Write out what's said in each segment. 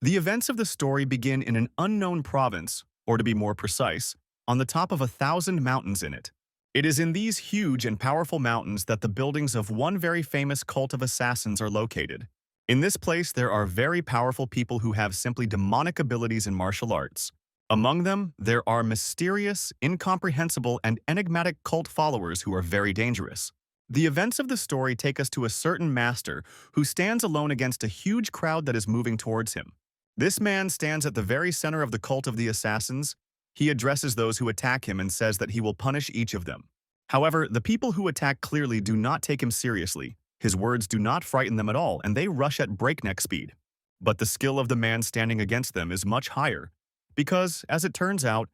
The events of the story begin in an unknown province, or to be more precise, on the top of 1,000 mountains in it. It is in these huge and powerful mountains that the buildings of one very famous cult of assassins are located. In this place, there are very powerful people who have simply demonic abilities in martial arts. Among them, there are mysterious, incomprehensible, and enigmatic cult followers who are very dangerous. The events of the story take us to a certain master who stands alone against a huge crowd that is moving towards him. This man stands at the very center of the cult of the assassins. He addresses those who attack him and says that he will punish each of them. However, the people who attack clearly do not take him seriously. His words do not frighten them at all, and they rush at breakneck speed. But the skill of the man standing against them is much higher, because, as it turns out,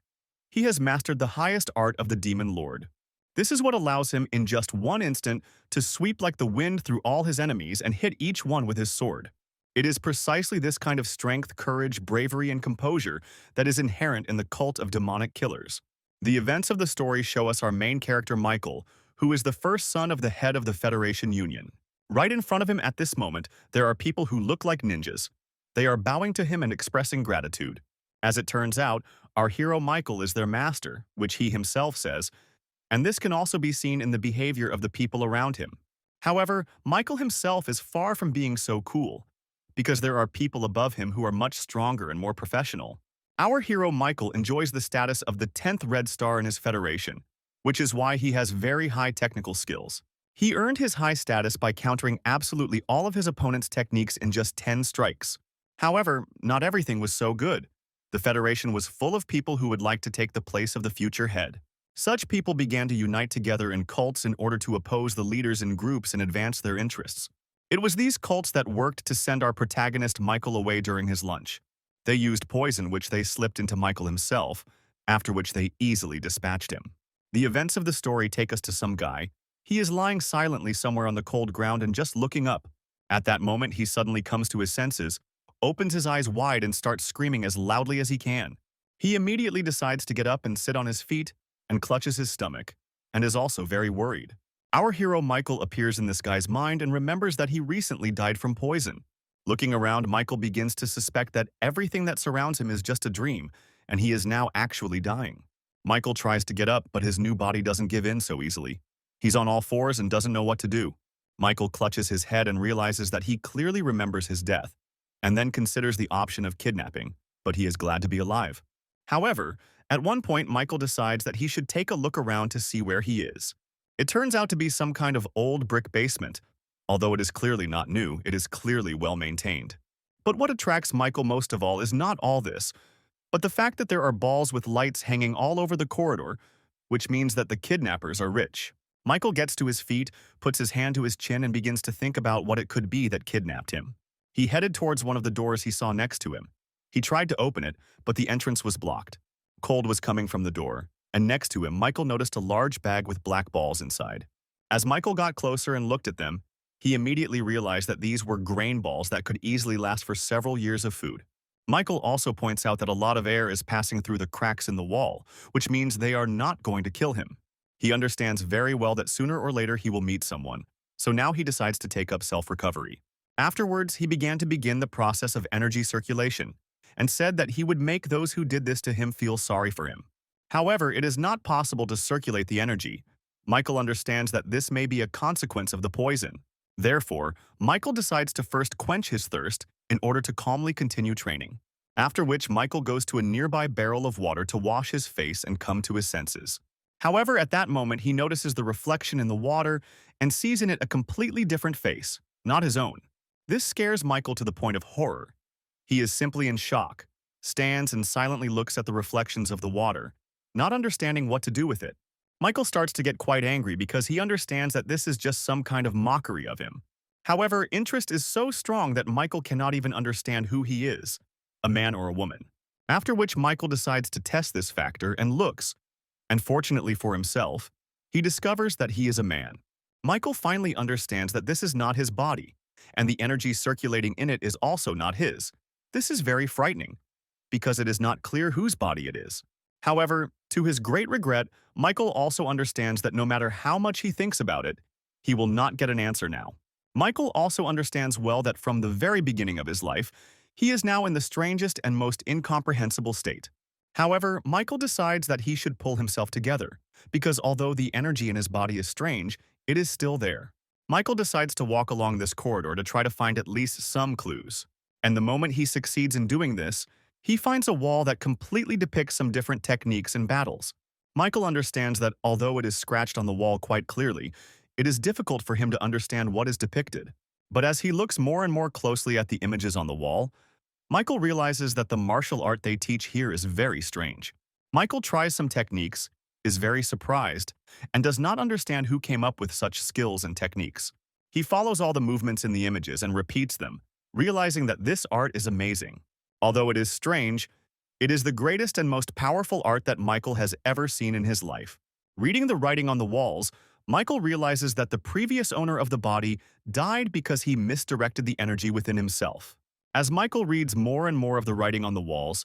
he has mastered the highest art of the demon lord. This is what allows him, in just one instant, to sweep like the wind through all his enemies and hit each one with his sword. It is precisely this kind of strength, courage, bravery, and composure that is inherent in the cult of demonic killers. The events of the story show us our main character Michael, who is the first son of the head of the Federation Union. Right in front of him at this moment, there are people who look like ninjas. They are bowing to him and expressing gratitude. As it turns out, our hero Michael is their master, which he himself says, and this can also be seen in the behavior of the people around him. However, Michael himself is far from being so cool, because there are people above him who are much stronger and more professional. Our hero Michael enjoys the status of the 10th Red Star in his federation, which is why he has very high technical skills. He earned his high status by countering absolutely all of his opponent's techniques in just 10 strikes. However, not everything was so good. The Federation was full of people who would like to take the place of the future head. Such people began to unite together in cults in order to oppose the leaders in groups and advance their interests. It was these cults that worked to send our protagonist Michael away during his lunch. They used poison which they slipped into Michael himself, after which they easily dispatched him. The events of the story take us to some guy. He is lying silently somewhere on the cold ground and just looking up. At that moment, he suddenly comes to his senses, opens his eyes wide and starts screaming as loudly as he can. He immediately decides to get up and sit on his feet and clutches his stomach, and is also very worried. Our hero Michael appears in this guy's mind and remembers that he recently died from poison. Looking around, Michael begins to suspect that everything that surrounds him is just a dream, and he is now actually dying. Michael tries to get up, but his new body doesn't give in so easily. He's on all fours and doesn't know what to do. Michael clutches his head and realizes that he clearly remembers his death, and then considers the option of kidnapping, but he is glad to be alive. However, at one point, Michael decides that he should take a look around to see where he is. It turns out to be some kind of old brick basement. Although it is clearly not new, it is clearly well maintained. But what attracts Michael most of all is not all this, but the fact that there are balls with lights hanging all over the corridor, which means that the kidnappers are rich. Michael gets to his feet, puts his hand to his chin, and begins to think about what it could be that kidnapped him. He headed towards one of the doors he saw next to him. He tried to open it, but the entrance was blocked. Cold was coming from the door, and next to him, Michael noticed a large bag with black balls inside. As Michael got closer and looked at them, he immediately realized that these were grain balls that could easily last for several years of food. Michael also points out that a lot of air is passing through the cracks in the wall, which means they are not going to kill him. He understands very well that sooner or later he will meet someone, so now he decides to take up self-recovery. Afterwards, he began the process of energy circulation, and said that he would make those who did this to him feel sorry for him. However, it is not possible to circulate the energy. Michael understands that this may be a consequence of the poison. Therefore, Michael decides to first quench his thirst in order to calmly continue training. After which, Michael goes to a nearby barrel of water to wash his face and come to his senses. However, at that moment, he notices the reflection in the water and sees in it a completely different face, not his own. This scares Michael to the point of horror. He is simply in shock, stands and silently looks at the reflections of the water, not understanding what to do with it. Michael starts to get quite angry because he understands that this is just some kind of mockery of him. However, interest is so strong that Michael cannot even understand who he is, a man or a woman. After which, Michael decides to test this factor and looks, and fortunately for himself, he discovers that he is a man. Michael finally understands that this is not his body, and the energy circulating in it is also not his. This is very frightening, because it is not clear whose body it is. However, to his great regret, Michael also understands that no matter how much he thinks about it, he will not get an answer now. Michael also understands well that from the very beginning of his life, He is now in the strangest and most incomprehensible state. However, Michael decides that he should pull himself together, because although the energy in his body is strange, it is still there. Michael decides to walk along this corridor to try to find at least some clues. And the moment he succeeds in doing this, he finds a wall that completely depicts some different techniques and battles. Michael understands that although it is scratched on the wall quite clearly, it is difficult for him to understand what is depicted. But as he looks more and more closely at the images on the wall, Michael realizes that the martial art they teach here is very strange. Michael tries some techniques, is very surprised, and does not understand who came up with such skills and techniques. He follows all the movements in the images and repeats them, realizing that this art is amazing. Although it is strange, it is the greatest and most powerful art that Michael has ever seen in his life. Reading the writing on the walls, Michael realizes that the previous owner of the body died because he misdirected the energy within himself. As Michael reads more and more of the writing on the walls,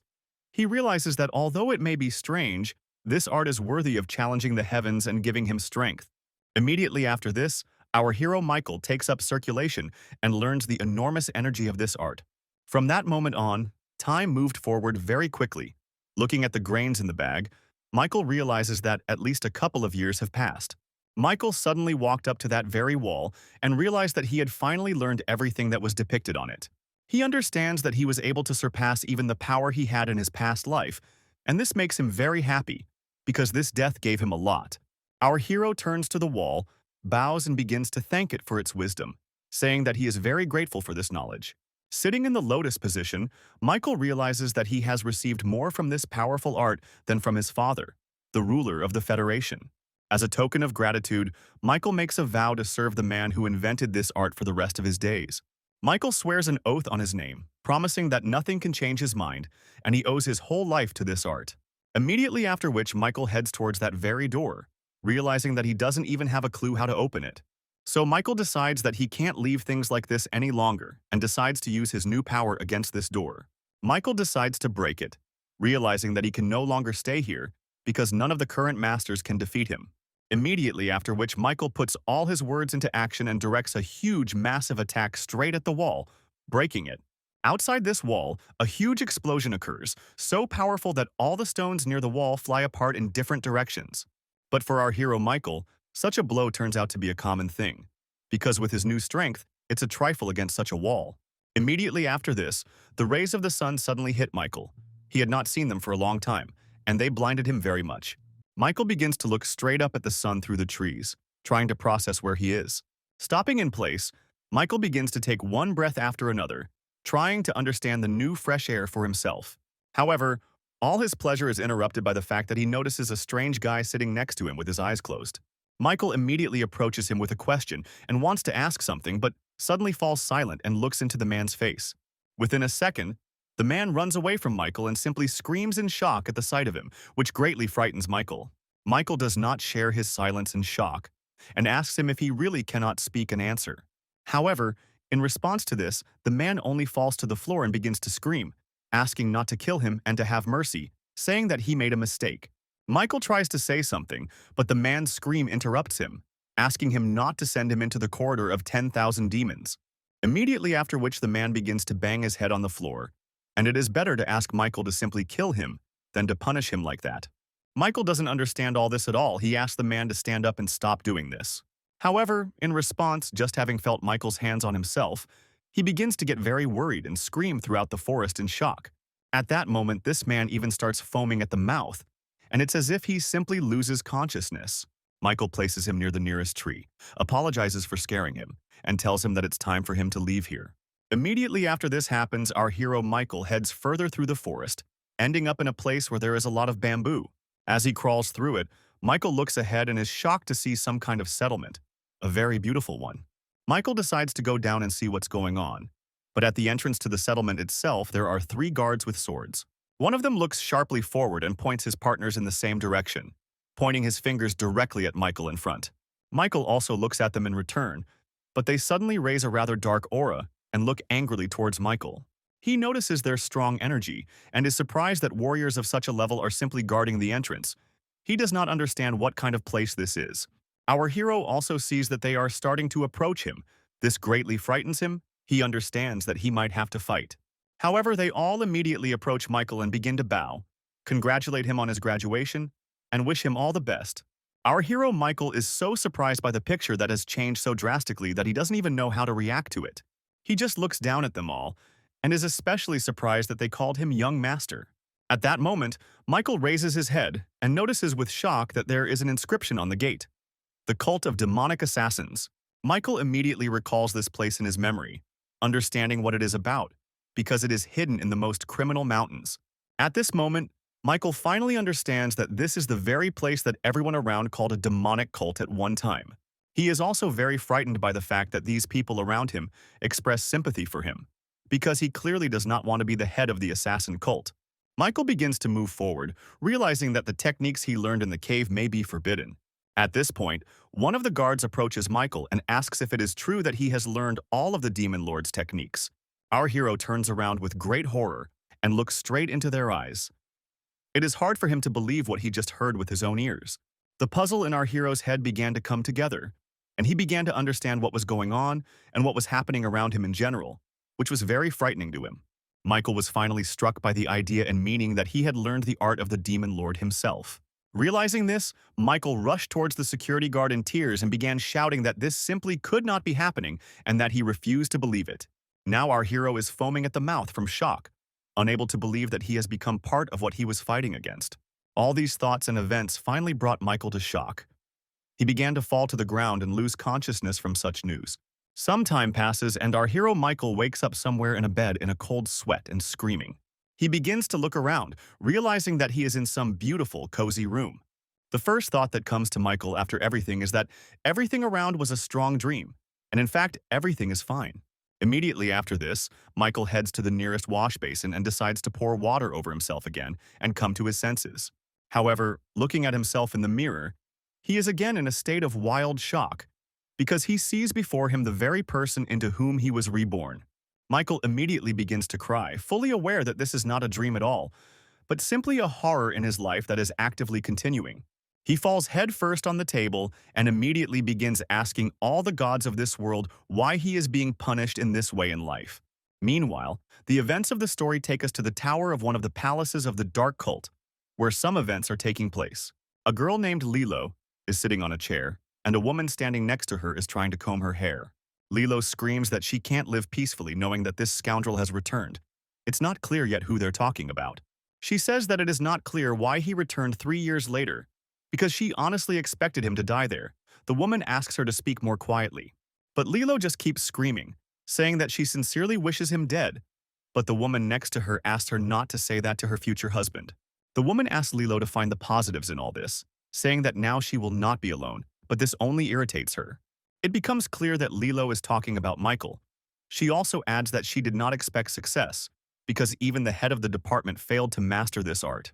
he realizes that although it may be strange, this art is worthy of challenging the heavens and giving him strength. Immediately after this, our hero Michael takes up circulation and learns the enormous energy of this art. From that moment on, time moved forward very quickly. Looking at the grains in the bag, Michael realizes that at least a couple of years have passed. Michael suddenly walked up to that very wall and realized that he had finally learned everything that was depicted on it. He understands that he was able to surpass even the power he had in his past life, and this makes him very happy, because this death gave him a lot. Our hero turns to the wall, bows and begins to thank it for its wisdom, saying that he is very grateful for this knowledge. Sitting in the lotus position, Michael realizes that he has received more from this powerful art than from his father, the ruler of the Federation. As a token of gratitude, Michael makes a vow to serve the man who invented this art for the rest of his days. Michael swears an oath on his name, promising that nothing can change his mind, and he owes his whole life to this art. Immediately after which, Michael heads towards that very door, realizing that he doesn't even have a clue how to open it. So Michael decides that he can't leave things like this any longer and decides to use his new power against this door. Michael decides to break it, realizing that he can no longer stay here because none of the current masters can defeat him. Immediately after which, Michael puts all his words into action and directs a huge, massive attack straight at the wall, breaking it. Outside this wall, a huge explosion occurs, so powerful that all the stones near the wall fly apart in different directions. But for our hero Michael, such a blow turns out to be a common thing, because with his new strength, it's a trifle against such a wall. Immediately after this, the rays of the sun suddenly hit Michael. He had not seen them for a long time, and they blinded him very much. Michael begins to look straight up at the sun through the trees, trying to process where he is. Stopping in place, Michael begins to take one breath after another, trying to understand the new fresh air for himself. However, all his pleasure is interrupted by the fact that he notices a strange guy sitting next to him with his eyes closed. Michael immediately approaches him with a question and wants to ask something, but suddenly falls silent and looks into the man's face. Within a second, the man runs away from Michael and simply screams in shock at the sight of him, which greatly frightens Michael. Michael does not share his silence and shock, and asks him if he really cannot speak and answer. However, in response to this, the man only falls to the floor and begins to scream, asking not to kill him and to have mercy, saying that he made a mistake. Michael tries to say something, but the man's scream interrupts him, asking him not to send him into the corridor of 10,000 demons. Immediately after which, the man begins to bang his head on the floor, and it is better to ask Michael to simply kill him than to punish him like that. Michael doesn't understand all this at all. He asks the man to stand up and stop doing this. However, in response, just having felt Michael's hands on himself, he begins to get very worried and scream throughout the forest in shock. At that moment, this man even starts foaming at the mouth, and it's as if he simply loses consciousness. Michael places him near the nearest tree, apologizes for scaring him, and tells him that it's time for him to leave here. Immediately after this happens, our hero Michael heads further through the forest, ending up in a place where there is a lot of bamboo. As he crawls through it, Michael looks ahead and is shocked to see some kind of settlement, a very beautiful one. Michael decides to go down and see what's going on, but at the entrance to the settlement itself, there are 3 guards with swords. One of them looks sharply forward and points his partners in the same direction, pointing his fingers directly at Michael in front. Michael also looks at them in return, but they suddenly raise a rather dark aura and look angrily towards Michael. He notices their strong energy and is surprised that warriors of such a level are simply guarding the entrance. He does not understand what kind of place this is. Our hero also sees that they are starting to approach him. This greatly frightens him. He understands that he might have to fight. However, they all immediately approach Michael and begin to bow, congratulate him on his graduation, and wish him all the best. Our hero Michael is so surprised by the picture that has changed so drastically that he doesn't even know how to react to it. He just looks down at them all, and is especially surprised that they called him young master. At that moment, Michael raises his head and notices with shock that there is an inscription on the gate. The cult of demonic assassins. Michael immediately recalls this place in his memory, understanding what it is about, because it is hidden in the most criminal mountains. At this moment, Michael finally understands that this is the very place that everyone around called a demonic cult at one time. He is also very frightened by the fact that these people around him express sympathy for him, because he clearly does not want to be the head of the assassin cult. Michael begins to move forward, realizing that the techniques he learned in the cave may be forbidden. At this point, one of the guards approaches Michael and asks if it is true that he has learned all of the Demon Lord's techniques. Our hero turns around with great horror and looks straight into their eyes. It is hard for him to believe what he just heard with his own ears. The puzzle in our hero's head began to come together, and he began to understand what was going on and what was happening around him in general, which was very frightening to him. Michael was finally struck by the idea and meaning that he had learned the art of the Demon Lord himself. Realizing this, Michael rushed towards the security guard in tears and began shouting that this simply could not be happening and that he refused to believe it. Now our hero is foaming at the mouth from shock, unable to believe that he has become part of what he was fighting against. All these thoughts and events finally brought Michael to shock. He began to fall to the ground and lose consciousness from such news. Some time passes and our hero Michael wakes up somewhere in a bed in a cold sweat and screaming. He begins to look around, realizing that he is in some beautiful, cozy room. The first thought that comes to Michael after everything is that everything around was a strong dream, and in fact, everything is fine. Immediately after this, Michael heads to the nearest wash basin and decides to pour water over himself again and come to his senses. However, looking at himself in the mirror, he is again in a state of wild shock, because he sees before him the very person into whom he was reborn. Michael immediately begins to cry, fully aware that this is not a dream at all, but simply a horror in his life that is actively continuing. He falls headfirst on the table and immediately begins asking all the gods of this world why he is being punished in this way in life. Meanwhile, the events of the story take us to the tower of one of the palaces of the Dark Cult, where some events are taking place. A girl named Lilo is sitting on a chair, and a woman standing next to her is trying to comb her hair. Lilo screams that she can't live peacefully knowing that this scoundrel has returned. It's not clear yet who they're talking about. She says that it is not clear why he returned 3 years later, because she honestly expected him to die there. The woman asks her to speak more quietly. But Lilo just keeps screaming, saying that she sincerely wishes him dead. But the woman next to her asks her not to say that to her future husband. The woman asks Lilo to find the positives in all this, saying that now she will not be alone, but this only irritates her. It becomes clear that Lilo is talking about Michael. She also adds that she did not expect success, because even the head of the department failed to master this art.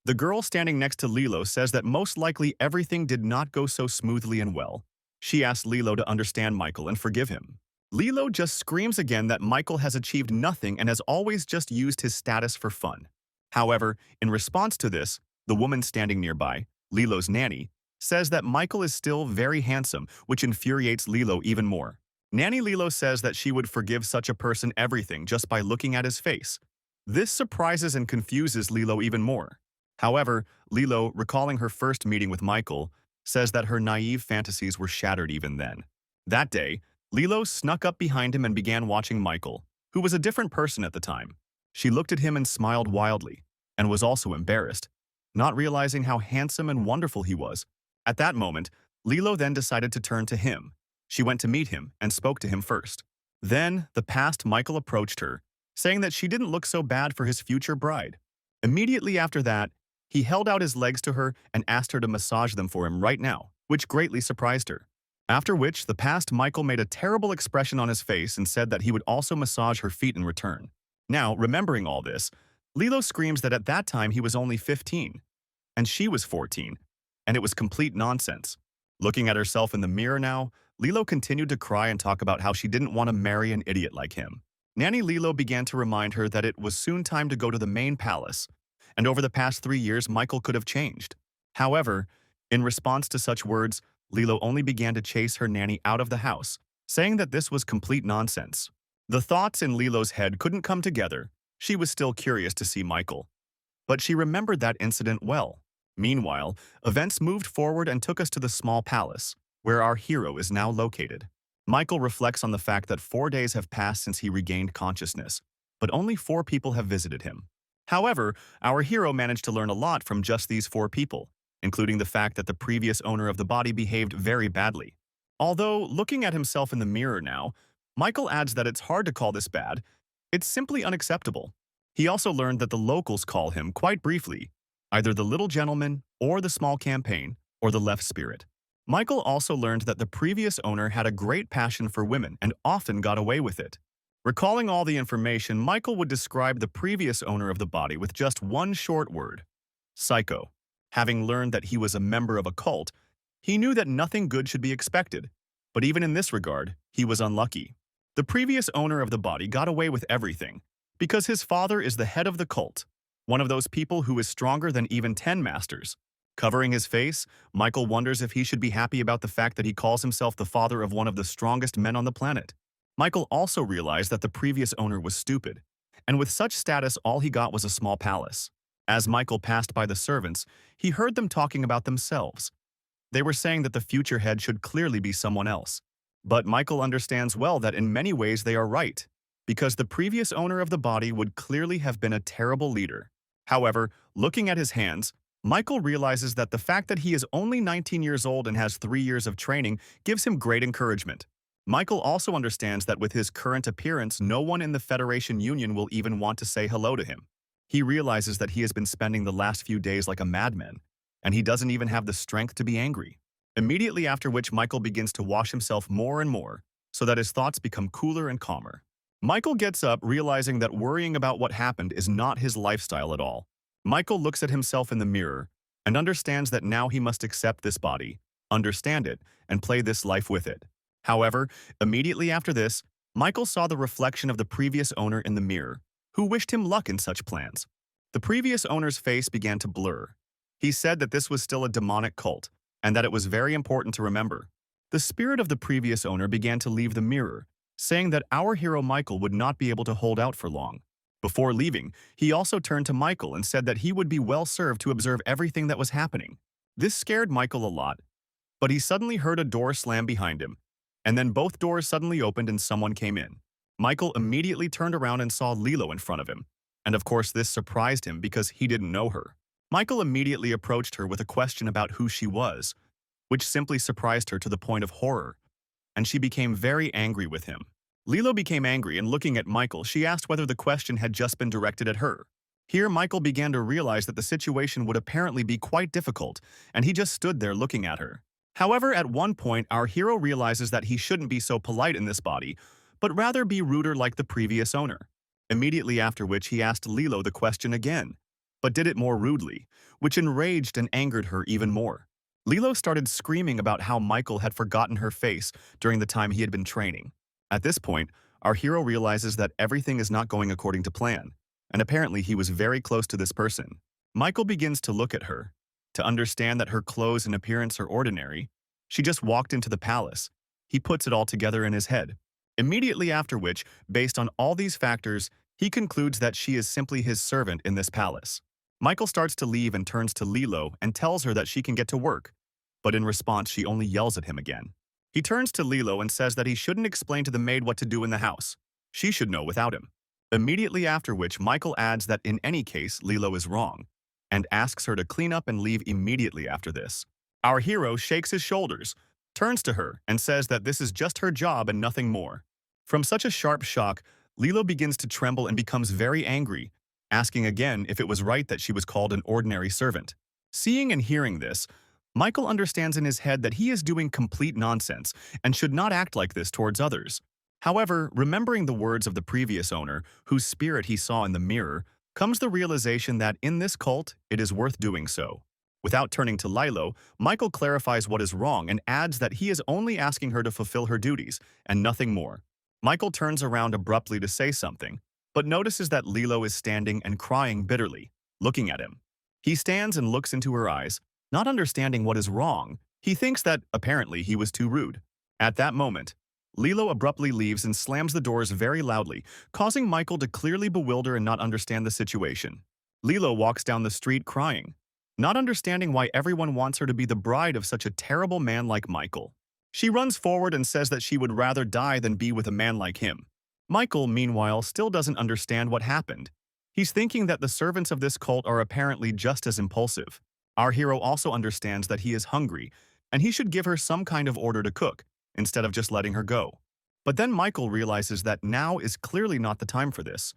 The girl standing next to Lilo says that most likely everything did not go so smoothly and well. She asks Lilo to understand Michael and forgive him. Lilo just screams again that Michael has achieved nothing and has always just used his status for fun. However, in response to this, the woman standing nearby, Lilo's nanny, says that Michael is still very handsome, which infuriates Lilo even more. Nanny Lilo says that she would forgive such a person everything just by looking at his face. This surprises and confuses Lilo even more. However, Lilo, recalling her first meeting with Michael, says that her naive fantasies were shattered even then. That day, Lilo snuck up behind him and began watching Michael, who was a different person at the time. She looked at him and smiled wildly, and was also embarrassed, not realizing how handsome and wonderful he was. At that moment, Lilo then decided to turn to him. She went to meet him and spoke to him first. Then, the past Michael approached her, saying that she didn't look so bad for his future bride. Immediately after that, he held out his legs to her and asked her to massage them for him right now, which greatly surprised her. After which, the past Michael made a terrible expression on his face and said that he would also massage her feet in return. Now, remembering all this, Lilo screams that at that time he was only 15, and she was 14, and it was complete nonsense. Looking at herself in the mirror now, Lilo continued to cry and talk about how she didn't want to marry an idiot like him. Nanny Lilo began to remind her that it was soon time to go to the main palace, and over the past 3 years Michael could have changed. However, in response to such words, Lilo only began to chase her nanny out of the house, saying that this was complete nonsense. The thoughts in Lilo's head couldn't come together, She was still curious to see Michael, but she remembered that incident well. Meanwhile, events moved forward and took us to the small palace, where our hero is now located. Michael reflects on the fact that 4 days have passed since he regained consciousness, but only 4 people have visited him. However, our hero managed to learn a lot from just these 4 people, including the fact that the previous owner of the body behaved very badly. Although, looking at himself in the mirror now, Michael adds that it's hard to call this bad. It's simply unacceptable. He also learned that the locals call him, quite briefly, either the little gentleman or the small campaign or the left spirit. Michael also learned that the previous owner had a great passion for women and often got away with it. Recalling all the information, Michael would describe the previous owner of the body with just one short word: psycho. Having learned that he was a member of a cult, he knew that nothing good should be expected, but even in this regard, he was unlucky. The previous owner of the body got away with everything because his father is the head of the cult, one of those people who is stronger than even 10 masters. Covering his face, Michael wonders if he should be happy about the fact that he calls himself the father of one of the strongest men on the planet. Michael also realized that the previous owner was stupid, and with such status all he got was a small palace. As Michael passed by the servants, he heard them talking about themselves. They were saying that the future head should clearly be someone else. But Michael understands well that in many ways they are right, because the previous owner of the body would clearly have been a terrible leader. However, looking at his hands, Michael realizes that the fact that he is only 19 years old and has 3 years of training gives him great encouragement. Michael also understands that with his current appearance, no one in the Federation Union will even want to say hello to him. He realizes that he has been spending the last few days like a madman, and he doesn't even have the strength to be angry. Immediately after which, Michael begins to wash himself more and more, so that his thoughts become cooler and calmer. Michael gets up, realizing that worrying about what happened is not his lifestyle at all. Michael looks at himself in the mirror and understands that now he must accept this body, understand it, and play this life with it. However, immediately after this, Michael saw the reflection of the previous owner in the mirror, who wished him luck in such plans. The previous owner's face began to blur. He said that this was still a demonic cult, and that it was very important to remember. The spirit of the previous owner began to leave the mirror, saying that our hero Michael would not be able to hold out for long. Before leaving, he also turned to Michael and said that he would be well served to observe everything that was happening. This scared Michael a lot, but he suddenly heard a door slam behind him, and then both doors suddenly opened and someone came in. Michael immediately turned around and saw Lilo in front of him, and of course this surprised him because he didn't know her. Michael immediately approached her with a question about who she was, which simply surprised her to the point of horror, and she became very angry with him. Lilo became angry, and looking at Michael, she asked whether the question had just been directed at her. Here, Michael began to realize that the situation would apparently be quite difficult, and he just stood there looking at her. However, at one point, our hero realizes that he shouldn't be so polite in this body, but rather be ruder like the previous owner. Immediately after which, he asked Lilo the question again, but did it more rudely, which enraged and angered her even more. Lilo started screaming about how Michael had forgotten her face during the time he had been training. At this point, our hero realizes that everything is not going according to plan, and apparently he was very close to this person. Michael begins to look at her. To understand that her clothes and appearance are ordinary, she just walked into the palace. He puts it all together in his head. Immediately after which, based on all these factors, he concludes that she is simply his servant in this palace. Michael starts to leave and turns to Lilo and tells her that she can get to work, but in response she only yells at him again. He turns to Lilo and says that he shouldn't explain to the maid what to do in the house. She should know without him. Immediately after which, Michael adds that in any case, Lilo is wrong, and asks her to clean up and leave immediately after this. Our hero shakes his shoulders, turns to her, and says that this is just her job and nothing more. From such a sharp shock, Lilo begins to tremble and becomes very angry, asking again if it was right that she was called an ordinary servant. Seeing and hearing this, Michael understands in his head that he is doing complete nonsense and should not act like this towards others. However, remembering the words of the previous owner, whose spirit he saw in the mirror, comes the realization that in this cult, it is worth doing so. Without turning to Lilo, Michael clarifies what is wrong and adds that he is only asking her to fulfill her duties and nothing more. Michael turns around abruptly to say something, but notices that Lilo is standing and crying bitterly, looking at him. He stands and looks into her eyes, not understanding what is wrong. He thinks that, apparently, he was too rude. At that moment, Lilo abruptly leaves and slams the doors very loudly, causing Michael to clearly bewilder and not understand the situation. Lilo walks down the street crying, not understanding why everyone wants her to be the bride of such a terrible man like Michael. She runs forward and says that she would rather die than be with a man like him. Michael, meanwhile, still doesn't understand what happened. He's thinking that the servants of this cult are apparently just as impulsive. Our hero also understands that he is hungry, and he should give her some kind of order to cook, instead of just letting her go. But then Michael realizes that now is clearly not the time for this,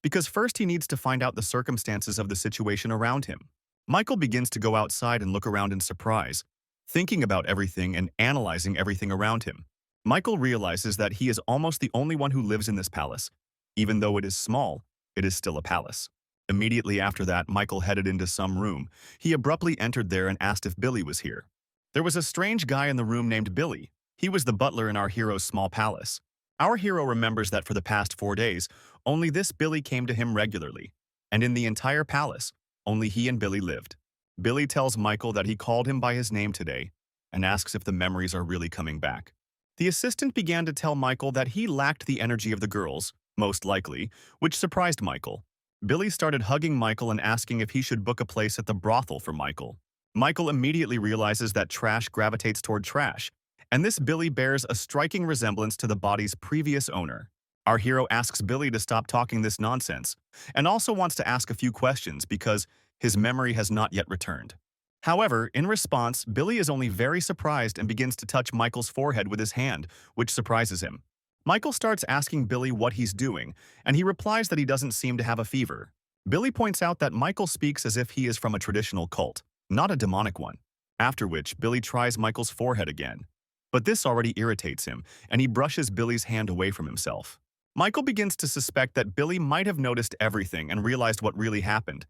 because first he needs to find out the circumstances of the situation around him. Michael begins to go outside and look around in surprise, thinking about everything and analyzing everything around him. Michael realizes that he is almost the only one who lives in this palace. Even though it is small, it is still a palace. Immediately after that, Michael headed into some room. He abruptly entered there and asked if Billy was here. There was a strange guy in the room named Billy. He was the butler in our hero's small palace. Our hero remembers that for the past 4 days, only this Billy came to him regularly. And in the entire palace, only he and Billy lived. Billy tells Michael that he called him by his name today and asks if the memories are really coming back. The assistant began to tell Michael that he lacked the energy of the girls, most likely, which surprised Michael. Billy started hugging Michael and asking if he should book a place at the brothel for Michael. Michael immediately realizes that trash gravitates toward trash, and this Billy bears a striking resemblance to the body's previous owner. Our hero asks Billy to stop talking this nonsense, and also wants to ask a few questions because his memory has not yet returned. However, in response, Billy is only very surprised and begins to touch Michael's forehead with his hand, which surprises him. Michael starts asking Billy what he's doing, and he replies that he doesn't seem to have a fever. Billy points out that Michael speaks as if he is from a traditional cult, not a demonic one. After which, Billy tries Michael's forehead again. But this already irritates him, and he brushes Billy's hand away from himself. Michael begins to suspect that Billy might have noticed everything and realized what really happened.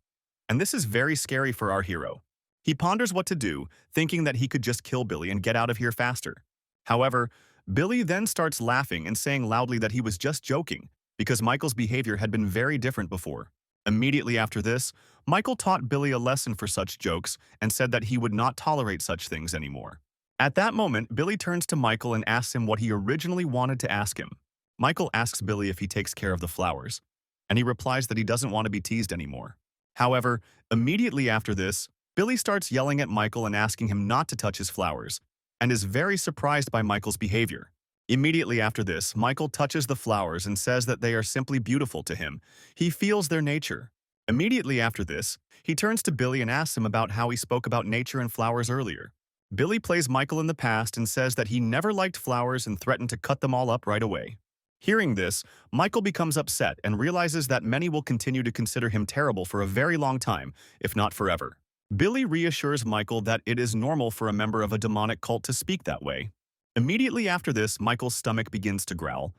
And this is very scary for our hero. He ponders what to do, thinking that he could just kill Billy and get out of here faster. However, Billy then starts laughing and saying loudly that he was just joking, because Michael's behavior had been very different before. Immediately after this, Michael taught Billy a lesson for such jokes and said that he would not tolerate such things anymore. At that moment, Billy turns to Michael and asks him what he originally wanted to ask him. Michael asks Billy if he takes care of the flowers, and he replies that he doesn't want to be teased anymore. However, immediately after this, Billy starts yelling at Michael and asking him not to touch his flowers, and is very surprised by Michael's behavior. Immediately after this, Michael touches the flowers and says that they are simply beautiful to him. He feels their nature. Immediately after this, he turns to Billy and asks him about how he spoke about nature and flowers earlier. Billy plays Michael in the past and says that he never liked flowers and threatened to cut them all up right away. Hearing this, Michael becomes upset and realizes that many will continue to consider him terrible for a very long time, if not forever. Billy reassures Michael that it is normal for a member of a demonic cult to speak that way. Immediately after this, Michael's stomach begins to growl.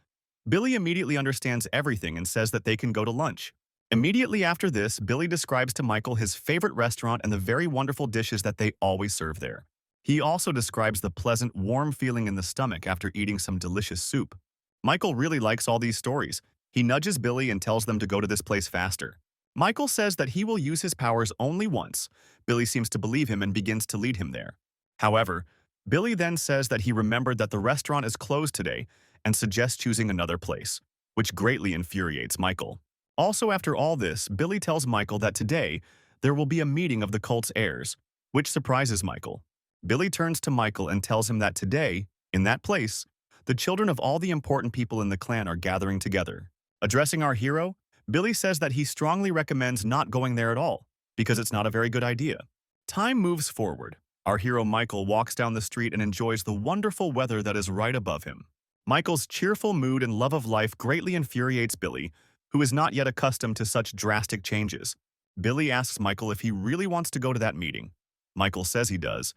Billy immediately understands everything and says that they can go to lunch. Immediately after this, Billy describes to Michael his favorite restaurant and the very wonderful dishes that they always serve there. He also describes the pleasant, warm feeling in the stomach after eating some delicious soup. Michael really likes all these stories. He nudges Billy and tells them to go to this place faster. Michael says that he will use his powers only once. Billy seems to believe him and begins to lead him there. However, Billy then says that he remembered that the restaurant is closed today and suggests choosing another place, which greatly infuriates Michael. Also, after all this, Billy tells Michael that today there will be a meeting of the cult's heirs, which surprises Michael. Billy turns to Michael and tells him that today, in that place, the children of all the important people in the clan are gathering together. Addressing our hero, Billy says that he strongly recommends not going there at all, because it's not a very good idea. Time moves forward. Our hero Michael walks down the street and enjoys the wonderful weather that is right above him. Michael's cheerful mood and love of life greatly infuriates Billy, who is not yet accustomed to such drastic changes. Billy asks Michael if he really wants to go to that meeting. Michael says he does,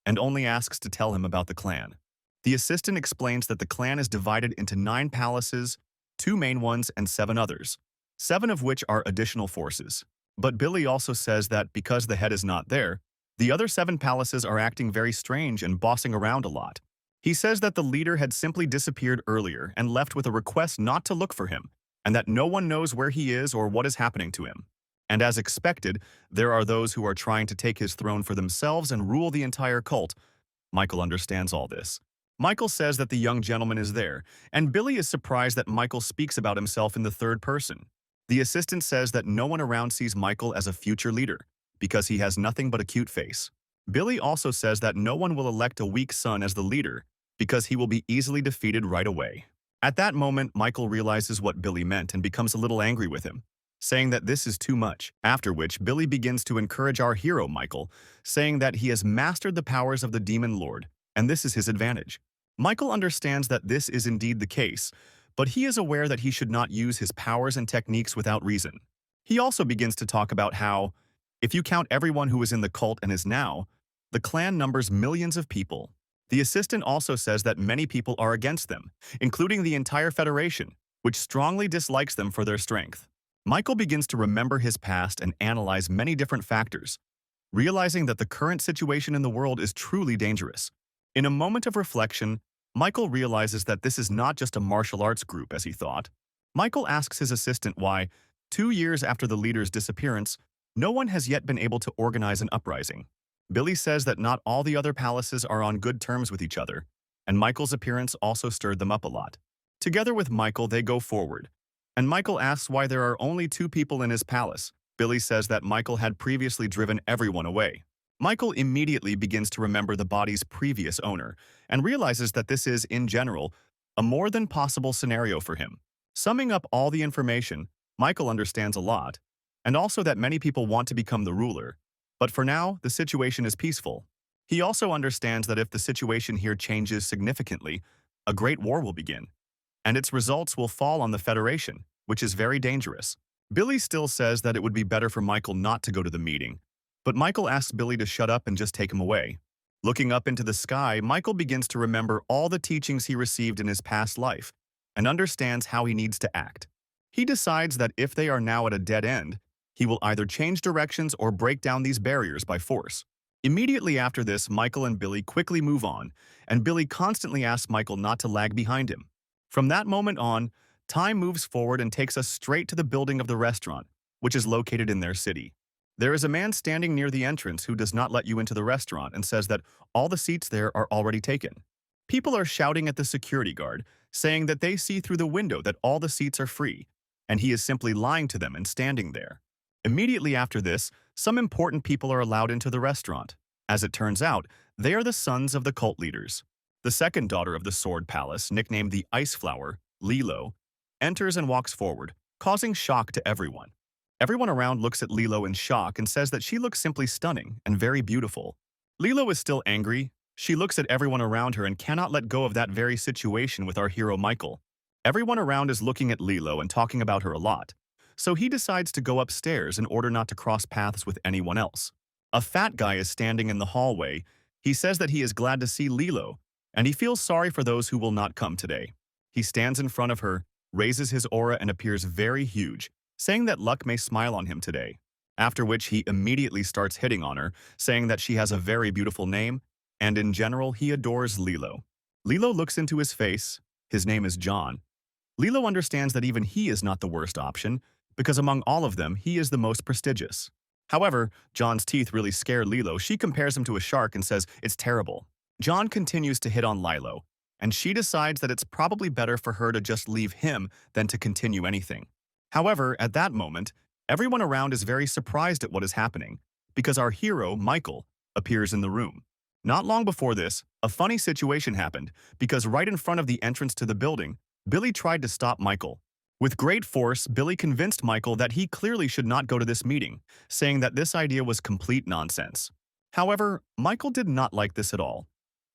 and only asks to tell him about the clan. The assistant explains that the clan is divided into 9 palaces, 2 main ones, and 7 others, 7 of which are additional forces. But Billy also says that because the head is not there, the other 7 palaces are acting very strange and bossing around a lot. He says that the leader had simply disappeared earlier and left with a request not to look for him, and that no one knows where he is or what is happening to him. And as expected, there are those who are trying to take his throne for themselves and rule the entire cult. Michael understands all this. Michael says that the young gentleman is there, and Billy is surprised that Michael speaks about himself in the third person. The assistant says that no one around sees Michael as a future leader, because he has nothing but a cute face. Billy also says that no one will elect a weak son as the leader, because he will be easily defeated right away. At that moment, Michael realizes what Billy meant and becomes a little angry with him, saying that this is too much, after which Billy begins to encourage our hero, Michael, saying that he has mastered the powers of the Demon Lord, and this is his advantage. Michael understands that this is indeed the case, but he is aware that he should not use his powers and techniques without reason. He also begins to talk about how, if you count everyone who is in the cult and is now, the clan numbers millions of people. The assistant also says that many people are against them, including the entire Federation, which strongly dislikes them for their strength. Michael begins to remember his past and analyze many different factors, realizing that the current situation in the world is truly dangerous. In a moment of reflection, Michael realizes that this is not just a martial arts group as he thought. Michael asks his assistant why, 2 years after the leader's disappearance, no one has yet been able to organize an uprising. Billy says that not all the other palaces are on good terms with each other, and Michael's appearance also stirred them up a lot. Together with Michael, they go forward, and Michael asks why there are only 2 people in his palace. Billy says that Michael had previously driven everyone away. Michael immediately begins to remember the body's previous owner and realizes that this is, in general, a more than possible scenario for him. Summing up all the information, Michael understands a lot, and also that many people want to become the ruler. But for now, the situation is peaceful. He also understands that if the situation here changes significantly, a great war will begin, and its results will fall on the Federation, which is very dangerous. Billy still says that it would be better for Michael not to go to the meeting, but Michael asks Billy to shut up and just take him away. Looking up into the sky, Michael begins to remember all the teachings he received in his past life and understands how he needs to act. He decides that if they are now at a dead end, he will either change directions or break down these barriers by force. Immediately after this, Michael and Billy quickly move on, and Billy constantly asks Michael not to lag behind him. From that moment on, time moves forward and takes us straight to the building of the restaurant, which is located in their city. There is a man standing near the entrance who does not let you into the restaurant and says that all the seats there are already taken. People are shouting at the security guard, saying that they see through the window that all the seats are free, and he is simply lying to them and standing there. Immediately after this, some important people are allowed into the restaurant. As it turns out, they are the sons of the cult leaders. The second daughter of the Sword Palace, nicknamed the Ice Flower, Lilo, enters and walks forward, causing shock to everyone. Everyone around looks at Lilo in shock and says that she looks simply stunning and very beautiful. Lilo is still angry. She looks at everyone around her and cannot let go of that very situation with our hero Michael. Everyone around is looking at Lilo and talking about her a lot, so he decides to go upstairs in order not to cross paths with anyone else. A fat guy is standing in the hallway. He says that he is glad to see Lilo, and he feels sorry for those who will not come today. He stands in front of her, raises his aura and appears very huge, saying that luck may smile on him today, after which he immediately starts hitting on her, saying that she has a very beautiful name, and in general he adores Lilo. Lilo looks into his face. His name is John. Lilo understands that even he is not the worst option, because among all of them, he is the most prestigious. However, John's teeth really scare Lilo. She compares him to a shark and says it's terrible. John continues to hit on Lilo, and she decides that it's probably better for her to just leave him than to continue anything. However, at that moment, everyone around is very surprised at what is happening, because our hero, Michael, appears in the room. Not long before this, a funny situation happened, because right in front of the entrance to the building, Billy tried to stop Michael. With great force, Billy convinced Michael that he clearly should not go to this meeting, saying that this idea was complete nonsense. However, Michael did not like this at all.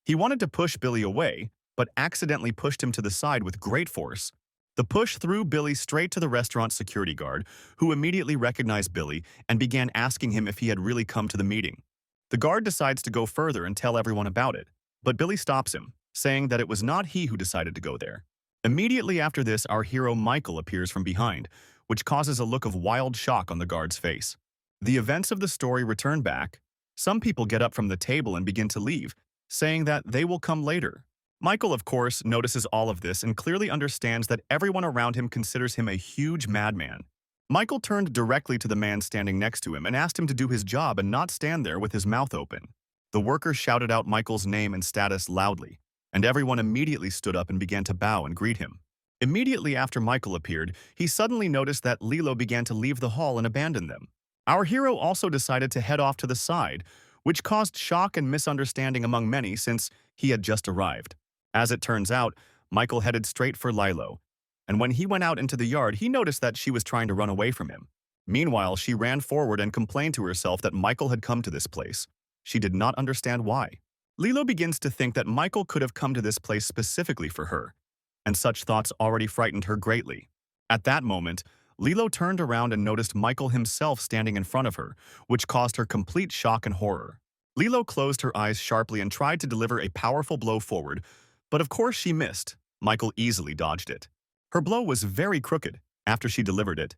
He wanted to push Billy away, but accidentally pushed him to the side with great force. The push threw Billy straight to the restaurant security guard, who immediately recognized Billy and began asking him if he had really come to the meeting. The guard decides to go further and tell everyone about it, but Billy stops him, saying that it was not he who decided to go there. Immediately after this, our hero Michael appears from behind, which causes a look of wild shock on the guard's face. The events of the story return back. Some people get up from the table and begin to leave, saying that they will come later. Michael, of course, notices all of this and clearly understands that everyone around him considers him a huge madman. Michael turned directly to the man standing next to him and asked him to do his job and not stand there with his mouth open. The worker shouted out Michael's name and status loudly, and everyone immediately stood up and began to bow and greet him. Immediately after Michael appeared, he suddenly noticed that Lilo began to leave the hall and abandon them. Our hero also decided to head off to the side, which caused shock and misunderstanding among many since he had just arrived. As it turns out, Michael headed straight for Lilo, and when he went out into the yard, he noticed that she was trying to run away from him. Meanwhile, she ran forward and complained to herself that Michael had come to this place. She did not understand why. Lilo begins to think that Michael could have come to this place specifically for her, and such thoughts already frightened her greatly. At that moment, Lilo turned around and noticed Michael himself standing in front of her, which caused her complete shock and horror. Lilo closed her eyes sharply and tried to deliver a powerful blow forward, but of course she missed. Michael easily dodged it. Her blow was very crooked. After she delivered it,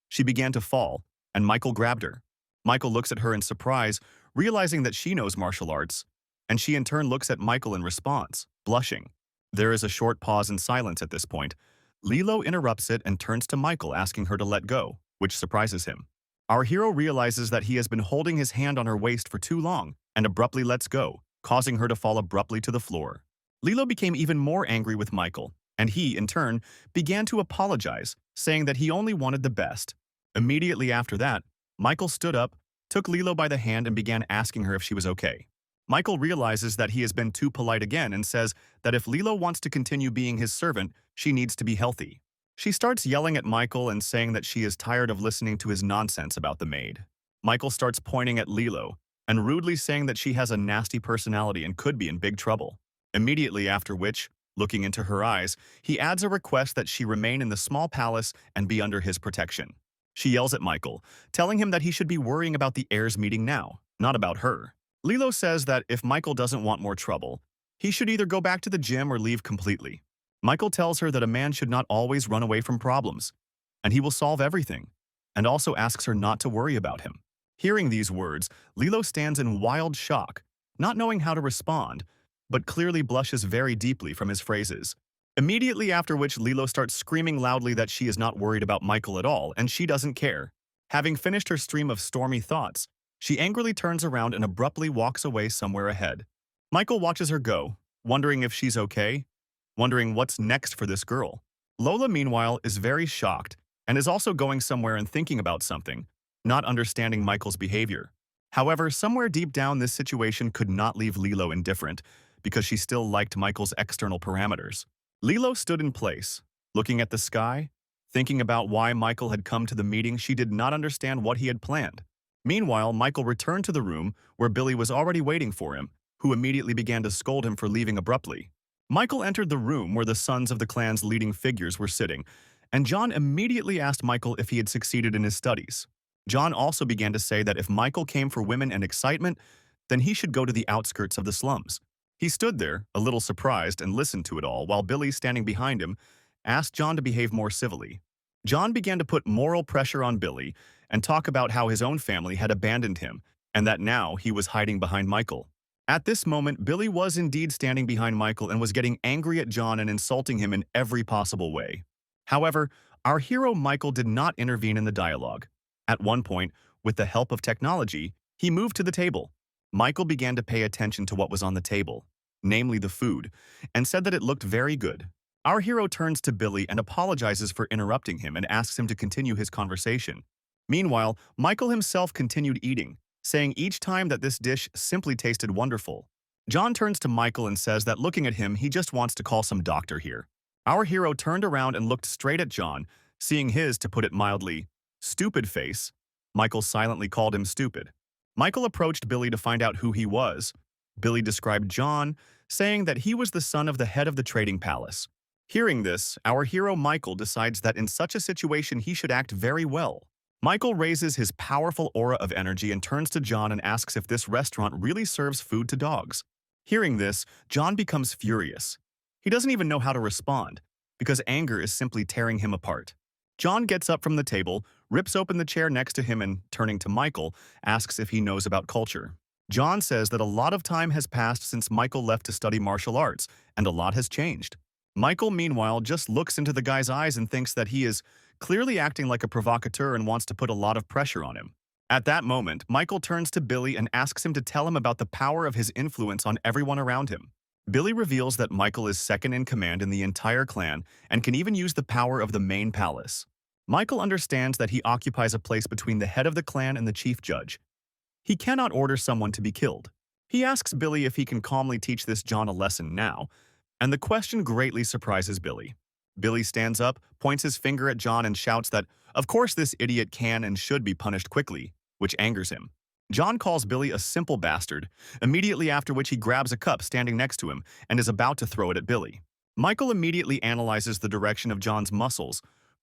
she began to fall, and Michael grabbed her. Michael looks at her in surprise, realizing that she knows martial arts, and she in turn looks at Michael in response, blushing. There is a short pause in silence at this point. Lilo interrupts it and turns to Michael, asking her to let go, which surprises him. Our hero realizes that he has been holding his hand on her waist for too long and abruptly lets go, causing her to fall abruptly to the floor. Lilo became even more angry with Michael, and he, in turn, began to apologize, saying that he only wanted the best. Immediately after that, Michael stood up, took Lilo by the hand and began asking her if she was okay. Michael realizes that he has been too polite again and says that if Lilo wants to continue being his servant, she needs to be healthy. She starts yelling at Michael and saying that she is tired of listening to his nonsense about the maid. Michael starts pointing at Lilo and rudely saying that she has a nasty personality and could be in big trouble. Immediately after which, looking into her eyes, he adds a request that she remain in the small palace and be under his protection. She yells at Michael, telling him that he should be worrying about the heirs meeting now, not about her. Lilo says that if Michael doesn't want more trouble, he should either go back to the gym or leave completely. Michael tells her that a man should not always run away from problems, and he will solve everything, and also asks her not to worry about him. Hearing these words, Lilo stands in wild shock, not knowing how to respond, but clearly blushes very deeply from his phrases. Immediately after which Lilo starts screaming loudly that she is not worried about Michael at all, and she doesn't care. Having finished her stream of stormy thoughts, she angrily turns around and abruptly walks away somewhere ahead. Michael watches her go, wondering if she's okay, wondering what's next for this girl. Lola, meanwhile, is very shocked and is also going somewhere and thinking about something, not understanding Michael's behavior. However, somewhere deep down, this situation could not leave Lilo indifferent because she still liked Michael's external parameters. Lilo stood in place, looking at the sky, thinking about why Michael had come to the meeting. She did not understand what he had planned. Meanwhile, Michael returned to the room where Billy was already waiting for him, who immediately began to scold him for leaving abruptly. Michael entered the room where the sons of the clan's leading figures were sitting, and John immediately asked Michael if he had succeeded in his studies. John also began to say that if Michael came for women and excitement, then he should go to the outskirts of the slums. He stood there, a little surprised, and listened to it all, while Billy, standing behind him, asked John to behave more civilly. John began to put moral pressure on Billy and talk about how his own family had abandoned him and that now he was hiding behind Michael. At this moment, Billy was indeed standing behind Michael and was getting angry at John and insulting him in every possible way. However, our hero Michael did not intervene in the dialogue. At one point, with the help of technology, he moved to the table. Michael began to pay attention to what was on the table, namely the food, and said that it looked very good. Our hero turns to Billy and apologizes for interrupting him and asks him to continue his conversation. Meanwhile, Michael himself continued eating, saying each time that this dish simply tasted wonderful. John turns to Michael and says that looking at him, he just wants to call some doctor here. Our hero turned around and looked straight at John, seeing his, to put it mildly, stupid face. Michael silently called him stupid. Michael approached Billy to find out who he was. Billy described John, saying that he was the son of the head of the trading palace. Hearing this, our hero Michael decides that in such a situation he should act very well. Michael raises his powerful aura of energy and turns to John and asks if this restaurant really serves food to dogs. Hearing this, John becomes furious. He doesn't even know how to respond, because anger is simply tearing him apart. John gets up from the table, rips open the chair next to him and, turning to Michael, asks if he knows about culture. John says that a lot of time has passed since Michael left to study martial arts, and a lot has changed. Michael, meanwhile, just looks into the guy's eyes and thinks that he is clearly acting like a provocateur and wants to put a lot of pressure on him. At that moment, Michael turns to Billy and asks him to tell him about the power of his influence on everyone around him. Billy reveals that Michael is second in command in the entire clan and can even use the power of the main palace. Michael understands that he occupies a place between the head of the clan and the chief judge. He cannot order someone to be killed. He asks Billy if he can calmly teach this John a lesson now, and the question greatly surprises Billy. Billy stands up, points his finger at John and shouts that, of course this idiot can and should be punished quickly, which angers him. John calls Billy a simple bastard, immediately after which he grabs a cup standing next to him and is about to throw it at Billy. Michael immediately analyzes the direction of John's muscles,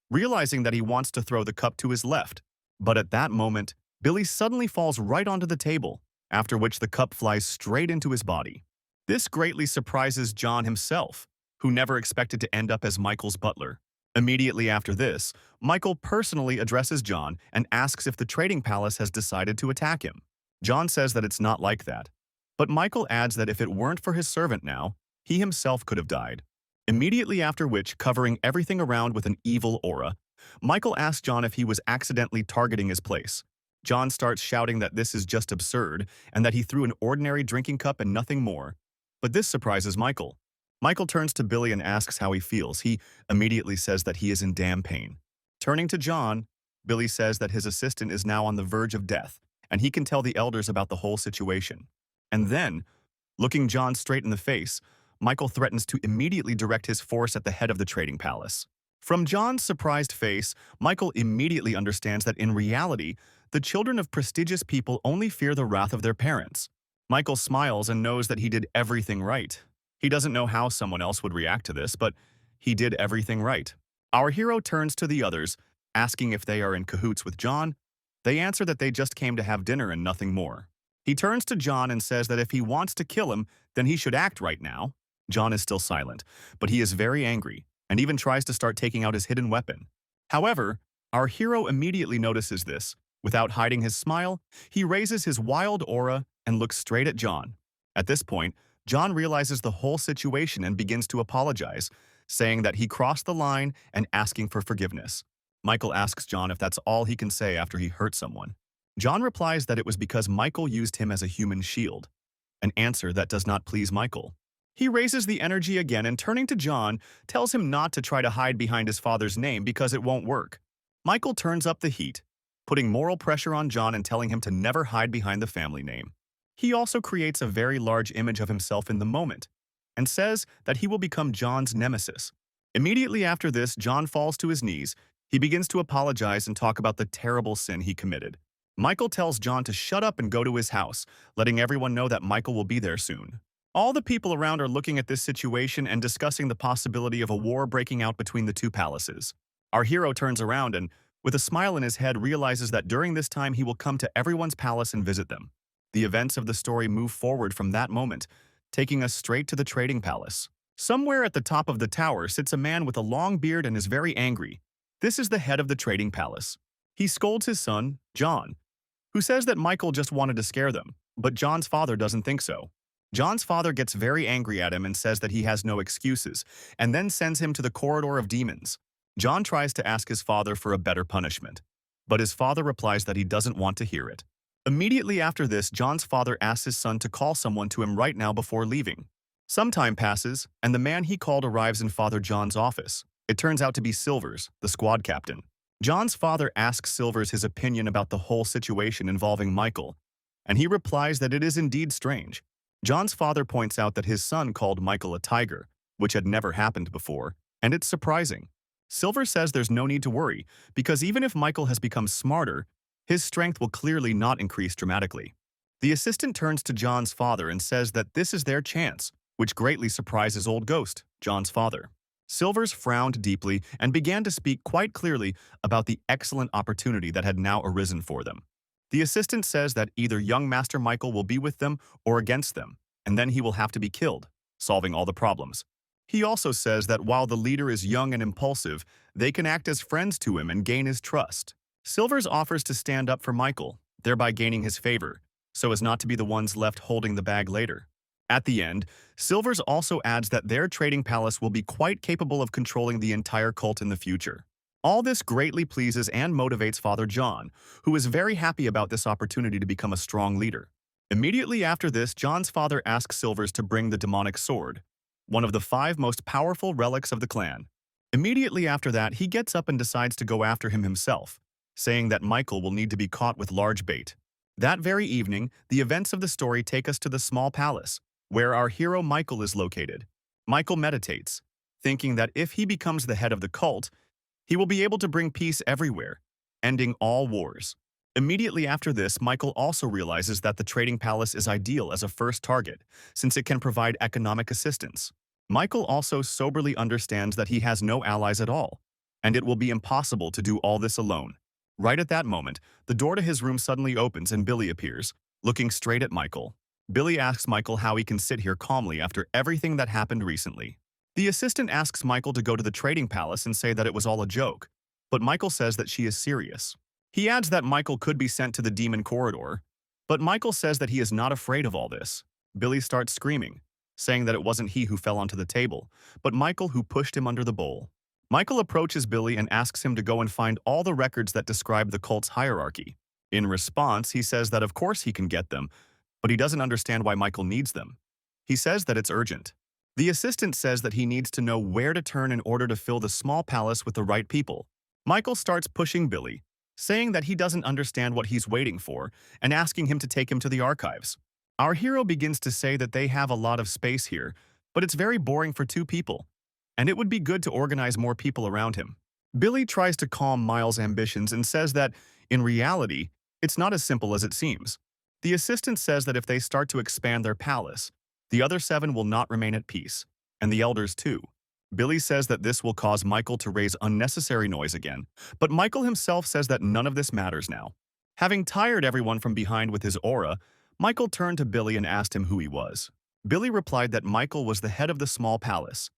realizing that he wants to throw the cup to his left. But at that moment, Billy suddenly falls right onto the table, after which the cup flies straight into his body. This greatly surprises John himself, who never expected to end up as Michael's butler. Immediately after this, Michael personally addresses John and asks if the trading palace has decided to attack him. John says that it's not like that, but Michael adds that if it weren't for his servant now, he himself could have died. Immediately after which, covering everything around with an evil aura, Michael asks John if he was accidentally targeting his place. John starts shouting that this is just absurd and that he threw an ordinary drinking cup and nothing more. But this surprises Michael. Michael turns to Billy and asks how he feels. He immediately says that he is in damn pain. Turning to John, Billy says that his assistant is now on the verge of death, and he can tell the elders about the whole situation. And then, looking John straight in the face, Michael threatens to immediately direct his force at the head of the trading palace. From John's surprised face, Michael immediately understands that in reality, the children of prestigious people only fear the wrath of their parents. Michael smiles and knows that he did everything right. He doesn't know how someone else would react to this, but he did everything right. Our hero turns to the others, asking if they are in cahoots with John. They answer that they just came to have dinner and nothing more. He turns to John and says that if he wants to kill him, then he should act right now. John is still silent, but he is very angry and even tries to start taking out his hidden weapon. However, our hero immediately notices this. Without hiding his smile, he raises his wild aura and looks straight at John. At this point, John realizes the whole situation and begins to apologize, saying that he crossed the line and asking for forgiveness. Michael asks John if that's all he can say after he hurt someone. John replies that it was because Michael used him as a human shield, an answer that does not please Michael. He raises the energy again and turning to John, tells him not to try to hide behind his father's name because it won't work. Michael turns up the heat, putting moral pressure on John and telling him to never hide behind the family name. He also creates a very large image of himself in the moment, and says that he will become John's nemesis. Immediately after this, John falls to his knees. He begins to apologize and talk about the terrible sin he committed. Michael tells John to shut up and go to his house, letting everyone know that Michael will be there soon. All the people around are looking at this situation and discussing the possibility of a war breaking out between the two palaces. Our hero turns around and, with a smile in his head, realizes that during this time he will come to everyone's palace and visit them. The events of the story move forward from that moment, taking us straight to the trading palace. Somewhere at the top of the tower sits a man with a long beard and is very angry. This is the head of the trading palace. He scolds his son, John, who says that Michael just wanted to scare them, but John's father doesn't think so. John's father gets very angry at him and says that he has no excuses, and then sends him to the corridor of demons. John tries to ask his father for a better punishment, but his father replies that he doesn't want to hear it. Immediately after this, John's father asks his son to call someone to him right now before leaving. Some time passes, and the man he called arrives in Father John's office. It turns out to be Silvers, the squad captain. John's father asks Silvers his opinion about the whole situation involving Michael, and he replies that it is indeed strange. John's father points out that his son called Michael a tiger, which had never happened before, and it's surprising. Silver says there's no need to worry, because even if Michael has become smarter, his strength will clearly not increase dramatically. The assistant turns to John's father and says that this is their chance, which greatly surprises Old Ghost, John's father. Silvers frowned deeply and began to speak quite clearly about the excellent opportunity that had now arisen for them. The assistant says that either young Master Michael will be with them or against them, and then he will have to be killed, solving all the problems. He also says that while the leader is young and impulsive, they can act as friends to him and gain his trust. Silvers offers to stand up for Michael, thereby gaining his favor, so as not to be the ones left holding the bag later. At the end, Silvers also adds that their trading palace will be quite capable of controlling the entire cult in the future. All this greatly pleases and motivates Father John, who is very happy about this opportunity to become a strong leader. Immediately after this, John's father asks Silvers to bring the demonic sword, one of the 5 most powerful relics of the clan. Immediately after that, he gets up and decides to go after him himself, saying that Michael will need to be caught with large bait. That very evening, the events of the story take us to the small palace, where our hero Michael is located. Michael meditates, thinking that if he becomes the head of the cult, he will be able to bring peace everywhere, ending all wars. Immediately after this, Michael also realizes that the trading palace is ideal as a first target, since it can provide economic assistance. Michael also soberly understands that he has no allies at all, and it will be impossible to do all this alone. Right at that moment, the door to his room suddenly opens and Billy appears, looking straight at Michael. Billy asks Michael how he can sit here calmly after everything that happened recently. The assistant asks Michael to go to the trading palace and say that it was all a joke, but Michael says that she is serious. He adds that Michael could be sent to the demon corridor, but Michael says that he is not afraid of all this. Billy starts screaming, saying that it wasn't he who fell onto the table, but Michael who pushed him under the bowl. Michael approaches Billy and asks him to go and find all the records that describe the cult's hierarchy. In response, he says that of course he can get them, but he doesn't understand why Michael needs them. He says that it's urgent. The assistant says that he needs to know where to turn in order to fill the small palace with the right people. Michael starts pushing Billy, saying that he doesn't understand what he's waiting for and asking him to take him to the archives. Our hero begins to say that they have a lot of space here, but it's very boring for 2 people, and it would be good to organize more people around him. Billy tries to calm Miles' ambitions and says that, in reality, it's not as simple as it seems. The assistant says that if they start to expand their palace, the other 7 will not remain at peace, and the elders too. Billy says that this will cause Michael to raise unnecessary noise again, but Michael himself says that none of this matters now. Having tired everyone from behind with his aura, Michael turned to Billy and asked him who he was. Billy replied that Michael was the head of the small palace,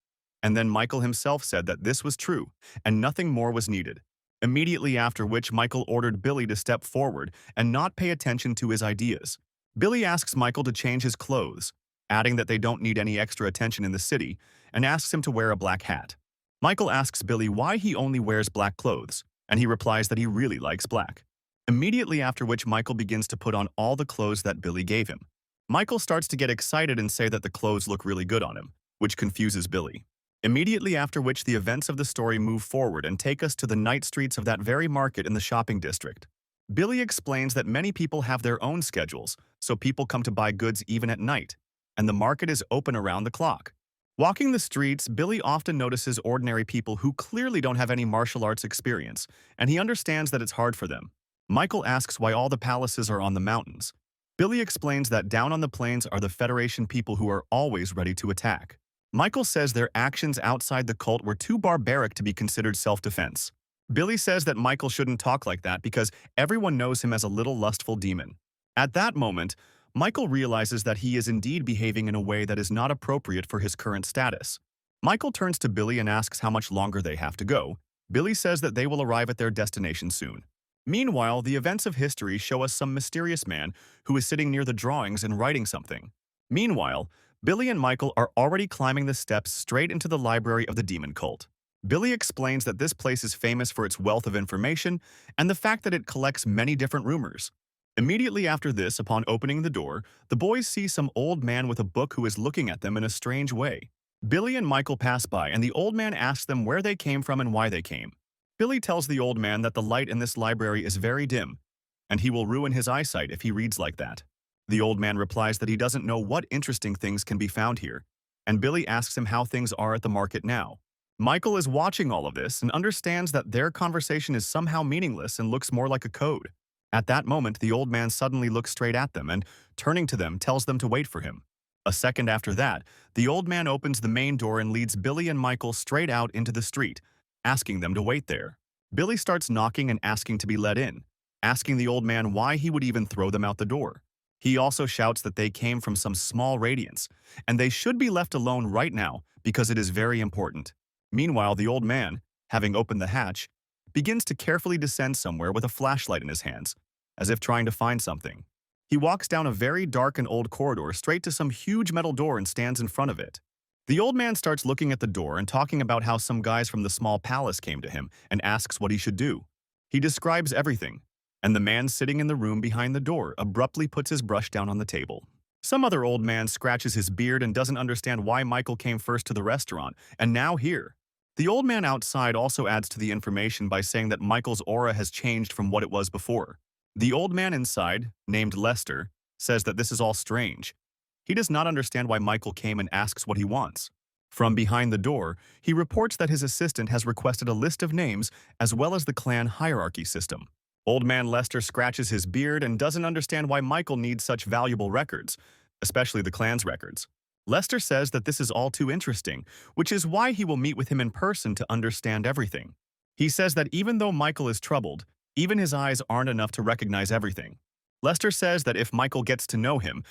and then Michael himself said that this was true, and nothing more was needed. Immediately after which, Michael ordered Billy to step forward and not pay attention to his ideas. Billy asks Michael to change his clothes, adding that they don't need any extra attention in the city, and asks him to wear a black hat. Michael asks Billy why he only wears black clothes, and he replies that he really likes black. Immediately after which, Michael begins to put on all the clothes that Billy gave him. Michael starts to get excited and say that the clothes look really good on him, which confuses Billy. Immediately after which, the events of the story move forward and take us to the night streets of that very market in the shopping district. Billy explains that many people have their own schedules, so people come to buy goods even at night, and the market is open around the clock. Walking the streets, Billy often notices ordinary people who clearly don't have any martial arts experience, and he understands that it's hard for them. Michael asks why all the palaces are on the mountains. Billy explains that down on the plains are the Federation people who are always ready to attack. Michael says their actions outside the cult were too barbaric to be considered self-defense. Billy says that Michael shouldn't talk like that because everyone knows him as a little lustful demon. At that moment, Michael realizes that he is indeed behaving in a way that is not appropriate for his current status. Michael turns to Billy and asks how much longer they have to go. Billy says that they will arrive at their destination soon. Meanwhile, the events of history show us some mysterious man who is sitting near the drawings and writing something. Meanwhile, Billy and Michael are already climbing the steps straight into the library of the demon cult. Billy explains that this place is famous for its wealth of information and the fact that it collects many different rumors. Immediately after this, upon opening the door, the boys see some old man with a book who is looking at them in a strange way. Billy and Michael pass by, and the old man asks them where they came from and why they came. Billy tells the old man that the light in this library is very dim, and he will ruin his eyesight if he reads like that. The old man replies that he doesn't know what interesting things can be found here, and Billy asks him how things are at the market now. Michael is watching all of this and understands that their conversation is somehow meaningless and looks more like a code. At that moment, the old man suddenly looks straight at them and, turning to them, tells them to wait for him. A second after that, the old man opens the main door and leads Billy and Michael straight out into the street, asking them to wait there. Billy starts knocking and asking to be let in, asking the old man why he would even throw them out the door. He also shouts that they came from some small radiance, and they should be left alone right now because it is very important. Meanwhile, the old man, having opened the hatch, begins to carefully descend somewhere with a flashlight in his hands, as if trying to find something. He walks down a very dark and old corridor straight to some huge metal door and stands in front of it. The old man starts looking at the door and talking about how some guys from the small palace came to him and asks what he should do. He describes everything, and the man sitting in the room behind the door abruptly puts his brush down on the table. Some other old man scratches his beard and doesn't understand why Michael came first to the restaurant, and now here. The old man outside also adds to the information by saying that Michael's aura has changed from what it was before. The old man inside, named Lester, says that this is all strange. He does not understand why Michael came and asks what he wants. From behind the door, he reports that his assistant has requested a list of names as well as the clan hierarchy system. Old man Lester scratches his beard and doesn't understand why Michael needs such valuable records, especially the clan's records. Lester says that this is all too interesting, which is why he will meet with him in person to understand everything. He says that even though Michael is troubled, even his eyes aren't enough to recognize everything. Lester says that if Michael gets to know him,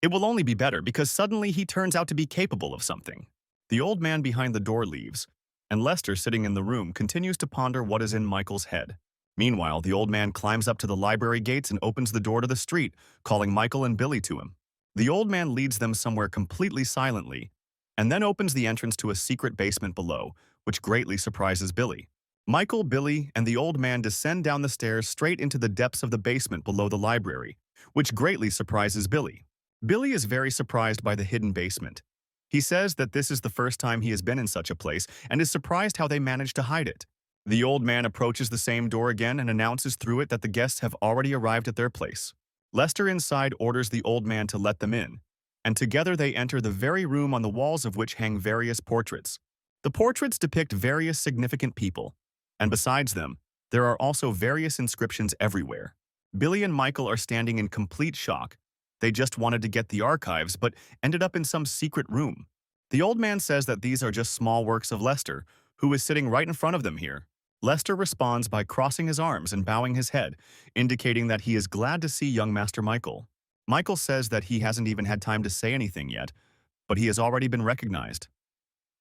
it will only be better because suddenly he turns out to be capable of something. The old man behind the door leaves, and Lester, sitting in the room, continues to ponder what is in Michael's head. Meanwhile, the old man climbs up to the library gates and opens the door to the street, calling Michael and Billy to him. The old man leads them somewhere completely silently, and then opens the entrance to a secret basement below, which greatly surprises Billy. Michael, Billy, and the old man descend down the stairs straight into the depths of the basement below the library, which greatly surprises Billy. Billy is very surprised by the hidden basement. He says that this is the first time he has been in such a place and is surprised how they managed to hide it. The old man approaches the same door again and announces through it that the guests have already arrived at their place. Lester inside orders the old man to let them in, and together they enter the very room on the walls of which hang various portraits. The portraits depict various significant people, and besides them, there are also various inscriptions everywhere. Billy and Michael are standing in complete shock. They just wanted to get the archives, but ended up in some secret room. The old man says that these are just small works of Lester, who is sitting right in front of them here. Lester responds by crossing his arms and bowing his head, indicating that he is glad to see young Master Michael. Michael says that he hasn't even had time to say anything yet, but he has already been recognized.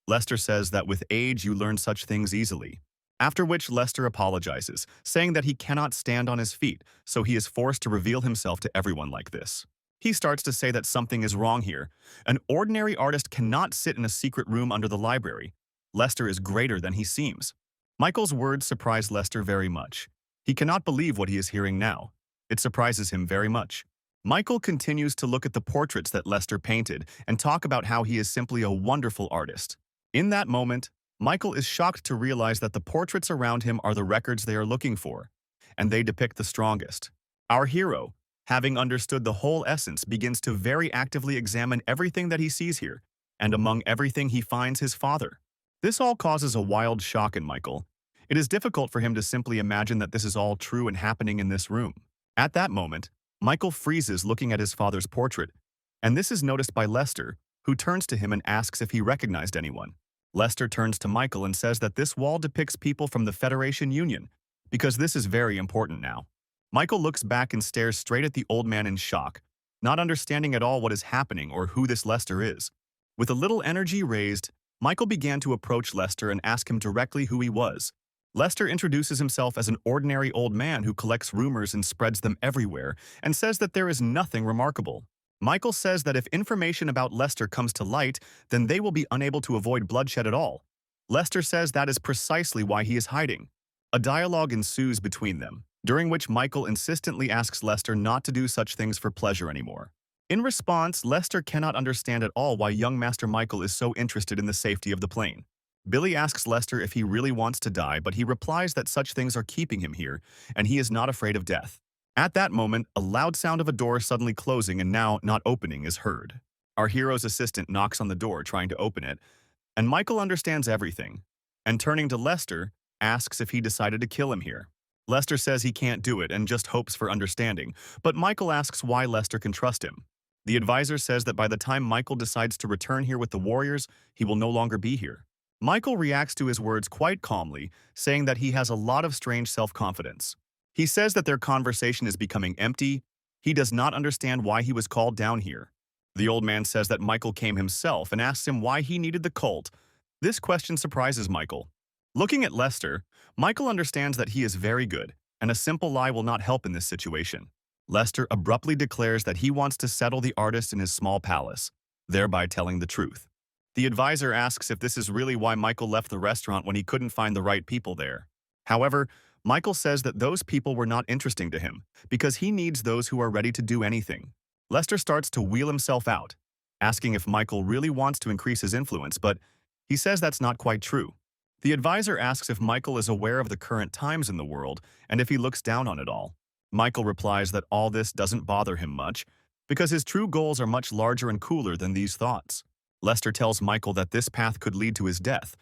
Lester says that with age you learn such things easily. After which Lester apologizes, saying that he cannot stand on his feet, so he is forced to reveal himself to everyone like this. He starts to say that something is wrong here. An ordinary artist cannot sit in a secret room under the library. Lester is greater than he seems. Michael's words surprise Lester very much. He cannot believe what he is hearing now. It surprises him very much. Michael continues to look at the portraits that Lester painted and talk about how he is simply a wonderful artist. In that moment, Michael is shocked to realize that the portraits around him are the records they are looking for, and they depict the strongest. Our hero, having understood the whole essence, begins to very actively examine everything that he sees here, and among everything he finds his father. This all causes a wild shock in Michael. It is difficult for him to simply imagine that this is all true and happening in this room. At that moment, Michael freezes looking at his father's portrait, and this is noticed by Lester, who turns to him and asks if he recognized anyone. Lester turns to Michael and says that this wall depicts people from the Federation Union, because this is very important now. Michael looks back and stares straight at the old man in shock, not understanding at all what is happening or who this Lester is. With a little energy raised, Michael began to approach Lester and ask him directly who he was. Lester introduces himself as an ordinary old man who collects rumors and spreads them everywhere, and says that there is nothing remarkable. Michael says that if information about Lester comes to light, then they will be unable to avoid bloodshed at all. Lester says that is precisely why he is hiding. A dialogue ensues between them, during which Michael insistently asks Lester not to do such things for pleasure anymore. In response, Lester cannot understand at all why young Master Michael is so interested in the safety of the plane. Billy asks Lester if he really wants to die, but he replies that such things are keeping him here, and he is not afraid of death. At that moment, a loud sound of a door suddenly closing and now not opening is heard. Our hero's assistant knocks on the door trying to open it, and Michael understands everything, and turning to Lester, asks if he decided to kill him here. Lester says he can't do it and just hopes for understanding, but Michael asks why Lester can trust him. The advisor says that by the time Michael decides to return here with the warriors, he will no longer be here. Michael reacts to his words quite calmly, saying that he has a lot of strange self-confidence. He says that their conversation is becoming empty. He does not understand why he was called down here. The old man says that Michael came himself and asks him why he needed the cult. This question surprises Michael. Looking at Lester, Michael understands that he is very good, and a simple lie will not help in this situation. Lester abruptly declares that he wants to settle the artist in his small palace, thereby telling the truth. The advisor asks if this is really why Michael left the restaurant when he couldn't find the right people there. However, Michael says that those people were not interesting to him because he needs those who are ready to do anything. Lester starts to wheel himself out, asking if Michael really wants to increase his influence, but he says that's not quite true. The advisor asks if Michael is aware of the current times in the world and if he looks down on it all. Michael replies that all this doesn't bother him much because his true goals are much larger and cooler than these thoughts. Lester tells Michael that this path could lead to his death,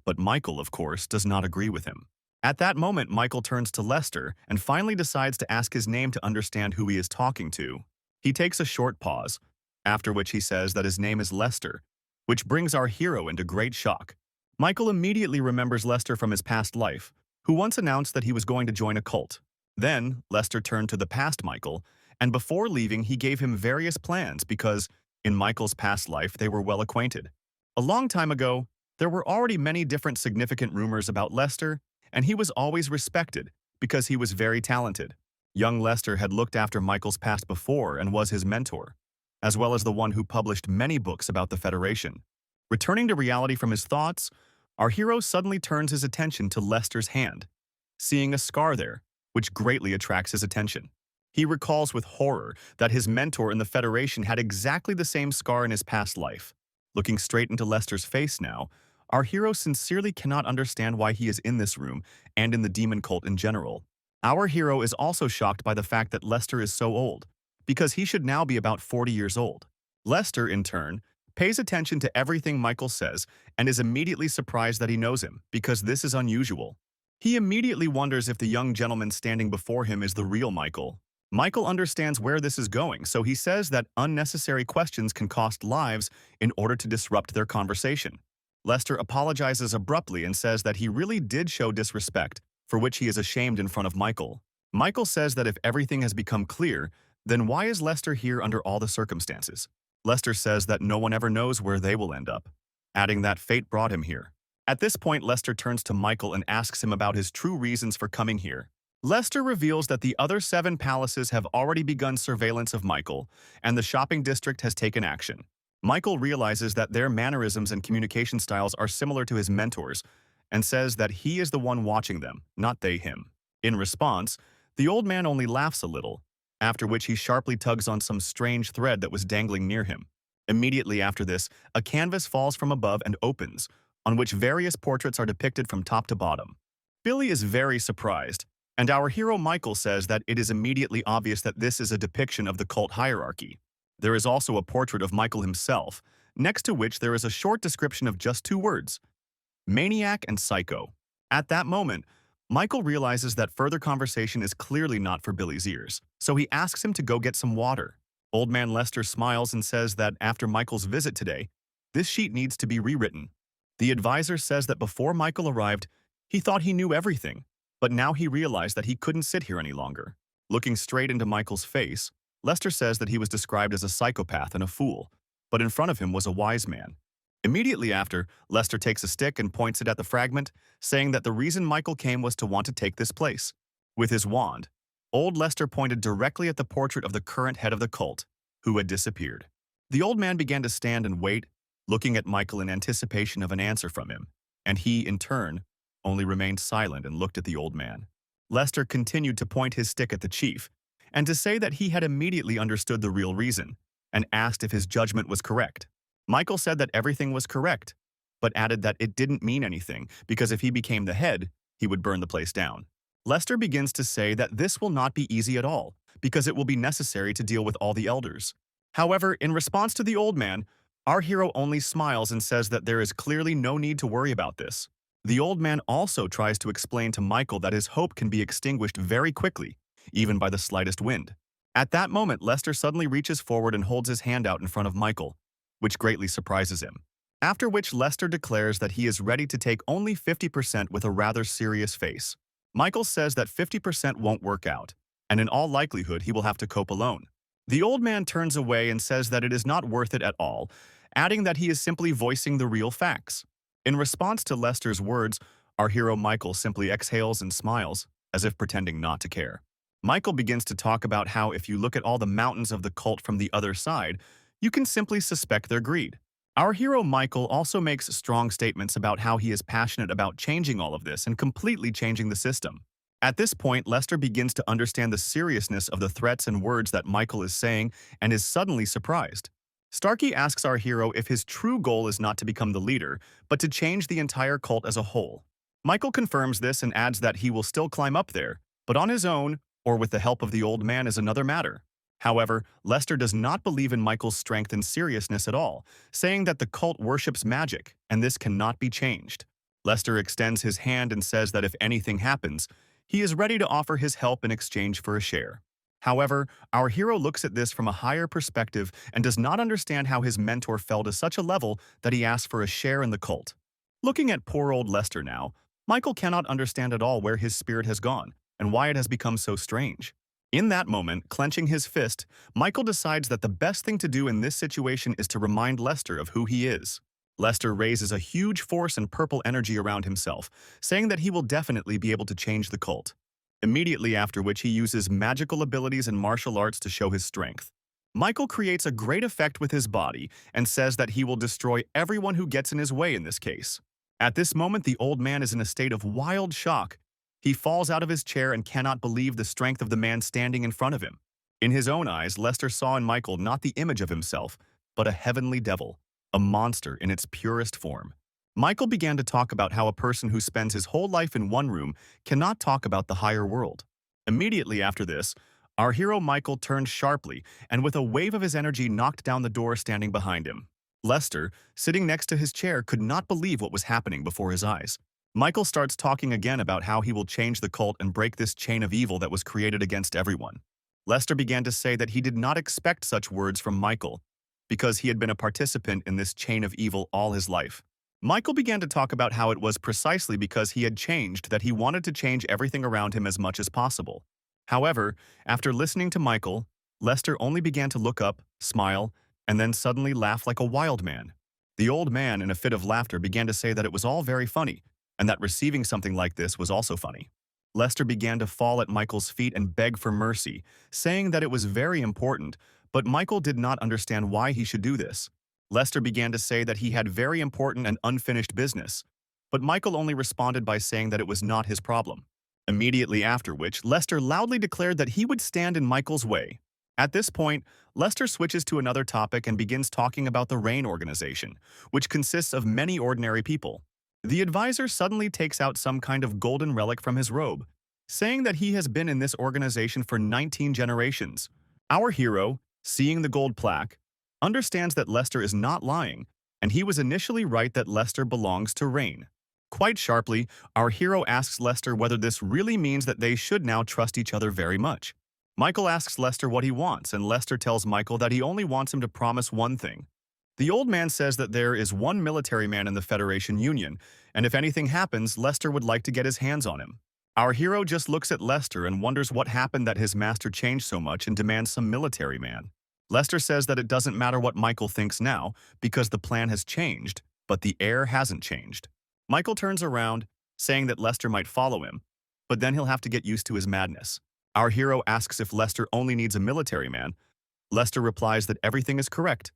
but Michael, of course, does not agree with him. At that moment, Michael turns to Lester and finally decides to ask his name to understand who he is talking to. He takes a short pause, after which he says that his name is Lester, which brings our hero into great shock. Michael immediately remembers Lester from his past life, who once announced that he was going to join a cult. Then, Lester turned to the past Michael, and before leaving, he gave him various plans because, in Michael's past life, they were well acquainted. A long time ago, there were already many different significant rumors about Lester, and he was always respected because he was very talented. Young Lester had looked after Michael's past before and was his mentor, as well as the one who published many books about the Federation. Returning to reality from his thoughts, our hero suddenly turns his attention to Lester's hand, seeing a scar there, which greatly attracts his attention. He recalls with horror that his mentor in the Federation had exactly the same scar in his past life. Looking straight into Lester's face now, our hero sincerely cannot understand why he is in this room and in the demon cult in general. Our hero is also shocked by the fact that Lester is so old, because he should now be about 40 years old. Lester, in turn, pays attention to everything Michael says and is immediately surprised that he knows him, because this is unusual. He immediately wonders if the young gentleman standing before him is the real Michael. Michael understands where this is going, so he says that unnecessary questions can cost lives in order to disrupt their conversation. Lester apologizes abruptly and says that he really did show disrespect, for which he is ashamed in front of Michael. Michael says that if everything has become clear, then why is Lester here under all the circumstances? Lester says that no one ever knows where they will end up, adding that fate brought him here. At this point, Lester turns to Michael and asks him about his true reasons for coming here. Lester reveals that the other 7 palaces have already begun surveillance of Michael, and the shopping district has taken action. Michael realizes that their mannerisms and communication styles are similar to his mentors, and says that he is the one watching them, not they him. In response, the old man only laughs a little, after which he sharply tugs on some strange thread that was dangling near him. Immediately after this, a canvas falls from above and opens, on which various portraits are depicted from top to bottom. Billy is very surprised, and our hero Michael says that it is immediately obvious that this is a depiction of the cult hierarchy. There is also a portrait of Michael himself, next to which there is a short description of just 2 words: maniac and psycho. At that moment, Michael realizes that further conversation is clearly not for Billy's ears, so he asks him to go get some water. Old man Lester smiles and says that after Michael's visit today, this sheet needs to be rewritten. The advisor says that before Michael arrived, he thought he knew everything, but now he realized that he couldn't sit here any longer. Looking straight into Michael's face, Lester says that he was described as a psychopath and a fool, but in front of him was a wise man. Immediately after, Lester takes a stick and points it at the fragment, saying that the reason Michael came was to want to take this place. With his wand, old Lester pointed directly at the portrait of the current head of the cult, who had disappeared. The old man began to stand and wait, looking at Michael in anticipation of an answer from him, and he, in turn, only remained silent and looked at the old man. Lester continued to point his stick at the chief, and to say that he had immediately understood the real reason, and asked if his judgment was correct. Michael said that everything was correct, but added that it didn't mean anything because if he became the head, he would burn the place down. Lester begins to say that this will not be easy at all, because it will be necessary to deal with all the elders. However, in response to the old man, our hero only smiles and says that there is clearly no need to worry about this. The old man also tries to explain to Michael that his hope can be extinguished very quickly, even by the slightest wind. At that moment, Lester suddenly reaches forward and holds his hand out in front of Michael, which greatly surprises him. After which Lester declares that he is ready to take only 50% with a rather serious face. Michael says that 50% won't work out, and in all likelihood he will have to cope alone. The old man turns away and says that it is not worth it at all, adding that he is simply voicing the real facts. In response to Lester's words, our hero Michael simply exhales and smiles, as if pretending not to care. Michael begins to talk about how if you look at all the mountains of the cult from the other side, you can simply suspect their greed. Our hero Michael also makes strong statements about how he is passionate about changing all of this and completely changing the system. At this point, Lester begins to understand the seriousness of the threats and words that Michael is saying and is suddenly surprised. Starkey asks our hero if his true goal is not to become the leader, but to change the entire cult as a whole. Michael confirms this and adds that he will still climb up there, but on his own, or with the help of the old man is another matter. However, Lester does not believe in Michael's strength and seriousness at all, saying that the cult worships magic, and this cannot be changed. Lester extends his hand and says that if anything happens, he is ready to offer his help in exchange for a share. However, our hero looks at this from a higher perspective and does not understand how his mentor fell to such a level that he asks for a share in the cult. Looking at poor old Lester now, Michael cannot understand at all where his spirit has gone and why it has become so strange. In that moment, clenching his fist, Michael decides that the best thing to do in this situation is to remind Lester of who he is. Lester raises a huge force and purple energy around himself, saying that he will definitely be able to change the cult. Immediately after which he uses magical abilities and martial arts to show his strength. Michael creates a great effect with his body and says that he will destroy everyone who gets in his way in this case. At this moment, the old man is in a state of wild shock. He falls out of his chair and cannot believe the strength of the man standing in front of him. In his own eyes, Lester saw in Michael not the image of himself, but a heavenly devil, a monster in its purest form. Michael began to talk about how a person who spends his whole life in one room cannot talk about the higher world. Immediately after this, our hero Michael turned sharply and with a wave of his energy knocked down the door standing behind him. Lester, sitting next to his chair, could not believe what was happening before his eyes. Michael starts talking again about how he will change the cult and break this chain of evil that was created against everyone. Lester began to say that he did not expect such words from Michael, because he had been a participant in this chain of evil all his life. Michael began to talk about how it was precisely because he had changed that he wanted to change everything around him as much as possible. However, after listening to Michael, Lester only began to look up, smile, and then suddenly laugh like a wild man. The old man, in a fit of laughter, began to say that it was all very funny, and that receiving something like this was also funny. Lester began to fall at Michael's feet and beg for mercy, saying that it was very important, but Michael did not understand why he should do this. Lester began to say that he had very important and unfinished business, but Michael only responded by saying that it was not his problem. Immediately after which, Lester loudly declared that he would stand in Michael's way. At this point, Lester switches to another topic and begins talking about the RAIN organization, which consists of many ordinary people. The advisor suddenly takes out some kind of golden relic from his robe, saying that he has been in this organization for 19 generations. Our hero, seeing the gold plaque, understands that Lester is not lying, and he was initially right that Lester belongs to RAIN. Quite sharply, our hero asks Lester whether this really means that they should now trust each other very much. Michael asks Lester what he wants, and Lester tells Michael that he only wants him to promise one thing. The old man says that there is one military man in the Federation Union, and if anything happens, Lester would like to get his hands on him. Our hero just looks at Lester and wonders what happened that his master changed so much and demands some military man. Lester says that it doesn't matter what Michael thinks now, because the plan has changed, but the air hasn't changed. Michael turns around, saying that Lester might follow him, but then he'll have to get used to his madness. Our hero asks if Lester only needs a military man. Lester replies that everything is correct,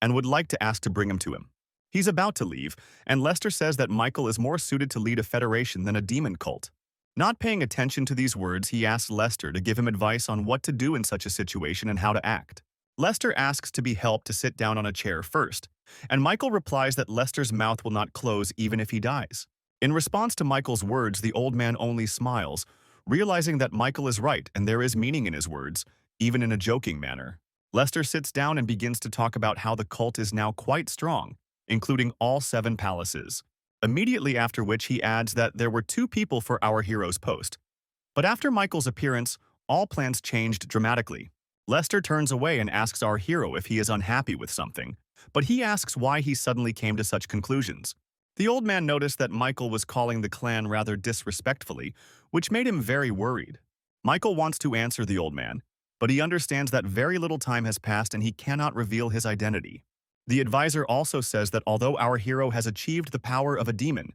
and would like to ask to bring him to him. He's about to leave, and Lester says that Michael is more suited to lead a federation than a demon cult. Not paying attention to these words, he asks Lester to give him advice on what to do in such a situation and how to act. Lester asks to be helped to sit down on a chair first, and Michael replies that Lester's mouth will not close even if he dies. In response to Michael's words, the old man only smiles, realizing that Michael is right and there is meaning in his words, even in a joking manner. Lester sits down and begins to talk about how the cult is now quite strong, including all 7 palaces. Immediately after which he adds that there were 2 people for our hero's post. But after Michael's appearance, all plans changed dramatically. Lester turns away and asks our hero if he is unhappy with something, but he asks why he suddenly came to such conclusions. The old man noticed that Michael was calling the clan rather disrespectfully, which made him very worried. Michael wants to answer the old man, but he understands that very little time has passed and he cannot reveal his identity. The advisor also says that although our hero has achieved the power of a demon,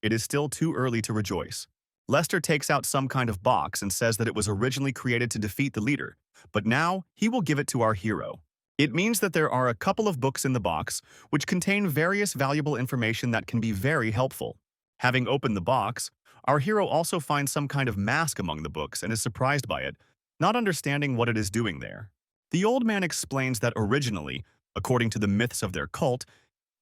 it is still too early to rejoice. Lester takes out some kind of box and says that it was originally created to defeat the leader, but now he will give it to our hero. It means that there are a couple of books in the box which contain various valuable information that can be very helpful. Having opened the box, our hero also finds some kind of mask among the books and is surprised by it, not understanding what it is doing there. The old man explains that originally, according to the myths of their cult,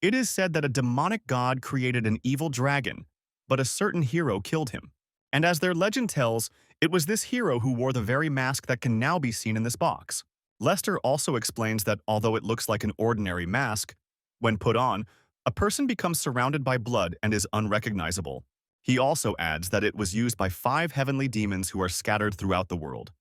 it is said that a demonic god created an evil dragon, but a certain hero killed him. And as their legend tells, it was this hero who wore the very mask that can now be seen in this box. Lester also explains that although it looks like an ordinary mask, when put on, a person becomes surrounded by blood and is unrecognizable. He also adds that it was used by 5 heavenly demons who are scattered throughout the world,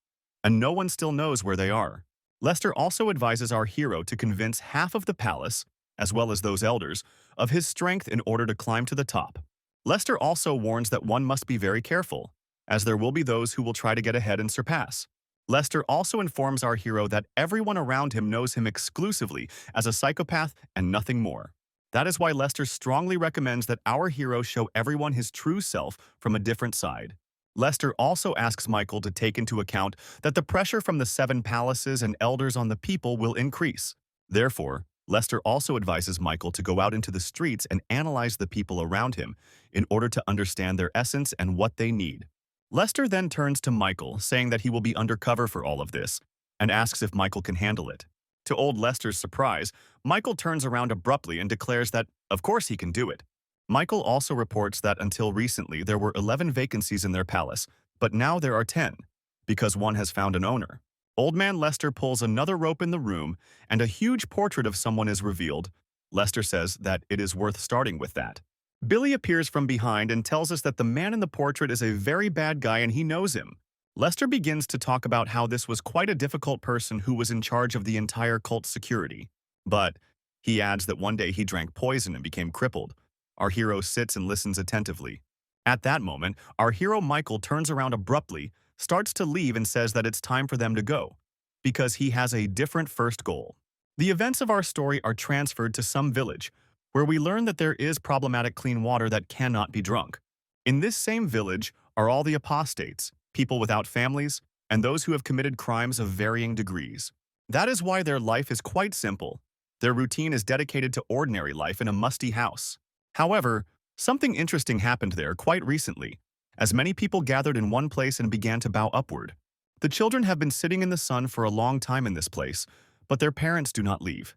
and no one still knows where they are. Lester also advises our hero to convince half of the palace, as well as those elders, of his strength in order to climb to the top. Lester also warns that one must be very careful, as there will be those who will try to get ahead and surpass. Lester also informs our hero that everyone around him knows him exclusively as a psychopath and nothing more. That is why Lester strongly recommends that our hero show everyone his true self from a different side. Lester also asks Michael to take into account that the pressure from the 7 palaces and elders on the people will increase. Therefore, Lester also advises Michael to go out into the streets and analyze the people around him in order to understand their essence and what they need. Lester then turns to Michael, saying that he will be undercover for all of this, and asks if Michael can handle it. To old Lester's surprise, Michael turns around abruptly and declares that, of course he can do it. Michael also reports that until recently there were 11 vacancies in their palace, but now there are 10, because one has found an owner. Old Man Lester pulls another rope in the room, and a huge portrait of someone is revealed. Lester says that it is worth starting with that. Billy appears from behind and tells us that the man in the portrait is a very bad guy and he knows him. Lester begins to talk about how this was quite a difficult person who was in charge of the entire cult's security. But he adds that one day he drank poison and became crippled. Our hero sits and listens attentively. At that moment, our hero Michael turns around abruptly, starts to leave and says that it's time for them to go, because he has a different first goal. The events of our story are transferred to some village, where we learn that there is problematic clean water that cannot be drunk. In this same village are all the apostates, people without families, and those who have committed crimes of varying degrees. That is why their life is quite simple. Their routine is dedicated to ordinary life in a musty house. However, something interesting happened there quite recently, as many people gathered in one place and began to bow upward. The children have been sitting in the sun for a long time in this place, but their parents do not leave.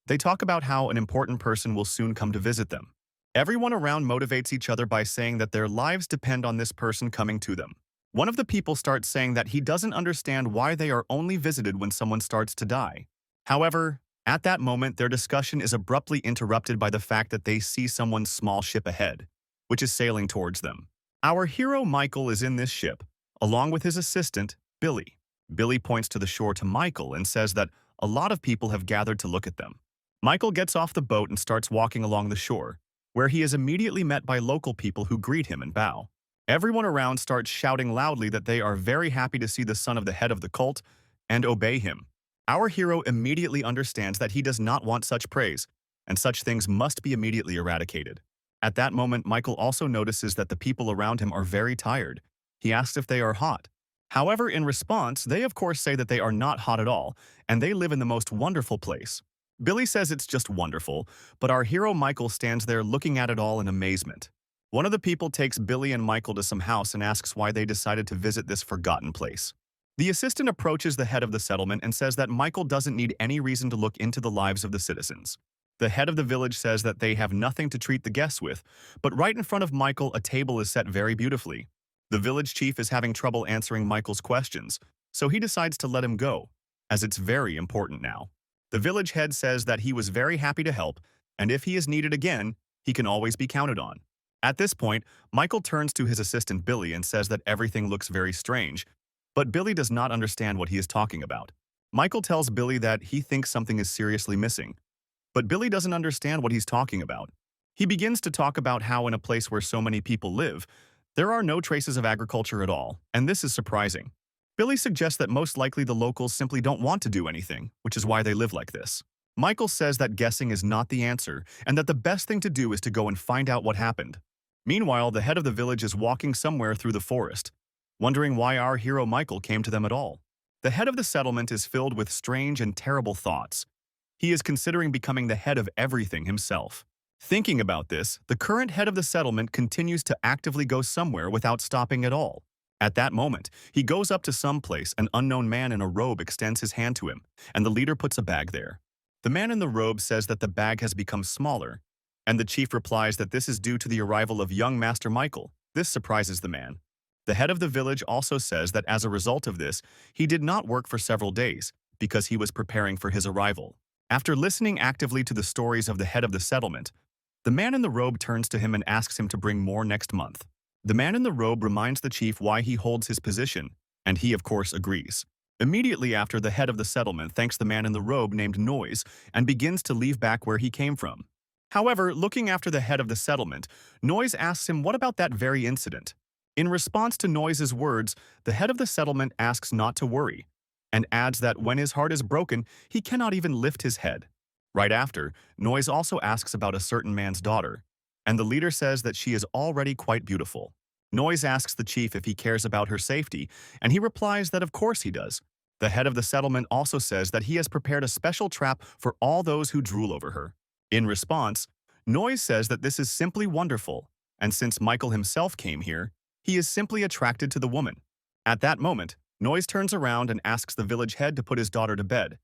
They talk about how an important person will soon come to visit them. Everyone around motivates each other by saying that their lives depend on this person coming to them. One of the people starts saying that he doesn't understand why they are only visited when someone starts to die. However, at that moment, their discussion is abruptly interrupted by the fact that they see someone's small ship ahead, which is sailing towards them. Our hero Michael is in this ship, along with his assistant, Billy. Billy points to the shore to Michael and says that a lot of people have gathered to look at them. Michael gets off the boat and starts walking along the shore, where he is immediately met by local people who greet him and bow. Everyone around starts shouting loudly that they are very happy to see the son of the head of the cult and obey him. Our hero immediately understands that he does not want such praise, and such things must be immediately eradicated. At that moment, Michael also notices that the people around him are very tired. He asks if they are hot. However, in response, they of course say that they are not hot at all, and they live in the most wonderful place. Billy says it's just wonderful, but our hero Michael stands there looking at it all in amazement. One of the people takes Billy and Michael to some house and asks why they decided to visit this forgotten place. The assistant approaches the head of the settlement and says that Michael doesn't need any reason to look into the lives of the citizens. The head of the village says that they have nothing to treat the guests with, but right in front of Michael a table is set very beautifully. The village chief is having trouble answering Michael's questions, so he decides to let him go, as it's very important now. The village head says that he was very happy to help, and if he is needed again, he can always be counted on. At this point, Michael turns to his assistant Billy and says that everything looks very strange, but Billy does not understand what he is talking about. Michael tells Billy that he thinks something is seriously missing, but Billy doesn't understand what he's talking about. He begins to talk about how in a place where so many people live, there are no traces of agriculture at all, and this is surprising. Billy suggests that most likely the locals simply don't want to do anything, which is why they live like this. Michael says that guessing is not the answer, and that the best thing to do is to go and find out what happened. Meanwhile, the head of the village is walking somewhere through the forest, wondering why our hero Michael came to them at all. The head of the settlement is filled with strange and terrible thoughts. He is considering becoming the head of everything himself. Thinking about this, the current head of the settlement continues to actively go somewhere without stopping at all. At that moment, he goes up to some place. An unknown man in a robe extends his hand to him, and the leader puts a bag there. The man in the robe says that the bag has become smaller, and the chief replies that this is due to the arrival of young Master Michael. This surprises the man. The head of the village also says that as a result of this, he did not work for several days because he was preparing for his arrival. After listening actively to the stories of the head of the settlement, the man in the robe turns to him and asks him to bring more next month. The man in the robe reminds the chief why he holds his position, and he of course agrees. Immediately after, the head of the settlement thanks the man in the robe named Noise and begins to leave back where he came from. However, looking after the head of the settlement, Noise asks him what about that very incident. In response to Noise's words, the head of the settlement asks not to worry, and adds that when his heart is broken, he cannot even lift his head. Right after, Noise also asks about a certain man's daughter, and the leader says that she is already quite beautiful. Noise asks the chief if he cares about her safety, and he replies that of course he does. The head of the settlement also says that he has prepared a special trap for all those who drool over her. In response, Noise says that this is simply wonderful, and since Michael himself came here, he is simply attracted to the woman. At that moment, Noise turns around and asks the village head to put his daughter to bed,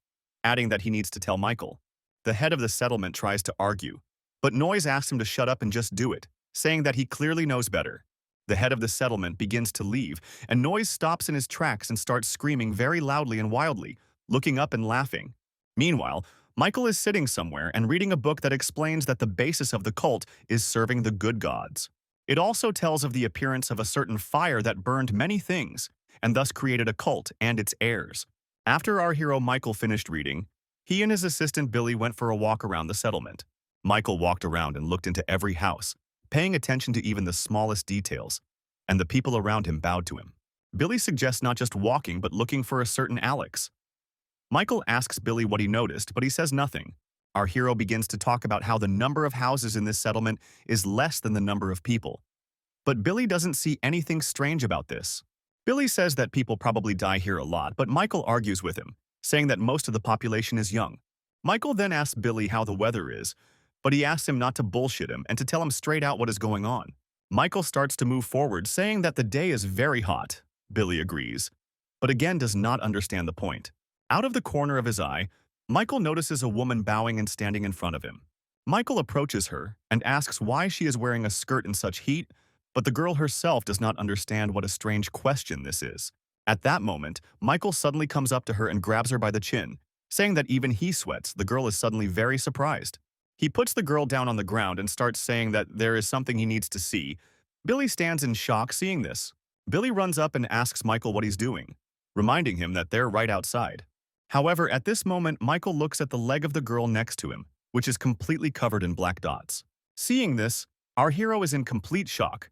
adding that he needs to tell Michael. The head of the settlement tries to argue, but Noise asks him to shut up and just do it, saying that he clearly knows better. The head of the settlement begins to leave, and Noise stops in his tracks and starts screaming very loudly and wildly, looking up and laughing. Meanwhile, Michael is sitting somewhere and reading a book that explains that the basis of the cult is serving the good gods. It also tells of the appearance of a certain fire that burned many things, and thus created a cult and its heirs. After our hero Michael finished reading, he and his assistant Billy went for a walk around the settlement. Michael walked around and looked into every house, paying attention to even the smallest details, and the people around him bowed to him. Billy suggests not just walking but looking for a certain Alex. Michael asks Billy what he noticed, but he says nothing. Our hero begins to talk about how the number of houses in this settlement is less than the number of people. But Billy doesn't see anything strange about this. Billy says that people probably die here a lot, but Michael argues with him, saying that most of the population is young. Michael then asks Billy how the weather is, but he asks him not to bullshit him and to tell him straight out what is going on. Michael starts to move forward, saying that the day is very hot. Billy agrees, but again does not understand the point. Out of the corner of his eye, Michael notices a woman bowing and standing in front of him. Michael approaches her and asks why she is wearing a skirt in such heat, but the girl herself does not understand what a strange question this is. At that moment, Michael suddenly comes up to her and grabs her by the chin, saying that even he sweats. The girl is suddenly very surprised. He puts the girl down on the ground and starts saying that there is something he needs to see. Billy stands in shock seeing this. Billy runs up and asks Michael what he's doing, reminding him that they're right outside. However, at this moment, Michael looks at the leg of the girl next to him, which is completely covered in black dots. Seeing this, our hero is in complete shock.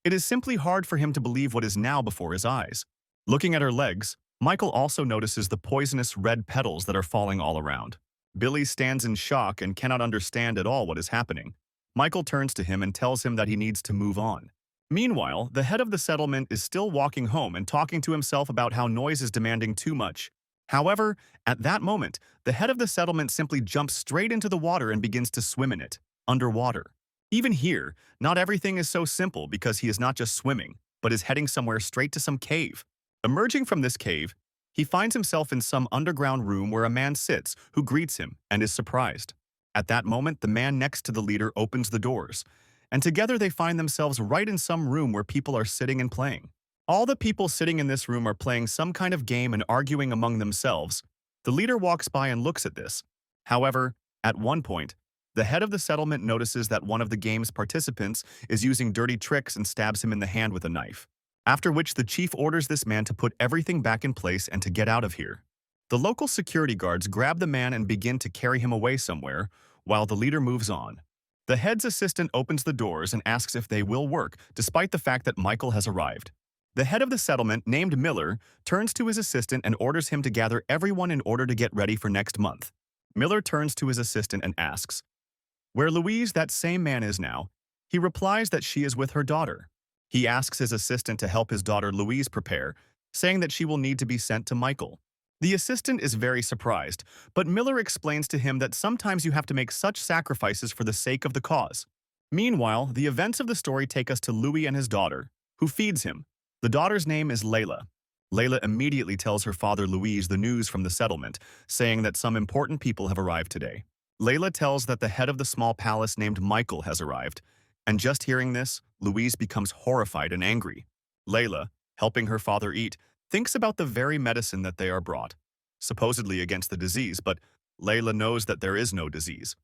It is simply hard for him to believe what is now before his eyes. Looking at her legs, Michael also notices the poisonous red petals that are falling all around. Billy stands in shock and cannot understand at all what is happening. Michael turns to him and tells him that he needs to move on. Meanwhile, the head of the settlement is still walking home and talking to himself about how Noise is demanding too much. However, at that moment, the head of the settlement simply jumps straight into the water and begins to swim in it, underwater. Even here, not everything is so simple because he is not just swimming, but is heading somewhere straight to some cave. Emerging from this cave, he finds himself in some underground room where a man sits who greets him and is surprised. At that moment, the man next to the leader opens the doors, and together they find themselves right in some room where people are sitting and playing. All the people sitting in this room are playing some kind of game and arguing among themselves. The leader walks by and looks at this. However, at one point, the head of the settlement notices that one of the game's participants is using dirty tricks and stabs him in the hand with a knife. After which the chief orders this man to put everything back in place and to get out of here. The local security guards grab the man and begin to carry him away somewhere, while the leader moves on. The head's assistant opens the doors and asks if they will work, despite the fact that Michael has arrived. The head of the settlement, named Miller, turns to his assistant and orders him to gather everyone in order to get ready for next month. Miller turns to his assistant and asks, where Louise, that same man, is now. He replies that she is with her daughter. He asks his assistant to help his daughter Louise prepare, saying that she will need to be sent to Michael. The assistant is very surprised, but Miller explains to him that sometimes you have to make such sacrifices for the sake of the cause. Meanwhile, the events of the story take us to Louis and his daughter, who feeds him. The daughter's name is Layla. Layla immediately tells her father Louise the news from the settlement, saying that some important people have arrived today. Layla tells that the head of the small palace named Michael has arrived, and just hearing this, Louise becomes horrified and angry. Layla, helping her father eat, thinks about the very medicine that they are brought, supposedly against the disease, but Layla knows that there is no disease.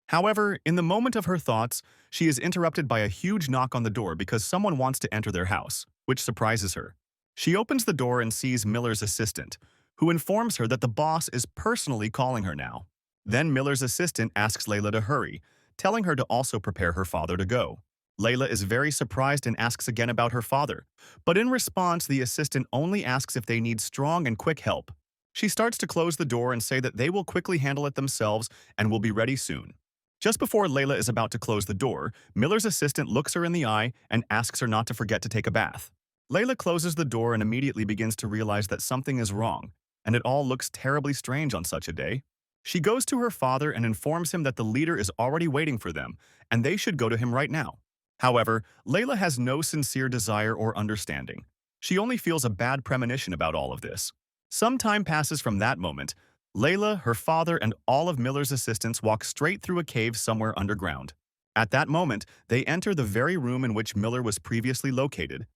However, in the moment of her thoughts, she is interrupted by a huge knock on the door because someone wants to enter their house, which surprises her. She opens the door and sees Miller's assistant, who informs her that the boss is personally calling her now. Then Miller's assistant asks Layla to hurry, telling her to also prepare her father to go. Layla is very surprised and asks again about her father, but in response, the assistant only asks if they need strong and quick help. She starts to close the door and say that they will quickly handle it themselves and will be ready soon. Just before Layla is about to close the door, Miller's assistant looks her in the eye and asks her not to forget to take a bath. Layla closes the door and immediately begins to realize that something is wrong, and it all looks terribly strange on such a day. She goes to her father and informs him that the leader is already waiting for them, and they should go to him right now. However, Layla has no sincere desire or understanding. She only feels a bad premonition about all of this. Some time passes from that moment. Layla, her father, and all of Miller's assistants walk straight through a cave somewhere underground. At that moment, they enter the very room in which Miller was previously located.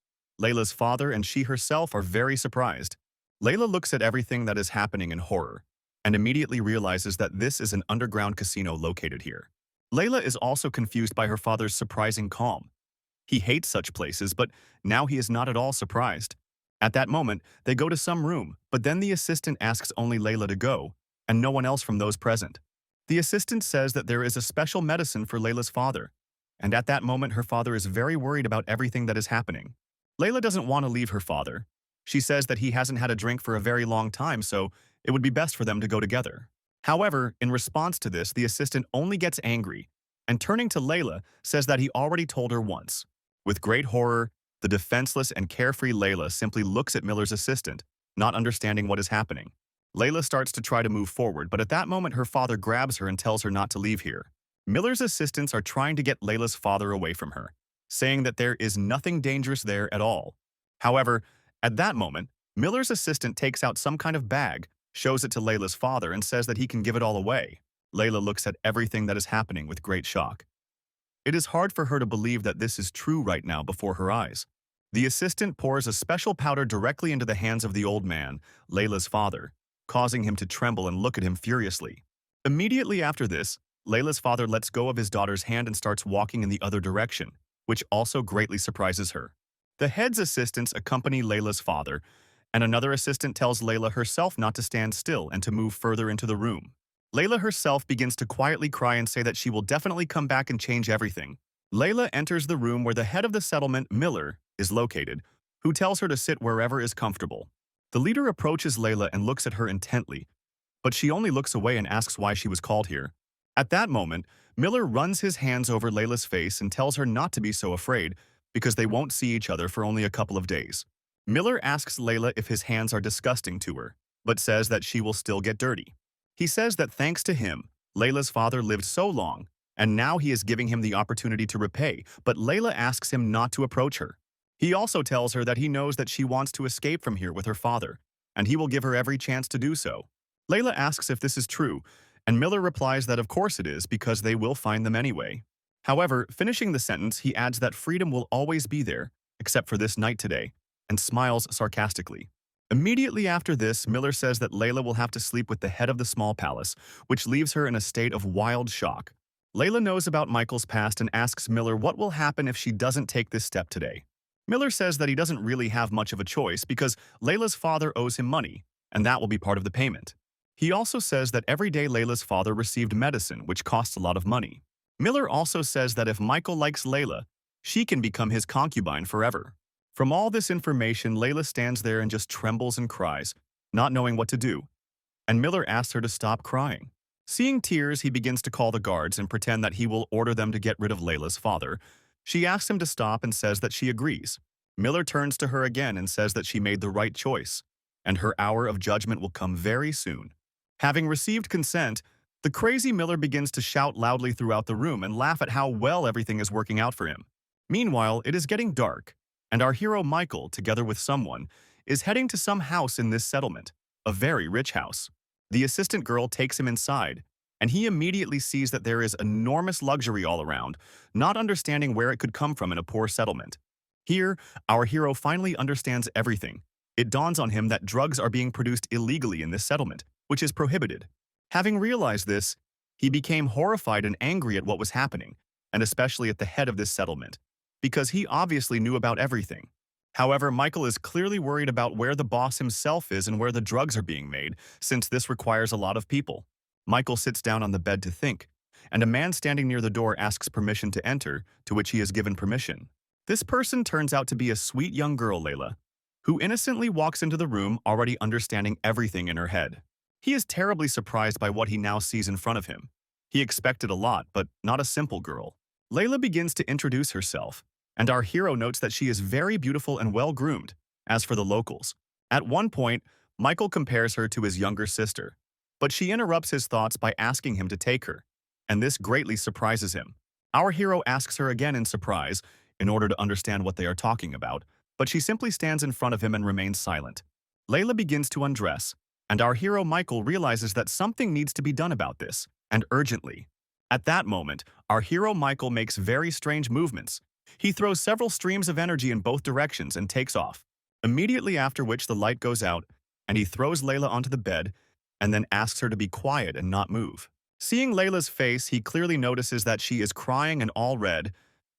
Layla's father and she herself are very surprised. Layla looks at everything that is happening in horror and immediately realizes that this is an underground casino located here. Layla is also confused by her father's surprising calm. He hates such places, but now he is not at all surprised. At that moment, they go to some room, but then the assistant asks only Layla to go, and no one else from those present. The assistant says that there is a special medicine for Layla's father, and at that moment her father is very worried about everything that is happening. Layla doesn't want to leave her father. She says that he hasn't had a drink for a very long time, so it would be best for them to go together. However, in response to this, the assistant only gets angry, and turning to Layla, says that he already told her once. With great horror, the defenseless and carefree Layla simply looks at Miller's assistant, not understanding what is happening. Layla starts to try to move forward, but at that moment her father grabs her and tells her not to leave here. Miller's assistants are trying to get Layla's father away from her, saying that there is nothing dangerous there at all. However, at that moment, Miller's assistant takes out some kind of bag, shows it to Layla's father, and says that he can give it all away. Layla looks at everything that is happening with great shock. It is hard for her to believe that this is true right now before her eyes. The assistant pours a special powder directly into the hands of the old man, Layla's father, causing him to tremble and look at him furiously. Immediately after this, Layla's father lets go of his daughter's hand and starts walking in the other direction, which also greatly surprises her. The head's assistants accompany Layla's father, and another assistant tells Layla herself not to stand still and to move further into the room. Layla herself begins to quietly cry and say that she will definitely come back and change everything. Layla enters the room where the head of the settlement, Miller, is located, who tells her to sit wherever is comfortable. The leader approaches Layla and looks at her intently, but she only looks away and asks why she was called here. At that moment, Miller runs his hands over Layla's face and tells her not to be so afraid because they won't see each other for only a couple of days. Miller asks Layla if his hands are disgusting to her, but says that she will still get dirty. He says that thanks to him, Layla's father lived so long, and now he is giving him the opportunity to repay, but Layla asks him not to approach her. He also tells her that he knows that she wants to escape from here with her father, and he will give her every chance to do so. Layla asks if this is true, and Miller replies that of course it is because they will find them anyway. However, finishing the sentence, he adds that freedom will always be there, except for this night today, and smiles sarcastically. Immediately after this, Miller says that Layla will have to sleep with the head of the small palace, which leaves her in a state of wild shock. Layla knows about Michael's past and asks Miller what will happen if she doesn't take this step today. Miller says that he doesn't really have much of a choice because Layla's father owes him money, and that will be part of the payment. He also says that every day Layla's father received medicine, which costs a lot of money. Miller also says that if Michael likes Layla, she can become his concubine forever. From all this information, Layla stands there and just trembles and cries, not knowing what to do, and Miller asks her to stop crying. Seeing tears, he begins to call the guards and pretend that he will order them to get rid of Layla's father. She asks him to stop and says that she agrees. Miller turns to her again and says that she made the right choice, and her hour of judgment will come very soon. Having received consent, the crazy miller begins to shout loudly throughout the room and laugh at how well everything is working out for him. Meanwhile, it is getting dark, and our hero Michael, together with someone, is heading to some house in this settlement, a very rich house. The assistant girl takes him inside, and he immediately sees that there is enormous luxury all around, not understanding where it could come from in a poor settlement. Here, our hero finally understands everything. It dawns on him that drugs are being produced illegally in this settlement, which is prohibited. Having realized this, he became horrified and angry at what was happening, and especially at the head of this settlement, because he obviously knew about everything. However, Michael is clearly worried about where the boss himself is and where the drugs are being made, since this requires a lot of people. Michael sits down on the bed to think, and a man standing near the door asks permission to enter, to which he is given permission. This person turns out to be a sweet young girl, Layla, who innocently walks into the room already understanding everything in her head. He is terribly surprised by what he now sees in front of him. He expected a lot, but not a simple girl. Layla begins to introduce herself, and our hero notes that she is very beautiful and well-groomed. As for the locals, at one point, Michael compares her to his younger sister, but she interrupts his thoughts by asking him to take her, and this greatly surprises him. Our hero asks her again in surprise, in order to understand what they are talking about, but she simply stands in front of him and remains silent. Layla begins to undress, and our hero Michael realizes that something needs to be done about this, and urgently. At that moment, our hero Michael makes very strange movements. He throws several streams of energy in both directions and takes off, immediately after which the light goes out, and he throws Layla onto the bed and then asks her to be quiet and not move. Seeing Layla's face, he clearly notices that she is crying and all red.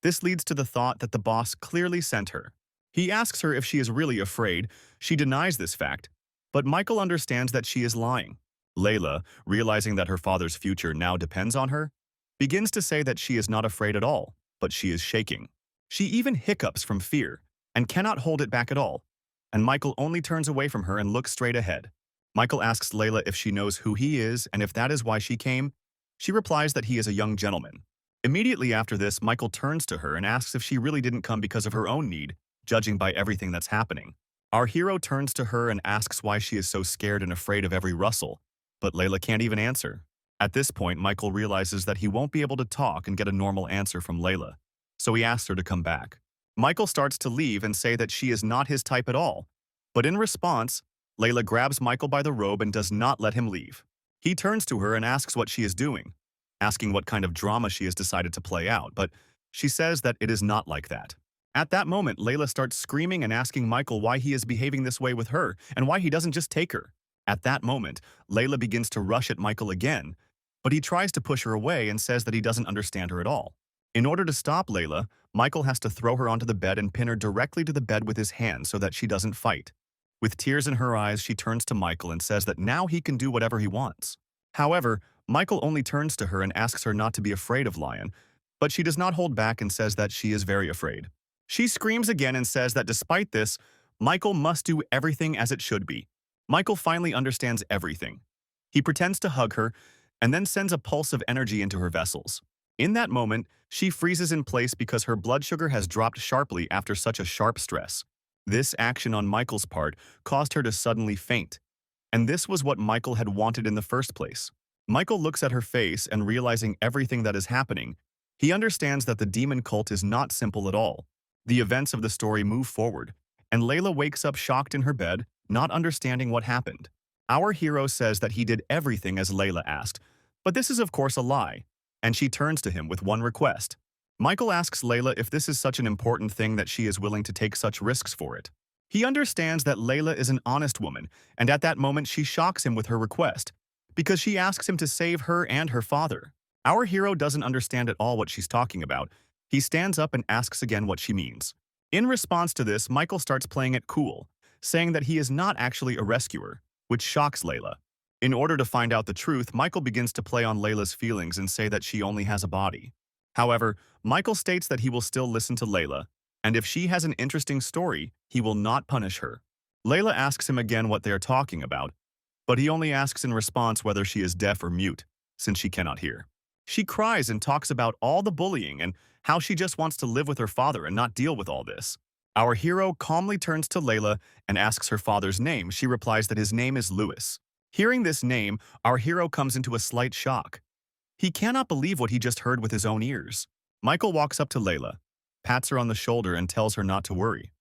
This leads to the thought that the boss clearly sent her. He asks her if she is really afraid. She denies this fact, but Michael understands that she is lying. Layla, realizing that her father's future now depends on her, begins to say that she is not afraid at all, but she is shaking. She even hiccups from fear and cannot hold it back at all, and Michael only turns away from her and looks straight ahead. Michael asks Layla if she knows who he is and if that is why she came. She replies that he is a young gentleman. Immediately after this, Michael turns to her and asks if she really didn't come because of her own need, judging by everything that's happening. Our hero turns to her and asks why she is so scared and afraid of every rustle, but Layla can't even answer. At this point, Michael realizes that he won't be able to talk and get a normal answer from Layla, so he asks her to come back. Michael starts to leave and say that she is not his type at all, but in response, Layla grabs Michael by the robe and does not let him leave. He turns to her and asks what she is doing, asking what kind of drama she has decided to play out, but she says that it is not like that. At that moment, Layla starts screaming and asking Michael why he is behaving this way with her and why he doesn't just take her. At that moment, Layla begins to rush at Michael again, but he tries to push her away and says that he doesn't understand her at all. In order to stop Layla, Michael has to throw her onto the bed and pin her directly to the bed with his hand so that she doesn't fight. With tears in her eyes, she turns to Michael and says that now he can do whatever he wants. However, Michael only turns to her and asks her not to be afraid of Lion, but she does not hold back and says that she is very afraid. She screams again and says that despite this, Michael must do everything as it should be. Michael finally understands everything. He pretends to hug her and then sends a pulse of energy into her vessels. In that moment, she freezes in place because her blood sugar has dropped sharply after such a sharp stress. This action on Michael's part caused her to suddenly faint, and this was what Michael had wanted in the first place. Michael looks at her face and realizing everything that is happening, he understands that the demon cult is not simple at all. The events of the story move forward, and Layla wakes up shocked in her bed, not understanding what happened. Our hero says that he did everything as Layla asked, but this is of course a lie, and she turns to him with one request. Michael asks Layla if this is such an important thing that she is willing to take such risks for it. He understands that Layla is an honest woman, and at that moment she shocks him with her request, because she asks him to save her and her father. Our hero doesn't understand at all what she's talking about. He stands up and asks again what she means. In response to this, Michael starts playing it cool, saying that he is not actually a rescuer, which shocks Layla. In order to find out the truth, Michael begins to play on Layla's feelings and say that she only has a body. However, Michael states that he will still listen to Layla, and if she has an interesting story, he will not punish her. Layla asks him again what they are talking about, but he only asks in response whether she is deaf or mute, since she cannot hear. She cries and talks about all the bullying and how she just wants to live with her father and not deal with all this. Our hero calmly turns to Layla and asks her father's name. She replies that his name is Lewis. Hearing this name, our hero comes into a slight shock. He cannot believe what he just heard with his own ears. Michael walks up to Layla, pats her on the shoulder and tells her not to worry,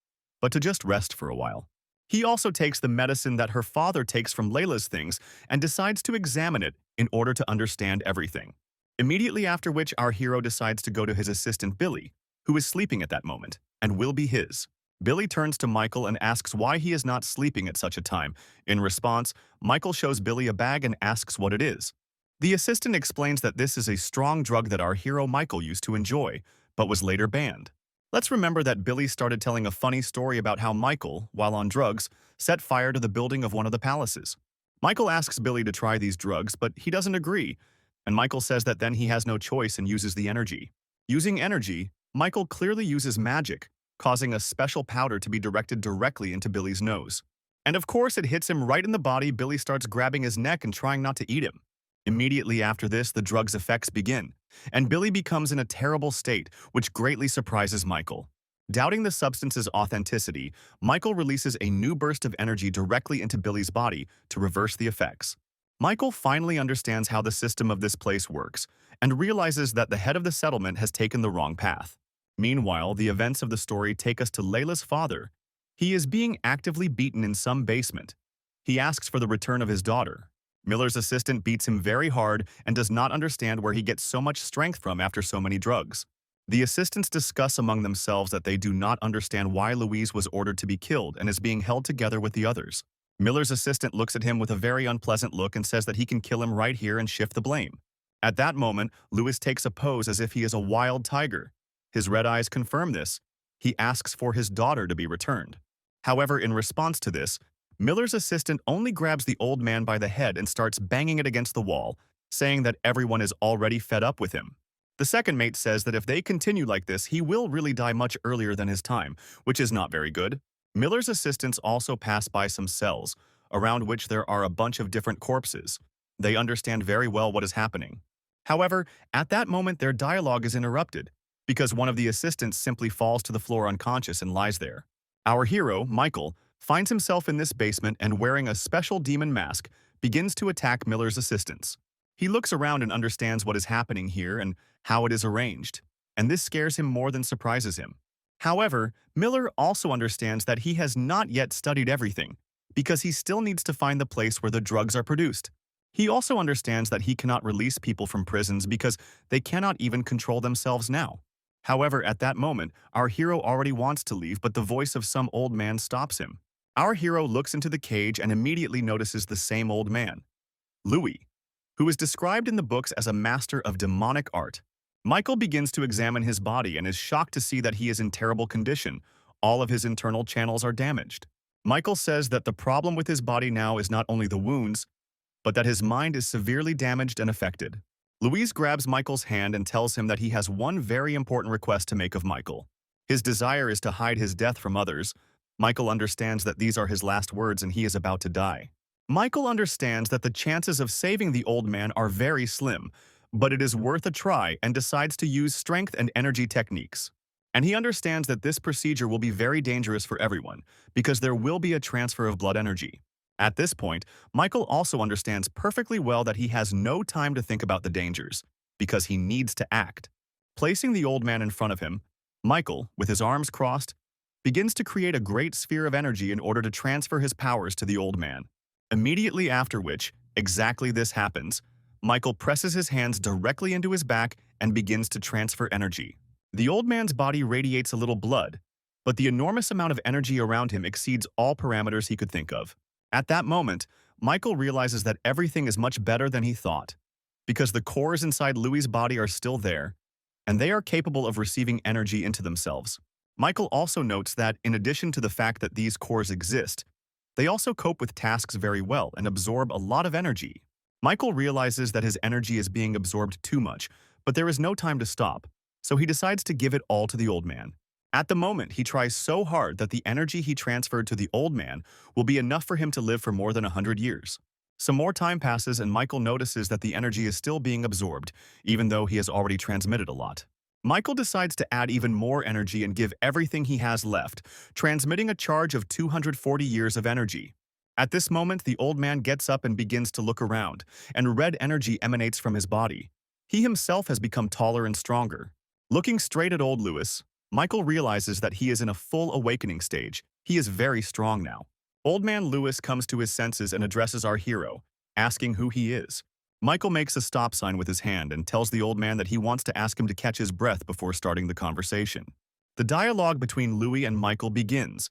but to just rest for a while. He also takes the medicine that her father takes from Layla's things and decides to examine it in order to understand everything. Immediately after which, our hero decides to go to his assistant Billy, who is sleeping at that moment, and will be his. Billy turns to Michael and asks why he is not sleeping at such a time. In response, Michael shows Billy a bag and asks what it is. The assistant explains that this is a strong drug that our hero Michael used to enjoy, but was later banned. Let's remember that Billy started telling a funny story about how Michael, while on drugs, set fire to the building of one of the palaces. Michael asks Billy to try these drugs, but he doesn't agree, and Michael says that then he has no choice and uses the energy. Using energy, Michael clearly uses magic, causing a special powder to be directed directly into Billy's nose. And of course, it hits him right in the body. Billy starts grabbing his neck and trying not to eat him. Immediately after this, the drug's effects begin, and Billy becomes in a terrible state, which greatly surprises Michael. Doubting the substance's authenticity, Michael releases a new burst of energy directly into Billy's body to reverse the effects. Michael finally understands how the system of this place works and realizes that the head of the settlement has taken the wrong path. Meanwhile, the events of the story take us to Layla's father. He is being actively beaten in some basement. He asks for the return of his daughter. Miller's assistant beats him very hard and does not understand where he gets so much strength from after so many drugs. The assistants discuss among themselves that they do not understand why Louise was ordered to be killed and is being held together with the others. Miller's assistant looks at him with a very unpleasant look and says that he can kill him right here and shift the blame. At that moment, Lewis takes a pose as if he is a wild tiger. His red eyes confirm this. He asks for his daughter to be returned. However, in response to this, Miller's assistant only grabs the old man by the head and starts banging it against the wall, saying that everyone is already fed up with him. The second mate says that if they continue like this, he will really die much earlier than his time, which is not very good. Miller's assistants also pass by some cells, around which there are a bunch of different corpses. They understand very well what is happening. However, at that moment their dialogue is interrupted, because one of the assistants simply falls to the floor unconscious and lies there. Our hero, Michael, finds himself in this basement and wearing a special demon mask, begins to attack Miller's assistants. He looks around and understands what is happening here and how it is arranged, and this scares him more than surprises him. However, Miller also understands that he has not yet studied everything, because he still needs to find the place where the drugs are produced. He also understands that he cannot release people from prisons because they cannot even control themselves now. However, at that moment, our hero already wants to leave, but the voice of some old man stops him. Our hero looks into the cage and immediately notices the same old man, Louis, who is described in the books as a master of demonic art. Michael begins to examine his body and is shocked to see that he is in terrible condition. All of his internal channels are damaged. Michael says that the problem with his body now is not only the wounds, but that his mind is severely damaged and affected. Louise grabs Michael's hand and tells him that he has one very important request to make of Michael. His desire is to hide his death from others. Michael understands that these are his last words and he is about to die. Michael understands that the chances of saving the old man are very slim, but it is worth a try and decides to use strength and energy techniques. And he understands that this procedure will be very dangerous for everyone because there will be a transfer of blood energy. At this point, Michael also understands perfectly well that he has no time to think about the dangers, because he needs to act. Placing the old man in front of him, Michael, with his arms crossed, begins to create a great sphere of energy in order to transfer his powers to the old man. Immediately after which, exactly this happens, Michael presses his hands directly into his back and begins to transfer energy. The old man's body radiates a little blood, but the enormous amount of energy around him exceeds all parameters he could think of. At that moment, Michael realizes that everything is much better than he thought, because the cores inside Louis' body are still there, and they are capable of receiving energy into themselves. Michael also notes that, in addition to the fact that these cores exist, they also cope with tasks very well and absorb a lot of energy. Michael realizes that his energy is being absorbed too much, but there is no time to stop, so he decides to give it all to the old man. At the moment, he tries so hard that the energy he transferred to the old man will be enough for him to live for more than 100 years. Some more time passes and Michael notices that the energy is still being absorbed, even though he has already transmitted a lot. Michael decides to add even more energy and give everything he has left, transmitting a charge of 240 years of energy. At this moment, the old man gets up and begins to look around, and red energy emanates from his body. He himself has become taller and stronger. Looking straight at old Lewis, Michael realizes that he is in a full awakening stage. He is very strong now. Old man Lewis comes to his senses and addresses our hero, asking who he is. Michael makes a stop sign with his hand and tells the old man that he wants to ask him to catch his breath before starting the conversation. The dialogue between Louis and Michael begins,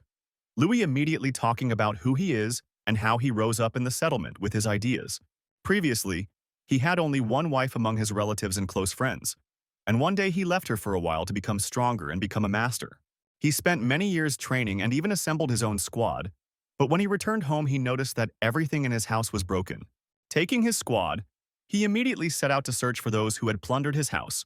Louis immediately talking about who he is and how he rose up in the settlement with his ideas. Previously, he had only one wife among his relatives and close friends, and one day he left her for a while to become stronger and become a master. He spent many years training and even assembled his own squad, but when he returned home he noticed that everything in his house was broken. Taking his squad, he immediately set out to search for those who had plundered his house.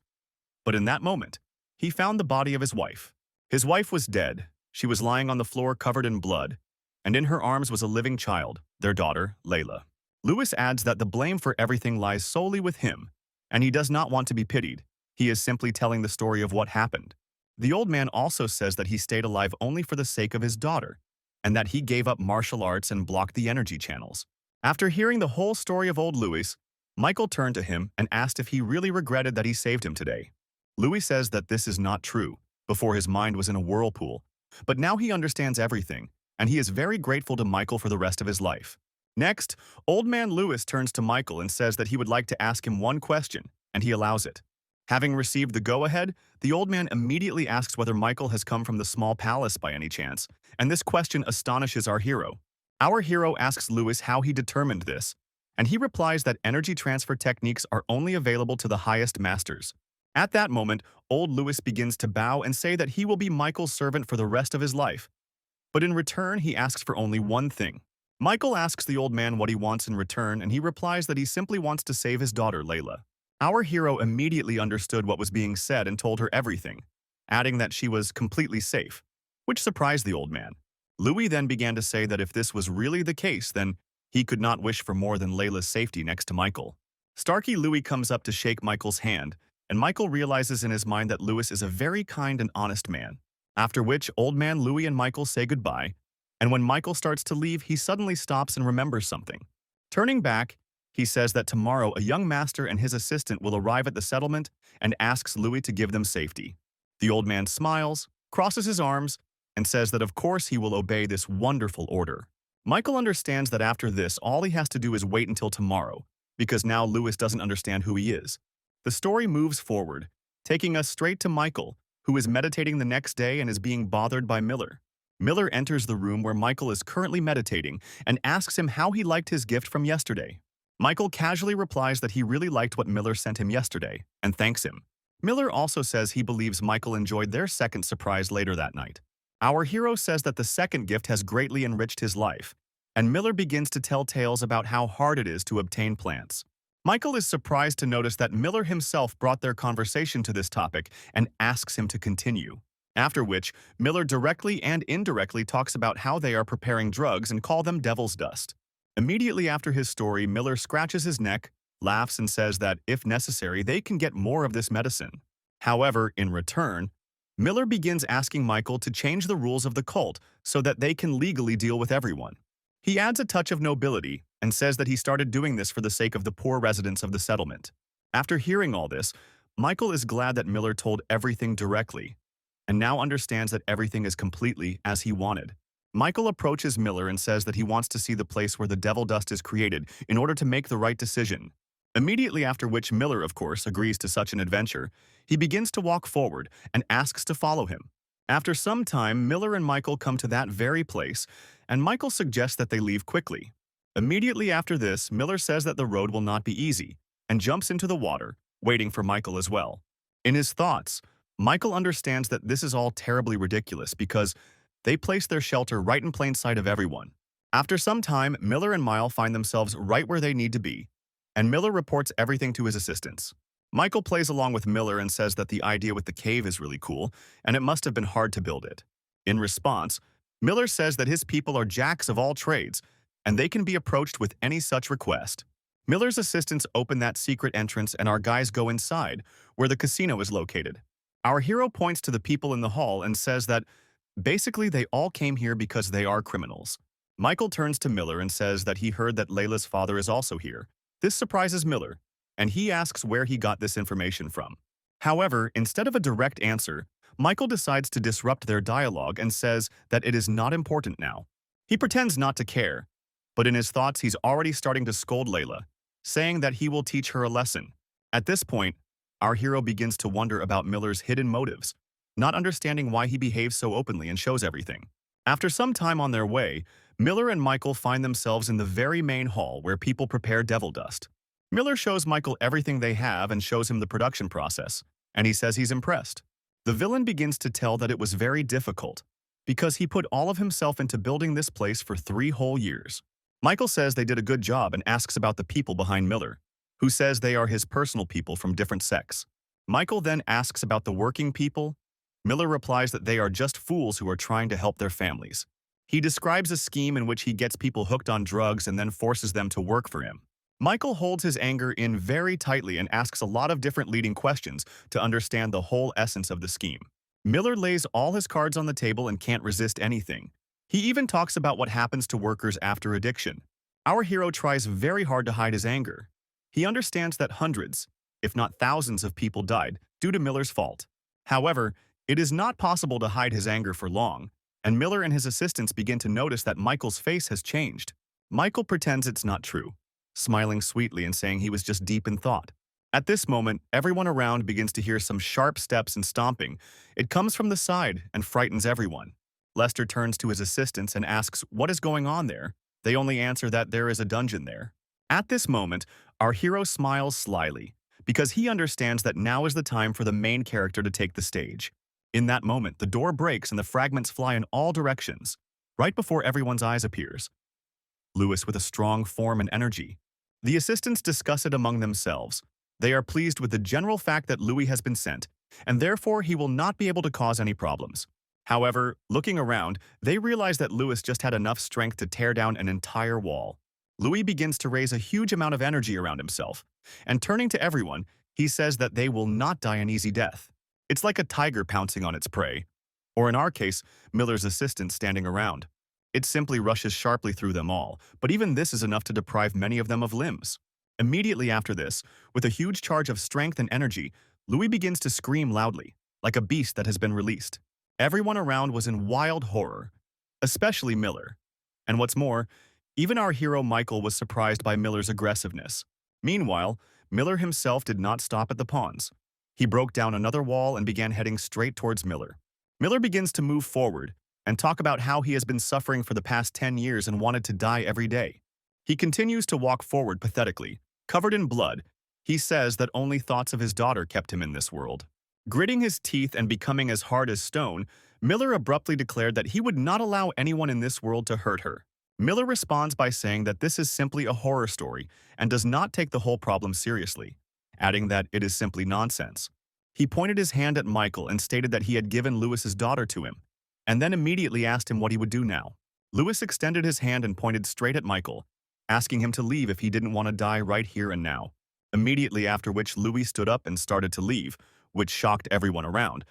But in that moment, he found the body of his wife. His wife was dead. She was lying on the floor covered in blood, and in her arms was a living child, their daughter, Layla. Lewis adds that the blame for everything lies solely with him, and he does not want to be pitied. He is simply telling the story of what happened. The old man also says that he stayed alive only for the sake of his daughter, and that he gave up martial arts and blocked the energy channels. After hearing the whole story of old Louis, Michael turned to him and asked if he really regretted that he saved him today. Louis says that this is not true. Before his mind was in a whirlpool, but now he understands everything, and he is very grateful to Michael for the rest of his life. Next, old man Lewis turns to Michael and says that he would like to ask him one question, and he allows it. Having received the go-ahead, the old man immediately asks whether Michael has come from the small palace by any chance, and this question astonishes our hero. Our hero asks Lewis how he determined this, and he replies that energy transfer techniques are only available to the highest masters. At that moment, old Lewis begins to bow and say that he will be Michael's servant for the rest of his life. But in return, he asks for only one thing. Michael asks the old man what he wants in return, and he replies that he simply wants to save his daughter, Layla. Our hero immediately understood what was being said and told her everything, adding that she was completely safe, which surprised the old man. Louis then began to say that if this was really the case, then he could not wish for more than Layla's safety next to Michael. Starkey Louis comes up to shake Michael's hand, and Michael realizes in his mind that Lewis is a very kind and honest man. After which, old man Louis and Michael say goodbye, and when Michael starts to leave, he suddenly stops and remembers something. Turning back, he says that tomorrow a young master and his assistant will arrive at the settlement and asks Louis to give them safety. The old man smiles, crosses his arms, and says that of course he will obey this wonderful order. Michael understands that after this, all he has to do is wait until tomorrow, because now Lewis doesn't understand who he is. The story moves forward, taking us straight to Michael, who is meditating the next day and is being bothered by Miller. Miller enters the room where Michael is currently meditating and asks him how he liked his gift from yesterday. Michael casually replies that he really liked what Miller sent him yesterday and thanks him. Miller also says he believes Michael enjoyed their second surprise later that night. Our hero says that the second gift has greatly enriched his life, and Miller begins to tell tales about how hard it is to obtain plants. Michael is surprised to notice that Miller himself brought their conversation to this topic and asks him to continue. After which, Miller directly and indirectly talks about how they are preparing drugs and call them devil's dust. Immediately after his story, Miller scratches his neck, laughs and says that, if necessary, they can get more of this medicine. However, in return, Miller begins asking Michael to change the rules of the cult so that they can legally deal with everyone. He adds a touch of nobility and says that he started doing this for the sake of the poor residents of the settlement. After hearing all this, Michael is glad that Miller told everything directly, and now understands that everything is completely as he wanted. Michael approaches Miller and says that he wants to see the place where the devil dust is created in order to make the right decision. Immediately after which Miller, of course, agrees to such an adventure. He begins to walk forward and asks to follow him. After some time, Miller and Michael come to that very place, and Michael suggests that they leave quickly. Immediately after this, Miller says that the road will not be easy, and jumps into the water, waiting for Michael as well. In his thoughts, Michael understands that this is all terribly ridiculous because they place their shelter right in plain sight of everyone. After some time, Miller and Mile find themselves right where they need to be, and Miller reports everything to his assistants. Michael plays along with Miller and says that the idea with the cave is really cool, and it must have been hard to build it. In response, Miller says that his people are jacks of all trades, and they can be approached with any such request. Miller's assistants open that secret entrance and our guys go inside, where the casino is located. Our hero points to the people in the hall and says that basically they all came here because they are criminals. Michael turns to Miller and says that he heard that Layla's father is also here. This surprises Miller, and he asks where he got this information from. However, instead of a direct answer, Michael decides to disrupt their dialogue and says that it is not important now. He pretends not to care, but in his thoughts he's already starting to scold Layla, saying that he will teach her a lesson. At this point, our hero begins to wonder about Miller's hidden motives, not understanding why he behaves so openly and shows everything. After some time on their way, Miller and Michael find themselves in the very main hall where people prepare devil dust. Miller shows Michael everything they have and shows him the production process, and he says he's impressed. The villain begins to tell that it was very difficult, because he put all of himself into building this place for 3 whole years. Michael says they did a good job and asks about the people behind Miller, who says they are his personal people from different sects. Michael then asks about the working people. Miller replies that they are just fools who are trying to help their families. He describes a scheme in which he gets people hooked on drugs and then forces them to work for him. Michael holds his anger in very tightly and asks a lot of different leading questions to understand the whole essence of the scheme. Miller lays all his cards on the table and can't resist anything. He even talks about what happens to workers after addiction. Our hero tries very hard to hide his anger. He understands that hundreds, if not thousands of people died due to Miller's fault. However, it is not possible to hide his anger for long, and Miller and his assistants begin to notice that Michael's face has changed. Michael pretends it's not true, smiling sweetly and saying he was just deep in thought. At this moment, everyone around begins to hear some sharp steps and stomping. It comes from the side and frightens everyone. Lester turns to his assistants and asks what is going on there. They only answer that there is a dungeon there. At this moment, our hero smiles slyly, because he understands that now is the time for the main character to take the stage. In that moment, the door breaks and the fragments fly in all directions, right before everyone's eyes appears. Lewis with a strong form and energy. The assistants discuss it among themselves. They are pleased with the general fact that Louis has been sent, and therefore he will not be able to cause any problems. However, looking around, they realize that Lewis just had enough strength to tear down an entire wall. Louis begins to raise a huge amount of energy around himself, and turning to everyone, he says that they will not die an easy death. It's like a tiger pouncing on its prey, or in our case, Miller's assistant standing around. It simply rushes sharply through them all, but even this is enough to deprive many of them of limbs. Immediately after this, with a huge charge of strength and energy, Louis begins to scream loudly, like a beast that has been released. Everyone around was in wild horror, especially Miller. And what's more, even our hero Michael was surprised by Miller's aggressiveness. Meanwhile, Miller himself did not stop at the pawns. He broke down another wall and began heading straight towards Miller. Miller begins to move forward and talk about how he has been suffering for the past 10 years and wanted to die every day. He continues to walk forward pathetically, covered in blood. He says that only thoughts of his daughter kept him in this world. Gritting his teeth and becoming as hard as stone, Miller abruptly declared that he would not allow anyone in this world to hurt her. Miller responds by saying that this is simply a horror story and does not take the whole problem seriously, adding that it is simply nonsense. He pointed his hand at Michael and stated that he had given Lewis's daughter to him, and then immediately asked him what he would do now. Lewis extended his hand and pointed straight at Michael, asking him to leave if he didn't want to die right here and now. Immediately after which Louis stood up and started to leave, which shocked everyone around.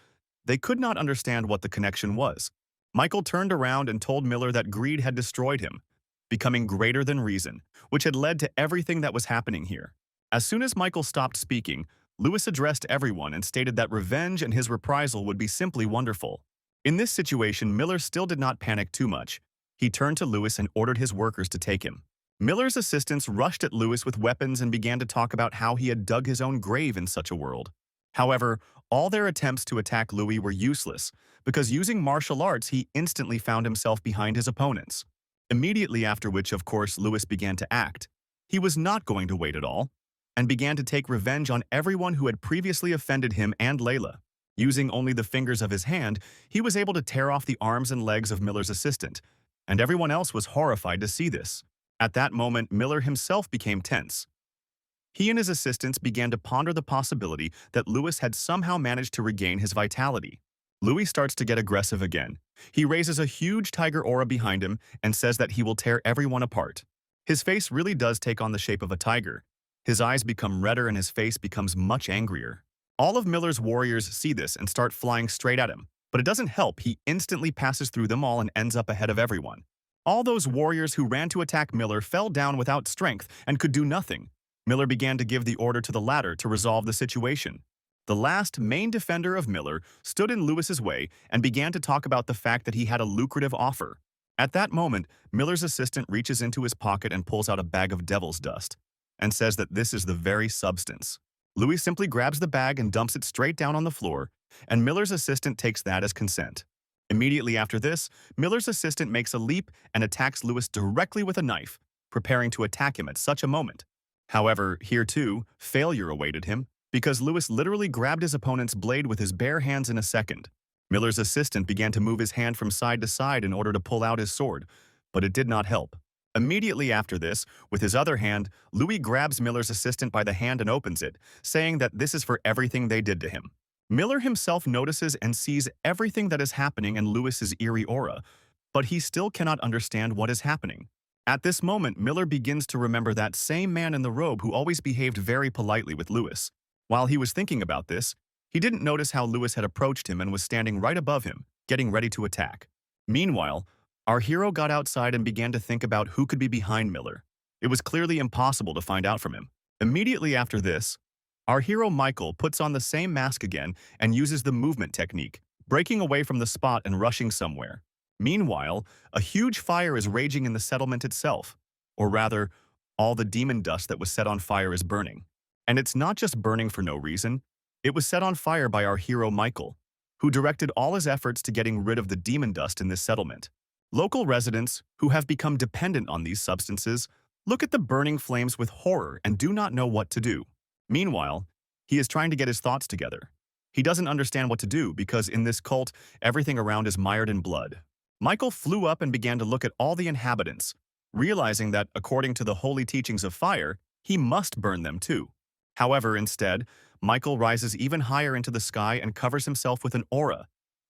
They could not understand what the connection was. Michael turned around and told Miller that greed had destroyed him, becoming greater than reason, which had led to everything that was happening here. As soon as Michael stopped speaking, Lewis addressed everyone and stated that revenge and his reprisal would be simply wonderful. In this situation, Miller still did not panic too much. He turned to Lewis and ordered his workers to take him. Miller's assistants rushed at Lewis with weapons and began to talk about how he had dug his own grave in such a world. However, all their attempts to attack Louis were useless, because using martial arts he instantly found himself behind his opponents. Immediately after which, of course, Lewis began to act. He was not going to wait at all, and began to take revenge on everyone who had previously offended him and Layla. Using only the fingers of his hand, he was able to tear off the arms and legs of Miller's assistant, and everyone else was horrified to see this. At that moment, Miller himself became tense. He and his assistants began to ponder the possibility that Lewis had somehow managed to regain his vitality. Louis starts to get aggressive again. He raises a huge tiger aura behind him and says that he will tear everyone apart. His face really does take on the shape of a tiger. His eyes become redder and his face becomes much angrier. All of Miller's warriors see this and start flying straight at him, but it doesn't help. He instantly passes through them all and ends up ahead of everyone. All those warriors who ran to attack Miller fell down without strength and could do nothing. Miller began to give the order to the latter to resolve the situation. The last main defender of Miller stood in Lewis's way and began to talk about the fact that he had a lucrative offer. At that moment, Miller's assistant reaches into his pocket and pulls out a bag of devil's dust and says that this is the very substance. Louis simply grabs the bag and dumps it straight down on the floor, and Miller's assistant takes that as consent. Immediately after this, Miller's assistant makes a leap and attacks Louis directly with a knife, preparing to attack him at such a moment. However, here too, failure awaited him, because Louis literally grabbed his opponent's blade with his bare hands in a second. Miller's assistant began to move his hand from side to side in order to pull out his sword, but it did not help. Immediately after this, with his other hand, Louis grabs Miller's assistant by the hand and opens it, saying that this is for everything they did to him. Miller himself notices and sees everything that is happening in Lewis's eerie aura, but he still cannot understand what is happening. At this moment, Miller begins to remember that same man in the robe who always behaved very politely with Lewis. While he was thinking about this, he didn't notice how Lewis had approached him and was standing right above him, getting ready to attack. Meanwhile, our hero got outside and began to think about who could be behind Miller. It was clearly impossible to find out from him. Immediately after this, our hero Michael puts on the same mask again and uses the movement technique, breaking away from the spot and rushing somewhere. Meanwhile, a huge fire is raging in the settlement itself, or rather, all the demon dust that was set on fire is burning. And it's not just burning for no reason. It was set on fire by our hero Michael, who directed all his efforts to getting rid of the demon dust in this settlement. Local residents, who have become dependent on these substances, look at the burning flames with horror and do not know what to do. Meanwhile, he is trying to get his thoughts together. He doesn't understand what to do because in this cult, everything around is mired in blood. Michael flew up and began to look at all the inhabitants, realizing that, according to the holy teachings of fire, he must burn them too. However, instead, Michael rises even higher into the sky and covers himself with an aura,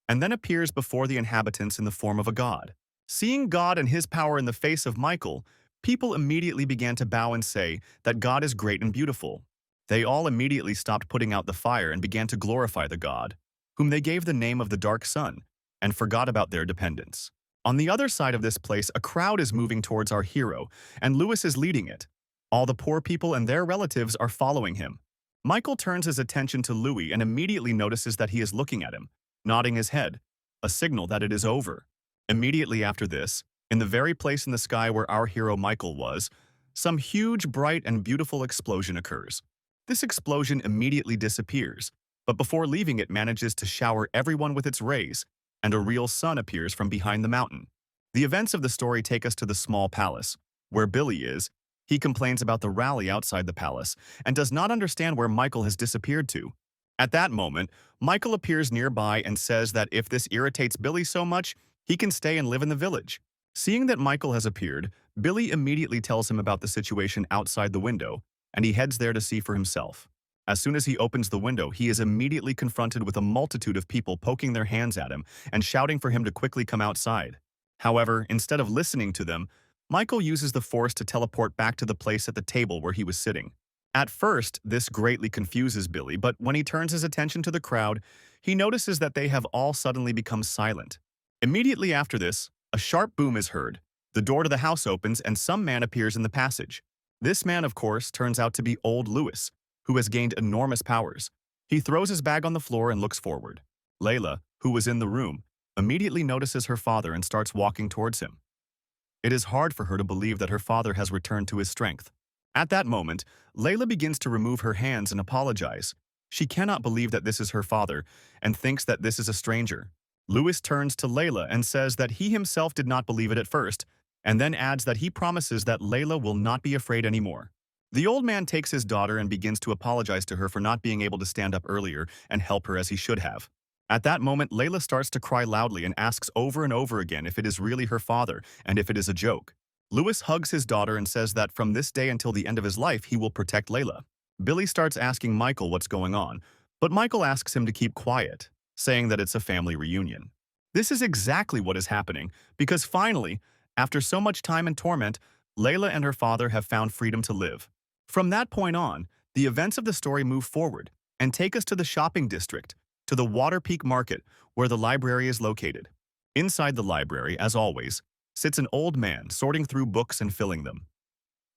and then appears before the inhabitants in the form of a god. Seeing God and his power in the face of Michael, people immediately began to bow and say that God is great and beautiful. They all immediately stopped putting out the fire and began to glorify the god, whom they gave the name of the Dark Sun, and forgot about their dependence. On the other side of this place, a crowd is moving towards our hero, and Lewis is leading it. All the poor people and their relatives are following him. Michael turns his attention to Louis and immediately notices that he is looking at him, nodding his head, a signal that it is over. Immediately after this, in the very place in the sky where our hero Michael was, some huge, bright, and beautiful explosion occurs. This explosion immediately disappears, but before leaving it manages to shower everyone with its rays, and a real sun appears from behind the mountain. The events of the story take us to the small palace, where Billy is. He complains about the rally outside the palace and does not understand where Michael has disappeared to. At that moment, Michael appears nearby and says that if this irritates Billy so much, he can stay and live in the village. Seeing that Michael has appeared, Billy immediately tells him about the situation outside the window, and he heads there to see for himself. As soon as he opens the window, he is immediately confronted with a multitude of people poking their hands at him and shouting for him to quickly come outside. However, instead of listening to them, Michael uses the force to teleport back to the place at the table where he was sitting. At first, this greatly confuses Billy, but when he turns his attention to the crowd, he notices that they have all suddenly become silent. Immediately after this, a sharp boom is heard. The door to the house opens and some man appears in the passage. This man, of course, turns out to be old Lewis, who has gained enormous powers. He throws his bag on the floor and looks forward. Layla, who was in the room, immediately notices her father and starts walking towards him. It is hard for her to believe that her father has returned to his strength. At that moment, Layla begins to remove her hands and apologize. She cannot believe that this is her father and thinks that this is a stranger. Lewis turns to Layla and says that he himself did not believe it at first, and then adds that he promises that Layla will not be afraid anymore. The old man takes his daughter and begins to apologize to her for not being able to stand up earlier and help her as he should have. At that moment, Layla starts to cry loudly and asks over and over again if it is really her father and if it is a joke. Lewis hugs his daughter and says that from this day until the end of his life, he will protect Layla. Billy starts asking Michael what's going on, but Michael asks him to keep quiet, saying that it's a family reunion. This is exactly what is happening, because finally, after so much time and torment, Layla and her father have found freedom to live. From that point on, the events of the story move forward, and take us to the shopping district, to the Water Peak Market, where the library is located. Inside the library, as always, sits an old man sorting through books and filling them.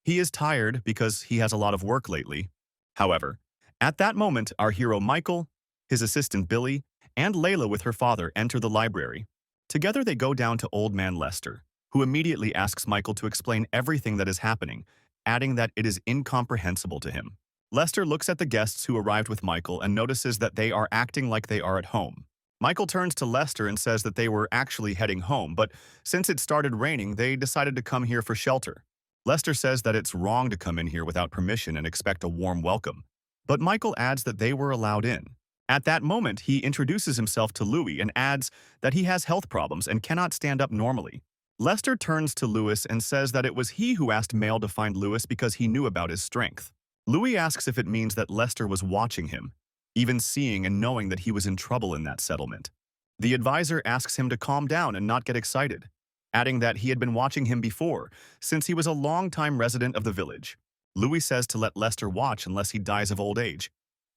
He is tired because he has a lot of work lately. However, at that moment, our hero Michael, his assistant Billy, and Layla with her father enter the library. Together they go down to Old Man Lester, who immediately asks Michael to explain everything that is happening, adding that it is incomprehensible to him. Lester looks at the guests who arrived with Michael and notices that they are acting like they are at home. Michael turns to Lester and says that they were actually heading home, but since it started raining, they decided to come here for shelter. Lester says that it's wrong to come in here without permission and expect a warm welcome, but Michael adds that they were allowed in. At that moment, he introduces himself to Louis and adds that he has health problems and cannot stand up normally. Lester turns to Louis and says that it was he who asked Mail to find Louis because he knew about his strength. Louis asks if it means that Lester was watching him, even seeing and knowing that he was in trouble in that settlement. The advisor asks him to calm down and not get excited, adding that he had been watching him before, since he was a long-time resident of the village. Louis says to let Lester watch unless he dies of old age,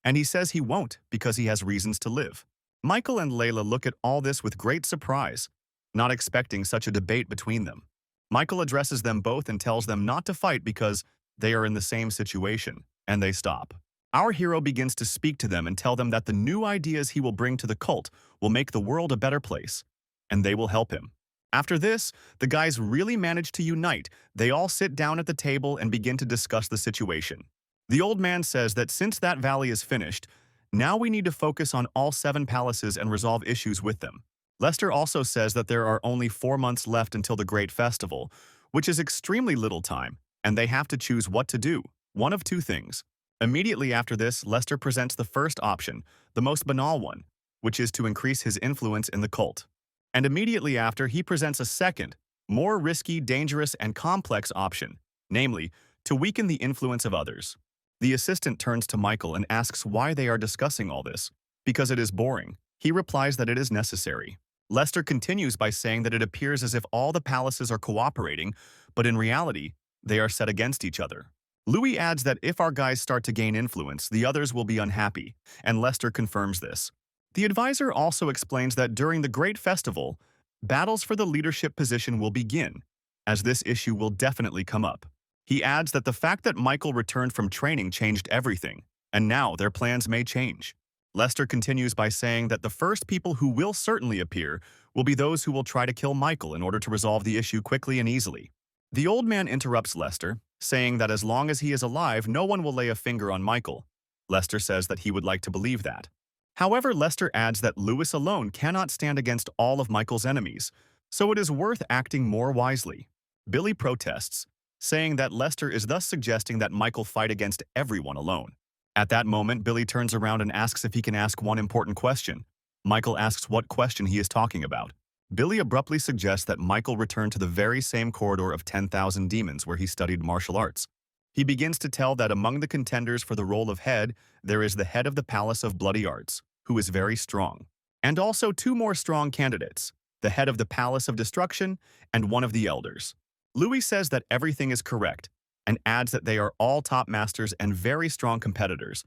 and he says he won't because he has reasons to live. Michael and Layla look at all this with great surprise, not expecting such a debate between them. Michael addresses them both and tells them not to fight because they are in the same situation, and they stop. Our hero begins to speak to them and tell them that the new ideas he will bring to the cult will make the world a better place, and they will help him. After this, the guys really manage to unite. They all sit down at the table and begin to discuss the situation. The old man says that since that valley is finished, now we need to focus on all 7 palaces and resolve issues with them. Lester also says that there are only 4 months left until the Great Festival, which is extremely little time, and they have to choose what to do, one of 2 things. Immediately after this, Lester presents the first option, the most banal one, which is to increase his influence in the cult. And immediately after, he presents a second, more risky, dangerous, and complex option, namely, to weaken the influence of others. The assistant turns to Michael and asks why they are discussing all this. Because it is boring. He replies that it is necessary. Lester continues by saying that it appears as if all the palaces are cooperating, but in reality, they are set against each other. Louis adds that if our guys start to gain influence, the others will be unhappy, and Lester confirms this. The advisor also explains that during the Great Festival, battles for the leadership position will begin, as this issue will definitely come up. He adds that the fact that Michael returned from training changed everything, and now their plans may change. Lester continues by saying that the first people who will certainly appear will be those who will try to kill Michael in order to resolve the issue quickly and easily. The old man interrupts Lester, saying that as long as he is alive, no one will lay a finger on Michael. Lester says that he would like to believe that. However, Lester adds that Louis alone cannot stand against all of Michael's enemies, so it is worth acting more wisely. Billy protests, saying that Lester is thus suggesting that Michael fight against everyone alone. At that moment, Billy turns around and asks if he can ask one important question. Michael asks what question he is talking about. Billy abruptly suggests that Michael return to the very same corridor of 10,000 demons where he studied martial arts. He begins to tell that among the contenders for the role of head, there is the head of the Palace of Bloody Arts, who is very strong, and also 2 more strong candidates, the head of the Palace of Destruction and one of the Elders. Louis says that everything is correct, and adds that they are all top masters and very strong competitors,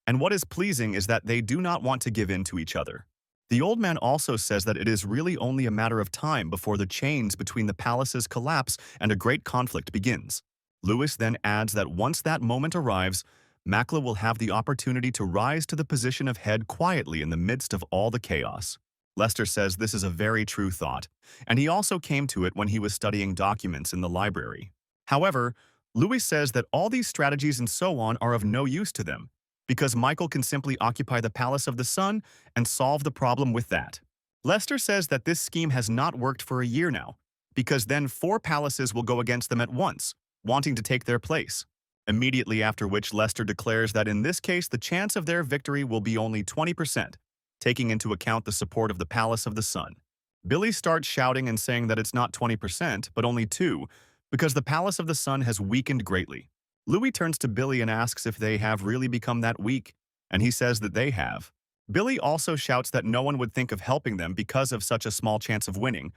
and what is pleasing is that they do not want to give in to each other. The old man also says that it is really only a matter of time before the chains between the palaces collapse and a great conflict begins. Louis then adds that once that moment arrives, Makla will have the opportunity to rise to the position of head quietly in the midst of all the chaos. Lester says this is a very true thought, and he also came to it when he was studying documents in the library. However, Louis says that all these strategies and so on are of no use to them, because Michael can simply occupy the Palace of the Sun and solve the problem with that. Lester says that this scheme has not worked for a year now, because then 4 palaces will go against them at once, wanting to take their place. Immediately after which Lester declares that in this case the chance of their victory will be only 20%, taking into account the support of the Palace of the Sun. Billy starts shouting and saying that it's not 20%, but only 2%, because the Palace of the Sun has weakened greatly. Louis turns to Billy and asks if they have really become that weak, and he says that they have. Billy also shouts that no one would think of helping them because of such a small chance of winning.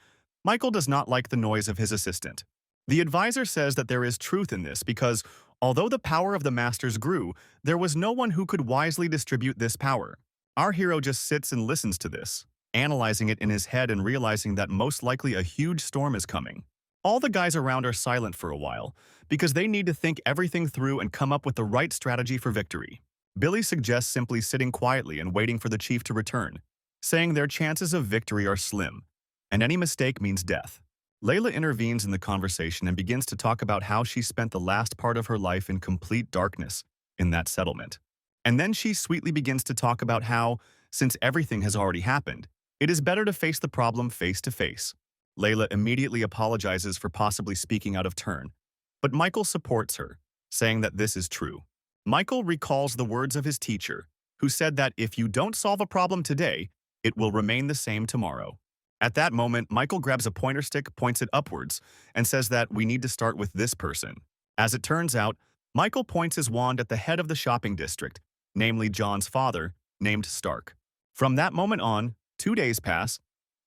Michael does not like the noise of his assistant. The advisor says that there is truth in this because Although the power of the masters grew, there was no one who could wisely distribute this power. Our hero just sits and listens to this, analyzing it in his head and realizing that most likely a huge storm is coming. All the guys around are silent for a while, because they need to think everything through and come up with the right strategy for victory. Billy suggests simply sitting quietly and waiting for the chief to return, saying their chances of victory are slim, and any mistake means death. Layla intervenes in the conversation and begins to talk about how she spent the last part of her life in complete darkness in that settlement. And then she sweetly begins to talk about how, since everything has already happened, it is better to face the problem face to face. Layla immediately apologizes for possibly speaking out of turn, but Michael supports her, saying that this is true. Michael recalls the words of his teacher, who said that if you don't solve a problem today, it will remain the same tomorrow. At that moment, Michael grabs a pointer stick, points it upwards, and says that we need to start with this person. As it turns out, Michael points his wand at the head of the shopping district, namely John's father, named Stark. From that moment on, 2 days pass.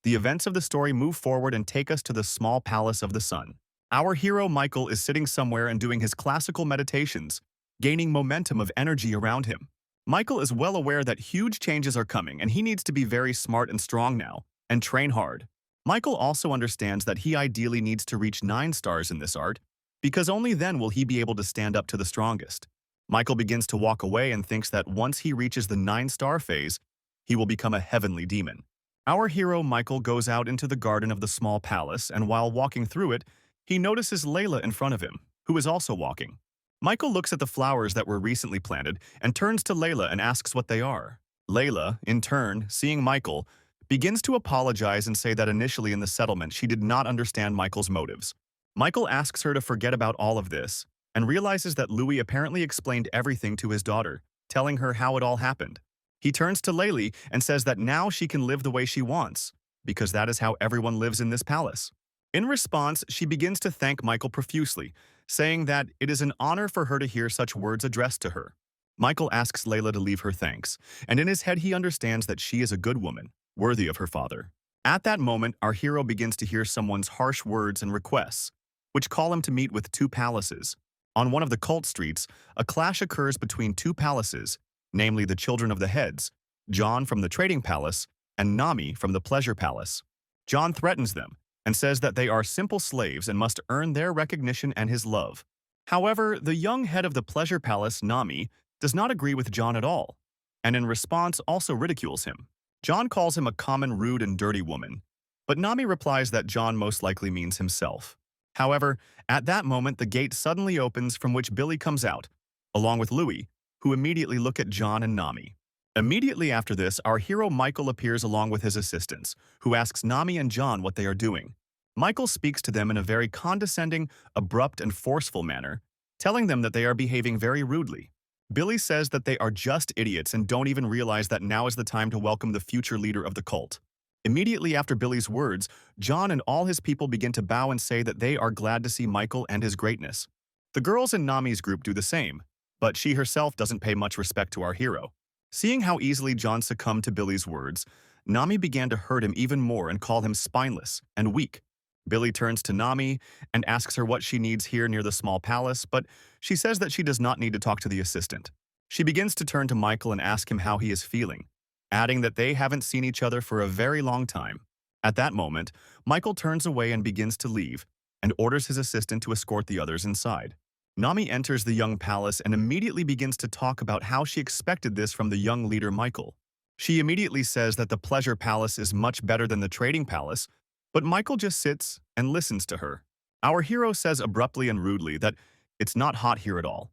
The events of the story move forward and take us to the small palace of the sun. Our hero Michael is sitting somewhere and doing his classical meditations, gaining momentum of energy around him. Michael is well aware that huge changes are coming and he needs to be very smart and strong now, and train hard. Michael also understands that he ideally needs to reach 9 stars in this art, because only then will he be able to stand up to the strongest. Michael begins to walk away and thinks that once he reaches the 9-star phase, he will become a heavenly demon. Our hero Michael goes out into the garden of the small palace, and while walking through it, he notices Layla in front of him, who is also walking. Michael looks at the flowers that were recently planted and turns to Layla and asks what they are. Layla, in turn, seeing Michael, begins to apologize and say that initially in the settlement she did not understand Michael's motives. Michael asks her to forget about all of this and realizes that Louis apparently explained everything to his daughter, telling her how it all happened. He turns to Layli and says that now she can live the way she wants, because that is how everyone lives in this palace. In response, she begins to thank Michael profusely, saying that it is an honor for her to hear such words addressed to her. Michael asks Layla to leave her thanks, and in his head he understands that she is a good woman, worthy of her father. At that moment, our hero begins to hear someone's harsh words and requests, which call him to meet with 2 palaces. On one of the cult streets, a clash occurs between 2 palaces, namely the Children of the Heads, John from the Trading Palace, and Nami from the Pleasure Palace. John threatens them and says that they are simple slaves and must earn their recognition and his love. However, the young head of the Pleasure Palace, Nami, does not agree with John at all, and in response also ridicules him. John calls him a common, rude, and dirty woman, but Nami replies that John most likely means himself. However, at that moment the gate suddenly opens from which Billy comes out, along with Louis, who immediately look at John and Nami. Immediately after this, our hero Michael appears along with his assistants, who asks Nami and John what they are doing. Michael speaks to them in a very condescending, abrupt, and forceful manner, telling them that they are behaving very rudely. Billy says that they are just idiots and don't even realize that now is the time to welcome the future leader of the cult. Immediately after Billy's words, John and all his people begin to bow and say that they are glad to see Michael and his greatness. The girls in Nami's group do the same, but she herself doesn't pay much respect to our hero. Seeing how easily John succumbed to Billy's words, Nami began to hurt him even more and call him spineless and weak. Billy turns to Nami and asks her what she needs here near the small palace, but she says that she does not need to talk to the assistant. She begins to turn to Michael and ask him how he is feeling, adding that they haven't seen each other for a very long time. At that moment, Michael turns away and begins to leave, and orders his assistant to escort the others inside. Nami enters the young palace and immediately begins to talk about how she expected this from the young leader Michael. She immediately says that the Pleasure Palace is much better than the Trading Palace, but Michael just sits and listens to her. Our hero says abruptly and rudely that it's not hot here at all,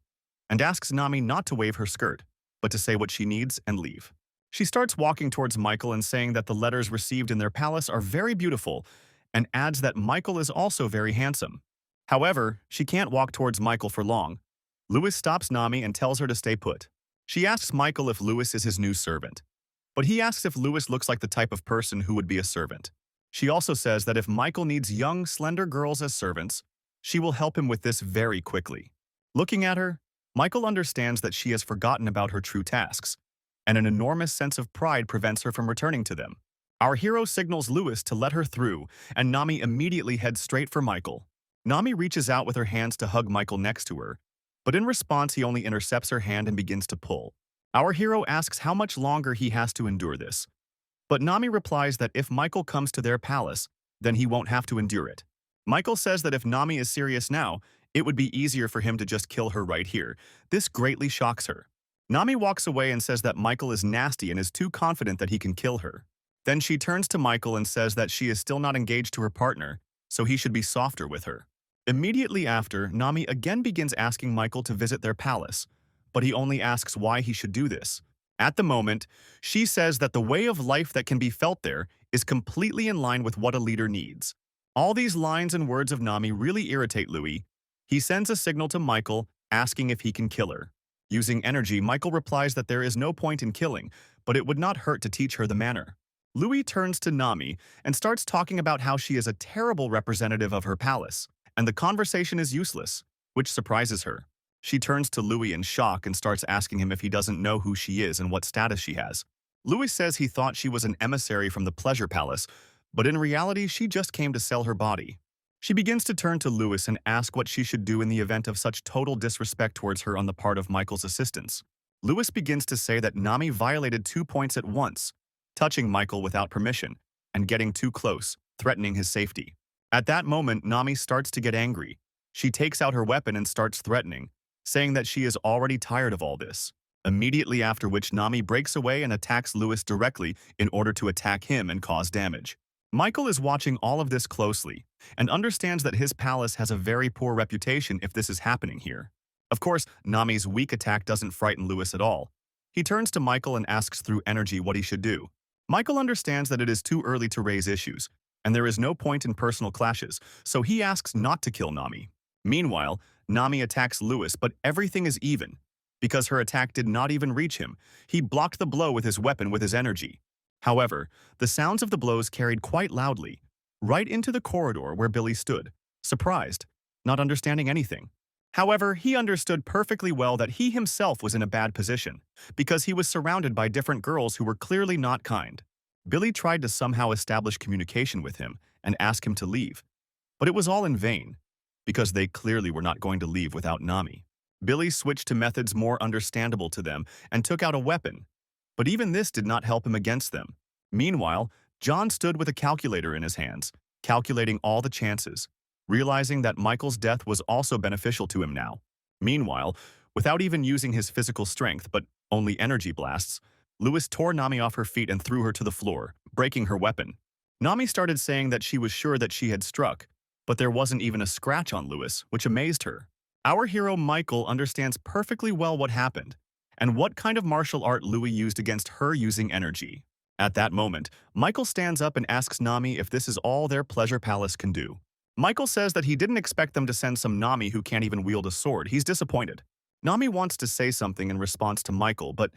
and asks Nami not to wave her skirt, but to say what she needs and leave. She starts walking towards Michael and saying that the letters received in their palace are very beautiful, and adds that Michael is also very handsome. However, she can't walk towards Michael for long. Louis stops Nami and tells her to stay put. She asks Michael if Louis is his new servant, but he asks if Louis looks like the type of person who would be a servant. She also says that if Michael needs young, slender girls as servants, she will help him with this very quickly. Looking at her, Michael understands that she has forgotten about her true tasks, and an enormous sense of pride prevents her from returning to them. Our hero signals Louis to let her through, and Nami immediately heads straight for Michael. Nami reaches out with her hands to hug Michael next to her, But in response, he only intercepts her hand and begins to pull. Our hero asks how much longer he has to endure this. But Nami replies that if Michael comes to their palace, then he won't have to endure it. Michael says that if Nami is serious now, it would be easier for him to just kill her right here. This greatly shocks her. Nami walks away and says that Michael is nasty and is too confident that he can kill her. Then she turns to Michael and says that she is still not engaged to her partner, so he should be softer with her. Immediately after, Nami again begins asking Michael to visit their palace, but he only asks why he should do this. At the moment, she says that the way of life that can be felt there is completely in line with what a leader needs. All these lines and words of Nami really irritate Louis. He sends a signal to Michael, asking if he can kill her. Using energy, Michael replies that there is no point in killing, but it would not hurt to teach her the manner. Louis turns to Nami and starts talking about how she is a terrible representative of her palace, and the conversation is useless, which surprises her. She turns to Louis in shock and starts asking him if he doesn't know who she is and what status she has. Louis says he thought she was an emissary from the pleasure palace, but in reality she just came to sell her body. She begins to turn to Louis and ask what she should do in the event of such total disrespect towards her on the part of Michael's assistants. Louis begins to say that Nami violated 2 points at once, touching Michael without permission, and getting too close, threatening his safety. At that moment, Nami starts to get angry. She takes out her weapon and starts threatening, saying that she is already tired of all this. Immediately after which Nami breaks away and attacks Louis directly in order to attack him and cause damage. Michael is watching all of this closely and understands that his palace has a very poor reputation if this is happening here. Of course, Nami's weak attack doesn't frighten Louis at all. He turns to Michael and asks through energy what he should do. Michael understands that it is too early to raise issues, and there is no point in personal clashes, so he asks not to kill Nami. Meanwhile, Nami attacks Louis, but everything is even. Because her attack did not even reach him, he blocked the blow with his weapon with his energy. However, the sounds of the blows carried quite loudly, right into the corridor where Billy stood, surprised, not understanding anything. However, he understood perfectly well that he himself was in a bad position, because he was surrounded by different girls who were clearly not kind. Billy tried to somehow establish communication with him and ask him to leave, but it was all in vain, because they clearly were not going to leave without Nami. Billy switched to methods more understandable to them and took out a weapon, but even this did not help him against them. Meanwhile, John stood with a calculator in his hands, calculating all the chances, realizing that Michael's death was also beneficial to him now. Meanwhile, without even using his physical strength but only energy blasts, Louis tore Nami off her feet and threw her to the floor, breaking her weapon. Nami started saying that she was sure that she had struck, but there wasn't even a scratch on Louis, which amazed her. Our hero Michael understands perfectly well what happened, and what kind of martial art Louis used against her using energy. At that moment, Michael stands up and asks Nami if this is all their pleasure palace can do. Michael says that he didn't expect them to send some Nami who can't even wield a sword. He's disappointed. Nami wants to say something in response to Michael, but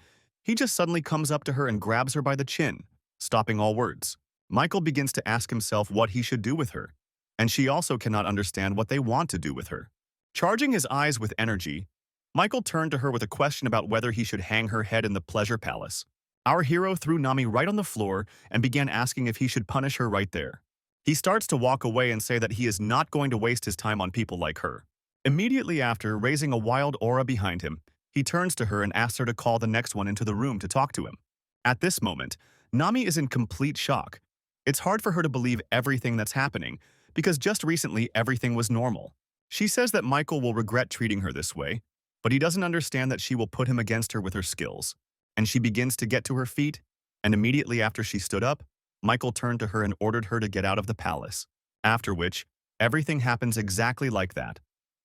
he just suddenly comes up to her and grabs her by the chin, stopping all words. Michael begins to ask himself what he should do with her, and she also cannot understand what they want to do with her. Charging his eyes with energy, Michael turned to her with a question about whether he should hang her head in the pleasure palace. Our hero threw Nami right on the floor and began asking if he should punish her right there. He starts to walk away and say that he is not going to waste his time on people like her. Immediately after, raising a wild aura behind him, he turns to her and asks her to call the next one into the room to talk to him. At this moment, Nami is in complete shock. It's hard for her to believe everything that's happening, because just recently everything was normal. She says that Michael will regret treating her this way, but he doesn't understand that she will put him against her with her skills. And she begins to get to her feet, and immediately after she stood up, Michael turned to her and ordered her to get out of the palace. After which, everything happens exactly like that.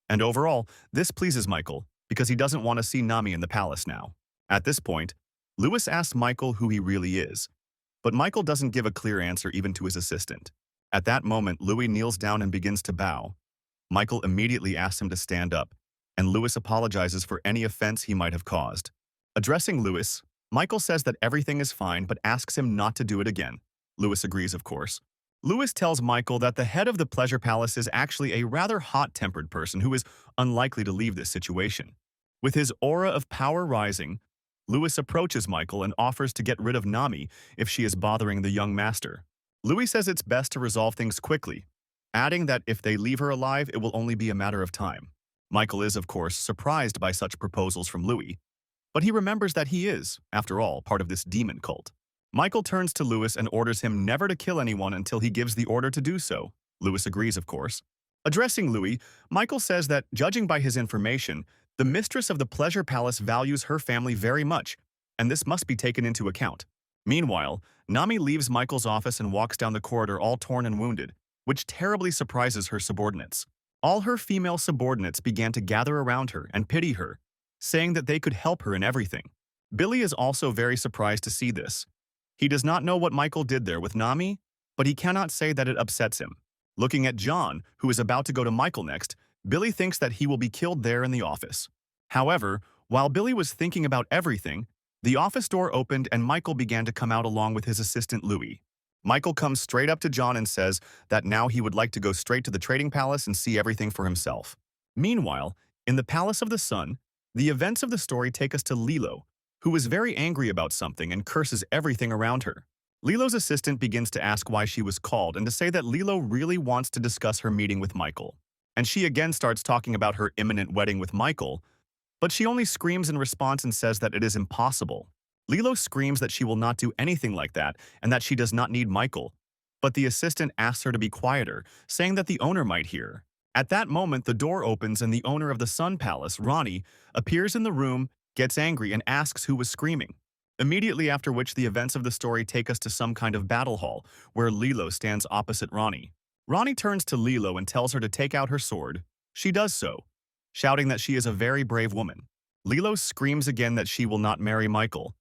And overall, this pleases Michael, because he doesn't want to see Nami in the palace now. At this point, Louis asks Michael who he really is, but Michael doesn't give a clear answer even to his assistant. At that moment, Louis kneels down and begins to bow. Michael immediately asks him to stand up, and Louis apologizes for any offense he might have caused. Addressing Louis, Michael says that everything is fine but asks him not to do it again. Louis agrees, of course. Louis tells Michael that the head of the pleasure palace is actually a rather hot-tempered person who is unlikely to leave this situation. With his aura of power rising, Louis approaches Michael and offers to get rid of Nami if she is bothering the young master. Louis says it's best to resolve things quickly, adding that if they leave her alive, it will only be a matter of time. Michael is, of course, surprised by such proposals from Louis, but he remembers that he is, after all, part of this demon cult. Michael turns to Louis and orders him never to kill anyone until he gives the order to do so. Louis agrees, of course. Addressing Louis, Michael says that, judging by his information, the mistress of the Pleasure Palace values her family very much, and this must be taken into account. Meanwhile, Nami leaves Michael's office and walks down the corridor all torn and wounded, which terribly surprises her subordinates. All her female subordinates began to gather around her and pity her, saying that they could help her in everything. Billy is also very surprised to see this. He does not know what Michael did there with Nami, but he cannot say that it upsets him. Looking at John, who is about to go to Michael next, Billy thinks that he will be killed there in the office. However, while Billy was thinking about everything, the office door opened and Michael began to come out along with his assistant Louis. Michael comes straight up to John and says that now he would like to go straight to the trading palace and see everything for himself. Meanwhile, in the Palace of the Sun, the events of the story take us to Lilo, who is very angry about something and curses everything around her. Lilo's assistant begins to ask why she was called and to say that Lilo really wants to discuss her meeting with Michael. And she again starts talking about her imminent wedding with Michael, but she only screams in response and says that it is impossible. Lilo screams that she will not do anything like that and that she does not need Michael, but the assistant asks her to be quieter, saying that the owner might hear. At that moment, the door opens and the owner of the Sun Palace, Ronnie, appears in the room, gets angry, and asks who was screaming. Immediately after which the events of the story take us to some kind of battle hall, where Lilo stands opposite Ronnie. Ronnie turns to Lilo and tells her to take out her sword. She does so, shouting that she is a very brave woman. Lilo screams again that she will not marry Michael,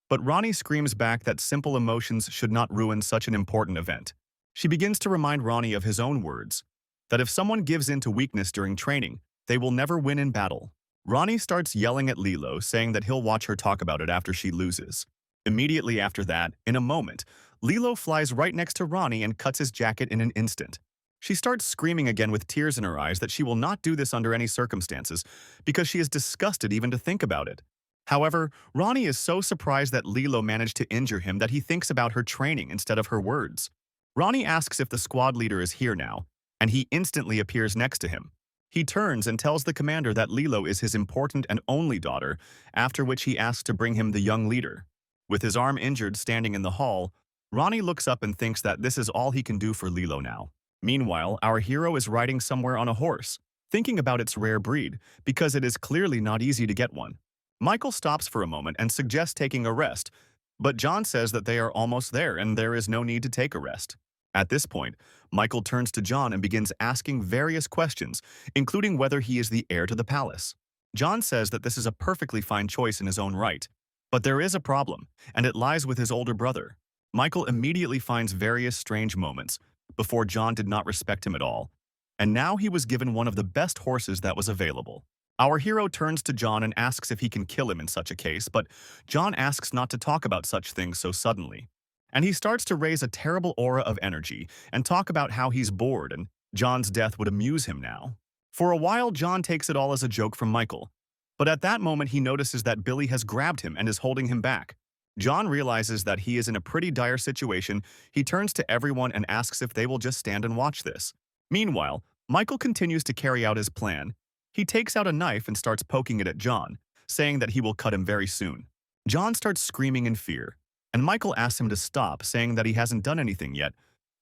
but Ronnie screams back that simple emotions should not ruin such an important event. She begins to remind Ronnie of his own words, that if someone gives in to weakness during training, they will never win in battle. Ronnie starts yelling at Lilo, saying that he'll watch her talk about it after she loses. Immediately after that, in a moment, Lilo flies right next to Ronnie and cuts his jacket in an instant. She starts screaming again with tears in her eyes that she will not do this under any circumstances because she is disgusted even to think about it. However, Ronnie is so surprised that Lilo managed to injure him that he thinks about her training instead of her words. Ronnie asks if the squad leader is here now, and he instantly appears next to him. He turns and tells the commander that Lilo is his important and only daughter, after which he asks to bring him the young leader. With his arm injured standing in the hall, Ronnie looks up and thinks that this is all he can do for Lilo now. Meanwhile, our hero is riding somewhere on a horse, thinking about its rare breed, because it is clearly not easy to get one. Michael stops for a moment and suggests taking a rest, but John says that they are almost there and there is no need to take a rest. At this point, Michael turns to John and begins asking various questions, including whether he is the heir to the palace. John says that this is a perfectly fine choice in his own right, but there is a problem, and it lies with his older brother. Michael immediately finds various strange moments. Before, John did not respect him at all, and now he was given one of the best horses that was available. Our hero turns to John and asks if he can kill him in such a case, but John asks not to talk about such things so suddenly. And he starts to raise a terrible aura of energy and talk about how he's bored and John's death would amuse him now. For a while, John takes it all as a joke from Michael, but at that moment he notices that Billy has grabbed him and is holding him back. John realizes that he is in a pretty dire situation. He turns to everyone and asks if they will just stand and watch this. Meanwhile, Michael continues to carry out his plan. He takes out a knife and starts poking it at John, saying that he will cut him very soon. John starts screaming in fear, and Michael asks him to stop, saying that he hasn't done anything yet,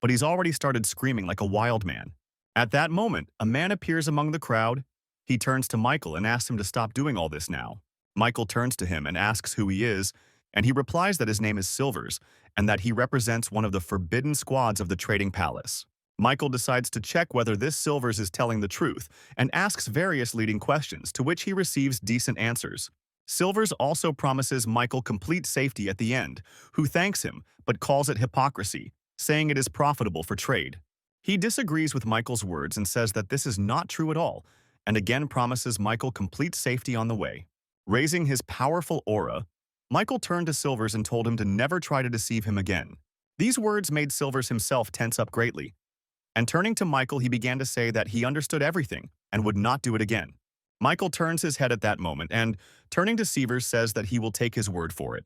but he's already started screaming like a wild man. At that moment, a man appears among the crowd. He turns to Michael and asks him to stop doing all this now. Michael turns to him and asks who he is, and he replies that his name is Silvers and that he represents one of the forbidden squads of the trading palace. Michael decides to check whether this Silvers is telling the truth and asks various leading questions, to which he receives decent answers. Silvers also promises Michael complete safety at the end, who thanks him but calls it hypocrisy, saying it is profitable for trade. He disagrees with Michael's words and says that this is not true at all, and again promises Michael complete safety on the way. Raising his powerful aura, Michael turned to Silvers and told him to never try to deceive him again. These words made Silvers himself tense up greatly, and turning to Michael, he began to say that he understood everything and would not do it again. Michael turns his head at that moment and, turning to Silvers, says that he will take his word for it.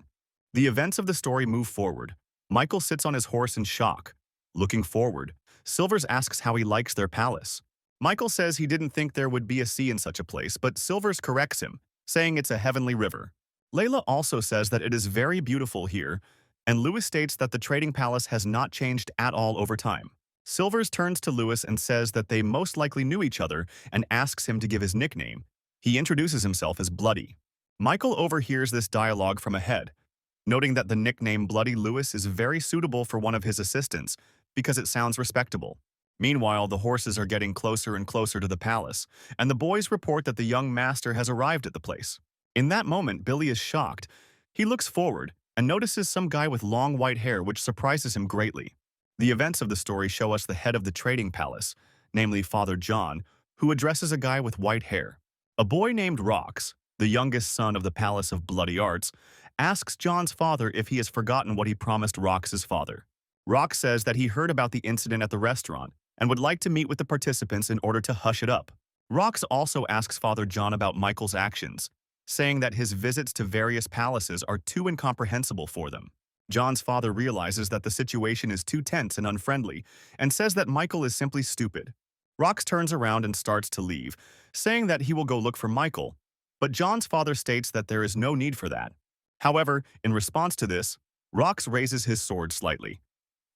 The events of the story move forward. Michael sits on his horse in shock. Looking forward, Silvers asks how he likes their palace. Michael says he didn't think there would be a sea in such a place, but Silvers corrects him, saying it's a heavenly river. Layla also says that it is very beautiful here, and Lewis states that the trading palace has not changed at all over time. Silvers turns to Lewis and says that they most likely knew each other and asks him to give his nickname. He introduces himself as Bloody. Michael overhears this dialogue from ahead, noting that the nickname Bloody Lewis is very suitable for one of his assistants because it sounds respectable. Meanwhile, the horses are getting closer and closer to the palace, and the boys report that the young master has arrived at the place. In that moment, Billy is shocked. He looks forward and notices some guy with long white hair, which surprises him greatly. The events of the story show us the head of the trading palace, namely Father John, who addresses a guy with white hair. A boy named Rox, the youngest son of the Palace of Bloody Arts, asks John's father if he has forgotten what he promised Rox's father. Rox says that he heard about the incident at the restaurant and would like to meet with the participants in order to hush it up. Rox also asks Father John about Michael's actions, saying that his visits to various palaces are too incomprehensible for them. John's father realizes that the situation is too tense and unfriendly and says that Michael is simply stupid. Rox turns around and starts to leave, saying that he will go look for Michael, but John's father states that there is no need for that. However, in response to this, Rox raises his sword slightly,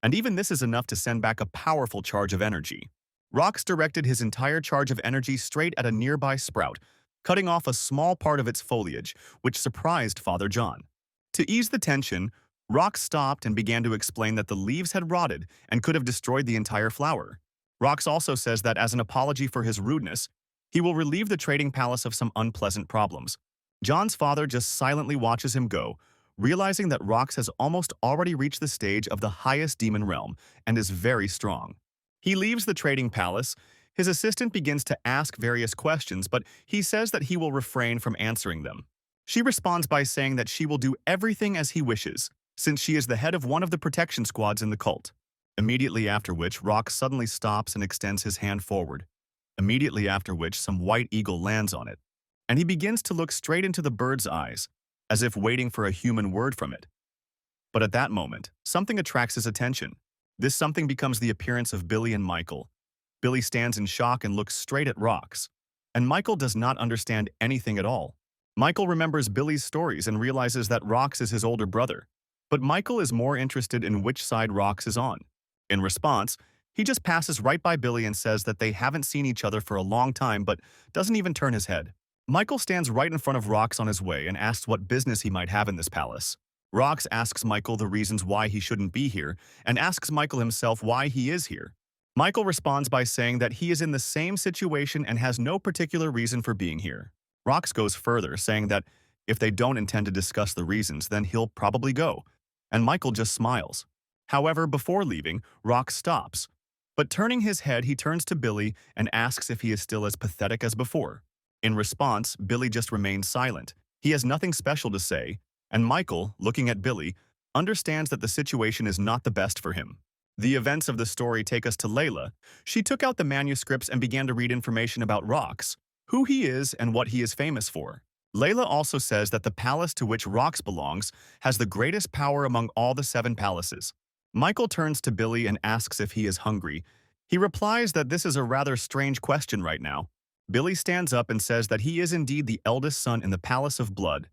and even this is enough to send back a powerful charge of energy. Rox directed his entire charge of energy straight at a nearby sprout, cutting off a small part of its foliage, which surprised Father John. To ease the tension, Rox stopped and began to explain that the leaves had rotted and could have destroyed the entire flower. Rox also says that as an apology for his rudeness, he will relieve the trading palace of some unpleasant problems. John's father just silently watches him go, realizing that Rox has almost already reached the stage of the highest demon realm and is very strong. He leaves the trading palace. His assistant begins to ask various questions, but he says that he will refrain from answering them. She responds by saying that she will do everything as he wishes, since she is the head of one of the protection squads in the cult. Immediately after which, Rox suddenly stops and extends his hand forward. Immediately after which, some white eagle lands on it, and he begins to look straight into the bird's eyes, as if waiting for a human word from it. But at that moment, something attracts his attention. This something becomes the appearance of Billy and Michael. Billy stands in shock and looks straight at Rox, and Michael does not understand anything at all. Michael remembers Billy's stories and realizes that Rox is his older brother, but Michael is more interested in which side Rox is on. In response, he just passes right by Billy and says that they haven't seen each other for a long time but doesn't even turn his head. Michael stands right in front of Rox on his way and asks what business he might have in this palace. Rox asks Michael the reasons why he shouldn't be here and asks Michael himself why he is here. Michael responds by saying that he is in the same situation and has no particular reason for being here. Rox goes further, saying that if they don't intend to discuss the reasons, then he'll probably go, and Michael just smiles. However, before leaving, Rox stops, but turning his head, he turns to Billy and asks if he is still as pathetic as before. In response, Billy just remains silent. He has nothing special to say, and Michael, looking at Billy, understands that the situation is not the best for him. The events of the story take us to Layla. She took out the manuscripts and began to read information about Rox, who he is and what he is famous for. Layla also says that the palace to which Rox belongs has the greatest power among all the 7 palaces. Michael turns to Billy and asks if he is hungry. He replies that this is a rather strange question right now. Billy stands up and says that he is indeed the eldest son in the Palace of Blood.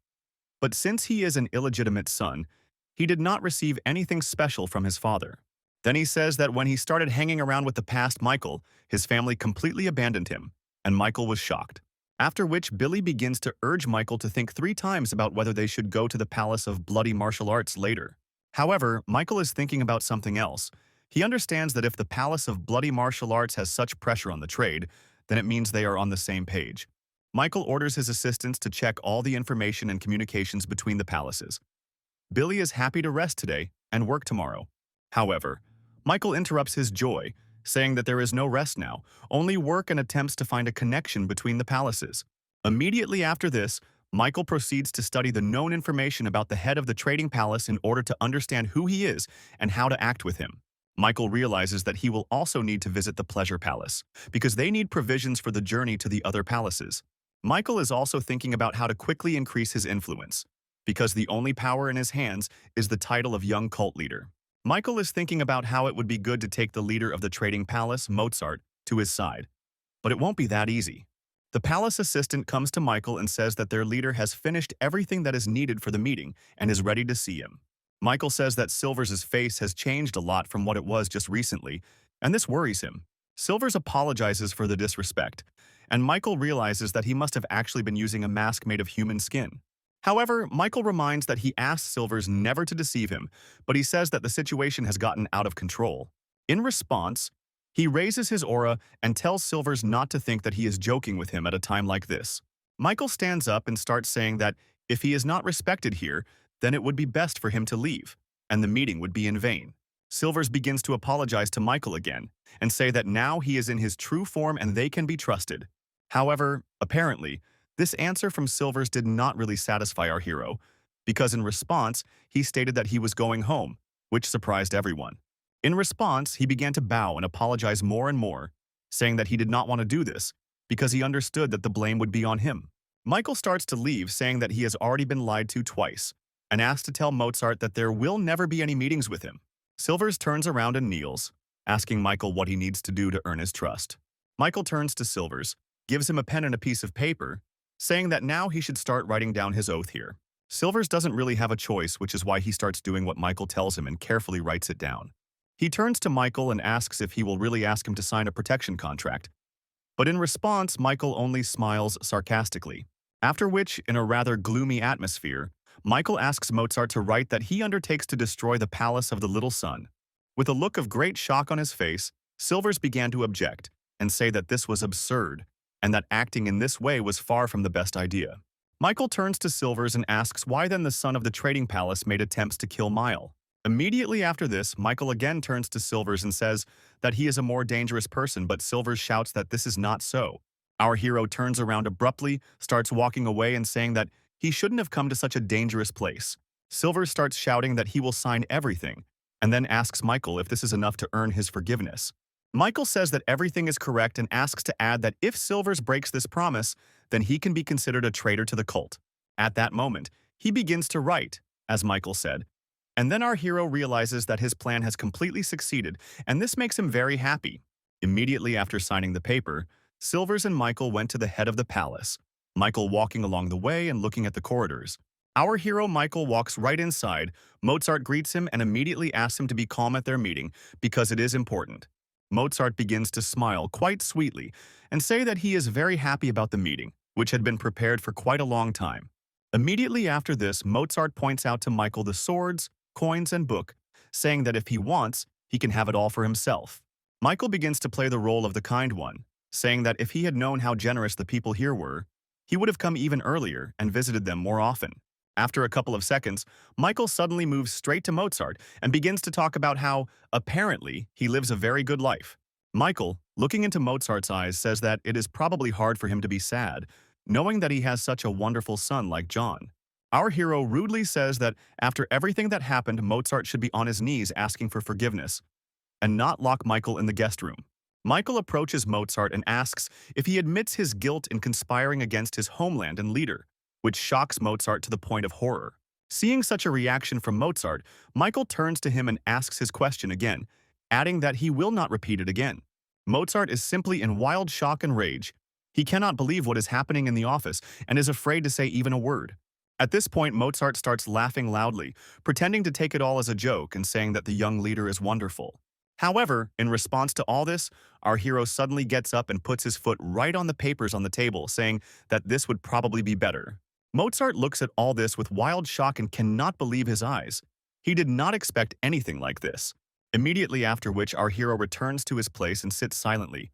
But since he is an illegitimate son, he did not receive anything special from his father. Then he says that when he started hanging around with the past Michael, his family completely abandoned him, and Michael was shocked. After which, Billy begins to urge Michael to think 3 times about whether they should go to the Palace of Bloody Martial Arts later. However, Michael is thinking about something else. He understands that if the Palace of Bloody Martial Arts has such pressure on the trade, then it means they are on the same page. Michael orders his assistants to check all the information and communications between the palaces. Billy is happy to rest today and work tomorrow. However, Michael interrupts his joy, saying that there is no rest now, only work and attempts to find a connection between the palaces. Immediately after this, Michael proceeds to study the known information about the head of the trading palace in order to understand who he is and how to act with him. Michael realizes that he will also need to visit the Pleasure Palace, because they need provisions for the journey to the other palaces. Michael is also thinking about how to quickly increase his influence, because the only power in his hands is the title of young cult leader. Michael is thinking about how it would be good to take the leader of the trading palace, Mozart, to his side. but it won't be that easy. The palace assistant comes to Michael and says that their leader has finished everything that is needed for the meeting and is ready to see him. Michael says that Silvers' face has changed a lot from what it was just recently, and this worries him. Silvers apologizes for the disrespect, and Michael realizes that he must have actually been using a mask made of human skin. However, Michael reminds that he asked Silvers never to deceive him, but he says that the situation has gotten out of control. In response, he raises his aura and tells Silvers not to think that he is joking with him at a time like this. Michael stands up and starts saying that if he is not respected here, then it would be best for him to leave, and the meeting would be in vain. Silvers begins to apologize to Michael again and say that now he is in his true form and they can be trusted. However, apparently, this answer from Silvers did not really satisfy our hero, because in response, he stated that he was going home, which surprised everyone. In response, he began to bow and apologize more and more, saying that he did not want to do this because he understood that the blame would be on him. Michael starts to leave, saying that he has already been lied to twice, and asks to tell Mozart that there will never be any meetings with him. Silvers turns around and kneels, asking Michael what he needs to do to earn his trust. Michael turns to Silvers, gives him a pen and a piece of paper, saying that now he should start writing down his oath here. Silvers doesn't really have a choice, which is why he starts doing what Michael tells him and carefully writes it down. He turns to Michael and asks if he will really ask him to sign a protection contract. But in response, Michael only smiles sarcastically. After which, in a rather gloomy atmosphere, Michael asks Mozart to write that he undertakes to destroy the palace of the little sun. With a look of great shock on his face, Silvers began to object and say that this was absurd and that acting in this way was far from the best idea. Michael turns to Silvers and asks why then the son of the trading palace made attempts to kill Mile. Immediately after this, Michael again turns to Silvers and says that he is a more dangerous person, but Silvers shouts that this is not so. Our hero turns around abruptly, starts walking away and saying that he shouldn't have come to such a dangerous place. Silvers starts shouting that he will sign everything, and then asks Michael if this is enough to earn his forgiveness. Michael says that everything is correct and asks to add that if Silvers breaks this promise, then he can be considered a traitor to the cult. At that moment, he begins to write, as Michael said, and then our hero realizes that his plan has completely succeeded, and this makes him very happy. Immediately after signing the paper, Silvers and Michael went to the head of the palace, Michael walking along the way and looking at the corridors. Our hero Michael walks right inside, Mozart greets him and immediately asks him to be calm at their meeting because it is important. Mozart begins to smile quite sweetly and say that he is very happy about the meeting, which had been prepared for quite a long time. Immediately after this, Mozart points out to Michael the swords, coins, and book, saying that if he wants, he can have it all for himself. Michael begins to play the role of the kind one, saying that if he had known how generous the people here were, he would have come even earlier and visited them more often. After a couple of seconds, Michael suddenly moves straight to Mozart and begins to talk about how, apparently, he lives a very good life. Michael, looking into Mozart's eyes, says that it is probably hard for him to be sad, knowing that he has such a wonderful son like John. Our hero rudely says that after everything that happened, Mozart should be on his knees asking for forgiveness and not lock Michael in the guest room. Michael approaches Mozart and asks if he admits his guilt in conspiring against his homeland and leader, which shocks Mozart to the point of horror. Seeing such a reaction from Mozart, Michael turns to him and asks his question again, adding that he will not repeat it again. Mozart is simply in wild shock and rage. He cannot believe what is happening in the office and is afraid to say even a word. At this point, Mozart starts laughing loudly, pretending to take it all as a joke and saying that the young leader is wonderful. However, in response to all this, our hero suddenly gets up and puts his foot right on the papers on the table, saying that this would probably be better. Mozart looks at all this with wild shock and cannot believe his eyes. He did not expect anything like this. Immediately after which, our hero returns to his place and sits silently,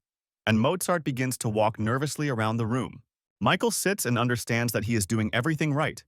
and Mozart begins to walk nervously around the room. Michael sits and understands that he is doing everything right,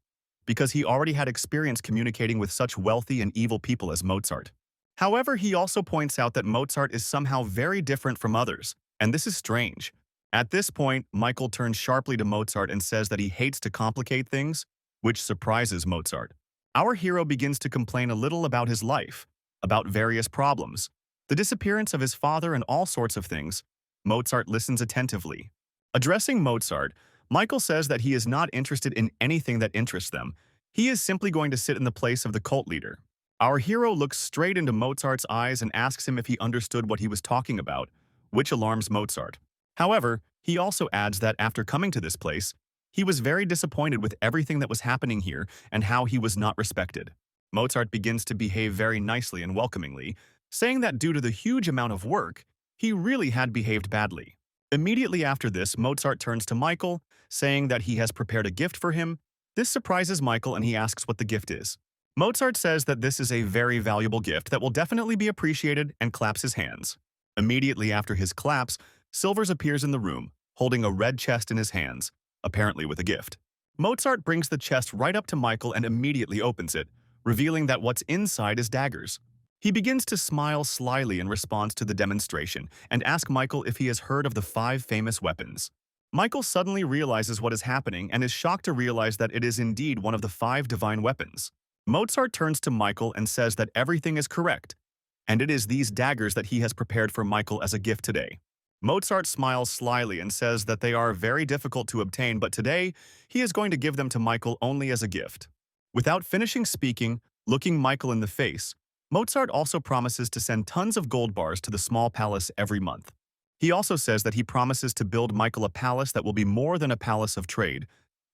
because he already had experience communicating with such wealthy and evil people as Mozart. However, he also points out that Mozart is somehow very different from others, and this is strange. At this point, Michael turns sharply to Mozart and says that he hates to complicate things, which surprises Mozart. Our hero begins to complain a little about his life, about various problems, the disappearance of his father and all sorts of things. Mozart listens attentively. Addressing Mozart, Michael says that he is not interested in anything that interests them. He is simply going to sit in the place of the cult leader. Our hero looks straight into Mozart's eyes and asks him if he understood what he was talking about, which alarms Mozart. However, he also adds that after coming to this place, he was very disappointed with everything that was happening here and how he was not respected. Mozart begins to behave very nicely and welcomingly, saying that due to the huge amount of work, he really had behaved badly. Immediately after this, Mozart turns to Michael, saying that he has prepared a gift for him. This surprises Michael and he asks what the gift is. Mozart says that this is a very valuable gift that will definitely be appreciated and claps his hands. Immediately after his claps, Silvers appears in the room, holding a red chest in his hands, apparently with a gift. Mozart brings the chest right up to Michael and immediately opens it, revealing that what's inside is daggers. He begins to smile slyly in response to the demonstration and asks Michael if he has heard of the 5 famous weapons. Michael suddenly realizes what is happening and is shocked to realize that it is indeed one of the 5 divine weapons. Mozart turns to Michael and says that everything is correct, and it is these daggers that he has prepared for Michael as a gift today. Mozart smiles slyly and says that they are very difficult to obtain, but today he is going to give them to Michael only as a gift. Without finishing speaking, looking Michael in the face, Mozart also promises to send tons of gold bars to the small palace every month. He also says that he promises to build Michael a palace that will be more than a palace of trade,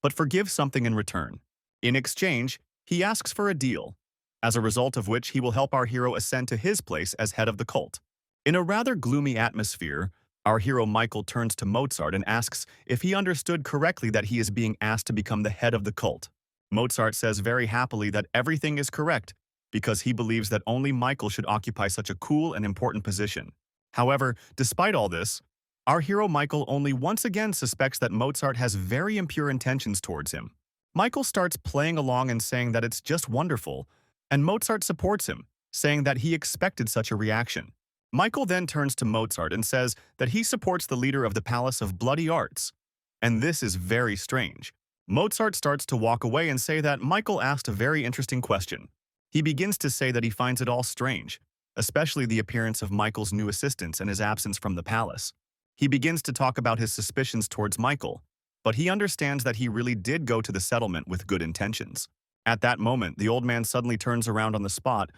but forgive something in return. In exchange, he asks for a deal, as a result of which he will help our hero ascend to his place as head of the cult. In a rather gloomy atmosphere, our hero Michael turns to Mozart and asks if he understood correctly that he is being asked to become the head of the cult. Mozart says very happily that everything is correct, because he believes that only Michael should occupy such a cool and important position. However, despite all this, our hero Michael only once again suspects that Mozart has very impure intentions towards him. Michael starts playing along and saying that it's just wonderful, and Mozart supports him, saying that he expected such a reaction. Michael then turns to Mozart and says that he supports the leader of the Palace of Bloody Arts, and this is very strange. Mozart starts to walk away and say that Michael asked a very interesting question. He begins to say that he finds it all strange, especially the appearance of Michael's new assistants and his absence from the palace. He begins to talk about his suspicions towards Michael, but he understands that he really did go to the settlement with good intentions. At that moment, the old man suddenly turns around on the spot,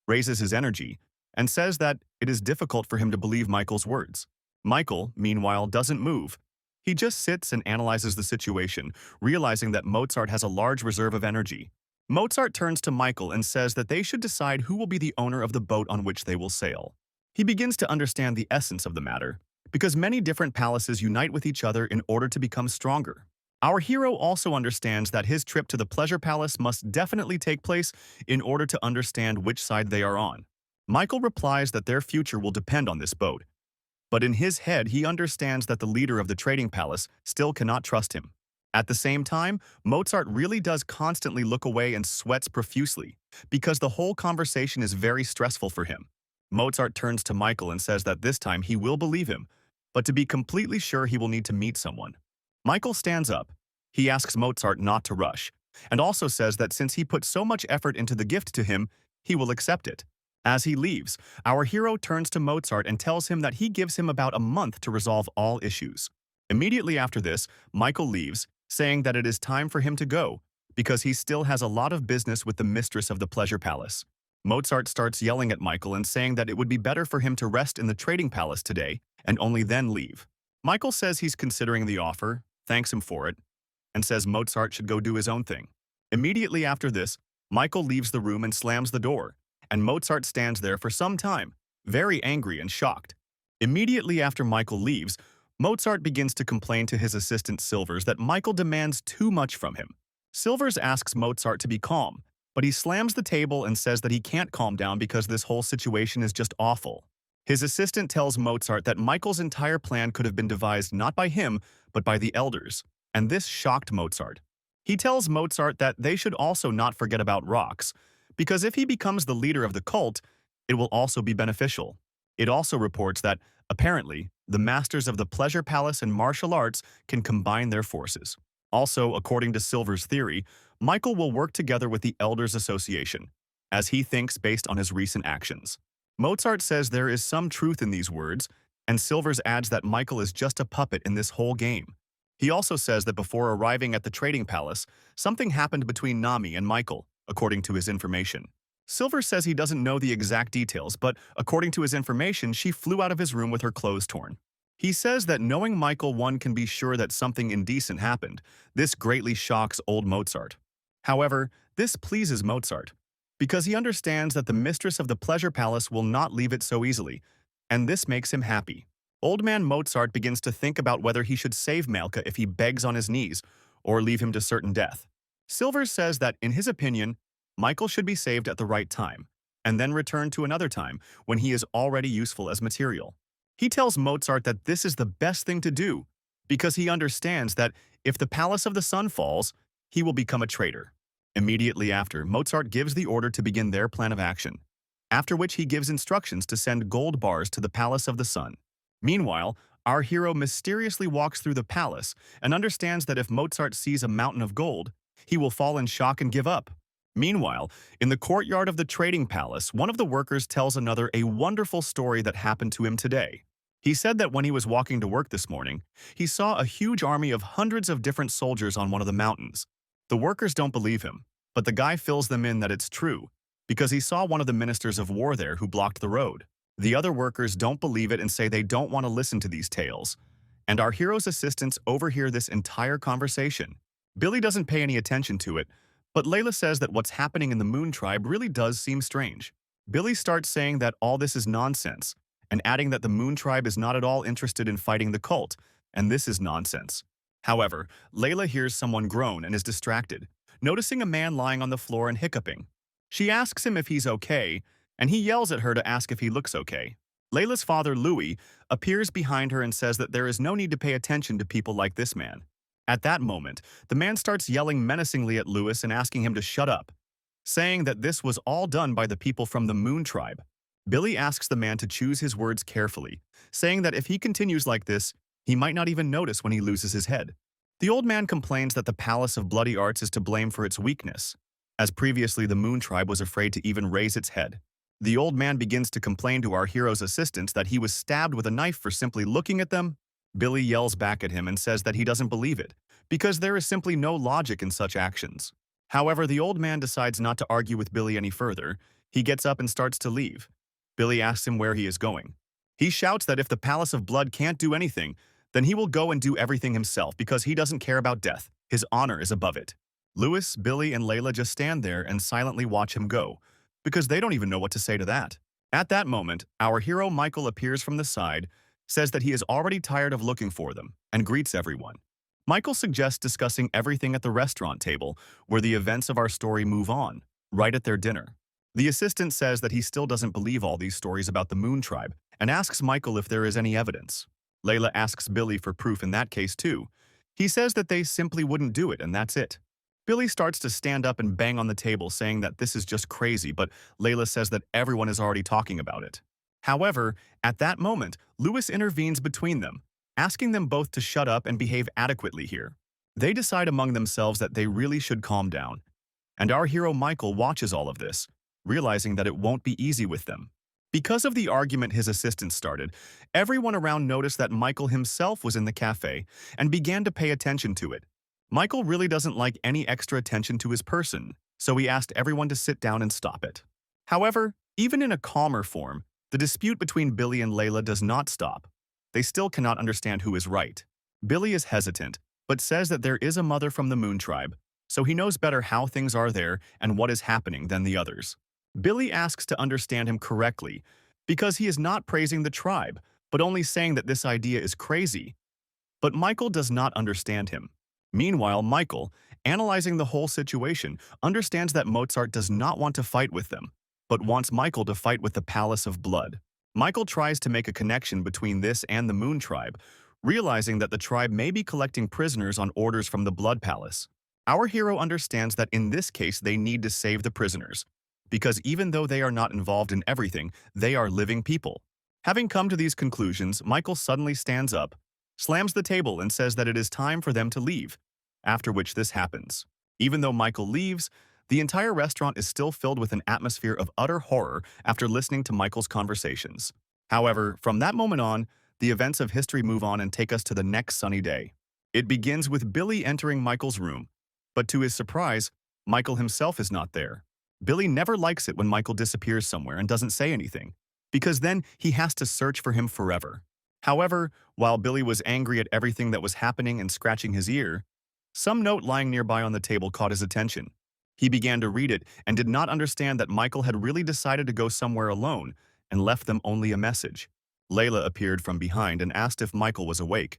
raises his energy, and says that it is difficult for him to believe Michael's words. Michael, meanwhile, doesn't move. He just sits and analyzes the situation, realizing that Mozart has a large reserve of energy. Mozart turns to Michael and says that they should decide who will be the owner of the boat on which they will sail. He begins to understand the essence of the matter, because many different palaces unite with each other in order to become stronger. Our hero also understands that his trip to the pleasure palace must definitely take place in order to understand which side they are on. Michael replies that their future will depend on this boat, but in his head he understands that the leader of the trading palace still cannot trust him. At the same time, Mozart really does constantly look away and sweats profusely, because the whole conversation is very stressful for him. Mozart turns to Michael and says that this time he will believe him, but to be completely sure he will need to meet someone. Michael stands up. He asks Mozart not to rush, and also says that since he put so much effort into the gift to him, he will accept it. As he leaves, our hero turns to Mozart and tells him that he gives him about a month to resolve all issues. Immediately after this, Michael leaves, saying that it is time for him to go, because he still has a lot of business with the mistress of the pleasure palace. Mozart starts yelling at Michael and saying that it would be better for him to rest in the trading palace today and only then leave. Michael says he's considering the offer, thanks him for it, and says Mozart should go do his own thing. Immediately after this, Michael leaves the room and slams the door, and Mozart stands there for some time, very angry and shocked. Immediately after Michael leaves, Mozart begins to complain to his assistant Silvers that Michael demands too much from him. Silvers asks Mozart to be calm, but he slams the table and says that he can't calm down because this whole situation is just awful. His assistant tells Mozart that Michael's entire plan could have been devised not by him, but by the elders, and this shocked Mozart. He tells Mozart that they should also not forget about rocks, because if he becomes the leader of the cult, it will also be beneficial. It also reports that, apparently, the masters of the pleasure palace and martial arts can combine their forces. Also, according to Silver's theory, Michael will work together with the Elders Association, as he thinks based on his recent actions. Mozart says there is some truth in these words, and Silvers adds that Michael is just a puppet in this whole game. He also says that before arriving at the trading palace, something happened between Nami and Michael, according to his information. Silver says he doesn't know the exact details, but according to his information, she flew out of his room with her clothes torn. He says that knowing Michael one can be sure that something indecent happened. This greatly shocks old Mozart. However, this pleases Mozart, because he understands that the mistress of the pleasure palace will not leave it so easily, and this makes him happy. Old man Mozart begins to think about whether he should save Malka if he begs on his knees, or leave him to certain death. Silver says that, in his opinion, Michael should be saved at the right time, and then returned to another time when he is already useful as material. He tells Mozart that this is the best thing to do, because he understands that if the Palace of the Sun falls, he will become a traitor. Immediately after, Mozart gives the order to begin their plan of action, after which he gives instructions to send gold bars to the Palace of the Sun. Meanwhile, our hero mysteriously walks through the palace and understands that if Mozart sees a mountain of gold, he will fall in shock and give up. Meanwhile, in the courtyard of the trading palace, one of the workers tells another a wonderful story that happened to him today. He said that when he was walking to work this morning, he saw a huge army of hundreds of different soldiers on one of the mountains. The workers don't believe him, but the guy fills them in that it's true, because he saw one of the ministers of war there who blocked the road. The other workers don't believe it and say they don't want to listen to these tales. And our hero's assistants overhear this entire conversation. Billy doesn't pay any attention to it, but Layla says that what's happening in the Moon Tribe really does seem strange. Billy starts saying that all this is nonsense, and adding that the Moon Tribe is not at all interested in fighting the cult, and this is nonsense. However, Layla hears someone groan and is distracted, noticing a man lying on the floor and hiccuping. She asks him if he's okay, and he yells at her to ask if he looks okay. Layla's father, Louis, appears behind her and says that there is no need to pay attention to people like this man. At that moment, the man starts yelling menacingly at Louis and asking him to shut up, saying that this was all done by the people from the Moon Tribe. Billy asks the man to choose his words carefully, saying that if he continues like this, he might not even notice when he loses his head. The old man complains that the Palace of Bloody Arts is to blame for its weakness, as previously the Moon Tribe was afraid to even raise its head. The old man begins to complain to our hero's assistants that he was stabbed with a knife for simply looking at them. Billy yells back at him and says that he doesn't believe it, because there is simply no logic in such actions. However, the old man decides not to argue with Billy any further. He gets up and starts to leave. Billy asks him where he is going. He shouts that if the Palace of Blood can't do anything, then he will go and do everything himself because he doesn't care about death. His honor is above it. Louis, Billy, and Layla just stand there and silently watch him go, because they don't even know what to say to that. At that moment, our hero Michael appears from the side, says that he is already tired of looking for them, and greets everyone. Michael suggests discussing everything at the restaurant table, where the events of our story move on, right at their dinner. The assistant says that he still doesn't believe all these stories about the Moon Tribe, and asks Michael if there is any evidence. Layla asks Billy for proof in that case too. He says that they simply wouldn't do it, and that's it. Billy starts to stand up and bang on the table, saying that this is just crazy, but Layla says that everyone is already talking about it. However, at that moment, Louis intervenes between them, asking them both to shut up and behave adequately here. They decide among themselves that they really should calm down, and our hero Michael watches all of this, realizing that it won't be easy with them. Because of the argument his assistant started, everyone around noticed that Michael himself was in the cafe and began to pay attention to it. Michael really doesn't like any extra attention to his person, so he asked everyone to sit down and stop it. However, even in a calmer form, the dispute between Billy and Layla does not stop. They still cannot understand who is right. Billy is hesitant, but says that there is a mother from the Moon Tribe, so he knows better how things are there and what is happening than the others. Billy asks to understand him correctly, because he is not praising the tribe, but only saying that this idea is crazy. But Michael does not understand him. Meanwhile, Michael, analyzing the whole situation, understands that Mozart does not want to fight with them, but wants Michael to fight with the Palace of Blood. Michael tries to make a connection between this and the Moon Tribe, realizing that the tribe may be collecting prisoners on orders from the Blood Palace. Our hero understands that in this case they need to save the prisoners, because even though they are not involved in everything, they are living people. Having come to these conclusions, Michael suddenly stands up, slams the table and says that it is time for them to leave, after which this happens. Even though Michael leaves, the entire restaurant is still filled with an atmosphere of utter horror after listening to Michael's conversations. However, from that moment on, the events of history move on and take us to the next sunny day. It begins with Billy entering Michael's room, but to his surprise, Michael himself is not there. Billy never likes it when Michael disappears somewhere and doesn't say anything, because then he has to search for him forever. However, while Billy was angry at everything that was happening and scratching his ear, some note lying nearby on the table caught his attention. He began to read it and did not understand that Michael had really decided to go somewhere alone and left them only a message. Layla appeared from behind and asked if Michael was awake.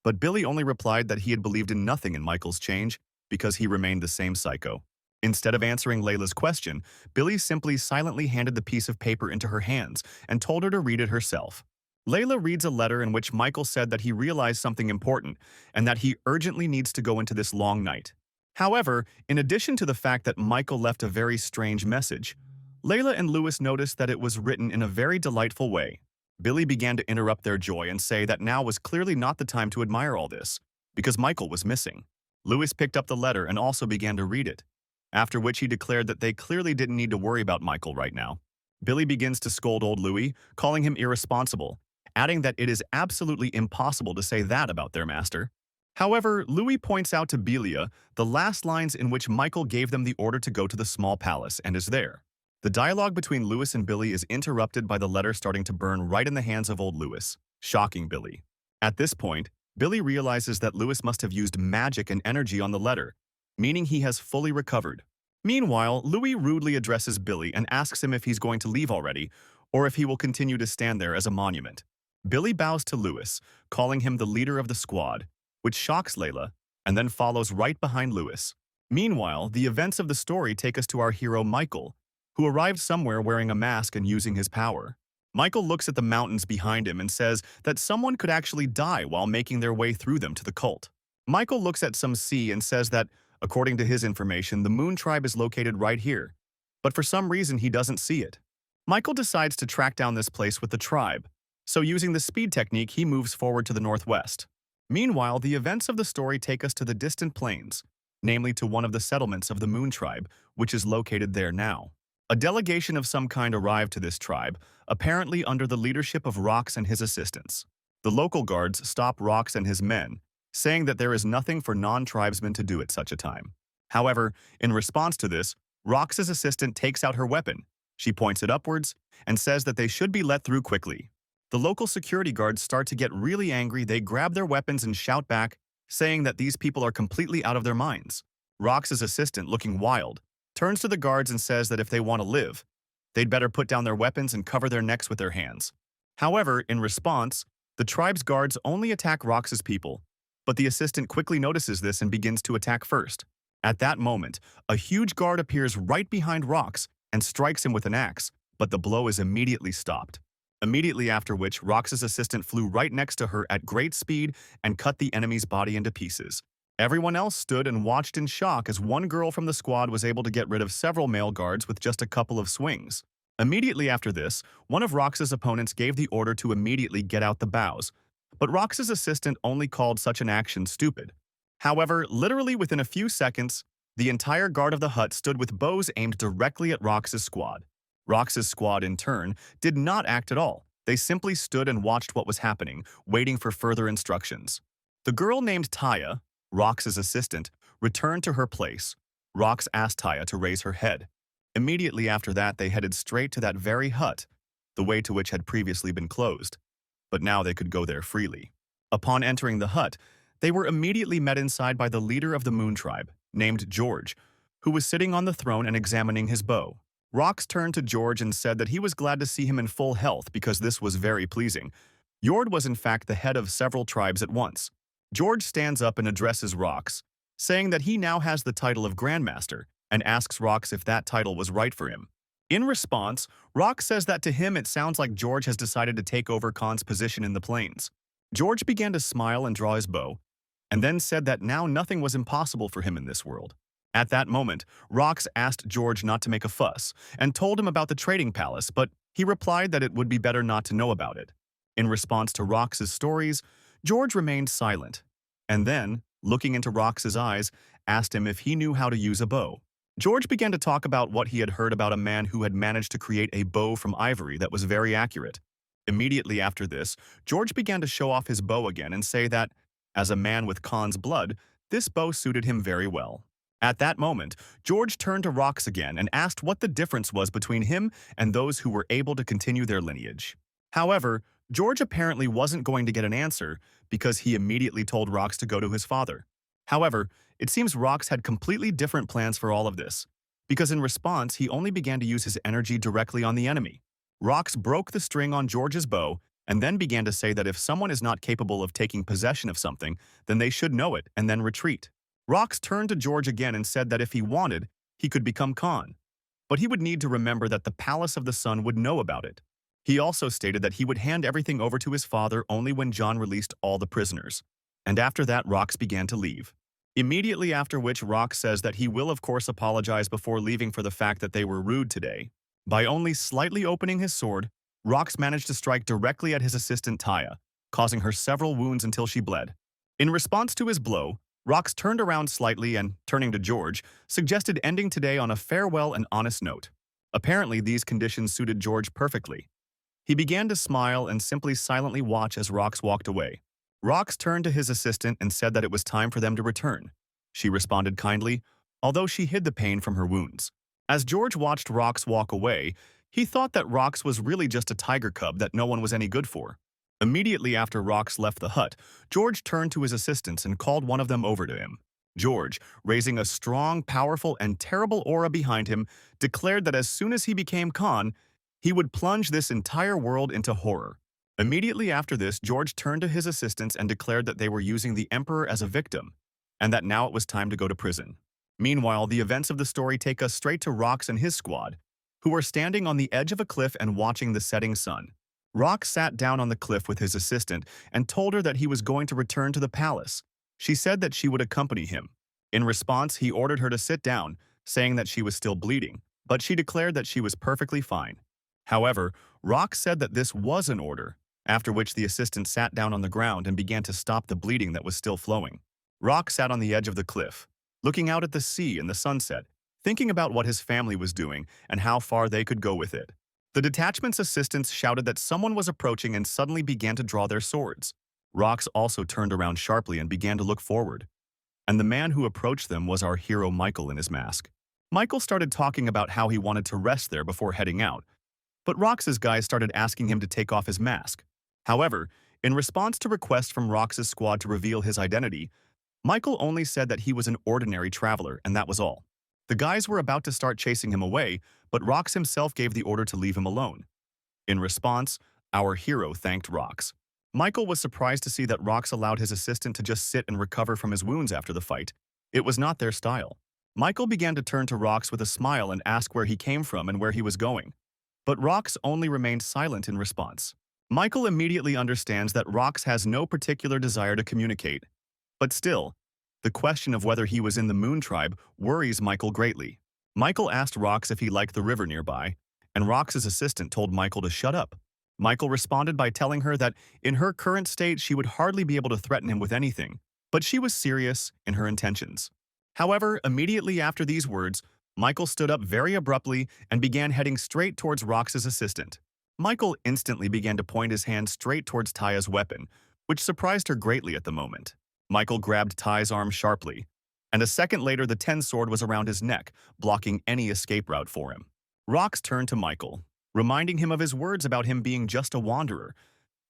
But Billy only replied that he had believed in nothing in Michael's change because he remained the same psycho. Instead of answering Layla's question, Billy simply silently handed the piece of paper into her hands and told her to read it herself. Layla reads a letter in which Michael said that he realized something important and that he urgently needs to go into this long night. However, in addition to the fact that Michael left a very strange message, Layla and Lewis noticed that it was written in a very delightful way. Billy began to interrupt their joy and say that now was clearly not the time to admire all this, because Michael was missing. Lewis picked up the letter and also began to read it, after which he declared that they clearly didn't need to worry about Michael right now. Billy begins to scold old Louis, calling him irresponsible, adding that it is absolutely impossible to say that about their master. However, Louis points out to Belia the last lines in which Michael gave them the order to go to the small palace and is there. The dialogue between Lewis and Billy is interrupted by the letter starting to burn right in the hands of old Lewis, shocking Billy. At this point, Billy realizes that Lewis must have used magic and energy on the letter, meaning he has fully recovered. Meanwhile, Louis rudely addresses Billy and asks him if he's going to leave already, or if he will continue to stand there as a monument. Billy bows to Lewis, calling him the leader of the squad, which shocks Layla, and then follows right behind Lewis. Meanwhile, the events of the story take us to our hero Michael, who arrived somewhere wearing a mask and using his power. Michael looks at the mountains behind him and says that someone could actually die while making their way through them to the cult. Michael looks at some sea and says that, according to his information, the Moon Tribe is located right here, but for some reason he doesn't see it. Michael decides to track down this place with the tribe, so using the speed technique he moves forward to the northwest. Meanwhile, the events of the story take us to the distant plains, namely to one of the settlements of the Moon Tribe, which is located there now. A delegation of some kind arrived to this tribe, apparently under the leadership of Rox and his assistants. The local guards stop Rox and his men, saying that there is nothing for non-tribesmen to do at such a time. However, in response to this, Rox's assistant takes out her weapon. She points it upwards and says that they should be let through quickly. The local security guards start to get really angry. They grab their weapons and shout back, saying that these people are completely out of their minds. Rox's assistant, looking wild, turns to the guards and says that if they want to live, they'd better put down their weapons and cover their necks with their hands. However, in response, the tribe's guards only attack Rox's people, but the assistant quickly notices this and begins to attack first. At that moment, a huge guard appears right behind Rox and strikes him with an axe, but the blow is immediately stopped. Immediately after which, Rox's assistant flew right next to her at great speed and cut the enemy's body into pieces. Everyone else stood and watched in shock as one girl from the squad was able to get rid of several male guards with just a couple of swings. Immediately after this, one of Rox's opponents gave the order to immediately get out the bows, but Rox's assistant only called such an action stupid. However, literally within a few seconds, the entire guard of the hut stood with bows aimed directly at Rox's squad. Rox's squad, in turn, did not act at all. They simply stood and watched what was happening, waiting for further instructions. The girl named Taya, Rox's assistant, returned to her place. Rox asked Taya to raise her head. Immediately after that, they headed straight to that very hut, the way to which had previously been closed, but now they could go there freely. Upon entering the hut, they were immediately met inside by the leader of the Moon Tribe, named George, who was sitting on the throne and examining his bow. Rox turned to George and said that he was glad to see him in full health because this was very pleasing. Jord was in fact the head of several tribes at once. George stands up and addresses Rox, saying that he now has the title of Grandmaster, and asks Rox if that title was right for him. In response, Rox says that to him it sounds like George has decided to take over Khan's position in the plains. George began to smile and draw his bow, and then said that now nothing was impossible for him in this world. At that moment, Rox asked George not to make a fuss, and told him about the trading palace, but he replied that it would be better not to know about it. In response to Rox's stories, George remained silent, and then, looking into Rox's eyes, asked him if he knew how to use a bow. George began to talk about what he had heard about a man who had managed to create a bow from ivory that was very accurate. Immediately after this, George began to show off his bow again and say that, as a man with Khan's blood, this bow suited him very well. At that moment, George turned to Rox again and asked what the difference was between him and those who were able to continue their lineage. However, George apparently wasn't going to get an answer because he immediately told Rox to go to his father. However, it seems Rox had completely different plans for all of this, because in response, he only began to use his energy directly on the enemy. Rox broke the string on George's bow and then began to say that if someone is not capable of taking possession of something, then they should know it and then retreat. Rox turned to George again and said that if he wanted, he could become Khan. But he would need to remember that the Palace of the Sun would know about it. He also stated that he would hand everything over to his father only when John released all the prisoners. And after that, Rox began to leave. Immediately after which, Rox says that he will of course apologize before leaving for the fact that they were rude today. By only slightly opening his sword, Rox managed to strike directly at his assistant Taya, causing her several wounds until she bled. In response to his blow, Rox turned around slightly and, turning to George, suggested ending today on a farewell and honest note. Apparently, these conditions suited George perfectly. He began to smile and simply silently watch as Rox walked away. Rox turned to his assistant and said that it was time for them to return. She responded kindly, although she hid the pain from her wounds. As George watched Rox walk away, he thought that Rox was really just a tiger cub that no one was any good for. Immediately after Rox left the hut, George turned to his assistants and called one of them over to him. George, raising a strong, powerful, and terrible aura behind him, declared that as soon as he became Khan, he would plunge this entire world into horror. Immediately after this, George turned to his assistants and declared that they were using the Emperor as a victim, and that now it was time to go to prison. Meanwhile, the events of the story take us straight to Rox and his squad, who are standing on the edge of a cliff and watching the setting sun. Rox sat down on the cliff with his assistant and told her that he was going to return to the palace. She said that she would accompany him. In response, he ordered her to sit down, saying that she was still bleeding, but she declared that she was perfectly fine. However, Rox said that this was an order, after which the assistant sat down on the ground and began to stop the bleeding that was still flowing. Rox sat on the edge of the cliff, looking out at the sea and the sunset, thinking about what his family was doing and how far they could go with it. The detachment's assistants shouted that someone was approaching and suddenly began to draw their swords. Rox also turned around sharply and began to look forward. And the man who approached them was our hero Michael in his mask. Michael started talking about how he wanted to rest there before heading out, but Rox's guys started asking him to take off his mask. However, in response to requests from Rox's squad to reveal his identity, Michael only said that he was an ordinary traveler, and that was all. The guys were about to start chasing him away, but Rox himself gave the order to leave him alone. In response, our hero thanked Rox. Michael was surprised to see that Rox allowed his assistant to just sit and recover from his wounds after the fight. It was not their style. Michael began to turn to Rox with a smile and ask where he came from and where he was going. But Rox only remained silent in response. Michael immediately understands that Rox has no particular desire to communicate. But still, the question of whether he was in the Moon Tribe worries Michael greatly. Michael asked Rox if he liked the river nearby, and Rox's assistant told Michael to shut up. Michael responded by telling her that in her current state she would hardly be able to threaten him with anything, but she was serious in her intentions. However, immediately after these words, Michael stood up very abruptly and began heading straight towards Rox's assistant. Michael instantly began to point his hand straight towards Taya's weapon, which surprised her greatly at the moment. Michael grabbed Ty's arm sharply, and a second later the 10 sword was around his neck, blocking any escape route for him. Rox turned to Michael, reminding him of his words about him being just a wanderer,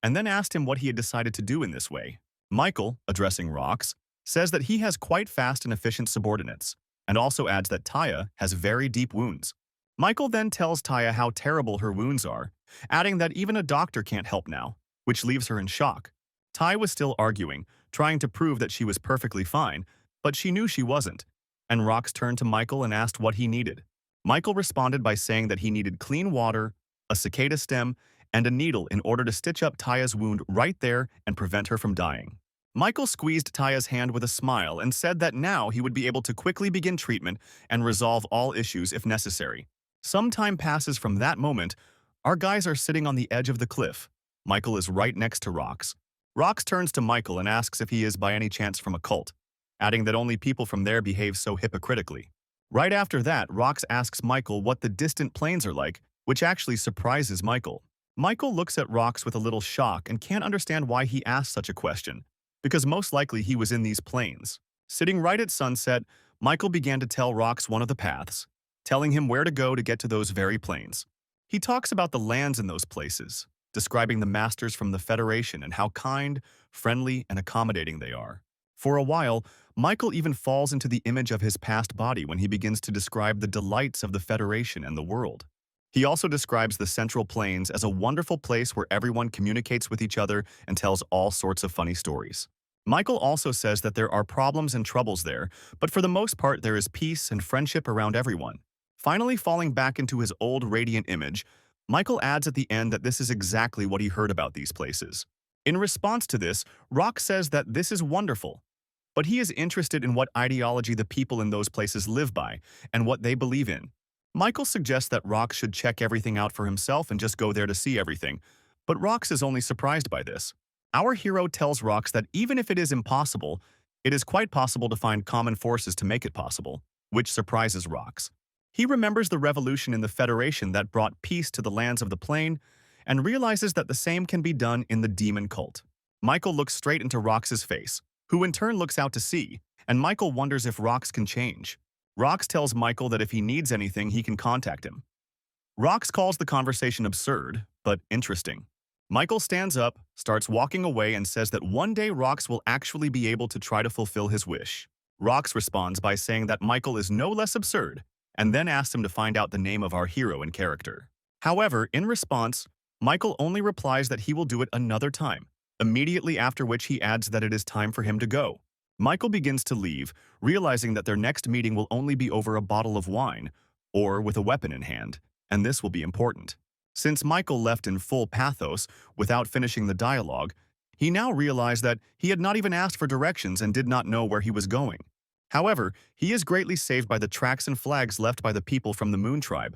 and then asked him what he had decided to do in this way. Michael, addressing Rox, says that he has quite fast and efficient subordinates, and also adds that Taya has very deep wounds. Michael then tells Taya how terrible her wounds are, adding that even a doctor can't help now, which leaves her in shock. Ty was still arguing, trying to prove that she was perfectly fine, but she knew she wasn't, and Rox turned to Michael and asked what he needed. Michael responded by saying that he needed clean water, a cicada stem, and a needle in order to stitch up Taya's wound right there and prevent her from dying. Michael squeezed Taya's hand with a smile and said that now he would be able to quickly begin treatment and resolve all issues if necessary. Some time passes from that moment. Our guys are sitting on the edge of the cliff. Michael is right next to Rox. Rox turns to Michael and asks if he is by any chance from a cult, adding that only people from there behave so hypocritically. Right after that, Rox asks Michael what the distant plains are like, which actually surprises Michael. Michael looks at Rox with a little shock and can't understand why he asked such a question, because most likely he was in these plains. Sitting right at sunset, Michael began to tell Rox one of the paths, telling him where to go to get to those very plains. He talks about the lands in those places, describing the masters from the Federation and how kind, friendly, and accommodating they are. For a while, Michael even falls into the image of his past body when he begins to describe the delights of the Federation and the world. He also describes the Central Plains as a wonderful place where everyone communicates with each other and tells all sorts of funny stories. Michael also says that there are problems and troubles there, but for the most part there is peace and friendship around everyone. Finally falling back into his old radiant image, Michael adds at the end that this is exactly what he heard about these places. In response to this, Rock says that this is wonderful, but he is interested in what ideology the people in those places live by and what they believe in. Michael suggests that Rox should check everything out for himself and just go there to see everything, but Rox is only surprised by this. Our hero tells Rox that even if it is impossible, it is quite possible to find common forces to make it possible, which surprises Rox. He remembers the revolution in the Federation that brought peace to the lands of the plain and realizes that the same can be done in the demon cult. Michael looks straight into Rox's face, who in turn looks out to sea, and Michael wonders if Rox can change. Rox tells Michael that if he needs anything, he can contact him. Rox calls the conversation absurd, but interesting. Michael stands up, starts walking away, and says that one day Rox will actually be able to try to fulfill his wish. Rox responds by saying that Michael is no less absurd, and then asks him to find out the name of our hero and character. However, in response, Michael only replies that he will do it another time, immediately after which he adds that it is time for him to go. Michael begins to leave, realizing that their next meeting will only be over a bottle of wine, or with a weapon in hand, and this will be important. Since Michael left in full pathos without finishing the dialogue, he now realized that he had not even asked for directions and did not know where he was going. However, he is greatly saved by the tracks and flags left by the people from the Moon Tribe.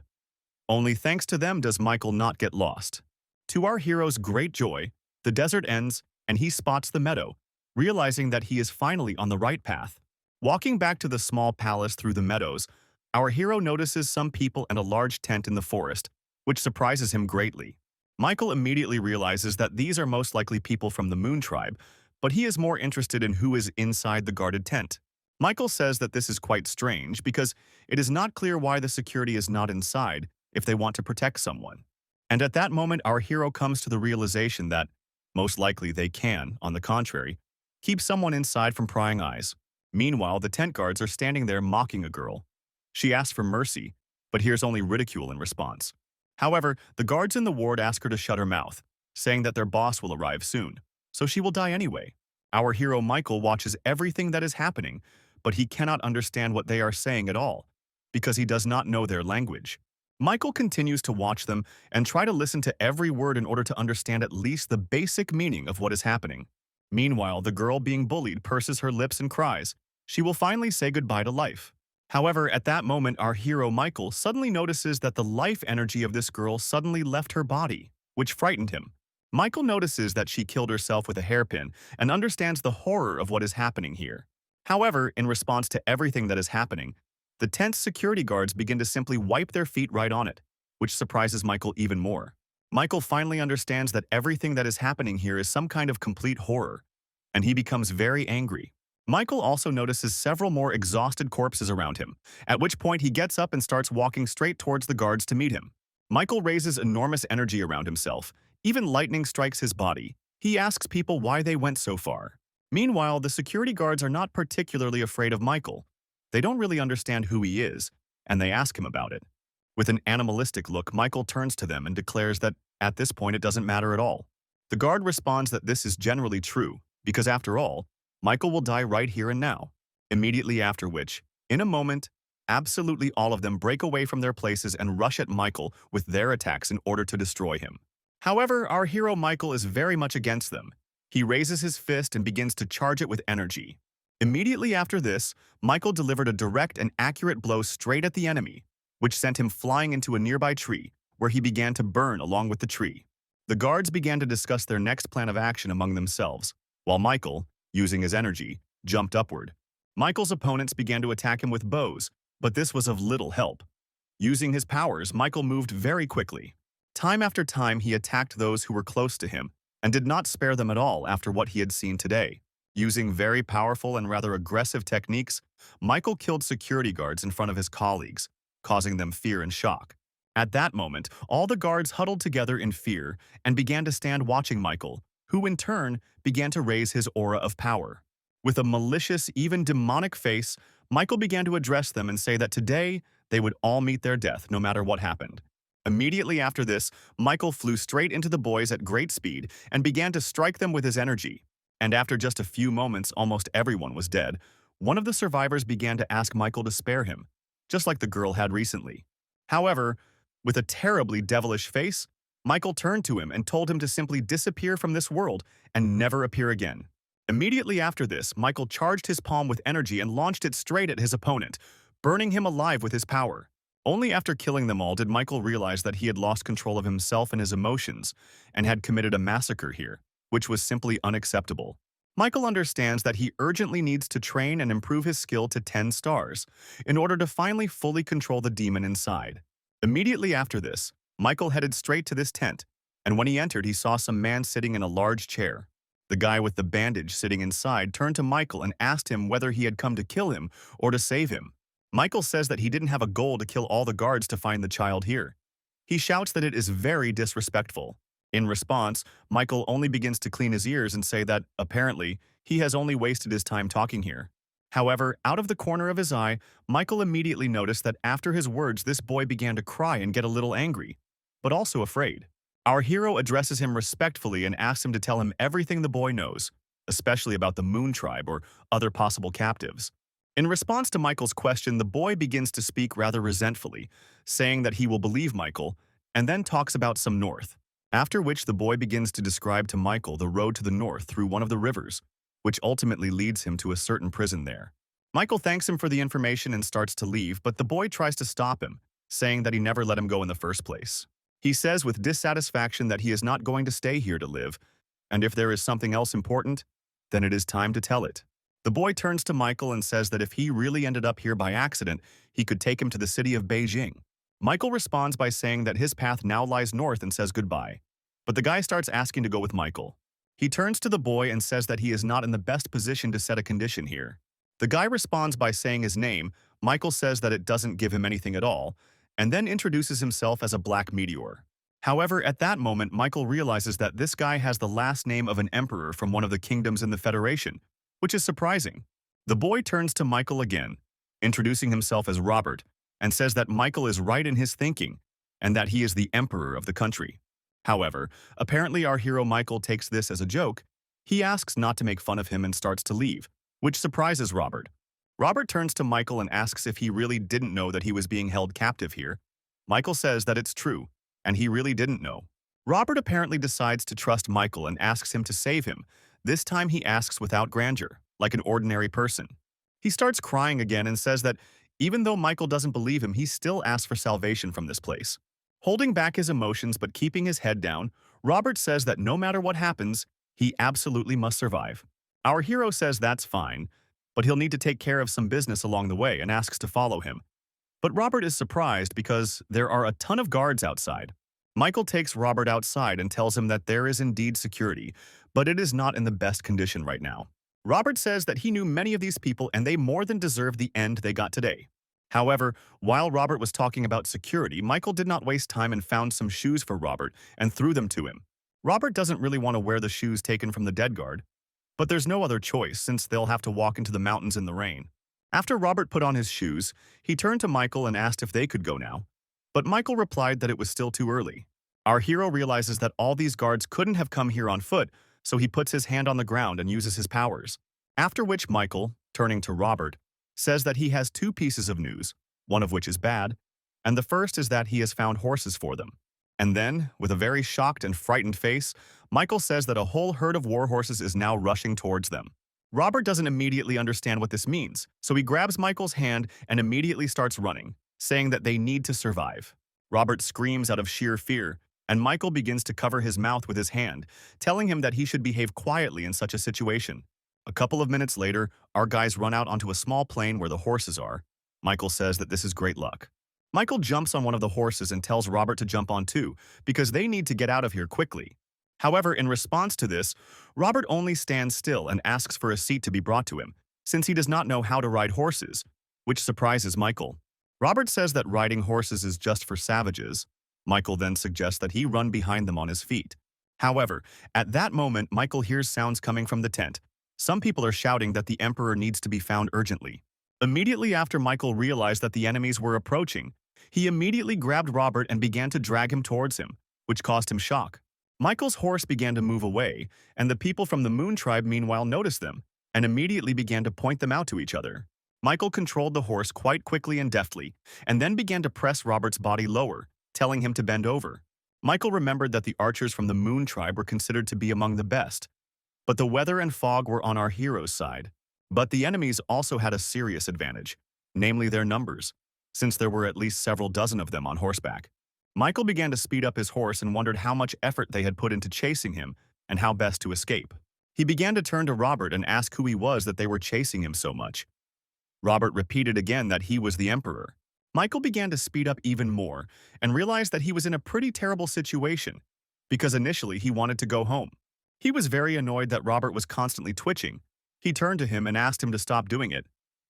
Only thanks to them does Michael not get lost. To our hero's great joy, the desert ends and he spots the meadow, realizing that he is finally on the right path. Walking back to the small palace through the meadows, our hero notices some people and a large tent in the forest, which surprises him greatly. Michael immediately realizes that these are most likely people from the Moon Tribe, but he is more interested in who is inside the guarded tent. Michael says that this is quite strange because it is not clear why the security is not inside if they want to protect someone. And at that moment, our hero comes to the realization that, most likely they can, on the contrary, keep someone inside from prying eyes. Meanwhile, the tent guards are standing there mocking a girl. She asks for mercy, but hears only ridicule in response. However, the guards in the ward ask her to shut her mouth, saying that their boss will arrive soon, so she will die anyway. Our hero Michael watches everything that is happening, but he cannot understand what they are saying at all, because he does not know their language. Michael continues to watch them and try to listen to every word in order to understand at least the basic meaning of what is happening. Meanwhile, the girl being bullied purses her lips and cries. She will finally say goodbye to life. However, at that moment, our hero Michael suddenly notices that the life energy of this girl suddenly left her body, which frightened him. Michael notices that she killed herself with a hairpin and understands the horror of what is happening here. However, in response to everything that is happening, the tent's security guards begin to simply wipe their feet right on it, which surprises Michael even more. Michael finally understands that everything that is happening here is some kind of complete horror, and he becomes very angry. Michael also notices several more exhausted corpses around him, at which point he gets up and starts walking straight towards the guards to meet him. Michael raises enormous energy around himself. Even lightning strikes his body. He asks people why they went so far. Meanwhile, the security guards are not particularly afraid of Michael. They don't really understand who he is, and they ask him about it. With an animalistic look, Michael turns to them and declares that at this point it doesn't matter at all. The guard responds that this is generally true, because after all, Michael will die right here and now. Immediately after which, in a moment, absolutely all of them break away from their places and rush at Michael with their attacks in order to destroy him. However, our hero Michael is very much against them. He raises his fist and begins to charge it with energy. Immediately after this, Michael delivered a direct and accurate blow straight at the enemy, which sent him flying into a nearby tree, where he began to burn along with the tree. The guards began to discuss their next plan of action among themselves, while Michael, using his energy, jumped upward. Michael's opponents began to attack him with bows, but this was of little help. Using his powers, Michael moved very quickly. Time after time, he attacked those who were close to him, and did not spare them at all after what he had seen today. Using very powerful and rather aggressive techniques, Michael killed security guards in front of his colleagues, causing them fear and shock. At that moment, all the guards huddled together in fear and began to stand watching Michael, who in turn began to raise his aura of power. With a malicious, even demonic face, Michael began to address them and say that today they would all meet their death no matter what happened. Immediately after this, Michael flew straight into the boys at great speed and began to strike them with his energy. And after just a few moments, almost everyone was dead. One of the survivors began to ask Michael to spare him, just like the girl had recently. However, with a terribly devilish face, Michael turned to him and told him to simply disappear from this world and never appear again. Immediately after this, Michael charged his palm with energy and launched it straight at his opponent, burning him alive with his power. Only after killing them all did Michael realize that he had lost control of himself and his emotions and had committed a massacre here, which was simply unacceptable. Michael understands that he urgently needs to train and improve his skill to 10 stars in order to finally fully control the demon inside. Immediately after this, Michael headed straight to this tent, and when he entered, he saw some man sitting in a large chair. The guy with the bandage sitting inside turned to Michael and asked him whether he had come to kill him or to save him. Michael says that he didn't have a goal to kill all the guards to find the child here. He shouts that it is very disrespectful. In response, Michael only begins to clean his ears and say that, apparently, he has only wasted his time talking here. However, out of the corner of his eye, Michael immediately noticed that after his words, this boy began to cry and get a little angry, but also afraid. Our hero addresses him respectfully and asks him to tell him everything the boy knows, especially about the Moon Tribe or other possible captives. In response to Michael's question, the boy begins to speak rather resentfully, saying that he will believe Michael, and then talks about some north. After which the boy begins to describe to Michael the road to the north through one of the rivers, which ultimately leads him to a certain prison there. Michael thanks him for the information and starts to leave, but the boy tries to stop him, saying that he never let him go in the first place. He says with dissatisfaction that he is not going to stay here to live, and if there is something else important, then it is time to tell it. The boy turns to Michael and says that if he really ended up here by accident, he could take him to the city of Beijing. Michael responds by saying that his path now lies north and says goodbye. But the guy starts asking to go with Michael. He turns to the boy and says that he is not in the best position to set a condition here. The guy responds by saying his name. Michael says that it doesn't give him anything at all, and then introduces himself as a black meteor. However, at that moment, Michael realizes that this guy has the last name of an emperor from one of the kingdoms in the Federation, which is surprising. The boy turns to Michael again, introducing himself as Robert, and says that Michael is right in his thinking, and that he is the emperor of the country. However, apparently our hero Michael takes this as a joke. He asks not to make fun of him and starts to leave, which surprises Robert. Robert turns to Michael and asks if he really didn't know that he was being held captive here. Michael says that it's true, and he really didn't know. Robert apparently decides to trust Michael and asks him to save him. This time he asks without grandeur, like an ordinary person. He starts crying again and says that even though Michael doesn't believe him, he still asks for salvation from this place. Holding back his emotions but keeping his head down, Robert says that no matter what happens, he absolutely must survive. Our hero says that's fine, but he'll need to take care of some business along the way and asks to follow him. But Robert is surprised because there are a ton of guards outside. Michael takes Robert outside and tells him that there is indeed security, but it is not in the best condition right now. Robert says that he knew many of these people and they more than deserve the end they got today. However, while Robert was talking about security, Michael did not waste time and found some shoes for Robert and threw them to him. Robert doesn't really want to wear the shoes taken from the dead guard, but there's no other choice since they'll have to walk into the mountains in the rain. After Robert put on his shoes, he turned to Michael and asked if they could go now, but Michael replied that it was still too early. Our hero realizes that all these guards couldn't have come here on foot, so he puts his hand on the ground and uses his powers. After which Michael, turning to Robert, says that he has two pieces of news, one of which is bad, and the first is that he has found horses for them. And then, with a very shocked and frightened face, Michael says that a whole herd of war horses is now rushing towards them. Robert doesn't immediately understand what this means, so he grabs Michael's hand and immediately starts running, saying that they need to survive. Robert screams out of sheer fear, and Michael begins to cover his mouth with his hand, telling him that he should behave quietly in such a situation. A couple of minutes later, our guys run out onto a small plain where the horses are. Michael says that this is great luck. Michael jumps on one of the horses and tells Robert to jump on too, because they need to get out of here quickly. However, in response to this, Robert only stands still and asks for a seat to be brought to him, since he does not know how to ride horses, which surprises Michael. Robert says that riding horses is just for savages. Michael then suggests that he run behind them on his feet. However, at that moment, Michael hears sounds coming from the tent. Some people are shouting that the Emperor needs to be found urgently. Immediately after Michael realized that the enemies were approaching, he immediately grabbed Robert and began to drag him towards him, which caused him shock. Michael's horse began to move away, and the people from the Moon Tribe meanwhile noticed them, and immediately began to point them out to each other. Michael controlled the horse quite quickly and deftly, and then began to press Robert's body lower, telling him to bend over. Michael remembered that the archers from the Moon Tribe were considered to be among the best, but the weather and fog were on our hero's side. But the enemies also had a serious advantage, namely their numbers, since there were at least several dozen of them on horseback. Michael began to speed up his horse and wondered how much effort they had put into chasing him and how best to escape. He began to turn to Robert and ask who he was that they were chasing him so much. Robert repeated again that he was the Emperor. Michael began to speed up even more and realized that he was in a pretty terrible situation because initially he wanted to go home. He was very annoyed that Robert was constantly twitching. He turned to him and asked him to stop doing it,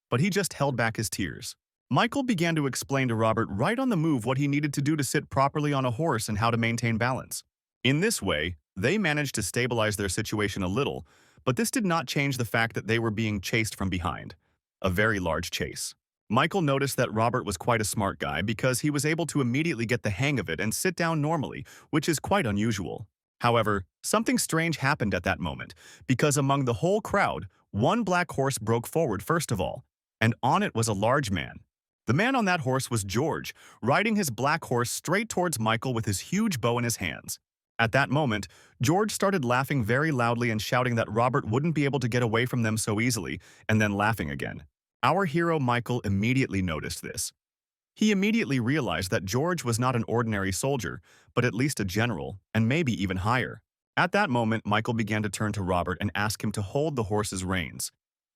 but he just held back his tears. Michael began to explain to Robert right on the move what he needed to do to sit properly on a horse and how to maintain balance. In this way, they managed to stabilize their situation a little, but this did not change the fact that they were being chased from behind. A very large chase. Michael noticed that Robert was quite a smart guy because he was able to immediately get the hang of it and sit down normally, which is quite unusual. However, something strange happened at that moment, because among the whole crowd, one black horse broke forward first of all, and on it was a large man. The man on that horse was George, riding his black horse straight towards Michael with his huge bow in his hands. At that moment, George started laughing very loudly and shouting that Robert wouldn't be able to get away from them so easily, and then laughing again. Our hero Michael immediately noticed this. He immediately realized that George was not an ordinary soldier, but at least a general, and maybe even higher. At that moment, Michael began to turn to Robert and ask him to hold the horse's reins.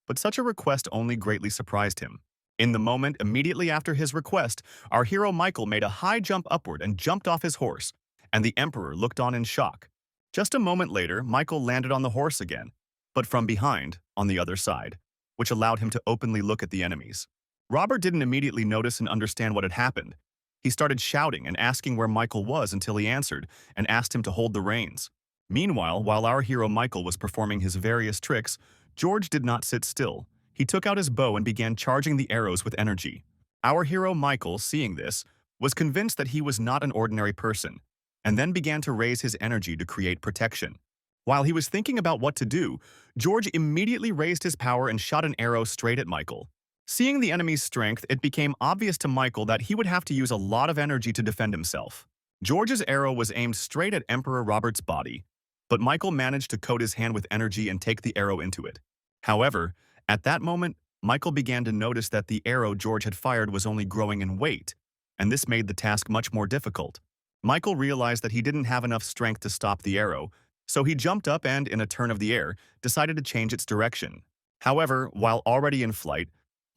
But such a request only greatly surprised him. In the moment immediately after his request, our hero Michael made a high jump upward and jumped off his horse, and the Emperor looked on in shock. Just a moment later, Michael landed on the horse again, but from behind, on the other side, which allowed him to openly look at the enemies. Robert didn't immediately notice and understand what had happened. He started shouting and asking where Michael was until he answered and asked him to hold the reins. Meanwhile, while our hero Michael was performing his various tricks, George did not sit still. He took out his bow and began charging the arrows with energy. Our hero Michael, seeing this, was convinced that he was not an ordinary person, and then began to raise his energy to create protection. While he was thinking about what to do, George immediately raised his power and shot an arrow straight at Michael. Seeing the enemy's strength, it became obvious to Michael that he would have to use a lot of energy to defend himself. George's arrow was aimed straight at Emperor Robert's body, but Michael managed to coat his hand with energy and take the arrow into it. However, at that moment, Michael began to notice that the arrow George had fired was only growing in weight, and this made the task much more difficult. Michael realized that he didn't have enough strength to stop the arrow, so he jumped up and, in a turn of the air, decided to change its direction. However, while already in flight,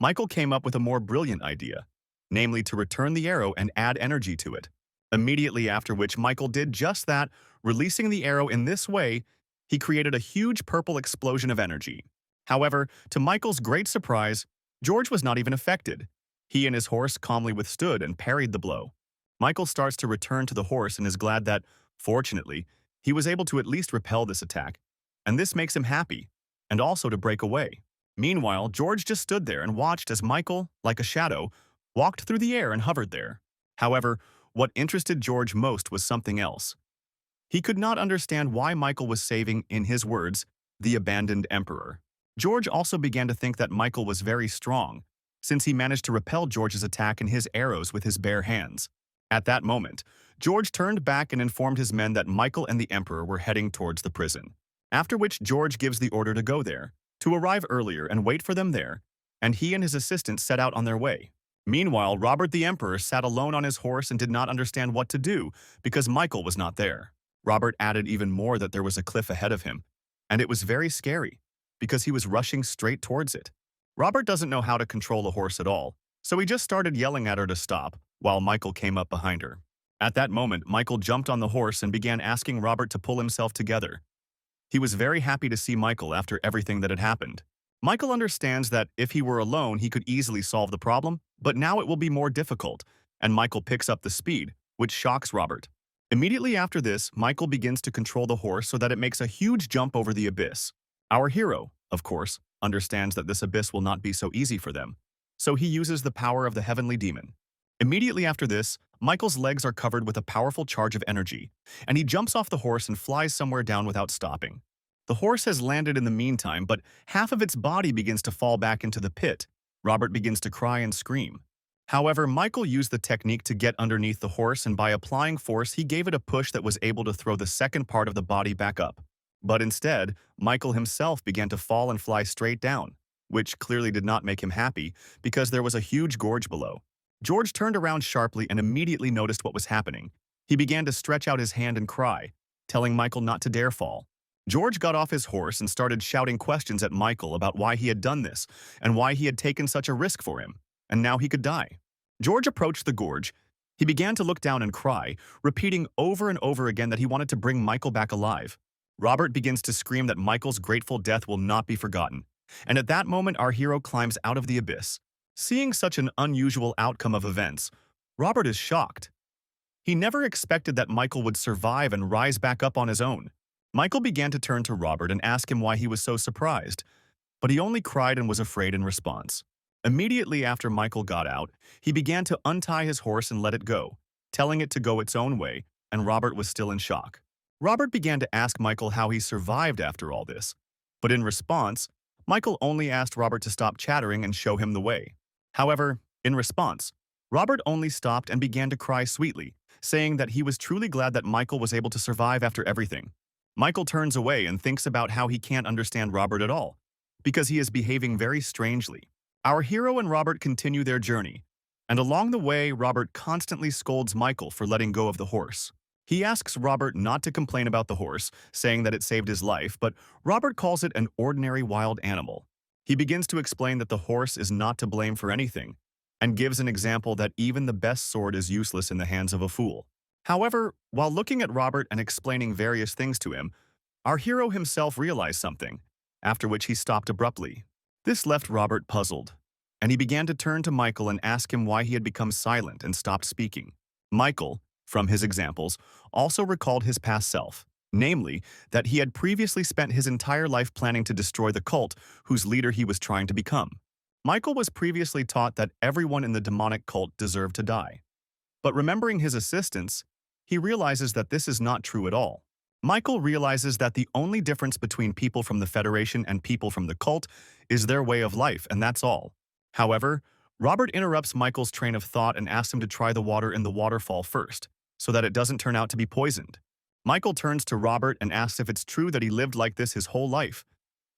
Michael came up with a more brilliant idea, namely to return the arrow and add energy to it. Immediately after which Michael did just that, releasing the arrow in this way, he created a huge purple explosion of energy. However, to Michael's great surprise, George was not even affected. He and his horse calmly withstood and parried the blow. Michael starts to return to the horse and is glad that, fortunately, he was able to at least repel this attack, and this makes him happy, and also to break away. Meanwhile, George just stood there and watched as Michael, like a shadow, walked through the air and hovered there. However, what interested George most was something else. He could not understand why Michael was saving, in his words, the abandoned emperor. George also began to think that Michael was very strong, since he managed to repel George's attack and his arrows with his bare hands. At that moment, George turned back and informed his men that Michael and the emperor were heading towards the prison. After which George gives the order to go there, to arrive earlier and wait for them there, and he and his assistant set out on their way. Meanwhile, Robert the Emperor sat alone on his horse and did not understand what to do because Michael was not there. Robert added even more that there was a cliff ahead of him, and it was very scary because he was rushing straight towards it. Robert doesn't know how to control a horse at all, so he just started yelling at her to stop while Michael came up behind her. At that moment, Michael jumped on the horse and began asking Robert to pull himself together. He was very happy to see Michael after everything that had happened. Michael understands that if he were alone, he could easily solve the problem, but now it will be more difficult, and Michael picks up the speed, which shocks Robert. Immediately after this, Michael begins to control the horse so that it makes a huge jump over the abyss. Our hero, of course, understands that this abyss will not be so easy for them, so he uses the power of the heavenly demon. Immediately after this, Michael's legs are covered with a powerful charge of energy, and he jumps off the horse and flies somewhere down without stopping. The horse has landed in the meantime, but half of its body begins to fall back into the pit. Robert begins to cry and scream. However, Michael used the technique to get underneath the horse, and by applying force, he gave it a push that was able to throw the second part of the body back up. But instead, Michael himself began to fall and fly straight down, which clearly did not make him happy because there was a huge gorge below. George turned around sharply and immediately noticed what was happening. He began to stretch out his hand and cry, telling Michael not to dare fall. George got off his horse and started shouting questions at Michael about why he had done this and why he had taken such a risk for him, and now he could die. George approached the gorge. He began to look down and cry, repeating over and over again that he wanted to bring Michael back alive. Robert begins to scream that Michael's grateful death will not be forgotten, and at that moment our hero climbs out of the abyss. Seeing such an unusual outcome of events, Robert is shocked. He never expected that Michael would survive and rise back up on his own. Michael began to turn to Robert and ask him why he was so surprised, but he only cried and was afraid in response. Immediately after Michael got out, he began to untie his horse and let it go, telling it to go its own way, and Robert was still in shock. Robert began to ask Michael how he survived after all this, but in response, Michael only asked Robert to stop chattering and show him the way. However, in response, Robert only stopped and began to cry sweetly, saying that he was truly glad that Michael was able to survive after everything. Michael turns away and thinks about how he can't understand Robert at all, because he is behaving very strangely. Our hero and Robert continue their journey, and along the way, Robert constantly scolds Michael for letting go of the horse. He asks Robert not to complain about the horse, saying that it saved his life, but Robert calls it an ordinary wild animal. He begins to explain that the horse is not to blame for anything, and gives an example that even the best sword is useless in the hands of a fool. However, while looking at Robert and explaining various things to him, our hero himself realized something, after which he stopped abruptly. This left Robert puzzled, and he began to turn to Michael and ask him why he had become silent and stopped speaking. Michael, from his examples, also recalled his past self, namely, that he had previously spent his entire life planning to destroy the cult whose leader he was trying to become. Michael was previously taught that everyone in the demonic cult deserved to die. But remembering his assistants, he realizes that this is not true at all. Michael realizes that the only difference between people from the Federation and people from the cult is their way of life, and that's all. However, Robert interrupts Michael's train of thought and asks him to try the water in the waterfall first, so that it doesn't turn out to be poisoned. Michael turns to Robert and asks if it's true that he lived like this his whole life,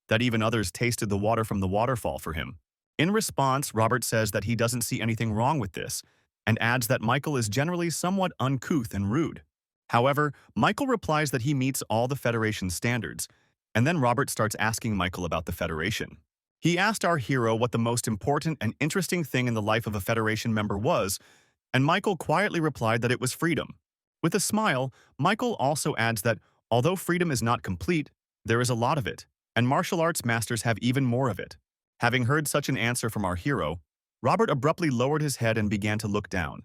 that even others tasted the water from the waterfall for him. In response, Robert says that he doesn't see anything wrong with this, and adds that Michael is generally somewhat uncouth and rude. However, Michael replies that he meets all the Federation's standards, and then Robert starts asking Michael about the Federation. He asked our hero what the most important and interesting thing in the life of a Federation member was, and Michael quietly replied that it was freedom. With a smile, Michael also adds that although freedom is not complete, there is a lot of it, and martial arts masters have even more of it. Having heard such an answer from our hero, Robert abruptly lowered his head and began to look down,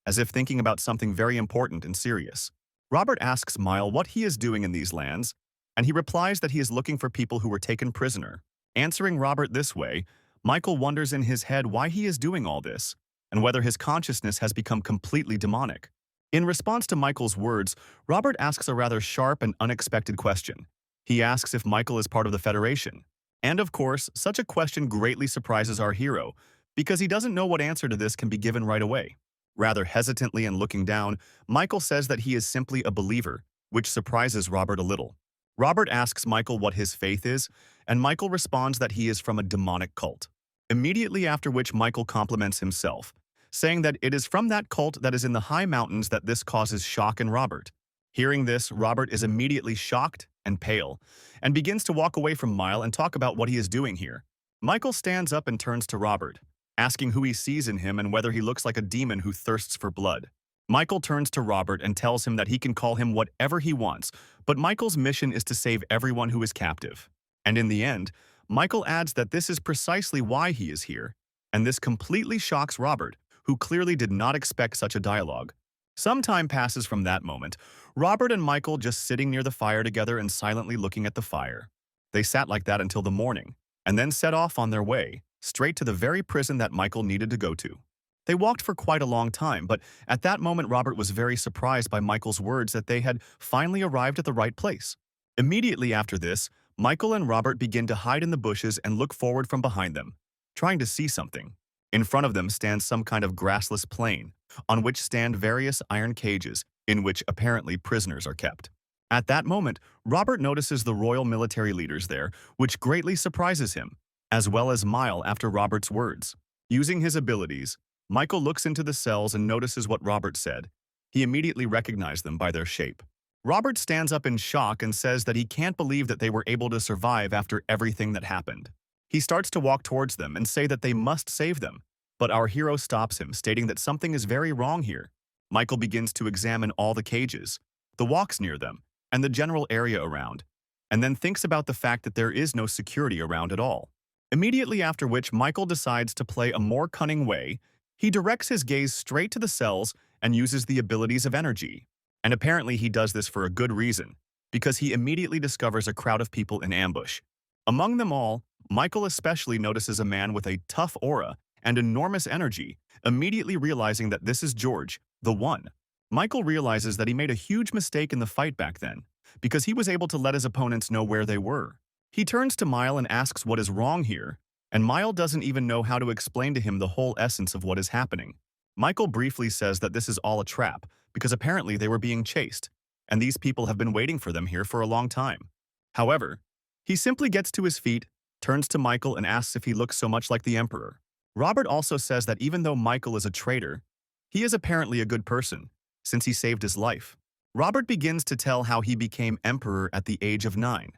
as if thinking about something very important and serious. Robert asks Mile what he is doing in these lands, and he replies that he is looking for people who were taken prisoner. Answering Robert this way, Michael wonders in his head why he is doing all this, and whether his consciousness has become completely demonic. In response to Michael's words, Robert asks a rather sharp and unexpected question. He asks if Michael is part of the Federation. And of course, such a question greatly surprises our hero, because he doesn't know what answer to this can be given right away. Rather hesitantly and looking down, Michael says that he is simply a believer, which surprises Robert a little. Robert asks Michael what his faith is, and Michael responds that he is from a demonic cult. Immediately after which Michael compliments himself, saying that it is from that cult that is in the high mountains that this causes shock in Robert. Hearing this, Robert is immediately shocked and pale, and begins to walk away from Mile and talk about what he is doing here. Michael stands up and turns to Robert, asking who he sees in him and whether he looks like a demon who thirsts for blood. Michael turns to Robert and tells him that he can call him whatever he wants, but Michael's mission is to save everyone who is captive. And in the end, Michael adds that this is precisely why he is here, and this completely shocks Robert, who clearly did not expect such a dialogue. Some time passes from that moment, Robert and Michael just sitting near the fire together and silently looking at the fire. They sat like that until the morning, and then set off on their way, straight to the very prison that Michael needed to go to. They walked for quite a long time, but at that moment Robert was very surprised by Michael's words that they had finally arrived at the right place. Immediately after this, Michael and Robert begin to hide in the bushes and look forward from behind them, trying to see something. In front of them stands some kind of grassless plain, on which stand various iron cages, in which apparently prisoners are kept. At that moment, Robert notices the royal military leaders there, which greatly surprises him, as well as Mile after Robert's words. Using his abilities, Michael looks into the cells and notices what Robert said. He immediately recognized them by their shape. Robert stands up in shock and says that he can't believe that they were able to survive after everything that happened. He starts to walk towards them and say that they must save them, but our hero stops him, stating that something is very wrong here. Michael begins to examine all the cages, the walks near them, and the general area around, and then thinks about the fact that there is no security around at all. Immediately after which Michael decides to play a more cunning way. He directs his gaze straight to the cells and uses the abilities of energy. And apparently he does this for a good reason, because he immediately discovers a crowd of people in ambush. Among them all, Michael especially notices a man with a tough aura and enormous energy, immediately realizing that this is George, the One. Michael realizes that he made a huge mistake in the fight back then, because he was able to let his opponents know where they were. He turns to Mile and asks what is wrong here, and Mile doesn't even know how to explain to him the whole essence of what is happening. Michael briefly says that this is all a trap, because apparently they were being chased, and these people have been waiting for them here for a long time. However, he simply gets to his feet, turns to Michael and asks if he looks so much like the Emperor. Robert also says that even though Michael is a traitor, he is apparently a good person, since he saved his life. Robert begins to tell how he became Emperor at the age of 9,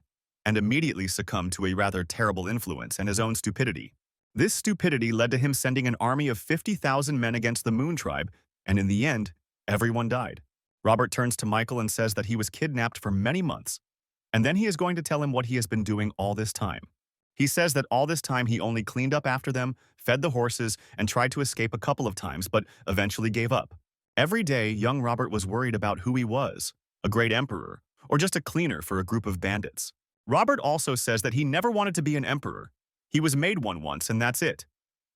and immediately succumbed to a rather terrible influence and his own stupidity. This stupidity led to him sending an army of 50,000 men against the Moon Tribe, and in the end, everyone died. Robert turns to Michael and says that he was kidnapped for many months, and then he is going to tell him what he has been doing all this time. He says that all this time he only cleaned up after them, fed the horses, and tried to escape a couple of times, but eventually gave up. Every day, young Robert was worried about who he was, a great emperor, or just a cleaner for a group of bandits. Robert also says that he never wanted to be an emperor. He was made one once, and that's it,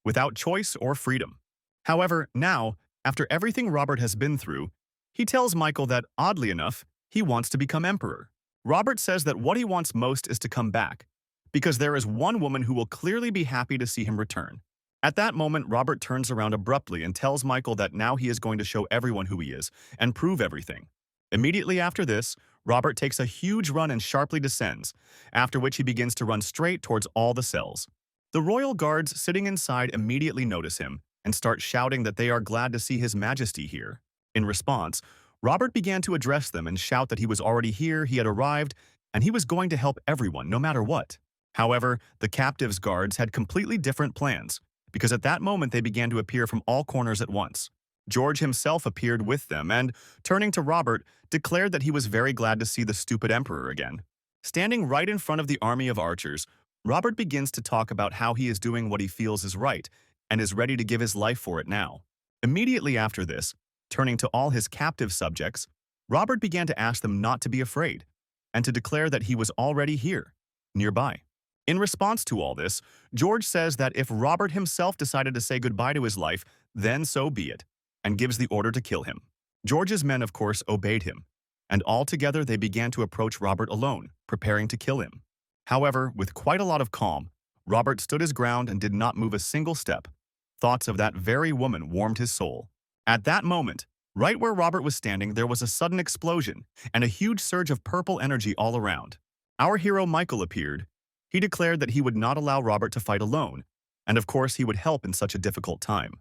without choice or freedom. However, now, after everything Robert has been through, he tells Michael that, oddly enough, he wants to become emperor. Robert says that what he wants most is to come back, because there is one woman who will clearly be happy to see him return. At that moment, Robert turns around abruptly and tells Michael that now he is going to show everyone who he is and prove everything. Immediately after this, Robert takes a huge run and sharply descends, after which he begins to run straight towards all the cells. The royal guards sitting inside immediately notice him and start shouting that they are glad to see His Majesty here. In response, Robert began to address them and shout that he was already here, he had arrived, and he was going to help everyone no matter what. However, the captives' guards had completely different plans, because at that moment they began to appear from all corners at once. George himself appeared with them and, turning to Robert, declared that he was very glad to see the stupid emperor again. Standing right in front of the army of archers, Robert begins to talk about how he is doing what he feels is right and is ready to give his life for it now. Immediately after this, turning to all his captive subjects, Robert began to ask them not to be afraid and to declare that he was already here, nearby. In response to all this, George says that if Robert himself decided to say goodbye to his life, then so be it, and gives the order to kill him. George's men, of course, obeyed him, and all together they began to approach Robert alone, preparing to kill him. However, with quite a lot of calm, Robert stood his ground and did not move a single step. Thoughts of that very woman warmed his soul. At that moment, right where Robert was standing, there was a sudden explosion and a huge surge of purple energy all around. Our hero Michael appeared. He declared that he would not allow Robert to fight alone, and of course he would help in such a difficult time.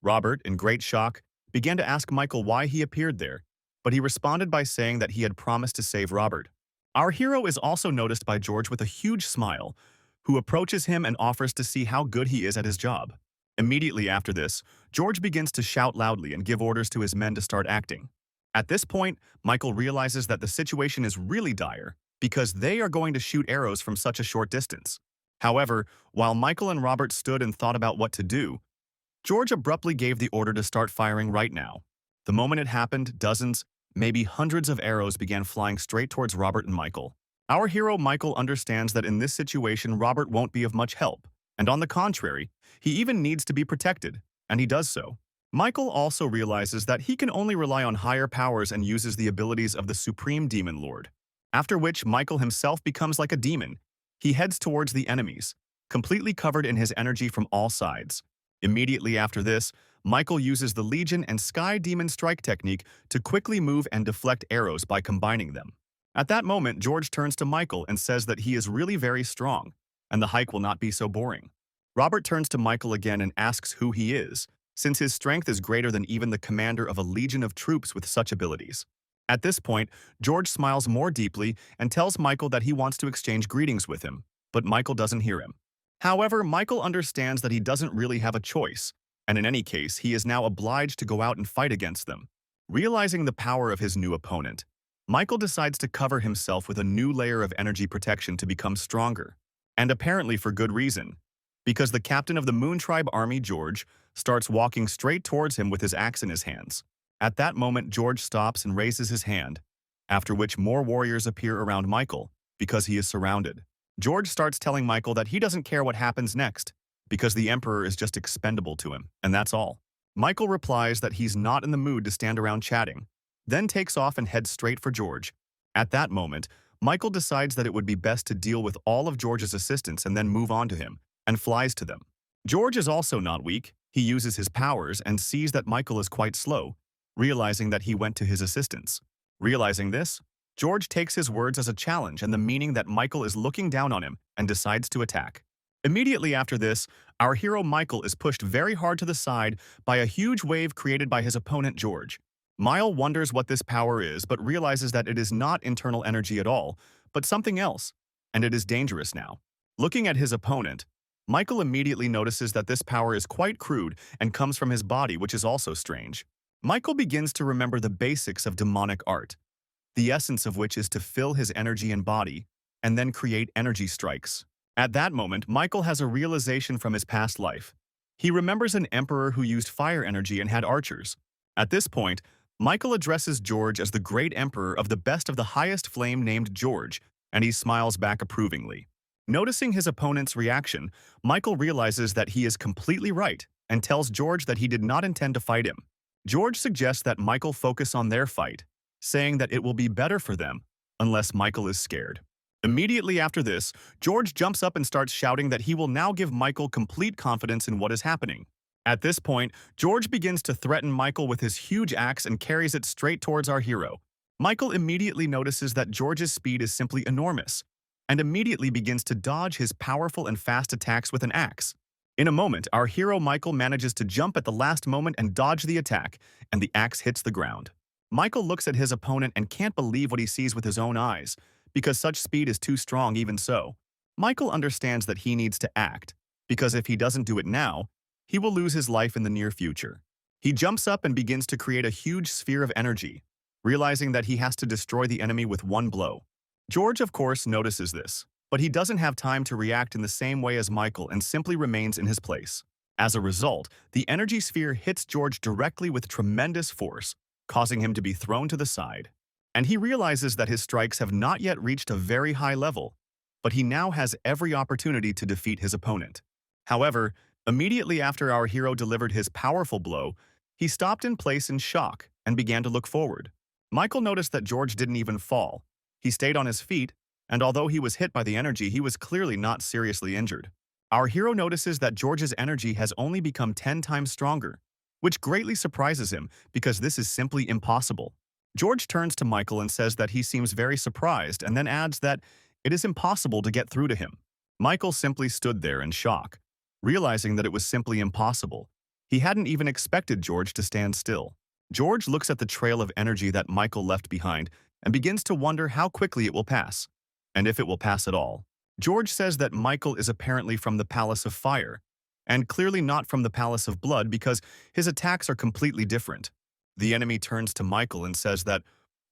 Robert, in great shock, began to ask Michael why he appeared there, but he responded by saying that he had promised to save Robert. Our hero is also noticed by George with a huge smile, who approaches him and offers to see how good he is at his job. Immediately after this, George begins to shout loudly and give orders to his men to start acting. At this point, Michael realizes that the situation is really dire, because they are going to shoot arrows from such a short distance. However, while Michael and Robert stood and thought about what to do, George abruptly gave the order to start firing right now. The moment it happened, dozens, maybe hundreds of arrows began flying straight towards Robert and Michael. Our hero Michael understands that in this situation Robert won't be of much help, and on the contrary, he even needs to be protected, and he does so. Michael also realizes that he can only rely on higher powers and uses the abilities of the Supreme Demon Lord. After which Michael himself becomes like a demon. He heads towards the enemies, completely covered in his energy from all sides. Immediately after this, Michael uses the Legion and Sky Demon Strike technique to quickly move and deflect arrows by combining them. At that moment, George turns to Michael and says that he is really very strong, and the hike will not be so boring. Robert turns to Michael again and asks who he is, since his strength is greater than even the commander of a legion of troops with such abilities. At this point, George smiles more deeply and tells Michael that he wants to exchange greetings with him, but Michael doesn't hear him. However, Michael understands that he doesn't really have a choice, and in any case, he is now obliged to go out and fight against them. Realizing the power of his new opponent, Michael decides to cover himself with a new layer of energy protection to become stronger, and apparently for good reason, because the captain of the Moon Tribe army, George, starts walking straight towards him with his axe in his hands. At that moment, George stops and raises his hand, after which more warriors appear around Michael, because he is surrounded. George starts telling Michael that he doesn't care what happens next, because the Emperor is just expendable to him, and that's all. Michael replies that he's not in the mood to stand around chatting, then takes off and heads straight for George. At that moment, Michael decides that it would be best to deal with all of George's assistants and then move on to him, and flies to them. George is also not weak. He uses his powers and sees that Michael is quite slow, realizing that he went to his assistance. Realizing this, George takes his words as a challenge and the meaning that Michael is looking down on him and decides to attack. Immediately after this, our hero Michael is pushed very hard to the side by a huge wave created by his opponent George. Mile wonders what this power is but realizes that it is not internal energy at all, but something else, and it is dangerous now. Looking at his opponent, Michael immediately notices that this power is quite crude and comes from his body, which is also strange. Michael begins to remember the basics of demonic art, the essence of which is to fill his energy and body, and then create energy strikes. At that moment, Michael has a realization from his past life. He remembers an emperor who used fire energy and had archers. At this point, Michael addresses George as the great emperor of the best of the highest flame named George, and he smiles back approvingly. Noticing his opponent's reaction, Michael realizes that he is completely right and tells George that he did not intend to fight him. George suggests that Michael focus on their fight, saying that it will be better for them unless Michael is scared. Immediately after this, George jumps up and starts shouting that he will now give Michael complete confidence in what is happening. At this point, George begins to threaten Michael with his huge axe and carries it straight towards our hero. Michael immediately notices that George's speed is simply enormous, and immediately begins to dodge his powerful and fast attacks with an axe. In a moment, our hero Michael manages to jump at the last moment and dodge the attack, and the axe hits the ground. Michael looks at his opponent and can't believe what he sees with his own eyes, because such speed is too strong even so. Michael understands that he needs to act, because if he doesn't do it now, he will lose his life in the near future. He jumps up and begins to create a huge sphere of energy, realizing that he has to destroy the enemy with one blow. George, of course, notices this, but he doesn't have time to react in the same way as Michael and simply remains in his place. As a result, the energy sphere hits George directly with tremendous force, causing him to be thrown to the side. And he realizes that his strikes have not yet reached a very high level, but he now has every opportunity to defeat his opponent. However, immediately after our hero delivered his powerful blow, he stopped in place in shock and began to look forward. Michael noticed that George didn't even fall. He stayed on his feet, and although he was hit by the energy, he was clearly not seriously injured. Our hero notices that George's energy has only become 10 times stronger, which greatly surprises him because this is simply impossible. George turns to Michael and says that he seems very surprised and then adds that it is impossible to get through to him. Michael simply stood there in shock, realizing that it was simply impossible. He hadn't even expected George to stand still. George looks at the trail of energy that Michael left behind and begins to wonder how quickly it will pass, and if it will pass at all. George says that Michael is apparently from the Palace of Fire, and clearly not from the Palace of Blood because his attacks are completely different. The enemy turns to Michael and says that,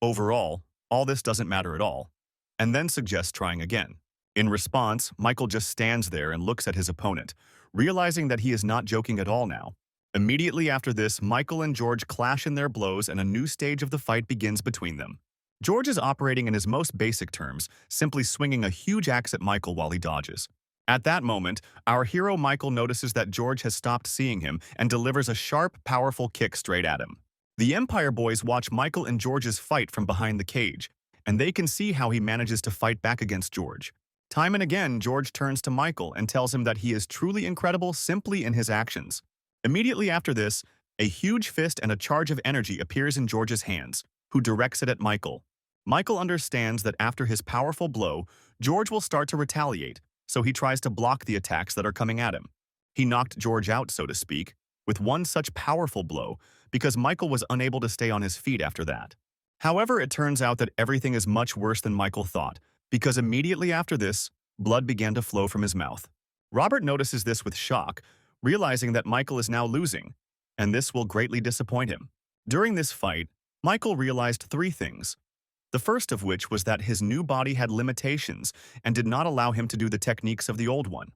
overall, all this doesn't matter at all, and then suggests trying again. In response, Michael just stands there and looks at his opponent, realizing that he is not joking at all now. Immediately after this, Michael and George clash in their blows and a new stage of the fight begins between them. George is operating in his most basic terms, simply swinging a huge axe at Michael while he dodges. At that moment, our hero Michael notices that George has stopped seeing him and delivers a sharp, powerful kick straight at him. The Empire boys watch Michael and George's fight from behind the cage, and they can see how he manages to fight back against George. Time and again, George turns to Michael and tells him that he is truly incredible simply in his actions. Immediately after this, a huge fist and a charge of energy appears in George's hands, who directs it at Michael. Michael understands that after his powerful blow, George will start to retaliate, so he tries to block the attacks that are coming at him. He knocked George out, so to speak, with one such powerful blow, because Michael was unable to stay on his feet after that. However, it turns out that everything is much worse than Michael thought, because immediately after this, blood began to flow from his mouth. Robert notices this with shock, realizing that Michael is now losing, and this will greatly disappoint him. During this fight, Michael realized three things. The first of which was that his new body had limitations and did not allow him to do the techniques of the old one.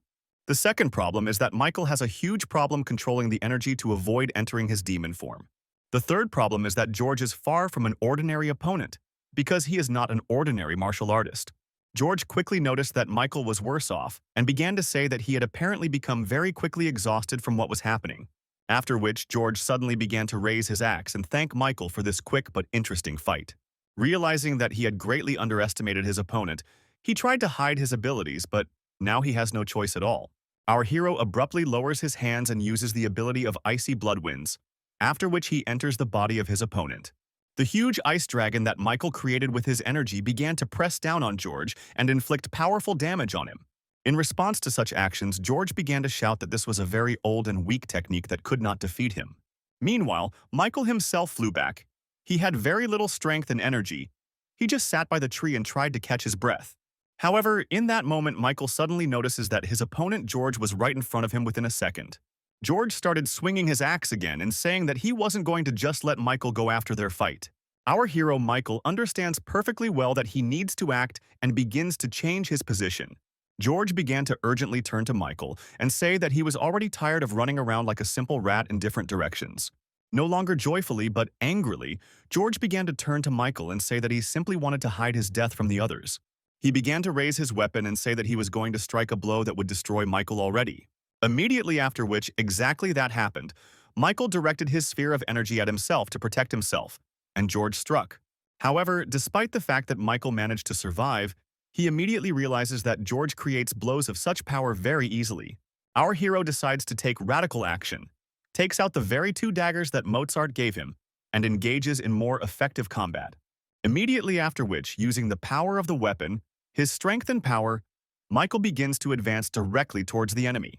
The second problem is that Michael has a huge problem controlling the energy to avoid entering his demon form. The third problem is that George is far from an ordinary opponent, because he is not an ordinary martial artist. George quickly noticed that Michael was worse off and began to say that he had apparently become very quickly exhausted from what was happening, after which George suddenly began to raise his axe and thank Michael for this quick but interesting fight. Realizing that he had greatly underestimated his opponent, he tried to hide his abilities, but now he has no choice at all. Our hero abruptly lowers his hands and uses the ability of Icy Blood Winds, after which he enters the body of his opponent. The huge ice dragon that Michael created with his energy began to press down on George and inflict powerful damage on him. In response to such actions, George began to shout that this was a very old and weak technique that could not defeat him. Meanwhile, Michael himself flew back. He had very little strength and energy. He just sat by the tree and tried to catch his breath. However, in that moment, Michael suddenly notices that his opponent George was right in front of him within a second. George started swinging his axe again and saying that he wasn't going to just let Michael go after their fight. Our hero Michael understands perfectly well that he needs to act and begins to change his position. George began to urgently turn to Michael and say that he was already tired of running around like a simple rat in different directions. No longer joyfully but angrily, George began to turn to Michael and say that he simply wanted to hide his death from the others. He began to raise his weapon and say that he was going to strike a blow that would destroy Michael already. Immediately after which exactly that happened, Michael directed his sphere of energy at himself to protect himself, and George struck. However, despite the fact that Michael managed to survive, he immediately realizes that George creates blows of such power very easily. Our hero decides to take radical action, takes out the very two daggers that Mozart gave him, and engages in more effective combat. Immediately after which, using the power of the weapon, his strength and power, Michael begins to advance directly towards the enemy.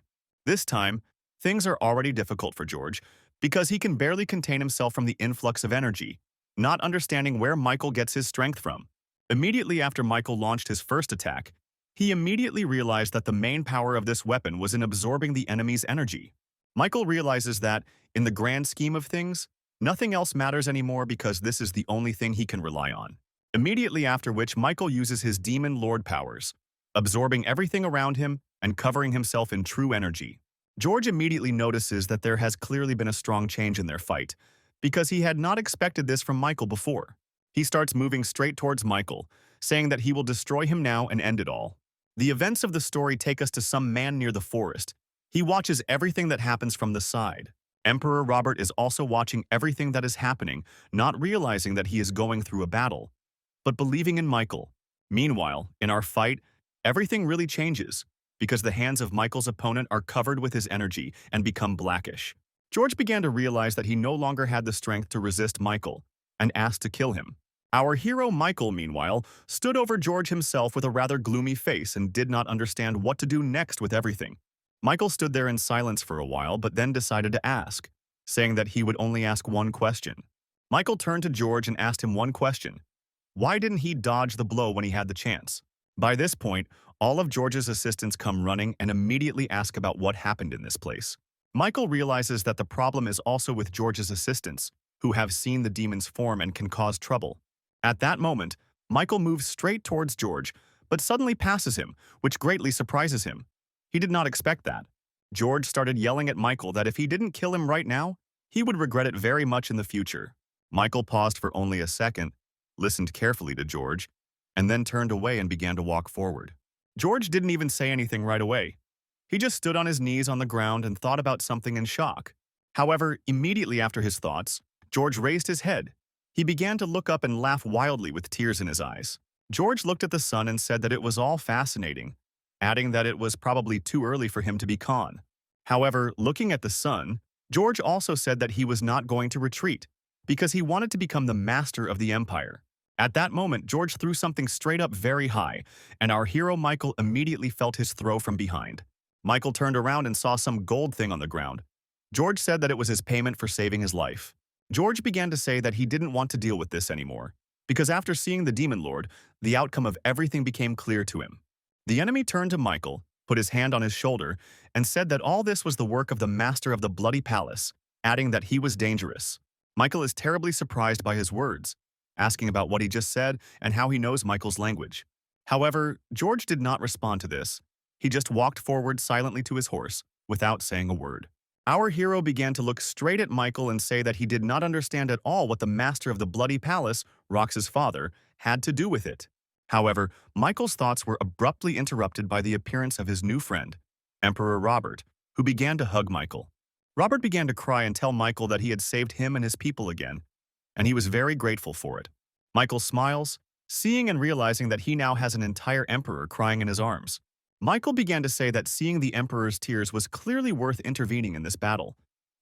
This time, things are already difficult for George, because he can barely contain himself from the influx of energy, not understanding where Michael gets his strength from. Immediately after Michael launched his first attack, he immediately realized that the main power of this weapon was in absorbing the enemy's energy. Michael realizes that, in the grand scheme of things, nothing else matters anymore because this is the only thing he can rely on. Immediately after which, Michael uses his Demon Lord powers, absorbing everything around him and covering himself in true energy. George immediately notices that there has clearly been a strong change in their fight, because he had not expected this from Michael before. He starts moving straight towards Michael, saying that he will destroy him now and end it all. The events of the story take us to some man near the forest. He watches everything that happens from the side. Emperor Robert is also watching everything that is happening, not realizing that he is going through a battle, but believing in Michael. Meanwhile, in our fight, everything really changes, because the hands of Michael's opponent are covered with his energy and become blackish. George began to realize that he no longer had the strength to resist Michael, and asked to kill him. Our hero Michael, meanwhile, stood over George himself with a rather gloomy face and did not understand what to do next with everything. Michael stood there in silence for a while, but then decided to ask, saying that he would only ask one question. Michael turned to George and asked him one question. Why didn't he dodge the blow when he had the chance? By this point, all of George's assistants come running and immediately ask about what happened in this place. Michael realizes that the problem is also with George's assistants, who have seen the demon's form and can cause trouble. At that moment, Michael moves straight towards George, but suddenly passes him, which greatly surprises him. He did not expect that. George started yelling at Michael that if he didn't kill him right now, he would regret it very much in the future. Michael paused for only a second, listened carefully to George, and then turned away and began to walk forward. George didn't even say anything right away. He just stood on his knees on the ground and thought about something in shock. However, immediately after his thoughts, George raised his head. He began to look up and laugh wildly with tears in his eyes. George looked at the sun and said that it was all fascinating, adding that it was probably too early for him to be Khan. However, looking at the sun, George also said that he was not going to retreat because he wanted to become the master of the empire. At that moment, George threw something straight up very high, and our hero Michael immediately felt his throw from behind. Michael turned around and saw some gold thing on the ground. George said that it was his payment for saving his life. George began to say that he didn't want to deal with this anymore, because after seeing the Demon Lord, the outcome of everything became clear to him. The enemy turned to Michael, put his hand on his shoulder, and said that all this was the work of the master of the Bloody Palace, adding that he was dangerous. Michael is terribly surprised by his words, asking about what he just said and how he knows Michael's language. However, George did not respond to this. He just walked forward silently to his horse, without saying a word. Our hero began to look straight at Michael and say that he did not understand at all what the master of the Bloody Palace, Rox's father, had to do with it. However, Michael's thoughts were abruptly interrupted by the appearance of his new friend, Emperor Robert, who began to hug Michael. Robert began to cry and tell Michael that he had saved him and his people again, and he was very grateful for it. Michael smiles, seeing and realizing that he now has an entire emperor crying in his arms. Michael began to say that seeing the emperor's tears was clearly worth intervening in this battle,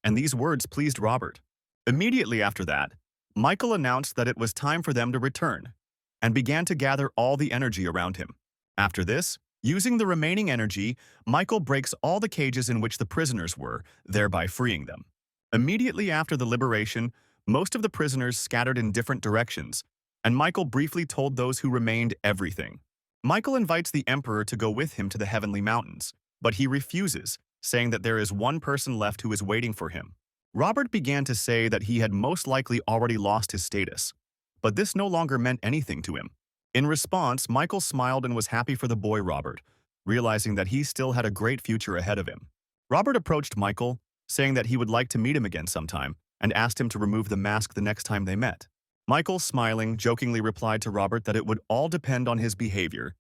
and these words pleased Robert. Immediately after that, Michael announced that it was time for them to return, and began to gather all the energy around him. After this, using the remaining energy, Michael breaks all the cages in which the prisoners were, thereby freeing them. Immediately after the liberation, most of the prisoners scattered in different directions, and Michael briefly told those who remained everything. Michael invites the Emperor to go with him to the Heavenly Mountains, but he refuses, saying that there is one person left who is waiting for him. Robert began to say that he had most likely already lost his status, but this no longer meant anything to him. In response, Michael smiled and was happy for the boy Robert, realizing that he still had a great future ahead of him. Robert approached Michael, saying that he would like to meet him again sometime, and asked him to remove the mask the next time they met. Michael, smiling, jokingly replied to Robert that it would all depend on his behavior,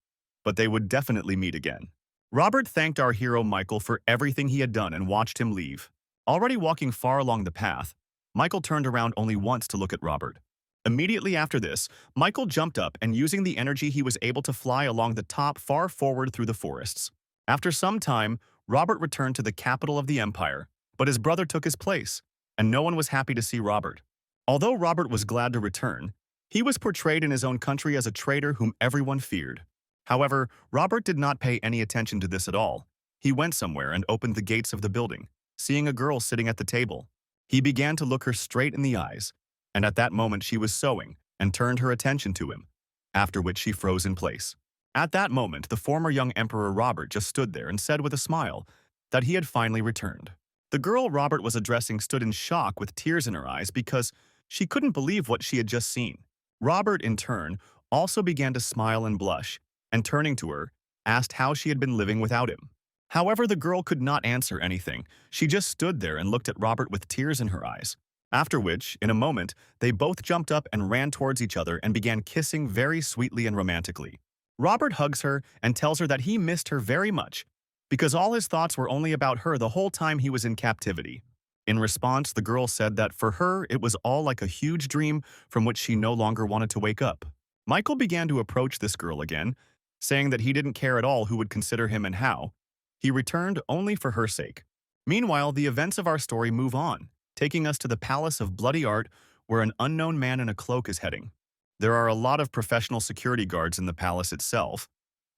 but they would definitely meet again. Robert thanked our hero Michael for everything he had done and watched him leave. Already walking far along the path, Michael turned around only once to look at Robert. Immediately after this, Michael jumped up and using the energy he was able to fly along the top far forward through the forests. After some time, Robert returned to the capital of the empire, but his brother took his place, and no one was happy to see Robert. Although Robert was glad to return, he was portrayed in his own country as a traitor whom everyone feared. However, Robert did not pay any attention to this at all. He went somewhere and opened the gates of the building, seeing a girl sitting at the table. He began to look her straight in the eyes, and at that moment she was sewing and turned her attention to him, after which she froze in place. At that moment, the former young Emperor Robert just stood there and said with a smile that he had finally returned. The girl Robert was addressing stood in shock with tears in her eyes because she couldn't believe what she had just seen. Robert, in turn, also began to smile and blush, and turning to her, asked how she had been living without him. However, the girl could not answer anything. She just stood there and looked at Robert with tears in her eyes. After which, in a moment, they both jumped up and ran towards each other and began kissing very sweetly and romantically. Robert hugs her and tells her that he missed her very much, because all his thoughts were only about her the whole time he was in captivity. In response, the girl said that for her, it was all like a huge dream from which she no longer wanted to wake up. Michael began to approach this girl again, saying that he didn't care at all who would consider him and how. He returned only for her sake. Meanwhile, the events of our story move on, taking us to the Palace of Bloody Art, where an unknown man in a cloak is heading. There are a lot of professional security guards in the palace itself,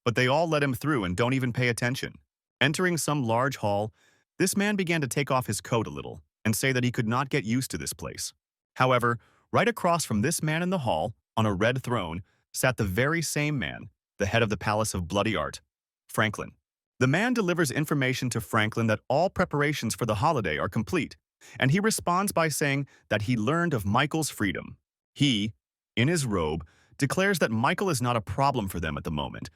but they all let him through and don't even pay attention. Entering some large hall, this man began to take off his coat a little and say that he could not get used to this place. However, right across from this man in the hall, on a red throne, sat the very same man, the head of the Palace of Bloody Art, Franklin. The man delivers information to Franklin that all preparations for the holiday are complete, and he responds by saying that he learned of Michael's freedom. He, in his robe, declares that Michael is not a problem for them at the moment,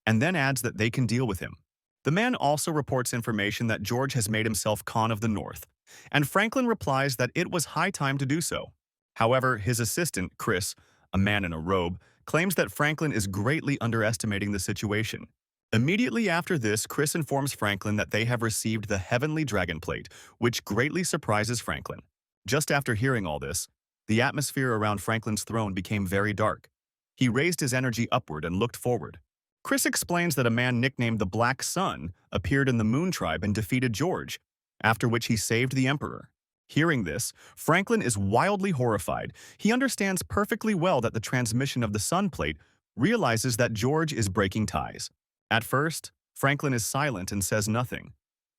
and then adds that they can deal with him. The man also reports information that George has made himself Khan of the North, and Franklin replies that it was high time to do so. However, his assistant, Chris, a man in a robe, claims that Franklin is greatly underestimating the situation. Immediately after this, Chris informs Franklin that they have received the Heavenly Dragon Plate, which greatly surprises Franklin. Just after hearing all this, the atmosphere around Franklin's throne became very dark. He raised his energy upward and looked forward. Chris explains that a man nicknamed the Black Sun appeared in the Moon Tribe and defeated George, after which he saved the Emperor. Hearing this, Franklin is wildly horrified. He understands perfectly well that the transmission of the Sun Plate realizes that George is breaking ties. At first, Franklin is silent and says nothing.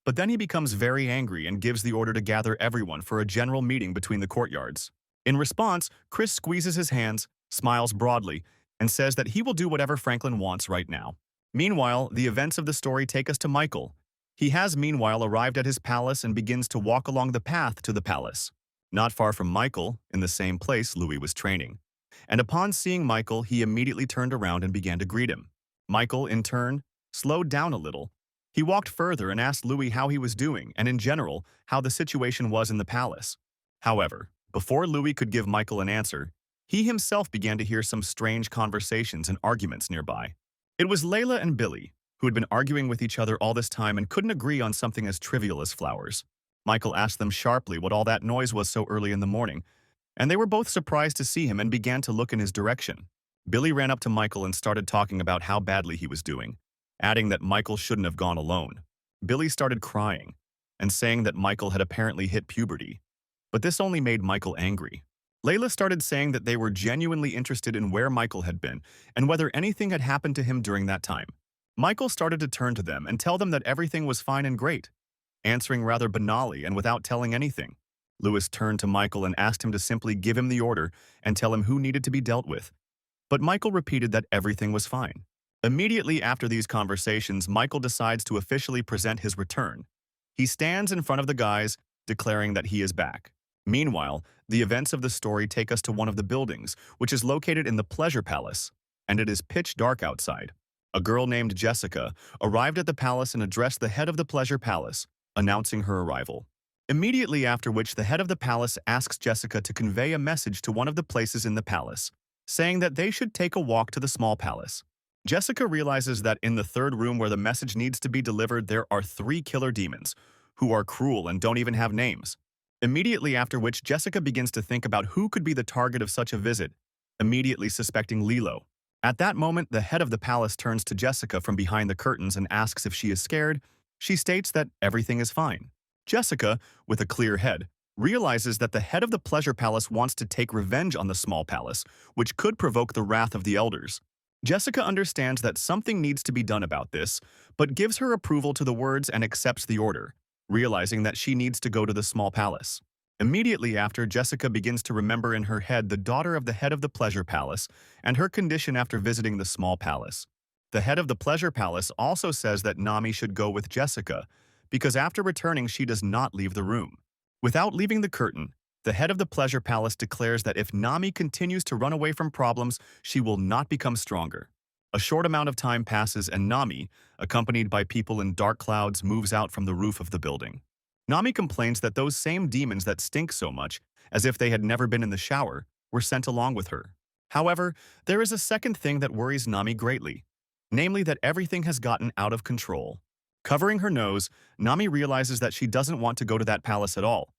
But then he becomes very angry and gives the order to gather everyone for a general meeting between the courtyards. In response, Chris squeezes his hands, smiles broadly, and says that he will do whatever Franklin wants right now. Meanwhile, the events of the story take us to Michael. He has meanwhile arrived at his palace and begins to walk along the path to the palace. Not far from Michael, in the same place Louis was training. And upon seeing Michael, he immediately turned around and began to greet him. Michael, in turn, slowed down a little. He walked further and asked Louis how he was doing and, in general, how the situation was in the palace. However, before Louis could give Michael an answer, he himself began to hear some strange conversations and arguments nearby. It was Layla and Billy, who had been arguing with each other all this time and couldn't agree on something as trivial as flowers. Michael asked them sharply what all that noise was so early in the morning, and they were both surprised to see him and began to look in his direction. Billy ran up to Michael and started talking about how badly he was doing, adding that Michael shouldn't have gone alone. Billy started crying and saying that Michael had apparently hit puberty, but this only made Michael angry. Layla started saying that they were genuinely interested in where Michael had been and whether anything had happened to him during that time. Michael started to turn to them and tell them that everything was fine and great, answering rather banally and without telling anything. Louis turned to Michael and asked him to simply give him the order and tell him who needed to be dealt with. But Michael repeated that everything was fine. Immediately after these conversations, Michael decides to officially present his return. He stands in front of the guys, declaring that he is back. Meanwhile, the events of the story take us to one of the buildings, which is located in the Pleasure Palace, and it is pitch dark outside. A girl named Jessica arrived at the palace and addressed the head of the Pleasure Palace, announcing her arrival. Immediately after which, the head of the palace asks Jessica to convey a message to one of the places in the palace, saying that they should take a walk to the small palace. Jessica realizes that in the third room where the message needs to be delivered, there are 3 killer demons, who are cruel and don't even have names. Immediately after which, Jessica begins to think about who could be the target of such a visit, immediately suspecting Lilo. At that moment, the head of the palace turns to Jessica from behind the curtains and asks if she is scared. She states that everything is fine. Jessica, with a clear head, realizes that the head of the Pleasure Palace wants to take revenge on the small palace, which could provoke the wrath of the elders. Jessica understands that something needs to be done about this, but gives her approval to the words and accepts the order, realizing that she needs to go to the small palace. Immediately after, Jessica begins to remember in her head the daughter of the head of the Pleasure Palace and her condition after visiting the small palace. The head of the Pleasure Palace also says that Nami should go with Jessica, because after returning she does not leave the room. Without leaving the curtain, the head of the Pleasure Palace declares that if Nami continues to run away from problems, she will not become stronger. A short amount of time passes and Nami, accompanied by people in dark clouds, moves out from the roof of the building. Nami complains that those same demons that stink so much, as if they had never been in the shower, were sent along with her. However, there is a second thing that worries Nami greatly, namely that everything has gotten out of control. Covering her nose, Nami realizes that she doesn't want to go to that palace at all,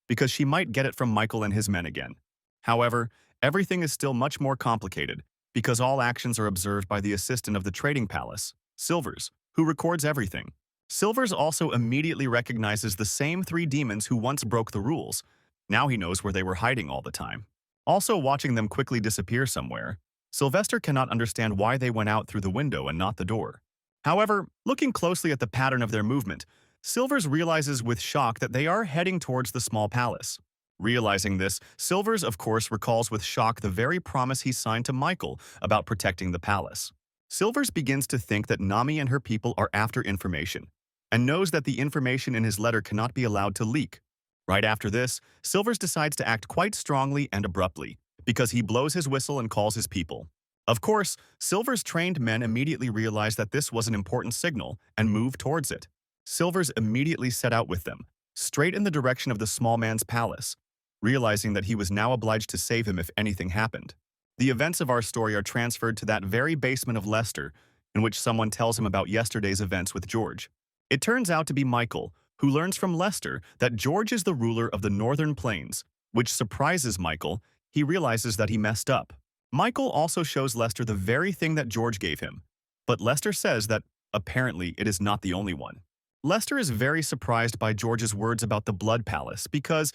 because she might get it from Michael and his men again. However, everything is still much more complicated, because all actions are observed by the assistant of the trading palace, Silvers, who records everything. Silvers also immediately recognizes the same 3 demons who once broke the rules. Now he knows where they were hiding all the time. Also watching them quickly disappear somewhere, Sylvester cannot understand why they went out through the window and not the door. However, looking closely at the pattern of their movement, Silvers realizes with shock that they are heading towards the small palace. Realizing this, Silvers, of course, recalls with shock the very promise he signed to Michael about protecting the palace. Silvers begins to think that Nami and her people are after information, and knows that the information in his letter cannot be allowed to leak. Right after this, Silvers decides to act quite strongly and abruptly, because he blows his whistle and calls his people. Of course, Silver's trained men immediately realized that this was an important signal and moved towards it. Silver's immediately set out with them, straight in the direction of the small man's palace, realizing that he was now obliged to save him if anything happened. The events of our story are transferred to that very basement of Lester, in which someone tells him about yesterday's events with George. It turns out to be Michael, who learns from Lester that George is the ruler of the Northern Plains, which surprises Michael. He realizes that he messed up. Michael also shows Lester the very thing that George gave him, but Lester says that apparently it is not the only one. Lester is very surprised by George's words about the Blood Palace because,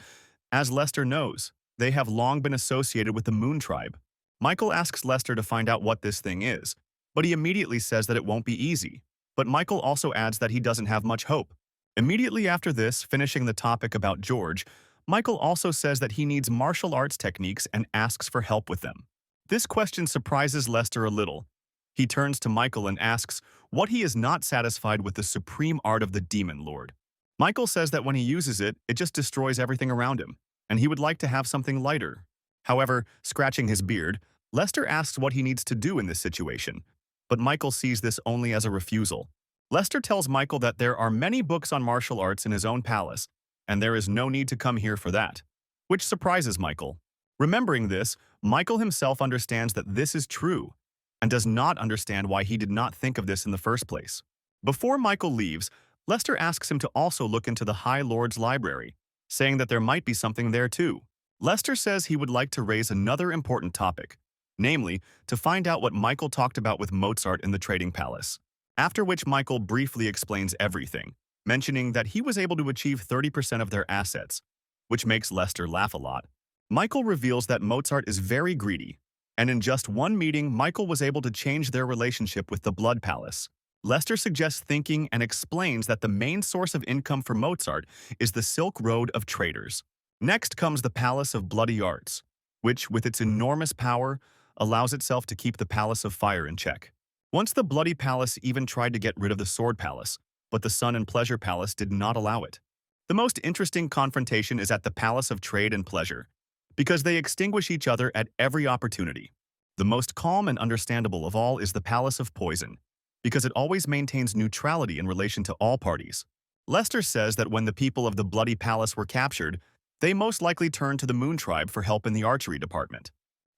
as Lester knows, they have long been associated with the Moon Tribe. Michael asks Lester to find out what this thing is, but he immediately says that it won't be easy. But Michael also adds that he doesn't have much hope. Immediately after this, finishing the topic about George, Michael also says that he needs martial arts techniques and asks for help with them. This question surprises Lester a little. He turns to Michael and asks what he is not satisfied with the supreme art of the Demon Lord. Michael says that when he uses it, it just destroys everything around him, and he would like to have something lighter. However, scratching his beard, Lester asks what he needs to do in this situation, but Michael sees this only as a refusal. Lester tells Michael that there are many books on martial arts in his own palace, and there is no need to come here for that, which surprises Michael. Remembering this, Michael himself understands that this is true, and does not understand why he did not think of this in the first place. Before Michael leaves, Lester asks him to also look into the High Lord's library, saying that there might be something there too. Lester says he would like to raise another important topic, namely, to find out what Michael talked about with Mozart in the Trading Palace. After which Michael briefly explains everything, mentioning that he was able to achieve 30% of their assets, which makes Lester laugh a lot. Michael reveals that Mozart is very greedy, and in just one meeting, Michael was able to change their relationship with the Blood Palace. Lester suggests thinking and explains that the main source of income for Mozart is the Silk Road of traders. Next comes the Palace of Bloody Arts, which, with its enormous power, allows itself to keep the Palace of Fire in check. Once the Bloody Palace even tried to get rid of the Sword Palace, but the Sun and Pleasure Palace did not allow it. The most interesting confrontation is at the Palace of Trade and Pleasure, because they extinguish each other at every opportunity. The most calm and understandable of all is the Palace of Poison, because it always maintains neutrality in relation to all parties. Lester says that when the people of the Bloody Palace were captured, they most likely turned to the Moon Tribe for help in the archery department.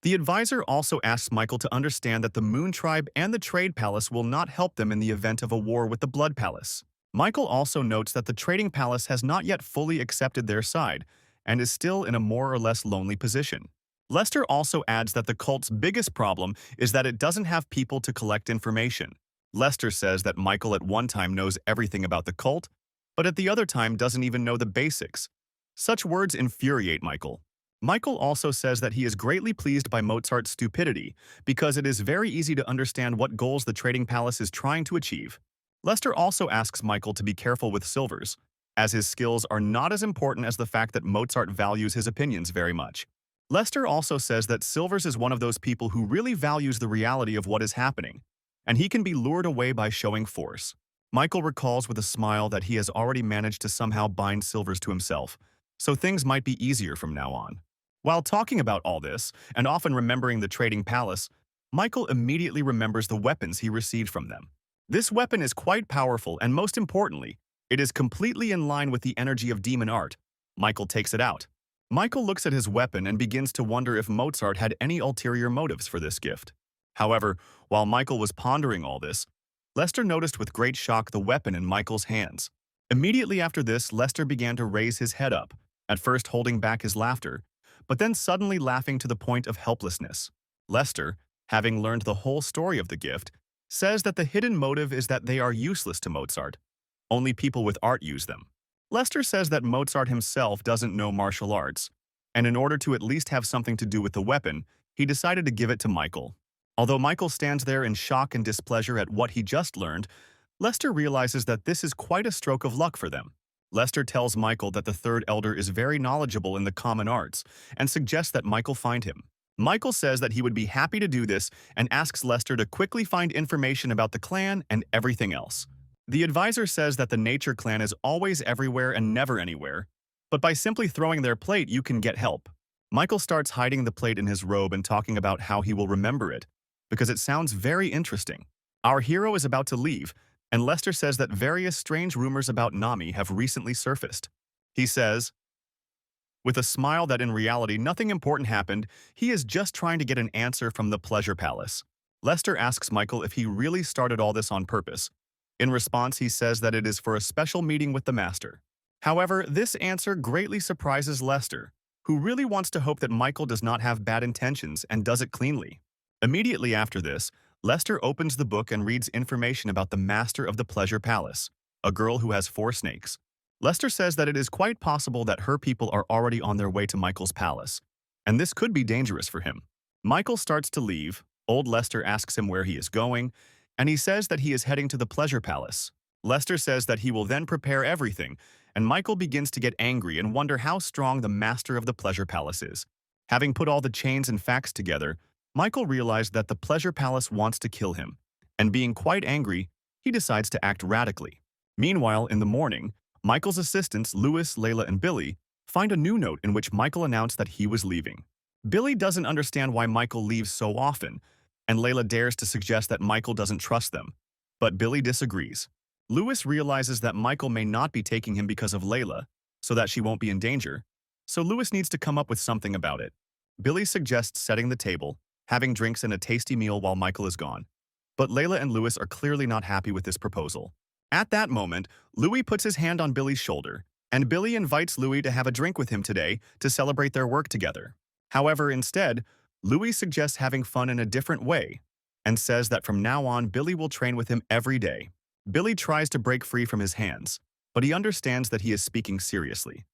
The advisor also asks Michael to understand that the Moon Tribe and the Trade Palace will not help them in the event of a war with the Blood Palace. Michael also notes that the Trading Palace has not yet fully accepted their side and is still in a more or less lonely position. Lester also adds that the cult's biggest problem is that it doesn't have people to collect information. Lester says that Michael at one time knows everything about the cult, but at the other time doesn't even know the basics. Such words infuriate Michael. Michael also says that he is greatly pleased by Mozart's stupidity because it is very easy to understand what goals the Trading Palace is trying to achieve. Lester also asks Michael to be careful with Silvers, as his skills are not as important as the fact that Mozart values his opinions very much. Lester also says that Silvers is one of those people who really values the reality of what is happening, and he can be lured away by showing force. Michael recalls with a smile that he has already managed to somehow bind Silvers to himself, so things might be easier from now on. While talking about all this, and often remembering the Trading Palace, Michael immediately remembers the weapons he received from them. This weapon is quite powerful, and most importantly, it is completely in line with the energy of demon art. Michael takes it out. Michael looks at his weapon and begins to wonder if Mozart had any ulterior motives for this gift. However, while Michael was pondering all this, Lester noticed with great shock the weapon in Michael's hands. Immediately after this, Lester began to raise his head up, at first holding back his laughter, but then suddenly laughing to the point of helplessness. Lester, having learned the whole story of the gift, says that the hidden motive is that they are useless to Mozart. Only people with art use them. Lester says that Mozart himself doesn't know martial arts, and in order to at least have something to do with the weapon, he decided to give it to Michael. Although Michael stands there in shock and displeasure at what he just learned, Lester realizes that this is quite a stroke of luck for them. Lester tells Michael that the Third Elder is very knowledgeable in the common arts and suggests that Michael find him. Michael says that he would be happy to do this and asks Lester to quickly find information about the clan and everything else. The advisor says that the Nature Clan is always everywhere and never anywhere, but by simply throwing their plate you can get help. Michael starts hiding the plate in his robe and talking about how he will remember it, because it sounds very interesting. Our hero is about to leave, and Lester says that various strange rumors about Nami have recently surfaced. He says, with a smile that in reality nothing important happened, he is just trying to get an answer from the Pleasure Palace. Lester asks Michael if he really started all this on purpose. In response, he says that it is for a special meeting with the Master. However, this answer greatly surprises Lester, who really wants to hope that Michael does not have bad intentions and does it cleanly. Immediately after this, Lester opens the book and reads information about the Master of the Pleasure Palace, a girl who has 4 snakes. Lester says that it is quite possible that her people are already on their way to Michael's palace, and this could be dangerous for him. Michael starts to leave, old Lester asks him where he is going, and he says that he is heading to the Pleasure Palace. Lester says that he will then prepare everything, and Michael begins to get angry and wonder how strong the Master of the Pleasure Palace is. Having put all the chains and facts together, Michael realized that the Pleasure Palace wants to kill him, and being quite angry, he decides to act radically. Meanwhile, in the morning, Michael's assistants, Louis, Layla, and Billy, find a new note in which Michael announced that he was leaving. Billy doesn't understand why Michael leaves so often, and Layla dares to suggest that Michael doesn't trust them. But Billy disagrees. Louis realizes that Michael may not be taking him because of Layla, so that she won't be in danger, so Louis needs to come up with something about it. Billy suggests setting the table, having drinks and a tasty meal while Michael is gone. But Layla and Louis are clearly not happy with this proposal. At that moment, Louis puts his hand on Billy's shoulder, and Billy invites Louis to have a drink with him today to celebrate their work together. However, instead, Louis suggests having fun in a different way, and says that from now on Billy will train with him every day. Billy tries to break free from his hands, but he understands that he is speaking seriously.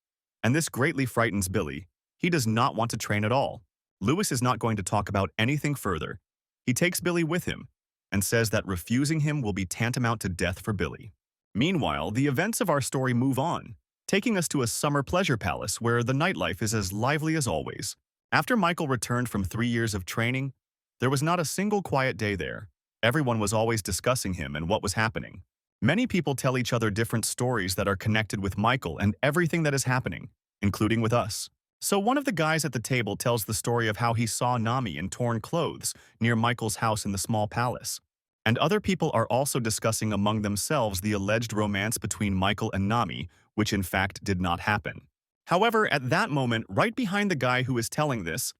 And this greatly frightens Billy. He does not want to train at all. Louis is not going to talk about anything further. He takes Billy with him, and says that refusing him will be tantamount to death for Billy. Meanwhile, the events of our story move on, taking us to a summer pleasure palace where the nightlife is as lively as always. After Michael returned from 3 years of training, there was not a single quiet day there. Everyone was always discussing him and what was happening. Many people tell each other different stories that are connected with Michael and everything that is happening, including with us. So one of the guys at the table tells the story of how he saw Nami in torn clothes near Michael's house in the small palace. And other people are also discussing among themselves the alleged romance between Michael and Nami, which in fact did not happen. However, at that moment, right behind the guy who is telling this,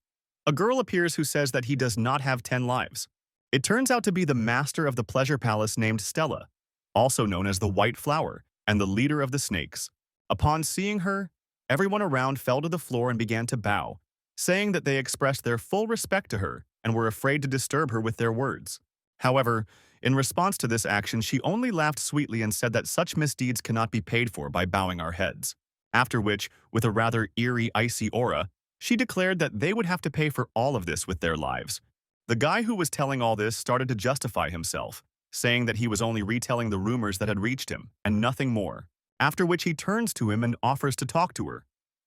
a girl appears who says that he does not have 10 lives. It turns out to be the master of the pleasure palace named Stella, also known as the White Flower, and the leader of the snakes. Upon seeing her, everyone around fell to the floor and began to bow, saying that they expressed their full respect to her and were afraid to disturb her with their words. However, in response to this action, she only laughed sweetly and said that such misdeeds cannot be paid for by bowing our heads. After which, with a rather eerie, icy aura, she declared that they would have to pay for all of this with their lives. The guy who was telling all this started to justify himself, saying that he was only retelling the rumors that had reached him, and nothing more. After which he turns to him and offers to talk to her.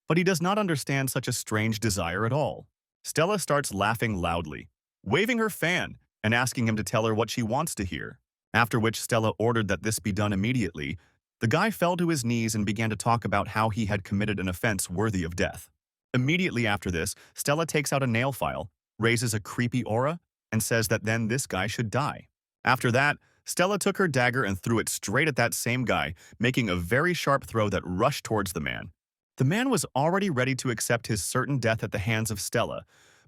But he does not understand such a strange desire at all. Stella starts laughing loudly, waving her fan, and asking him to tell her what she wants to hear. After which Stella ordered that this be done immediately, the guy fell to his knees and began to talk about how he had committed an offense worthy of death. Immediately after this, Stella takes out a nail file, raises a creepy aura, and says that then this guy should die. After that, Stella took her dagger and threw it straight at that same guy, making a very sharp throw that rushed towards the man. The man was already ready to accept his certain death at the hands of Stella,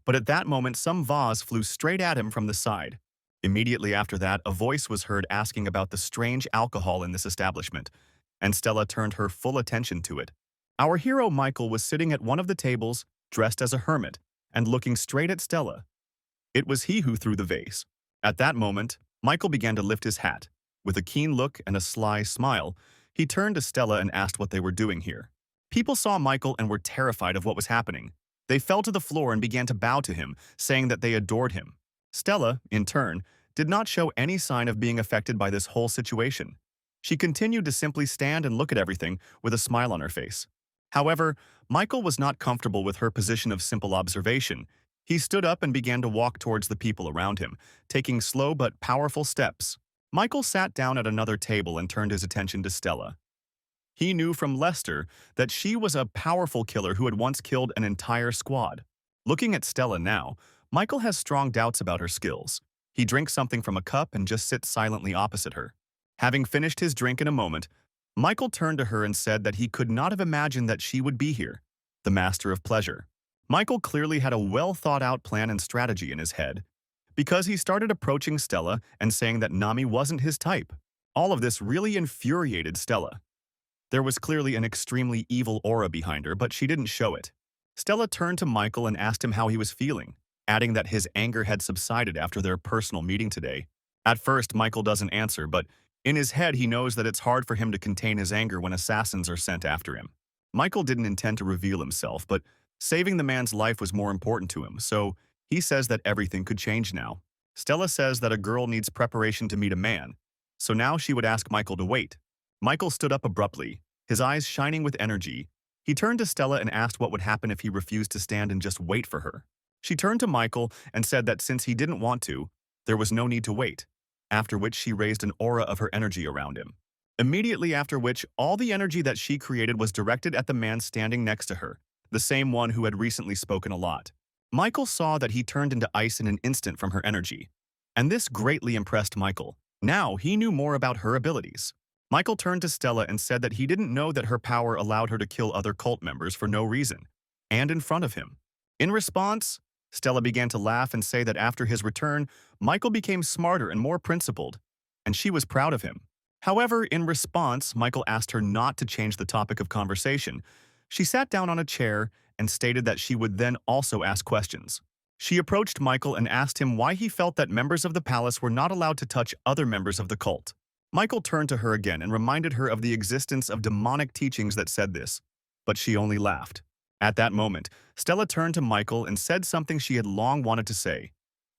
but at that moment some vase flew straight at him from the side. Immediately after that, a voice was heard asking about the strange alcohol in this establishment, and Stella turned her full attention to it. Our hero Michael was sitting at one of the tables, dressed as a hermit, and looking straight at Stella. It was he who threw the vase. At that moment, Michael began to lift his hat. With a keen look and a sly smile, he turned to Stella and asked what they were doing here. People saw Michael and were terrified of what was happening. They fell to the floor and began to bow to him, saying that they adored him. Stella, in turn, did not show any sign of being affected by this whole situation. She continued to simply stand and look at everything with a smile on her face. However, Michael was not comfortable with her position of simple observation. He stood up and began to walk towards the people around him, taking slow but powerful steps. Michael sat down at another table and turned his attention to Stella. He knew from Lester that she was a powerful killer who had once killed an entire squad. Looking at Stella now, Michael has strong doubts about her skills. He drinks something from a cup and just sits silently opposite her. Having finished his drink in a moment, Michael turned to her and said that he could not have imagined that she would be here, the master of pleasure. Michael clearly had a well-thought-out plan and strategy in his head, because he started approaching Stella and saying that Nami wasn't his type. All of this really infuriated Stella. There was clearly an extremely evil aura behind her, but she didn't show it. Stella turned to Michael and asked him how he was feeling, adding that his anger had subsided after their personal meeting today. At first, Michael doesn't answer, but in his head he knows that it's hard for him to contain his anger when assassins are sent after him. Michael didn't intend to reveal himself, but saving the man's life was more important to him, so he says that everything could change now. Stella says that a girl needs preparation to meet a man, so now she would ask Michael to wait. Michael stood up abruptly, his eyes shining with energy. He turned to Stella and asked what would happen if he refused to stand and just wait for her. She turned to Michael and said that since he didn't want to, there was no need to wait, after which she raised an aura of her energy around him. Immediately after which, all the energy that she created was directed at the man standing next to her, the same one who had recently spoken a lot. Michael saw that he turned into ice in an instant from her energy, and this greatly impressed Michael. Now he knew more about her abilities. Michael turned to Stella and said that he didn't know that her power allowed her to kill other cult members for no reason, and in front of him. In response, Stella began to laugh and say that after his return, Michael became smarter and more principled, and she was proud of him. However, in response, Michael asked her not to change the topic of conversation. She sat down on a chair and stated that she would then also ask questions. She approached Michael and asked him why he felt that members of the palace were not allowed to touch other members of the cult. Michael turned to her again and reminded her of the existence of demonic teachings that said this, but she only laughed. At that moment, Stella turned to Michael and said something she had long wanted to say,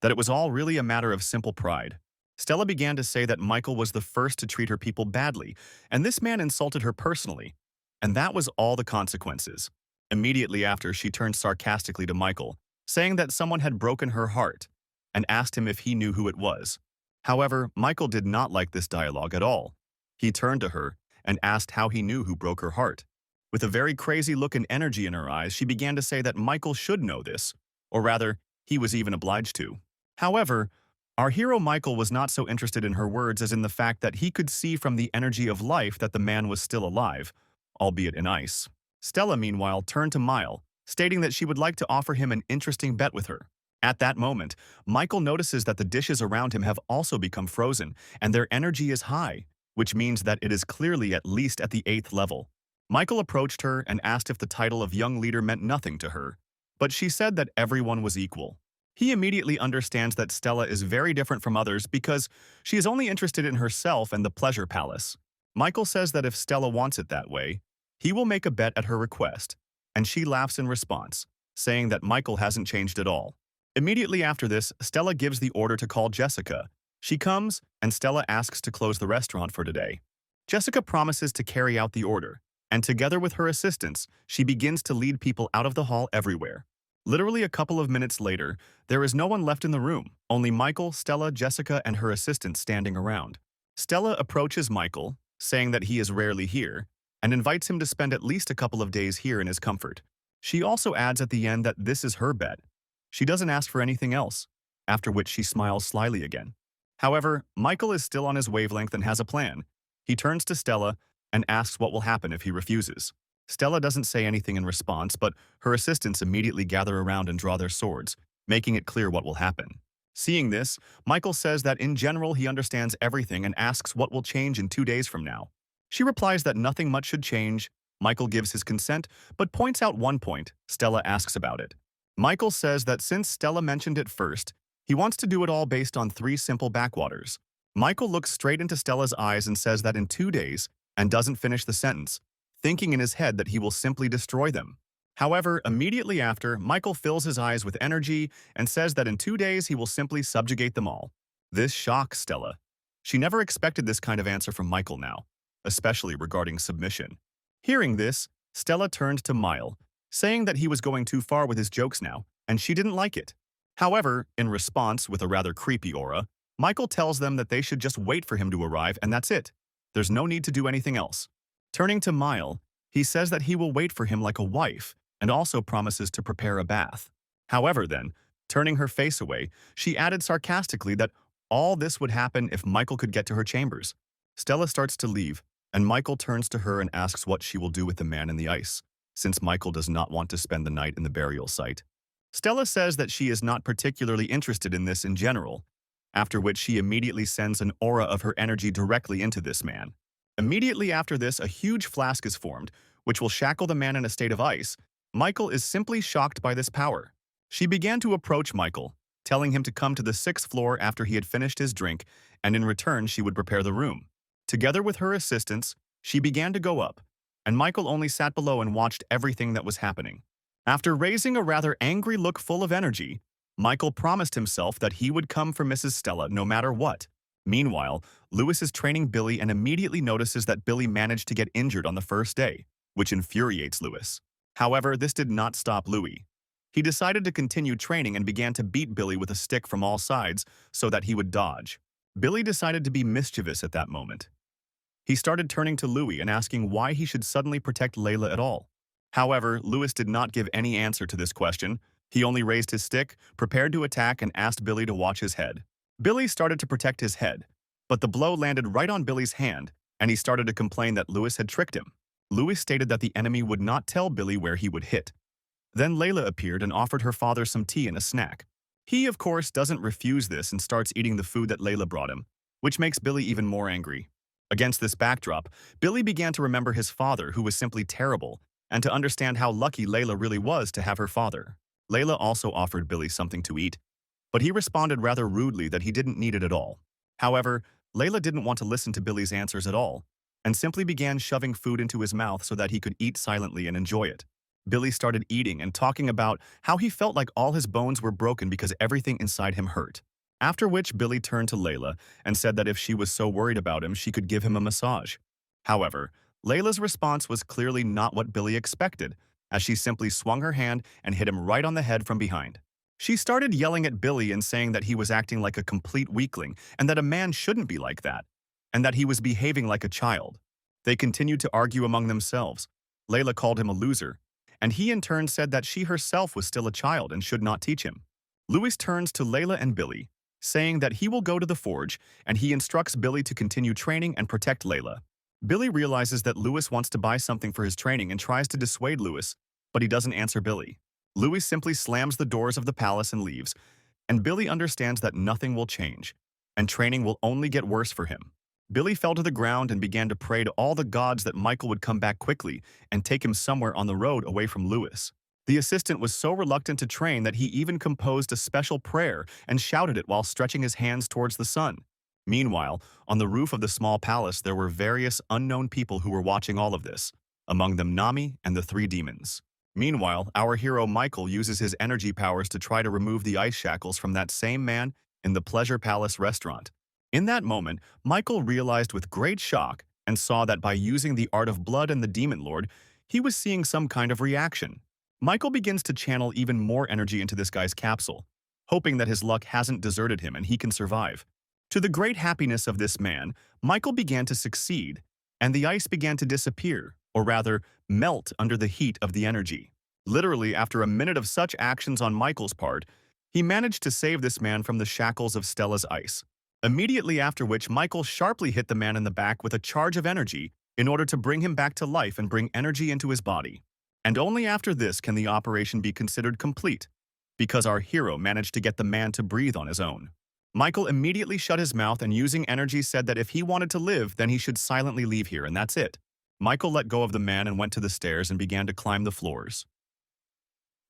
that it was all really a matter of simple pride. Stella began to say that Michael was the first to treat her people badly, and this man insulted her personally, and that was all the consequences. Immediately after, she turned sarcastically to Michael, saying that someone had broken her heart, and asked him if he knew who it was. However, Michael did not like this dialogue at all. He turned to her and asked how he knew who broke her heart. With a very crazy look and energy in her eyes, she began to say that Michael should know this, or rather, he was even obliged to. However, our hero Michael was not so interested in her words as in the fact that he could see from the energy of life that the man was still alive, albeit in ice. Stella, meanwhile, turned to Mile, stating that she would like to offer him an interesting bet with her. At that moment, Michael notices that the dishes around him have also become frozen, and their energy is high, which means that it is clearly at least at the 8th level. Michael approached her and asked if the title of young leader meant nothing to her, but she said that everyone was equal. He immediately understands that Stella is very different from others because she is only interested in herself and the pleasure palace. Michael says that if Stella wants it that way, he will make a bet at her request, and she laughs in response, saying that Michael hasn't changed at all. Immediately after this, Stella gives the order to call Jessica. She comes, and Stella asks to close the restaurant for today. Jessica promises to carry out the order, and together with her assistants, she begins to lead people out of the hall everywhere. Literally a couple of minutes later, there is no one left in the room, only Michael, Stella, Jessica, and her assistants standing around. Stella approaches Michael, saying that he is rarely here, and invites him to spend at least a couple of days here in his comfort. She also adds at the end that this is her bet. She doesn't ask for anything else, after which she smiles slyly again. However, Michael is still on his wavelength and has a plan. He turns to Stella and asks what will happen if he refuses. Stella doesn't say anything in response, but her assistants immediately gather around and draw their swords, making it clear what will happen. Seeing this, Michael says that in general he understands everything and asks what will change in 2 days from now. She replies that nothing much should change. Michael gives his consent, but points out one point. Stella asks about it. Michael says that since Stella mentioned it first, he wants to do it all based on 3 simple backwaters. Michael looks straight into Stella's eyes and says that in 2 days, and doesn't finish the sentence, thinking in his head that he will simply destroy them. However, immediately after, Michael fills his eyes with energy and says that in 2 days he will simply subjugate them all. This shocks Stella. She never expected this kind of answer from Michael now, especially regarding submission. Hearing this, Stella turned to Mile, saying that he was going too far with his jokes now, and she didn't like it. However, in response, with a rather creepy aura, Michael tells them that they should just wait for him to arrive and that's it. There's no need to do anything else. Turning to Mile, he says that he will wait for him like a wife and also promises to prepare a bath. However then, turning her face away, she added sarcastically that All this would happen if Michael could get to her chambers. Stella starts to leave, and Michael turns to her and asks what she will do with the man in the ice, since Michael does not want to spend the night in the burial site. Stella says that she is not particularly interested in this in general, after which she immediately sends an aura of her energy directly into this man. Immediately after this, a huge flask is formed, which will shackle the man in a state of ice. Michael is simply shocked by this power. She began to approach Michael, telling him to come to the 6th floor after he had finished his drink, and in return she would prepare the room. Together with her assistants, she began to go up, and Michael only sat below and watched everything that was happening. After raising a rather angry look full of energy, Michael promised himself that he would come for Mrs. Stella no matter what. Meanwhile, Lewis is training Billy and immediately notices that Billy managed to get injured on the first day, which infuriates Lewis. However, this did not stop Louis. He decided to continue training and began to beat Billy with a stick from all sides so that he would dodge. Billy decided to be mischievous at that moment. He started turning to Louis and asking why he should suddenly protect Layla at all. However, Lewis did not give any answer to this question. He only raised his stick, prepared to attack, and asked Billy to watch his head. Billy started to protect his head, but the blow landed right on Billy's hand, and he started to complain that Lewis had tricked him. Lewis stated that the enemy would not tell Billy where he would hit. Then Layla appeared and offered her father some tea and a snack. He, of course, doesn't refuse this and starts eating the food that Layla brought him, which makes Billy even more angry. Against this backdrop, Billy began to remember his father, who was simply terrible, and to understand how lucky Layla really was to have her father. Layla also offered Billy something to eat, but he responded rather rudely that he didn't need it at all. However, Layla didn't want to listen to Billy's answers at all, and simply began shoving food into his mouth so that he could eat silently and enjoy it. Billy started eating and talking about how he felt like all his bones were broken because everything inside him hurt. After which, Billy turned to Layla and said that if she was so worried about him, she could give him a massage. However, Layla's response was clearly not what Billy expected, as she simply swung her hand and hit him right on the head from behind. She started yelling at Billy and saying that he was acting like a complete weakling and that a man shouldn't be like that, and that he was behaving like a child. They continued to argue among themselves. Layla called him a loser, and he in turn said that she herself was still a child and should not teach him. Lewis turns to Layla and Billy, saying that he will go to the forge, and he instructs Billy to continue training and protect Layla. Billy realizes that Lewis wants to buy something for his training and tries to dissuade Lewis, but he doesn't answer Billy. Lewis simply slams the doors of the palace and leaves, and Billy understands that nothing will change, and training will only get worse for him. Billy fell to the ground and began to pray to all the gods that Michael would come back quickly and take him somewhere on the road away from Lewis. The assistant was so reluctant to train that he even composed a special prayer and shouted it while stretching his hands towards the sun. Meanwhile, on the roof of the small palace there were various unknown people who were watching all of this, among them Nami and the 3 demons. Meanwhile, our hero Michael uses his energy powers to try to remove the ice shackles from that same man in the Pleasure Palace restaurant. In that moment, Michael realized with great shock and saw that by using the art of blood and the demon lord, he was seeing some kind of reaction. Michael begins to channel even more energy into this guy's capsule, hoping that his luck hasn't deserted him and he can survive. To the great happiness of this man, Michael began to succeed, and the ice began to disappear, or rather, melt under the heat of the energy. Literally, after a minute of such actions on Michael's part, he managed to save this man from the shackles of Stella's ice. Immediately after which, Michael sharply hit the man in the back with a charge of energy in order to bring him back to life and bring energy into his body. And only after this can the operation be considered complete, because our hero managed to get the man to breathe on his own. Michael immediately shut his mouth and using energy said that if he wanted to live, then he should silently leave here, and that's it. Michael let go of the man and went to the stairs and began to climb the floors.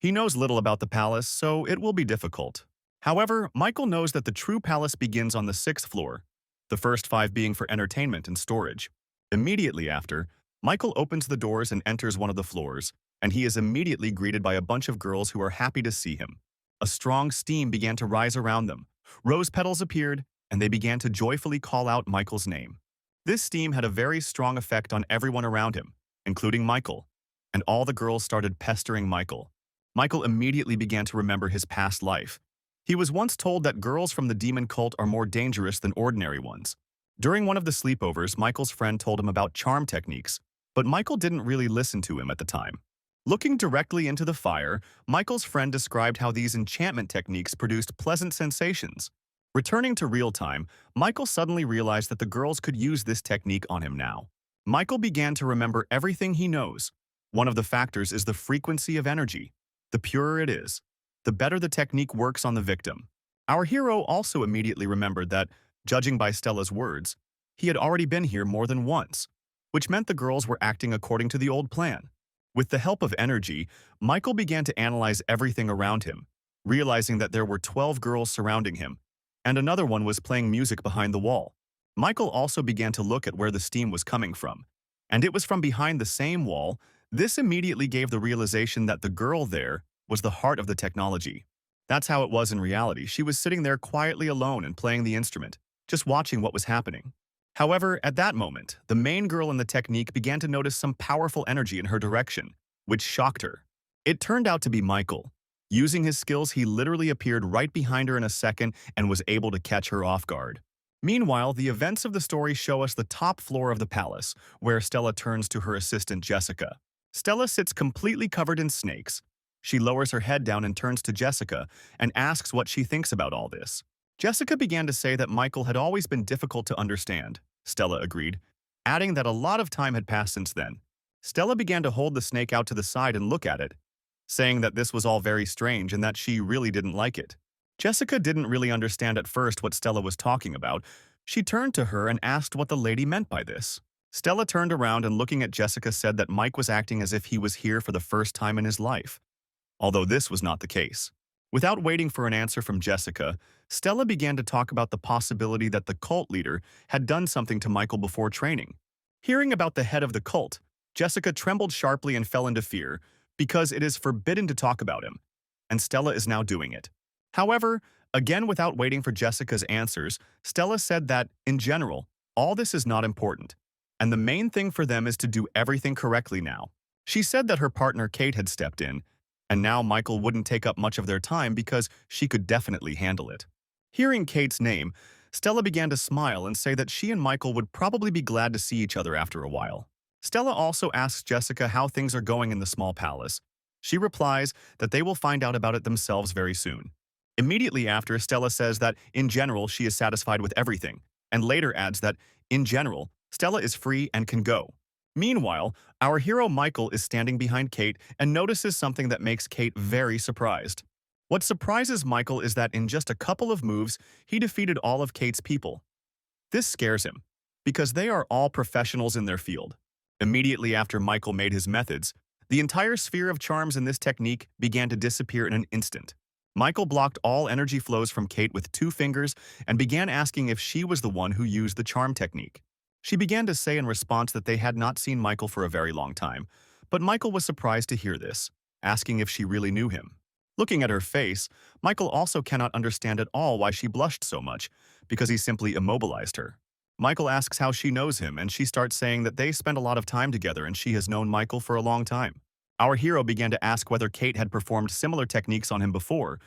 He knows little about the palace, so it will be difficult. However, Michael knows that the true palace begins on the 6th floor, the first 5 being for entertainment and storage. Immediately after, Michael opens the doors and enters one of the floors, and he is immediately greeted by a bunch of girls who are happy to see him. A strong steam began to rise around them. Rose petals appeared, and they began to joyfully call out Michael's name. This steam had a very strong effect on everyone around him, including Michael, and all the girls started pestering Michael. Michael immediately began to remember his past life. He was once told that girls from the demon cult are more dangerous than ordinary ones. During one of the sleepovers, Michael's friend told him about charm techniques, but Michael didn't really listen to him at the time. Looking directly into the fire, Michael's friend described how these enchantment techniques produced pleasant sensations, Returning to real time, Michael suddenly realized that the girls could use this technique on him now. Michael began to remember everything he knows. One of the factors is the frequency of energy. The purer it is, the better the technique works on the victim. Our hero also immediately remembered that, judging by Stella's words, he had already been here more than once, which meant the girls were acting according to the old plan. With the help of energy, Michael began to analyze everything around him, realizing that there were 12 girls surrounding him, and another one was playing music behind the wall. Michael also began to look at where the steam was coming from, and it was from behind the same wall. This immediately gave the realization that the girl there was the heart of the technology. That's how it was in reality. She was sitting there quietly alone and playing the instrument, just watching what was happening. However, at that moment, the main girl in the technique began to notice some powerful energy in her direction, which shocked her. It turned out to be Michael. Using his skills, he literally appeared right behind her in a second and was able to catch her off guard. Meanwhile, the events of the story show us the top floor of the palace, where Stella turns to her assistant Jessica. Stella sits completely covered in snakes. She lowers her head down and turns to Jessica and asks what she thinks about all this. Jessica began to say that Michael had always been difficult to understand. Stella agreed, adding that a lot of time had passed since then. Stella began to hold the snake out to the side and look at it, saying that this was all very strange and that she really didn't like it. Jessica didn't really understand at first what Stella was talking about. She turned to her and asked what the lady meant by this. Stella turned around and looking at Jessica said that Mike was acting as if he was here for the first time in his life, although this was not the case. Without waiting for an answer from Jessica, Stella began to talk about the possibility that the cult leader had done something to Michael before training. Hearing about the head of the cult, Jessica trembled sharply and fell into fear, because it is forbidden to talk about him, and Stella is now doing it. However, again without waiting for Jessica's answers, Stella said that, in general, all this is not important, and the main thing for them is to do everything correctly now. She said that her partner Kate had stepped in, and now Michael wouldn't take up much of their time because she could definitely handle it. Hearing Kate's name, Stella began to smile and say that she and Michael would probably be glad to see each other after a while. Stella also asks Jessica how things are going in the small palace. She replies that they will find out about it themselves very soon. Immediately after, Stella says that, in general, she is satisfied with everything, and later adds that, in general, Stella is free and can go. Meanwhile, our hero Michael is standing behind Kate and notices something that makes Kate very surprised. What surprises Michael is that in just a couple of moves, he defeated all of Kate's people. This scares him, because they are all professionals in their field. Immediately after Michael made his methods, the entire sphere of charms in this technique began to disappear in an instant. Michael blocked all energy flows from Kate with 2 fingers and began asking if she was the one who used the charm technique. She began to say in response that they had not seen Michael for a very long time, but Michael was surprised to hear this, asking if she really knew him. Looking at her face, Michael also cannot understand at all why she blushed so much, because he simply immobilized her. Michael asks how she knows him, and she starts saying that they spent a lot of time together and she has known Michael for a long time. Our hero began to ask whether Kate had performed similar techniques on him before,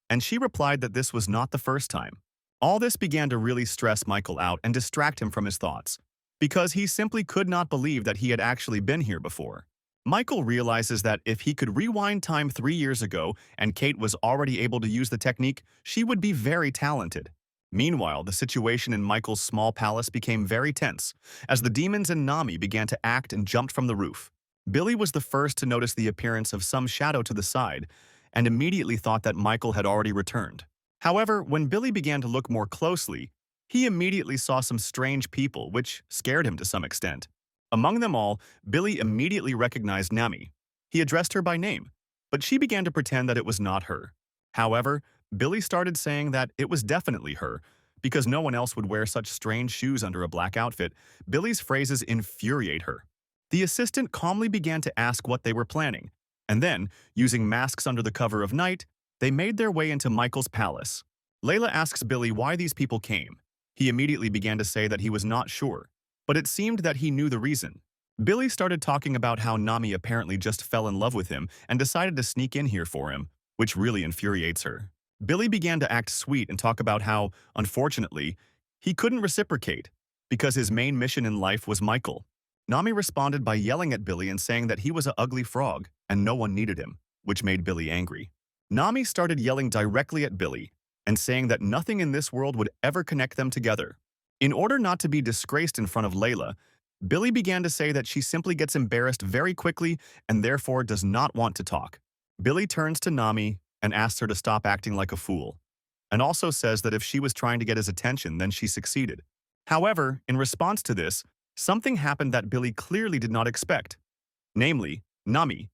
and she replied that this was not the first time. All this began to really stress Michael out and distract him from his thoughts, because he simply could not believe that he had actually been here before. Michael realizes that if he could rewind time 3 years ago and Kate was already able to use the technique, she would be very talented. Meanwhile, the situation in Michael's small palace became very tense, as the demons and Nami began to act and jumped from the roof. Billy was the first to notice the appearance of some shadow to the side, and immediately thought that Michael had already returned. However, when Billy began to look more closely, he immediately saw some strange people, which scared him to some extent. Among them all, Billy immediately recognized Nami. He addressed her by name, but she began to pretend that it was not her. However, Billy started saying that it was definitely her, because no one else would wear such strange shoes under a black outfit. Billy's phrases infuriate her. The assistant calmly began to ask what they were planning, and then, using masks under the cover of night, they made their way into Michael's palace. Layla asks Billy why these people came. He immediately began to say that he was not sure, but it seemed that he knew the reason. Billy started talking about how Nami apparently just fell in love with him and decided to sneak in here for him, which really infuriates her. Billy began to act sweet and talk about how, unfortunately, he couldn't reciprocate because his main mission in life was Michael. Nami responded by yelling at Billy and saying that he was an ugly frog and no one needed him, which made Billy angry. Nami started yelling directly at Billy, and saying that nothing in this world would ever connect them together. In order not to be disgraced in front of Layla, Billy began to say that she simply gets embarrassed very quickly and therefore does not want to talk. Billy turns to Nami and asks her to stop acting like a fool, and also says that if she was trying to get his attention, then she succeeded. However, in response to this, something happened that Billy clearly did not expect. Namely, Nami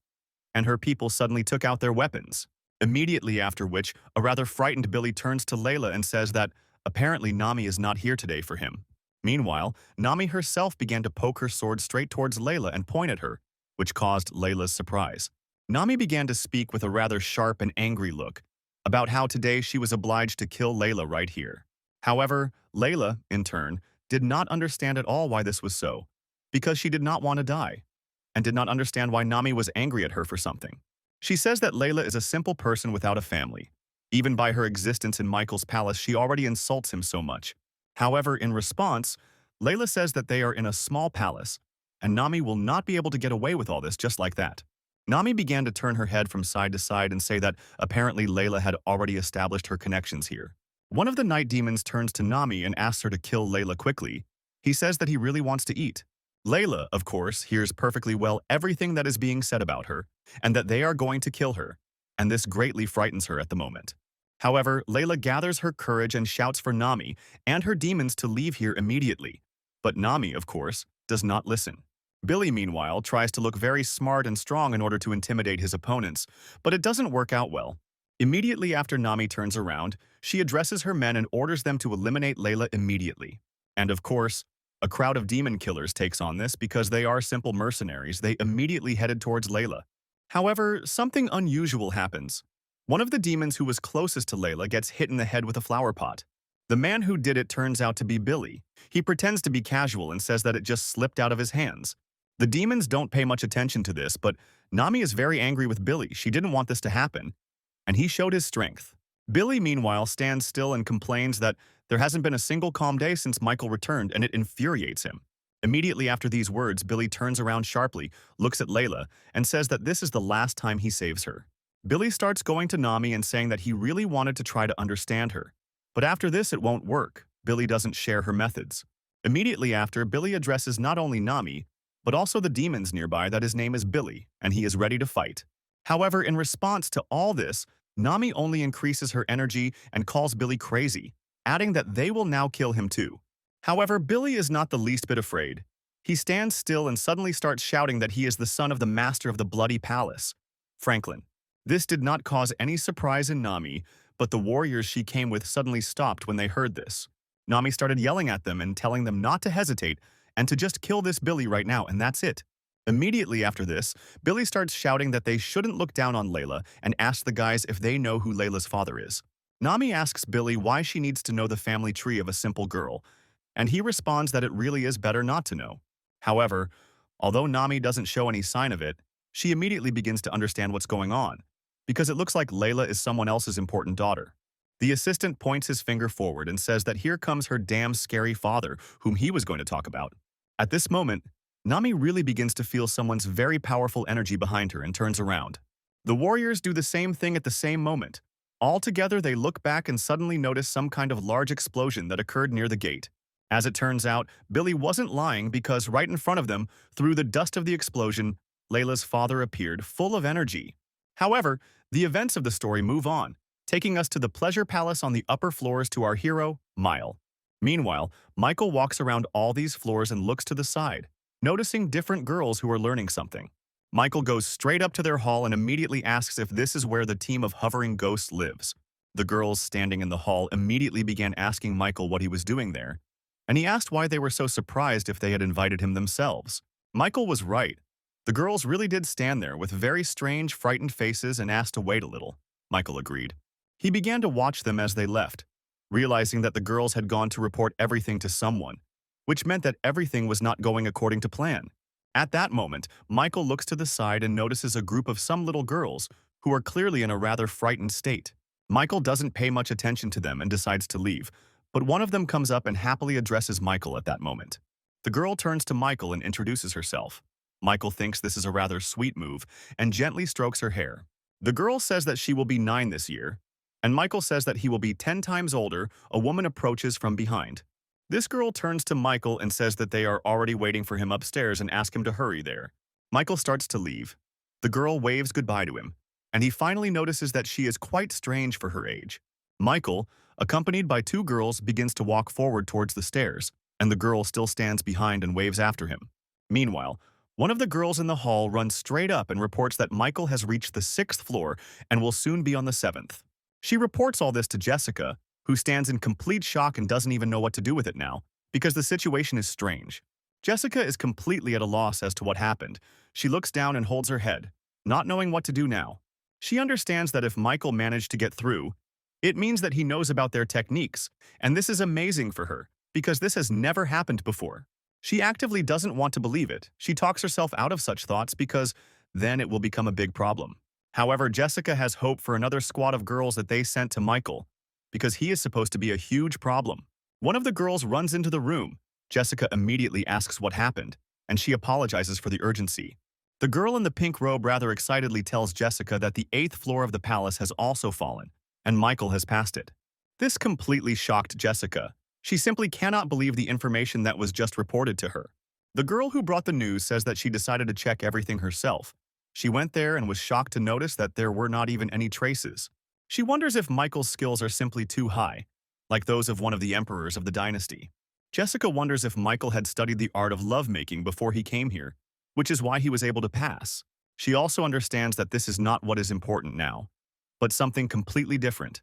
and her people suddenly took out their weapons. Immediately after which, a rather frightened Billy turns to Layla and says that apparently Nami is not here today for him. Meanwhile, Nami herself began to poke her sword straight towards Layla and point at her, which caused Layla's surprise. Nami began to speak with a rather sharp and angry look about how today she was obliged to kill Layla right here. However, Layla, in turn, did not understand at all why this was so, because she did not want to die, and did not understand why Nami was angry at her for something. She says that Layla is a simple person without a family. Even by her existence in Michael's palace, she already insults him so much. However, in response, Layla says that they are in a small palace, and Nami will not be able to get away with all this just like that. Nami began to turn her head from side to side and say that apparently Layla had already established her connections here. One of the night demons turns to Nami and asks her to kill Layla quickly. He says that he really wants to eat. Layla, of course, hears perfectly well everything that is being said about her, and that they are going to kill her, and this greatly frightens her at the moment. However, Layla gathers her courage and shouts for Nami and her demons to leave here immediately. But Nami, of course, does not listen. Billy, meanwhile, tries to look very smart and strong in order to intimidate his opponents, but it doesn't work out well. Immediately after Nami turns around, she addresses her men and orders them to eliminate Layla immediately. And of course, a crowd of demon killers takes on this because they are simple mercenaries. They immediately headed towards Layla. However, something unusual happens. One of the demons who was closest to Layla gets hit in the head with a flower pot. The man who did it turns out to be Billy. He pretends to be casual and says that it just slipped out of his hands. The demons don't pay much attention to this, but Nami is very angry with Billy. She didn't want this to happen, and he showed his strength. Billy, meanwhile, stands still and complains that there hasn't been a single calm day since Michael returned, and it infuriates him. Immediately after these words, Billy turns around sharply, looks at Layla, and says that this is the last time he saves her. Billy starts going to Nami and saying that he really wanted to try to understand her. But after this, it won't work. Billy doesn't share her methods. Immediately after, Billy addresses not only Nami, but also the demons nearby that his name is Billy, and he is ready to fight. However, in response to all this, Nami only increases her energy and calls Billy crazy, adding that they will now kill him too. However, Billy is not the least bit afraid. He stands still and suddenly starts shouting that he is the son of the master of the bloody palace, Franklin. This did not cause any surprise in Nami, but the warriors she came with suddenly stopped when they heard this. Nami started yelling at them and telling them not to hesitate and to just kill this Billy right now, and that's it. Immediately after this, Billy starts shouting that they shouldn't look down on Layla and asks the guys if they know who Layla's father is. Nami asks Billy why she needs to know the family tree of a simple girl, and he responds that it really is better not to know. However, although Nami doesn't show any sign of it, she immediately begins to understand what's going on, because it looks like Layla is someone else's important daughter. The assistant points his finger forward and says that here comes her damn scary father, whom he was going to talk about. At this moment, Nami really begins to feel someone's very powerful energy behind her and turns around. The warriors do the same thing at the same moment. All together, they look back and suddenly notice some kind of large explosion that occurred near the gate. As it turns out, Billy wasn't lying because right in front of them, through the dust of the explosion, Layla's father appeared, full of energy. However, the events of the story move on, taking us to the pleasure palace on the upper floors to our hero, Mile. Meanwhile, Michael walks around all these floors and looks to the side, noticing different girls who are learning something. Michael goes straight up to their hall and immediately asks if this is where the team of hovering ghosts lives. The girls standing in the hall immediately began asking Michael what he was doing there, and he asked why they were so surprised if they had invited him themselves. Michael was right. The girls really did stand there with very strange, frightened faces and asked to wait a little. Michael agreed. He began to watch them as they left, realizing that the girls had gone to report everything to someone, which meant that everything was not going according to plan. At that moment, Michael looks to the side and notices a group of some little girls who are clearly in a rather frightened state. Michael doesn't pay much attention to them and decides to leave, but one of them comes up and happily addresses Michael at that moment. The girl turns to Michael and introduces herself. Michael thinks this is a rather sweet move and gently strokes her hair. The girl says that she will be 9 this year, and Michael says that he will be 10 times older. A woman approaches from behind. This girl turns to Michael and says that they are already waiting for him upstairs and ask him to hurry there. Michael starts to leave. The girl waves goodbye to him, and he finally notices that she is quite strange for her age. Michael, accompanied by two girls, begins to walk forward towards the stairs, and the girl still stands behind and waves after him. Meanwhile, one of the girls in the hall runs straight up and reports that Michael has reached the 6th floor and will soon be on the 7th. She reports all this to Jessica, who stands in complete shock and doesn't even know what to do with it now, because the situation is strange. Jessica is completely at a loss as to what happened. She looks down and holds her head, not knowing what to do now. She understands that if Michael managed to get through, it means that he knows about their techniques, and this is amazing for her, because this has never happened before. She actively doesn't want to believe it. She talks herself out of such thoughts because then it will become a big problem. However, Jessica has hope for another squad of girls that they sent to Michael, because he is supposed to be a huge problem. One of the girls runs into the room. Jessica immediately asks what happened, and she apologizes for the urgency. The girl in the pink robe rather excitedly tells Jessica that the 8th floor of the palace has also fallen, and Michael has passed it. This completely shocked Jessica. She simply cannot believe the information that was just reported to her. The girl who brought the news says that she decided to check everything herself. She went there and was shocked to notice that there were not even any traces. She wonders if Michael's skills are simply too high, like those of one of the emperors of the dynasty. Jessica wonders if Michael had studied the art of lovemaking before he came here, which is why he was able to pass. She also understands that this is not what is important now, but something completely different.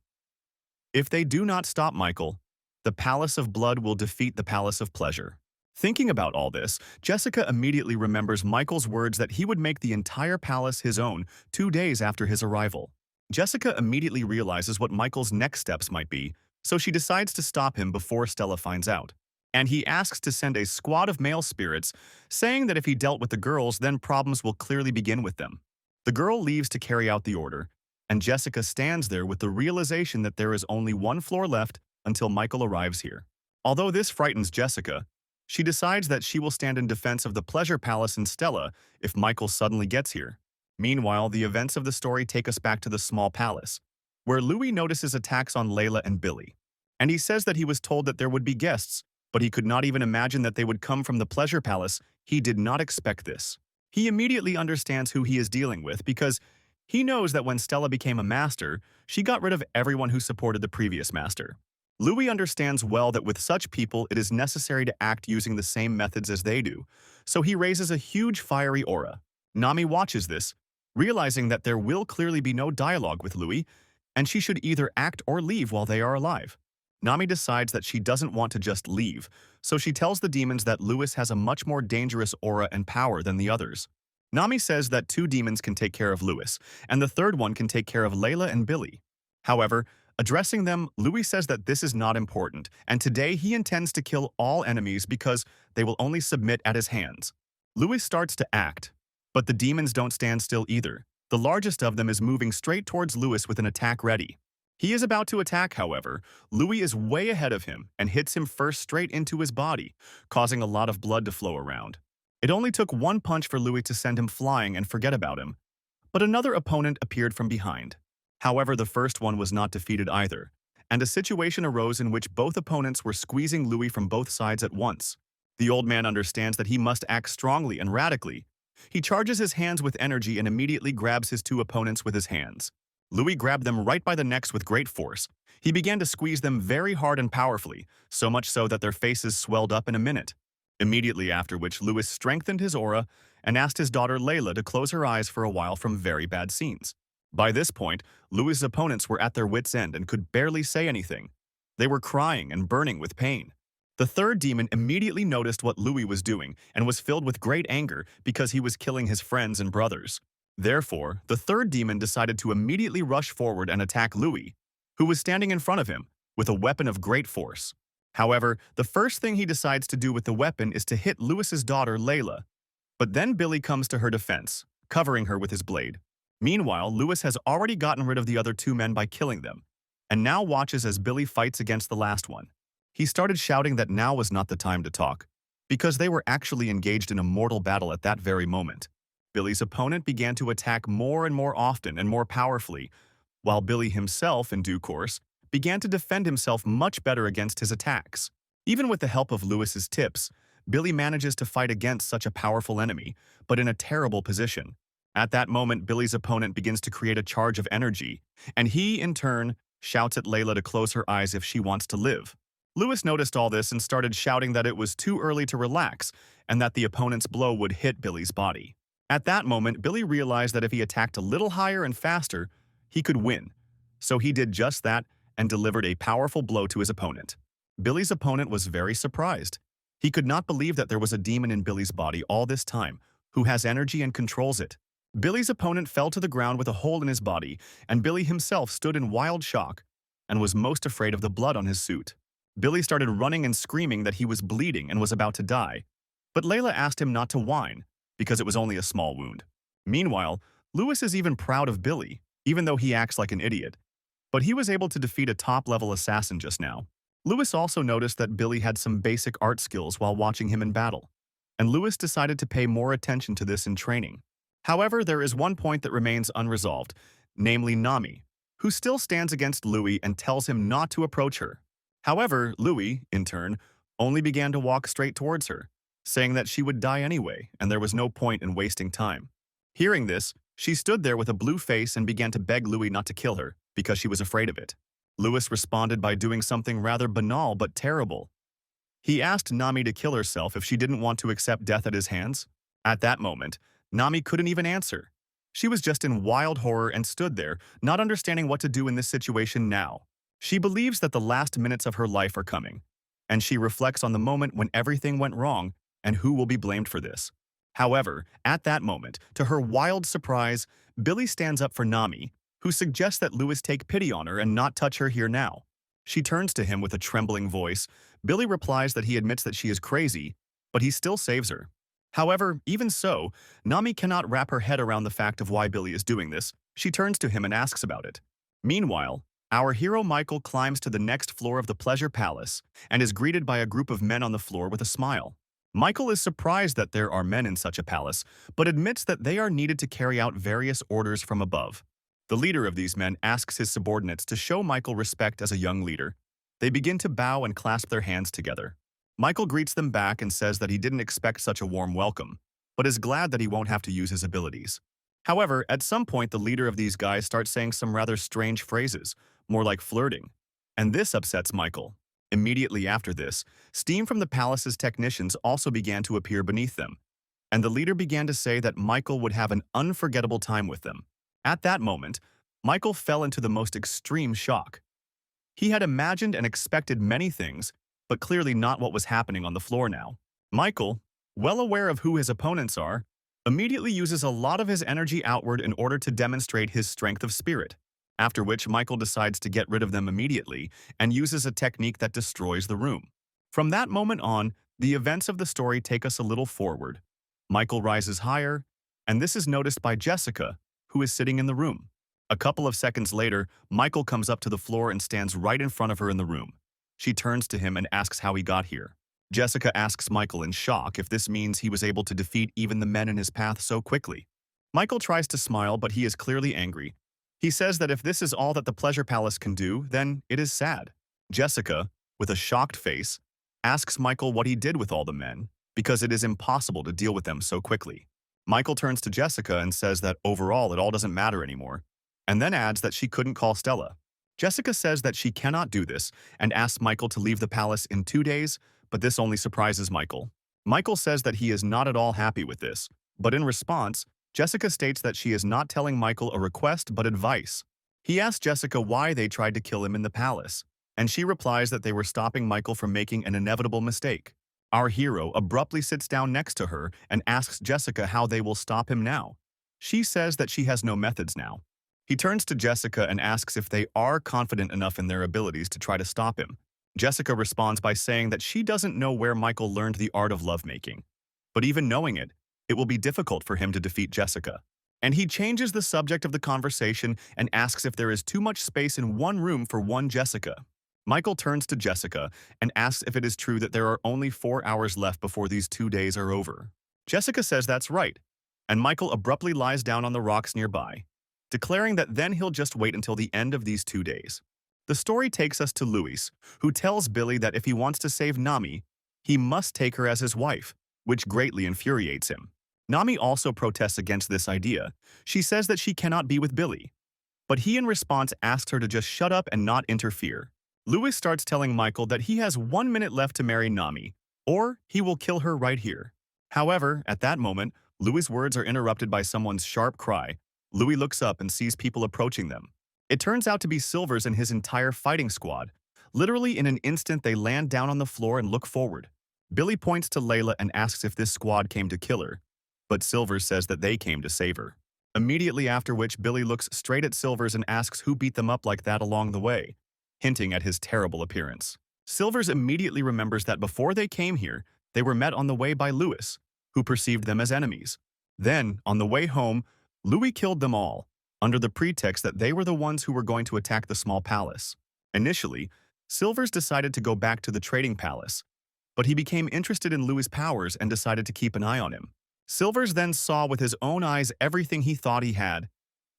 If they do not stop Michael, the Palace of Blood will defeat the Palace of Pleasure. Thinking about all this, Jessica immediately remembers Michael's words that he would make the entire palace his own 2 days after his arrival. Jessica immediately realizes what Michael's next steps might be, so she decides to stop him before Stella finds out. And he asks to send a squad of male spirits, saying that if he dealt with the girls, then problems will clearly begin with them. The girl leaves to carry out the order, and Jessica stands there with the realization that there is only one floor left until Michael arrives here. Although this frightens Jessica, she decides that she will stand in defense of the Pleasure Palace and Stella if Michael suddenly gets here. Meanwhile, the events of the story take us back to the small palace, where Louis notices attacks on Layla and Billy. And he says that he was told that there would be guests, but he could not even imagine that they would come from the Pleasure Palace. He did not expect this. He immediately understands who he is dealing with because he knows that when Stella became a master, she got rid of everyone who supported the previous master. Louis understands well that with such people it is necessary to act using the same methods as they do, so he raises a huge fiery aura. Nami watches this, realizing that there will clearly be no dialogue with Louis, and she should either act or leave while they are alive. Nami decides that she doesn't want to just leave, so she tells the demons that Louis has a much more dangerous aura and power than the others. Nami says that 2 demons can take care of Louis, and the third one can take care of Layla and Billy. However, addressing them, Louis says that this is not important, and today he intends to kill all enemies because they will only submit at his hands. Louis starts to act, but the demons don't stand still either. The largest of them is moving straight towards Louis with an attack ready. He is about to attack, however. Louis is way ahead of him and hits him first straight into his body, causing a lot of blood to flow around. It only took one punch for Louis to send him flying and forget about him, but another opponent appeared from behind. However, the first one was not defeated either, and a situation arose in which both opponents were squeezing Louis from both sides at once. The old man understands that he must act strongly and radically. He charges his hands with energy and immediately grabs his 2 opponents with his hands. Louis grabbed them right by the necks with great force. He began to squeeze them very hard and powerfully, so much so that their faces swelled up in a minute. Immediately after which, Louis strengthened his aura and asked his daughter Layla to close her eyes for a while from very bad scenes. By this point, Louis's opponents were at their wits' end and could barely say anything. They were crying and burning with pain. The third demon immediately noticed what Louis was doing and was filled with great anger because he was killing his friends and brothers. Therefore, the third demon decided to immediately rush forward and attack Louis, who was standing in front of him, with a weapon of great force. However, the first thing he decides to do with the weapon is to hit Louis's daughter, Layla. But then Billy comes to her defense, covering her with his blade. Meanwhile, Louis has already gotten rid of the other 2 men by killing them, and now watches as Billy fights against the last one. He started shouting that now was not the time to talk, because they were actually engaged in a mortal battle at that very moment. Billy's opponent began to attack more and more often and more powerfully, while Billy himself, in due course, began to defend himself much better against his attacks. Even with the help of Lewis's tips, Billy manages to fight against such a powerful enemy, but in a terrible position. At that moment, Billy's opponent begins to create a charge of energy, and he, in turn, shouts at Layla to close her eyes if she wants to live. Lewis noticed all this and started shouting that it was too early to relax and that the opponent's blow would hit Billy's body. At that moment, Billy realized that if he attacked a little higher and faster, he could win. So he did just that and delivered a powerful blow to his opponent. Billy's opponent was very surprised. He could not believe that there was a demon in Billy's body all this time, who has energy and controls it. Billy's opponent fell to the ground with a hole in his body, and Billy himself stood in wild shock and was most afraid of the blood on his suit. Billy started running and screaming that he was bleeding and was about to die. But Layla asked him not to whine, because it was only a small wound. Meanwhile, Lewis is even proud of Billy, even though he acts like an idiot. But he was able to defeat a top-level assassin just now. Lewis also noticed that Billy had some basic art skills while watching him in battle, and Lewis decided to pay more attention to this in training. However, there is one point that remains unresolved, namely Nami, who still stands against Louis and tells him not to approach her. However, Louis, in turn, only began to walk straight towards her, saying that she would die anyway and there was no point in wasting time. Hearing this, she stood there with a blue face and began to beg Louis not to kill her because she was afraid of it. Lewis responded by doing something rather banal but terrible. He asked Nami to kill herself if she didn't want to accept death at his hands. At that moment, Nami couldn't even answer. She was just in wild horror and stood there, not understanding what to do in this situation now. She believes that the last minutes of her life are coming, and she reflects on the moment when everything went wrong and who will be blamed for this. However, at that moment, to her wild surprise, Billy stands up for Nami, who suggests that Lewis take pity on her and not touch her here now. She turns to him with a trembling voice. Billy replies that he admits that she is crazy, but he still saves her. However, even so, Nami cannot wrap her head around the fact of why Billy is doing this. She turns to him and asks about it. Meanwhile, our hero Michael climbs to the next floor of the Pleasure Palace and is greeted by a group of men on the floor with a smile. Michael is surprised that there are men in such a palace, but admits that they are needed to carry out various orders from above. The leader of these men asks his subordinates to show Michael respect as a young leader. They begin to bow and clasp their hands together. Michael greets them back and says that he didn't expect such a warm welcome, but is glad that he won't have to use his abilities. However, at some point the leader of these guys starts saying some rather strange phrases, more like flirting, and this upsets Michael. Immediately after this, steam from the palace's technicians also began to appear beneath them, and the leader began to say that Michael would have an unforgettable time with them. At that moment, Michael fell into the most extreme shock. He had imagined and expected many things, but clearly not what was happening on the floor now. Michael, well aware of who his opponents are, immediately uses a lot of his energy outward in order to demonstrate his strength of spirit, after which Michael decides to get rid of them immediately and uses a technique that destroys the room. From that moment on, the events of the story take us a little forward. Michael rises higher, and this is noticed by Jessica, who is sitting in the room. A couple of seconds later, Michael comes up to the floor and stands right in front of her in the room. She turns to him and asks how he got here. Jessica asks Michael in shock if this means he was able to defeat even the men in his path so quickly. Michael tries to smile, but he is clearly angry. He says that if this is all that the Pleasure Palace can do, then it is sad. Jessica, with a shocked face, asks Michael what he did with all the men, because it is impossible to deal with them so quickly. Michael turns to Jessica and says that overall it all doesn't matter anymore, and then adds that she couldn't call Stella. Jessica says that she cannot do this and asks Michael to leave the palace in 2 days, but this only surprises Michael. Michael says that he is not at all happy with this, but in response, Jessica states that she is not telling Michael a request but advice. He asks Jessica why they tried to kill him in the palace, and she replies that they were stopping Michael from making an inevitable mistake. Our hero abruptly sits down next to her and asks Jessica how they will stop him now. She says that she has no methods now. He turns to Jessica and asks if they are confident enough in their abilities to try to stop him. Jessica responds by saying that she doesn't know where Michael learned the art of lovemaking, but even knowing it, it will be difficult for him to defeat Jessica. And he changes the subject of the conversation and asks if there is too much space in one room for one Jessica. Michael turns to Jessica and asks if it is true that there are only 4 hours left before these 2 days are over. Jessica says that's right, and Michael abruptly lies down on the rocks nearby. declaring that then he'll just wait until the end of these 2 days. The story takes us to Luis, who tells Billy that if he wants to save Nami, he must take her as his wife, which greatly infuriates him. Nami also protests against this idea. She says that she cannot be with Billy, but he in response asks her to just shut up and not interfere. Luis starts telling Michael that he has 1 minute left to marry Nami, or he will kill her right here. However, at that moment, Louis' words are interrupted by someone's sharp cry. Louis looks up and sees people approaching them. It turns out to be Silvers and his entire fighting squad. Literally in an instant, they land down on the floor and look forward. Billy points to Layla and asks if this squad came to kill her, but Silvers says that they came to save her. Immediately after which, Billy looks straight at Silvers and asks who beat them up like that along the way, hinting at his terrible appearance. Silvers immediately remembers that before they came here, they were met on the way by Louis, who perceived them as enemies. Then, on the way home, Louis killed them all, under the pretext that they were the ones who were going to attack the small palace. Initially, Silvers decided to go back to the trading palace, but he became interested in Louis' powers and decided to keep an eye on him. Silvers then saw with his own eyes everything he thought he had.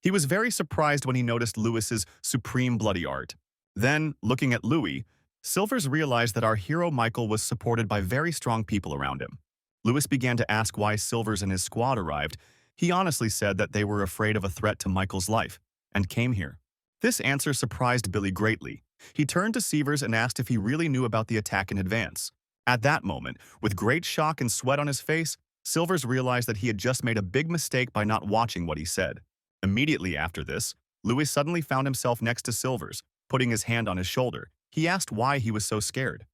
He was very surprised when he noticed Louis's supreme bloody art. Then, looking at Louis, Silvers realized that our hero Michael was supported by very strong people around him. Louis began to ask why Silvers and his squad arrived. He honestly said that they were afraid of a threat to Michael's life, and came here. This answer surprised Billy greatly. He turned to Silvers and asked if he really knew about the attack in advance. At that moment, with great shock and sweat on his face, Silvers realized that he had just made a big mistake by not watching what he said. Immediately after this, Louis suddenly found himself next to Silvers, putting his hand on his shoulder. He asked why he was so scared.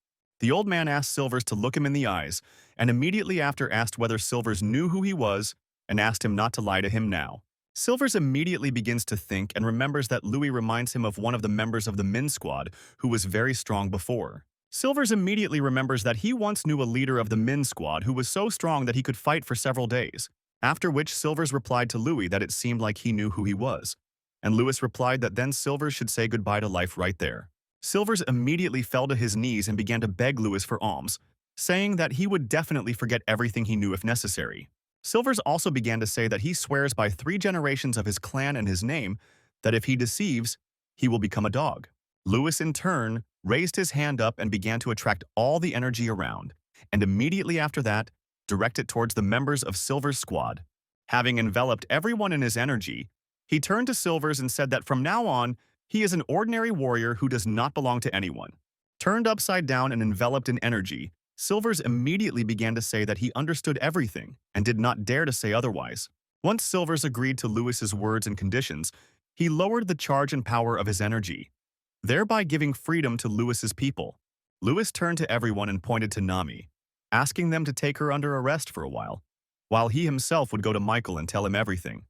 The old man asked Silvers to look him in the eyes, and immediately after asked whether Silvers knew who he was, and asked him not to lie to him now. Silvers immediately begins to think and remembers that Louis reminds him of one of the members of the Min squad who was very strong before. Silvers immediately remembers that he once knew a leader of the Min squad who was so strong that he could fight for several days, after which Silvers replied to Louis that it seemed like he knew who he was, and Louis replied that then Silvers should say goodbye to life right there. Silvers immediately fell to his knees and began to beg Louis for alms, saying that he would definitely forget everything he knew if necessary. Silvers also began to say that he swears by 3 generations of his clan and his name that if he deceives, he will become a dog. Louis, in turn, raised his hand up and began to attract all the energy around, and immediately after that, direct it towards the members of Silver's squad. Having enveloped everyone in his energy, he turned to Silvers and said that from now on, he is an ordinary warrior who does not belong to anyone. Turned upside down and enveloped in energy, Silvers immediately began to say that he understood everything and did not dare to say otherwise. Once Silvers agreed to Louis's words and conditions, he lowered the charge and power of his energy, thereby giving freedom to Louis's people. Louis turned to everyone and pointed to Nami, asking them to take her under arrest for a while he himself would go to Michael and tell him everything.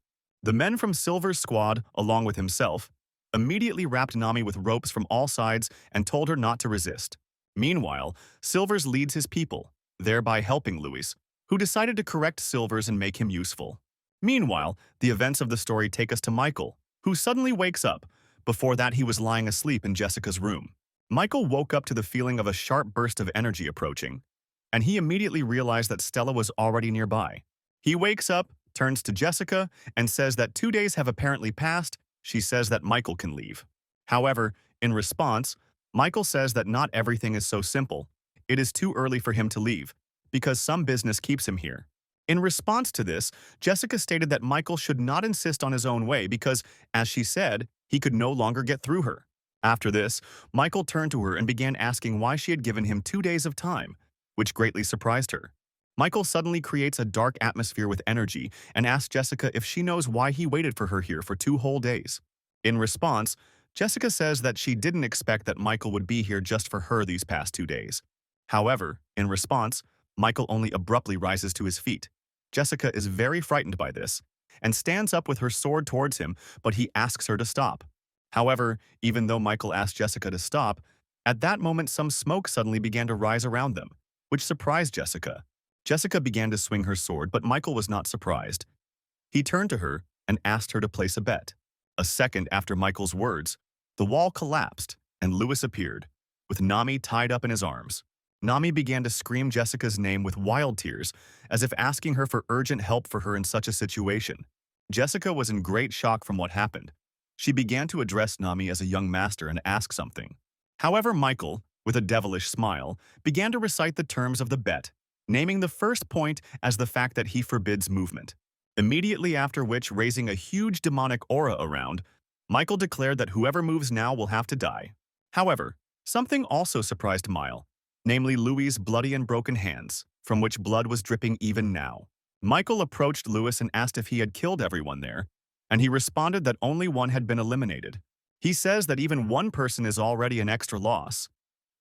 The men from Silver's squad, along with himself, immediately wrapped Nami with ropes from all sides and told her not to resist. Meanwhile, Silvers leads his people, thereby helping Louis, who decided to correct Silvers and make him useful. Meanwhile, the events of the story take us to Michael, who suddenly wakes up. Before that, he was lying asleep in Jessica's room. Michael woke up to the feeling of a sharp burst of energy approaching, and he immediately realized that Stella was already nearby. He wakes up, turns to Jessica, and says that 2 days have apparently passed. She says that Michael can leave. However, in response, Michael says that not everything is so simple. It is too early for him to leave, because some business keeps him here. In response to this, Jessica stated that Michael should not insist on his own way because, as she said, he could no longer get through her. After this, Michael turned to her and began asking why she had given him 2 days of time, which greatly surprised her. Michael suddenly creates a dark atmosphere with energy and asks Jessica if she knows why he waited for her here for 2 whole days. In response, Jessica says that she didn't expect that Michael would be here just for her these past 2 days. However, in response, Michael only abruptly rises to his feet. Jessica is very frightened by this and stands up with her sword towards him, but he asks her to stop. However, even though Michael asked Jessica to stop, at that moment some smoke suddenly began to rise around them, which surprised Jessica. Jessica began to swing her sword, but Michael was not surprised. He turned to her and asked her to place a bet. A second after Michael's words, the wall collapsed and Louis appeared, with Nami tied up in his arms. Nami began to scream Jessica's name with wild tears, as if asking her for urgent help for her in such a situation. Jessica was in great shock from what happened. She began to address Nami as a young master and ask something. However, Michael, with a devilish smile, began to recite the terms of the bet, naming the first point as the fact that he forbids movement. Immediately after which, raising a huge demonic aura around, Michael declared that whoever moves now will have to die. However, something also surprised Mile, namely Louis's bloody and broken hands, from which blood was dripping even now. Michael approached Louis and asked if he had killed everyone there, and he responded that only one had been eliminated. He says that even one person is already an extra loss,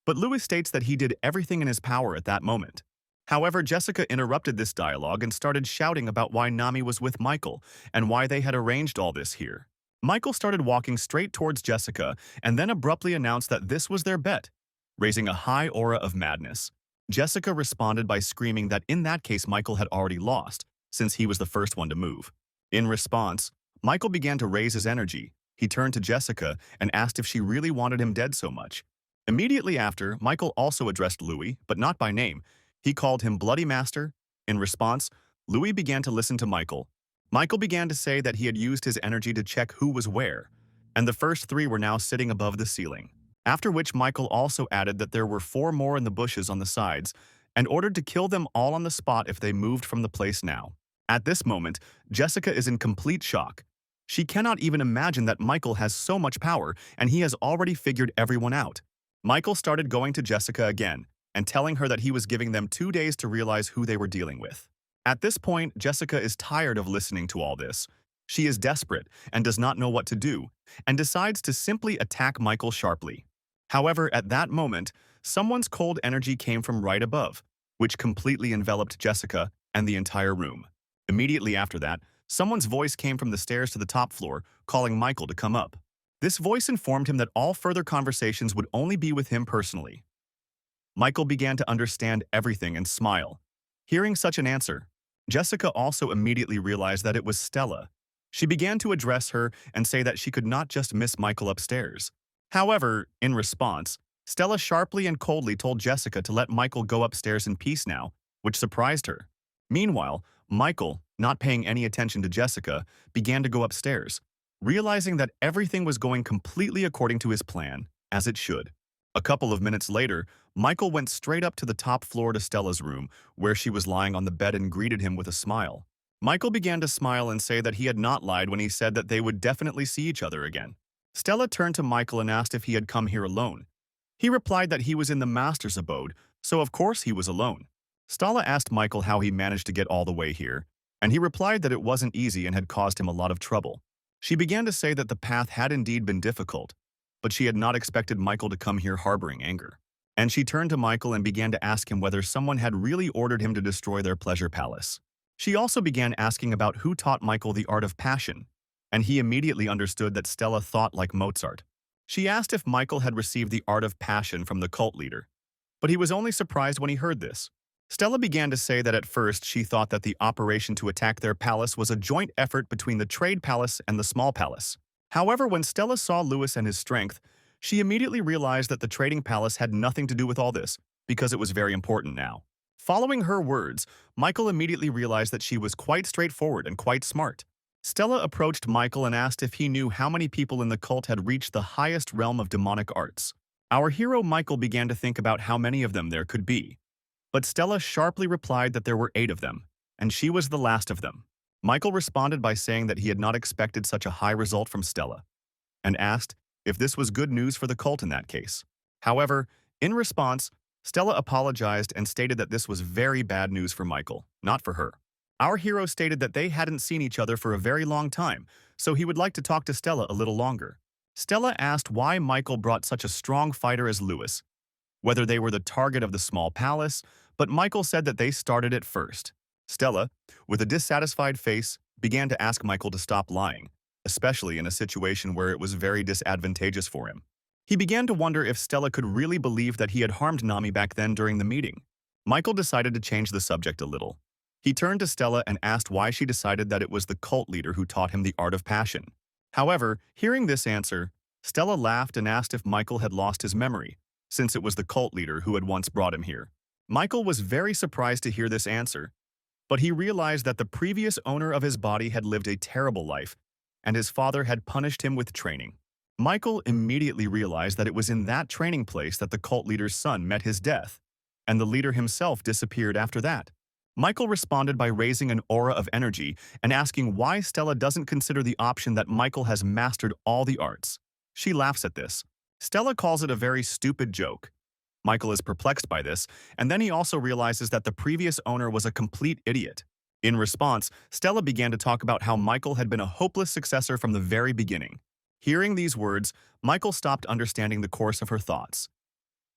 but Louis states that he did everything in his power at that moment. However, Jessica interrupted this dialogue and started shouting about why Nami was with Michael and why they had arranged all this here. Michael started walking straight towards Jessica and then abruptly announced that this was their bet, raising a high aura of madness. Jessica responded by screaming that in that case Michael had already lost, since he was the first one to move. In response, Michael began to raise his energy. He turned to Jessica and asked if she really wanted him dead so much. Immediately after, Michael also addressed Louis, but not by name. He called him Bloody Master. In response, Louis began to listen to Michael. Michael began to say that he had used his energy to check who was where, and the first three were now sitting above the ceiling. After which Michael also added that there were 4 more in the bushes on the sides and ordered to kill them all on the spot if they moved from the place now. At this moment, Jessica is in complete shock. She cannot even imagine that Michael has so much power and he has already figured everyone out. Michael started going to Jessica again and telling her that he was giving them 2 days to realize who they were dealing with. At this point, Jessica is tired of listening to all this. She is desperate and does not know what to do and decides to simply attack Michael sharply. However, at that moment, someone's cold energy came from right above, which completely enveloped Jessica and the entire room. Immediately after that, someone's voice came from the stairs to the top floor, calling Michael to come up. This voice informed him that all further conversations would only be with him personally. Michael began to understand everything and smile. Hearing such an answer, Jessica also immediately realized that it was Stella. She began to address her and say that she could not just miss Michael upstairs. However, in response, Stella sharply and coldly told Jessica to let Michael go upstairs in peace now, which surprised her. Meanwhile, Michael, not paying any attention to Jessica, began to go upstairs, realizing that everything was going completely according to his plan, as it should. A couple of minutes later, Michael went straight up to the top floor to Stella's room, where she was lying on the bed and greeted him with a smile. Michael began to smile and say that he had not lied when he said that they would definitely see each other again. Stella turned to Michael and asked if he had come here alone. He replied that he was in the master's abode, so of course he was alone. Stella asked Michael how he managed to get all the way here, and he replied that it wasn't easy and had caused him a lot of trouble. She began to say that the path had indeed been difficult, but she had not expected Michael to come here harboring anger. And she turned to Michael and began to ask him whether someone had really ordered him to destroy their pleasure palace. She also began asking about who taught Michael the art of passion, and he immediately understood that Stella thought like Mozart. She asked if Michael had received the art of passion from the cult leader, but he was only surprised when he heard this. Stella began to say that at first she thought that the operation to attack their palace was a joint effort between the trade palace and the small palace. However, when Stella saw Louis and his strength, she immediately realized that the trading palace had nothing to do with all this, because it was very important now. Following her words, Michael immediately realized that she was quite straightforward and quite smart. Stella approached Michael and asked if he knew how many people in the cult had reached the highest realm of demonic arts. Our hero Michael began to think about how many of them there could be. But Stella sharply replied that there were 8 of them, and she was the last of them. Michael responded by saying that he had not expected such a high result from Stella, and asked if this was good news for the cult in that case. However, in response, Stella apologized and stated that this was very bad news for Michael, not for her. Our hero stated that they hadn't seen each other for a very long time, so he would like to talk to Stella a little longer. Stella asked why Michael brought such a strong fighter as Louis, whether they were the target of the small palace, but Michael said that they started it first. Stella, with a dissatisfied face, began to ask Michael to stop lying, especially in a situation where it was very disadvantageous for him. He began to wonder if Stella could really believe that he had harmed Nami back then during the meeting. Michael decided to change the subject a little. He turned to Stella and asked why she decided that it was the cult leader who taught him the art of passion. However, hearing this answer, Stella laughed and asked if Michael had lost his memory, since it was the cult leader who had once brought him here. Michael was very surprised to hear this answer, But he realized that the previous owner of his body had lived a terrible life, and his father had punished him with training. Michael immediately realized that it was in that training place that the cult leader's son met his death, and the leader himself disappeared after that. Michael responded by raising an aura of energy and asking why Stella doesn't consider the option that Michael has mastered all the arts. She laughs at this. Stella calls it a very stupid joke. Michael is perplexed by this, and then he also realizes that the previous owner was a complete idiot. In response, Stella began to talk about how Michael had been a hopeless successor from the very beginning. Hearing these words, Michael stopped understanding the course of her thoughts.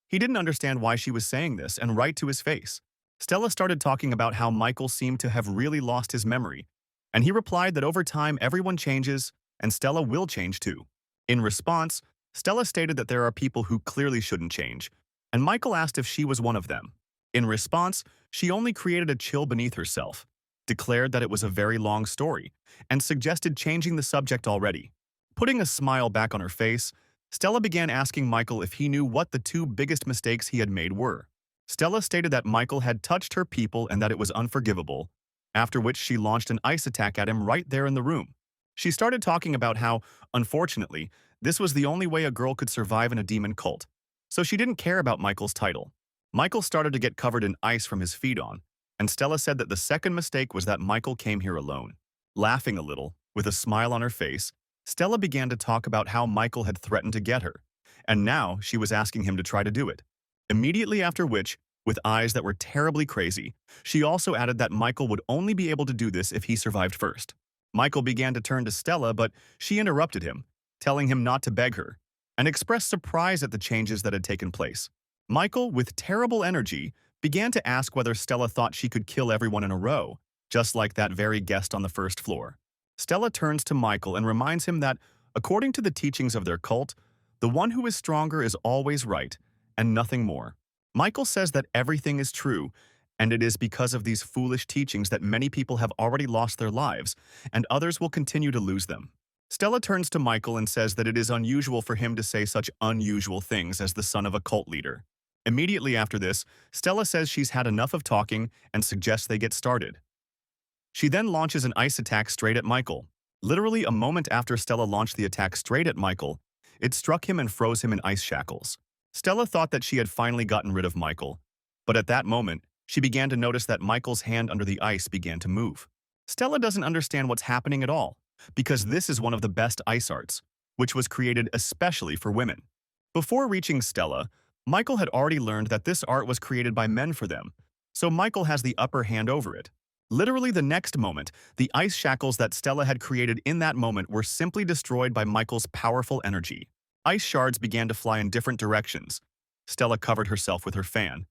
He didn't understand why she was saying this, and right to his face. Stella started talking about how Michael seemed to have really lost his memory, and he replied that over time everyone changes, and Stella will change too. In response, Stella stated that there are people who clearly shouldn't change, and Michael asked if she was one of them. In response, she only created a chill beneath herself, declared that it was a very long story, and suggested changing the subject already. Putting a smile back on her face, Stella began asking Michael if he knew what the two biggest mistakes he had made were. Stella stated that Michael had touched her people and that it was unforgivable, after which she launched an ice attack at him right there in the room. She started talking about how, unfortunately, this was the only way a girl could survive in a demon cult, so she didn't care about Michael's title. Michael started to get covered in ice from his feet on, and Stella said that the second mistake was that Michael came here alone. Laughing a little, with a smile on her face, Stella began to talk about how Michael had threatened to get her, and now she was asking him to try to do it. Immediately after which, with eyes that were terribly crazy, she also added that Michael would only be able to do this if he survived first. Michael began to turn to Stella, but she interrupted him, telling him not to beg her, and expressed surprise at the changes that had taken place. Michael, with terrible energy, began to ask whether Stella thought she could kill everyone in a row, just like that very guest on the first floor. Stella turns to Michael and reminds him that, according to the teachings of their cult, the one who is stronger is always right, and nothing more. Michael says that everything is true, and it is because of these foolish teachings that many people have already lost their lives, and others will continue to lose them. Stella turns to Michael and says that it is unusual for him to say such unusual things as the son of a cult leader. Immediately after this, Stella says she's had enough of talking and suggests they get started. She then launches an ice attack straight at Michael. Literally a moment after Stella launched the attack straight at Michael, it struck him and froze him in ice shackles. Stella thought that she had finally gotten rid of Michael, but at that moment, she began to notice that Michael's hand under the ice began to move. Stella doesn't understand what's happening at all, because this is one of the best ice arts, which was created especially for women. Before reaching Stella, Michael had already learned that this art was created by men for them, so Michael has the upper hand over it. Literally the next moment, the ice shackles that Stella had created in that moment were simply destroyed by Michael's powerful energy. Ice shards began to fly in different directions. Stella covered herself with her fan,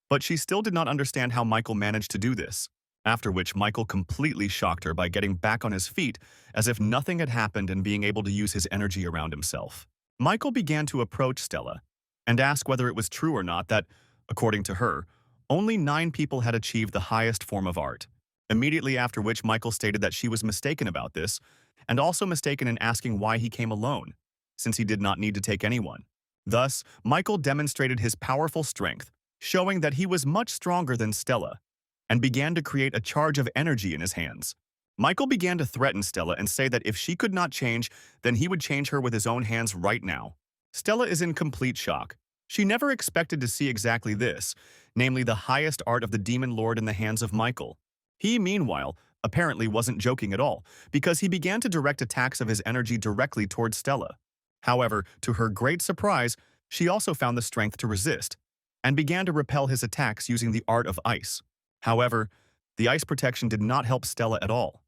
but she still did not understand how Michael managed to do this, after which Michael completely shocked her by getting back on his feet as if nothing had happened and being able to use his energy around himself. Michael began to approach Stella and ask whether it was true or not that, according to her, only 9 people had achieved the highest form of art. Immediately after which Michael stated that she was mistaken about this, and also mistaken in asking why he came alone, since he did not need to take anyone. Thus, Michael demonstrated his powerful strength, showing that he was much stronger than Stella, and began to create a charge of energy in his hands. Michael began to threaten Stella and say that if she could not change, then he would change her with his own hands right now. Stella is in complete shock. She never expected to see exactly this, namely the highest art of the Demon Lord in the hands of Michael. He, meanwhile, apparently wasn't joking at all, because he began to direct attacks of his energy directly towards Stella. However, to her great surprise, she also found the strength to resist, and began to repel his attacks using the art of ice. However, the ice protection did not help Stella at all.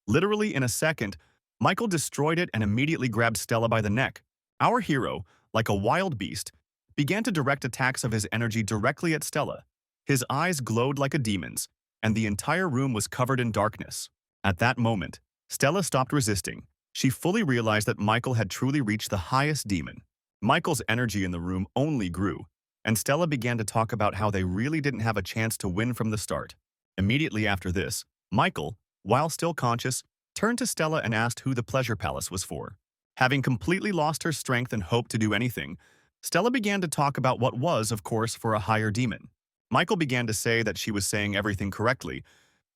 Literally in a second, Michael destroyed it and immediately grabbed Stella by the neck. Our hero, like a wild beast, began to direct attacks of his energy directly at Stella. His eyes glowed like a demon's, and the entire room was covered in darkness. At that moment, Stella stopped resisting. She fully realized that Michael had truly reached the highest demon. Michael's energy in the room only grew, and Stella began to talk about how they really didn't have a chance to win from the start. Immediately after this, Michael, while still conscious, turned to Stella and asked who the pleasure palace was for. Having completely lost her strength and hope to do anything, Stella began to talk about what was, of course, for a higher demon. Michael began to say that she was saying everything correctly,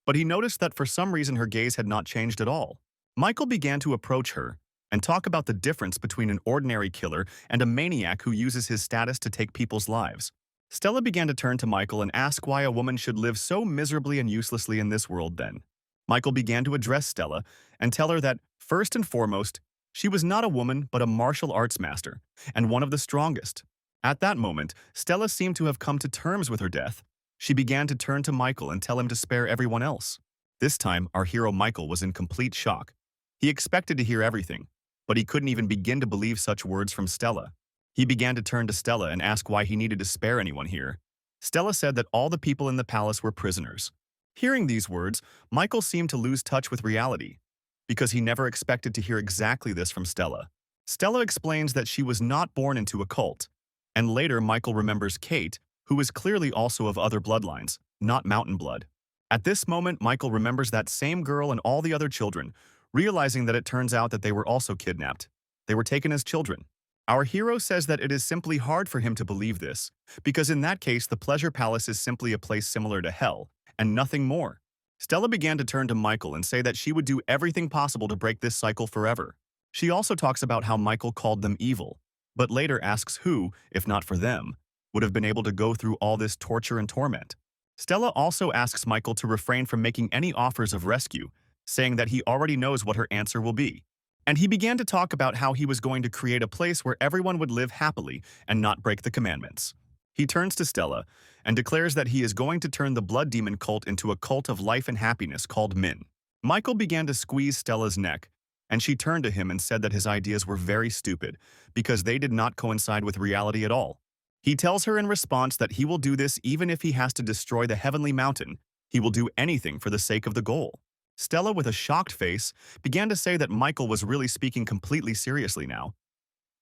but he noticed that for some reason her gaze had not changed at all. Michael began to approach her and talk about the difference between an ordinary killer and a maniac who uses his status to take people's lives. Stella began to turn to Michael and ask why a woman should live so miserably and uselessly in this world then. Michael began to address Stella and tell her that, first and foremost, she was not a woman but a martial arts master, and one of the strongest. At that moment, Stella seemed to have come to terms with her death. She began to turn to Michael and tell him to spare everyone else. This time, our hero Michael was in complete shock. He expected to hear everything, but he couldn't even begin to believe such words from Stella. He began to turn to Stella and ask why he needed to spare anyone here. Stella said that all the people in the palace were prisoners. Hearing these words, Michael seemed to lose touch with reality, because he never expected to hear exactly this from Stella. Stella explains that she was not born into a cult, and later Michael remembers Kate, who is clearly also of other bloodlines, not mountain blood. At this moment, Michael remembers that same girl and all the other children, realizing that it turns out that they were also kidnapped. They were taken as children. Our hero says that it is simply hard for him to believe this, because in that case the pleasure palace is simply a place similar to hell, and nothing more. Stella began to turn to Michael and say that she would do everything possible to break this cycle forever. She also talks about how Michael called them evil, but later asks who, if not for them, would have been able to go through all this torture and torment. Stella also asks Michael to refrain from making any offers of rescue, saying that he already knows what her answer will be. And he began to talk about how he was going to create a place where everyone would live happily and not break the commandments. He turns to Stella and declares that he is going to turn the blood demon cult into a cult of life and happiness called Min. Michael began to squeeze Stella's neck, and she turned to him and said that his ideas were very stupid because they did not coincide with reality at all. He tells her in response that he will do this even if he has to destroy the heavenly mountain. He will do anything for the sake of the goal. Stella, with a shocked face, began to say that Michael was really speaking completely seriously now.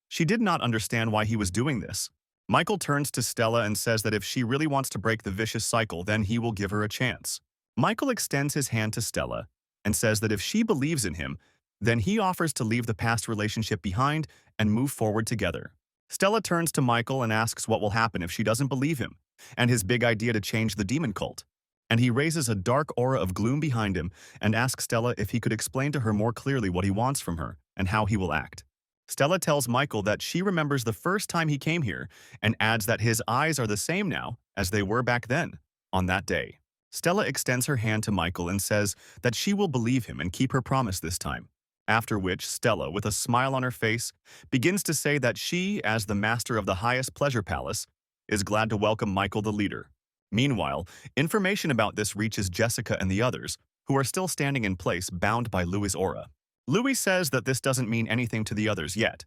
She did not understand why he was doing this. Michael turns to Stella and says that if she really wants to break the vicious cycle, then he will give her a chance. Michael extends his hand to Stella and says that if she believes in him, then he offers to leave the past relationship behind and move forward together. Stella turns to Michael and asks what will happen if she doesn't believe him, and his big idea to change the demon cult. And he raises a dark aura of gloom behind him and asks Stella if he could explain to her more clearly what he wants from her and how he will act. Stella tells Michael that she remembers the first time he came here and adds that his eyes are the same now as they were back then, on that day. Stella extends her hand to Michael and says that she will believe him and keep her promise this time. After which, Stella, with a smile on her face, begins to say that she, as the master of the highest pleasure palace, is glad to welcome Michael the leader. Meanwhile, information about this reaches Jessica and the others, who are still standing in place bound by Louis' aura. Louis says that this doesn't mean anything to the others yet,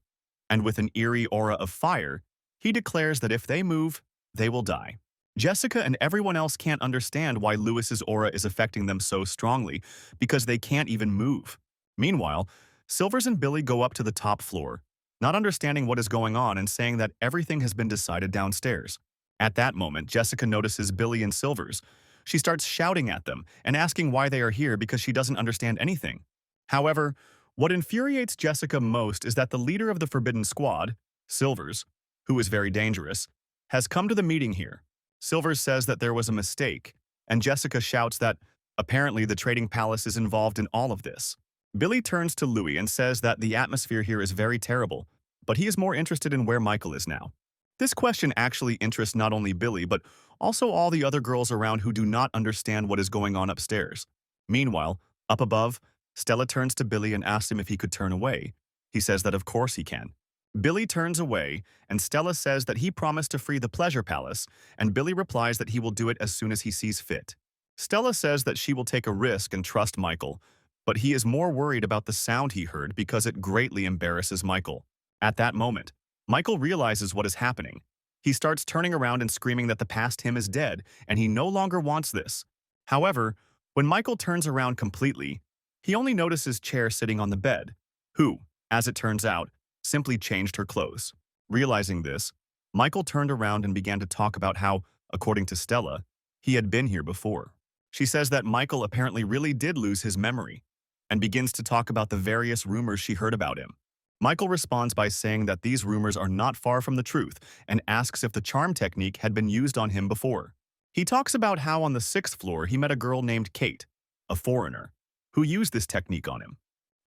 and with an eerie aura of fire, he declares that if they move, they will die. Jessica and everyone else can't understand why Louis's aura is affecting them so strongly, because they can't even move. Meanwhile, Silvers and Billy go up to the top floor, not understanding what is going on and saying that everything has been decided downstairs. At that moment, Jessica notices Billy and Silvers. She starts shouting at them and asking why they are here because she doesn't understand anything. However, what infuriates Jessica most is that the leader of the Forbidden Squad, Silvers, who is very dangerous, has come to the meeting here. Silvers says that there was a mistake, and Jessica shouts that apparently the Trading Palace is involved in all of this. Billy turns to Louis and says that the atmosphere here is very terrible, but he is more interested in where Michael is now. This question actually interests not only Billy, but also all the other girls around who do not understand what is going on upstairs. Meanwhile, up above, Stella turns to Billy and asks him if he could turn away. He says that of course he can. Billy turns away, and Stella says that he promised to free the Pleasure Palace, and Billy replies that he will do it as soon as he sees fit. Stella says that she will take a risk and trust Michael, but he is more worried about the sound he heard because it greatly embarrasses Michael. At that moment, Michael realizes what is happening. He starts turning around and screaming that the past him is dead, and he no longer wants this. However, when Michael turns around completely, he only notices Chair sitting on the bed, who, as it turns out, simply changed her clothes. Realizing this, Michael turned around and began to talk about how, according to Stella, he had been here before. She says that Michael apparently really did lose his memory, and begins to talk about the various rumors she heard about him. Michael responds by saying that these rumors are not far from the truth and asks if the charm technique had been used on him before. He talks about how on the 6th floor he met a girl named Kate, a foreigner, who used this technique on him.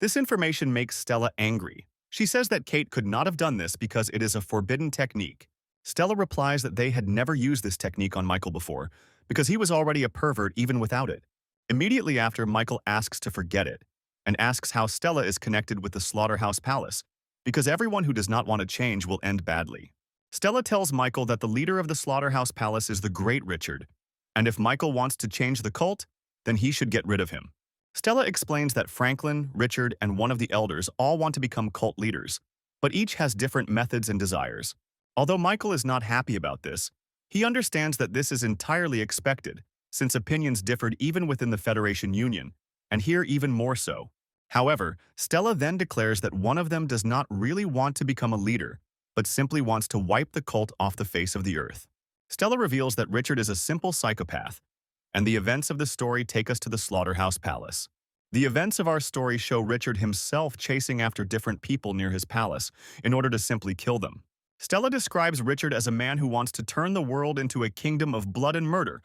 This information makes Stella angry. She says that Kate could not have done this because it is a forbidden technique. Stella replies that they had never used this technique on Michael before because he was already a pervert even without it. Immediately after, Michael asks to forget it and asks how Stella is connected with the Slaughterhouse Palace because everyone who does not want to change will end badly. Stella tells Michael that the leader of the Slaughterhouse Palace is the Great Richard, and if Michael wants to change the cult, then he should get rid of him. Stella explains that Franklin, Richard, and one of the elders all want to become cult leaders, but each has different methods and desires. Although Michael is not happy about this, he understands that this is entirely expected, since opinions differed even within the Federation Union, and here even more so. However, Stella then declares that one of them does not really want to become a leader, but simply wants to wipe the cult off the face of the earth. Stella reveals that Richard is a simple psychopath, and the events of the story take us to the Slaughterhouse Palace. The events of our story show Richard himself chasing after different people near his palace in order to simply kill them. Stella describes Richard as a man who wants to turn the world into a kingdom of blood and murder,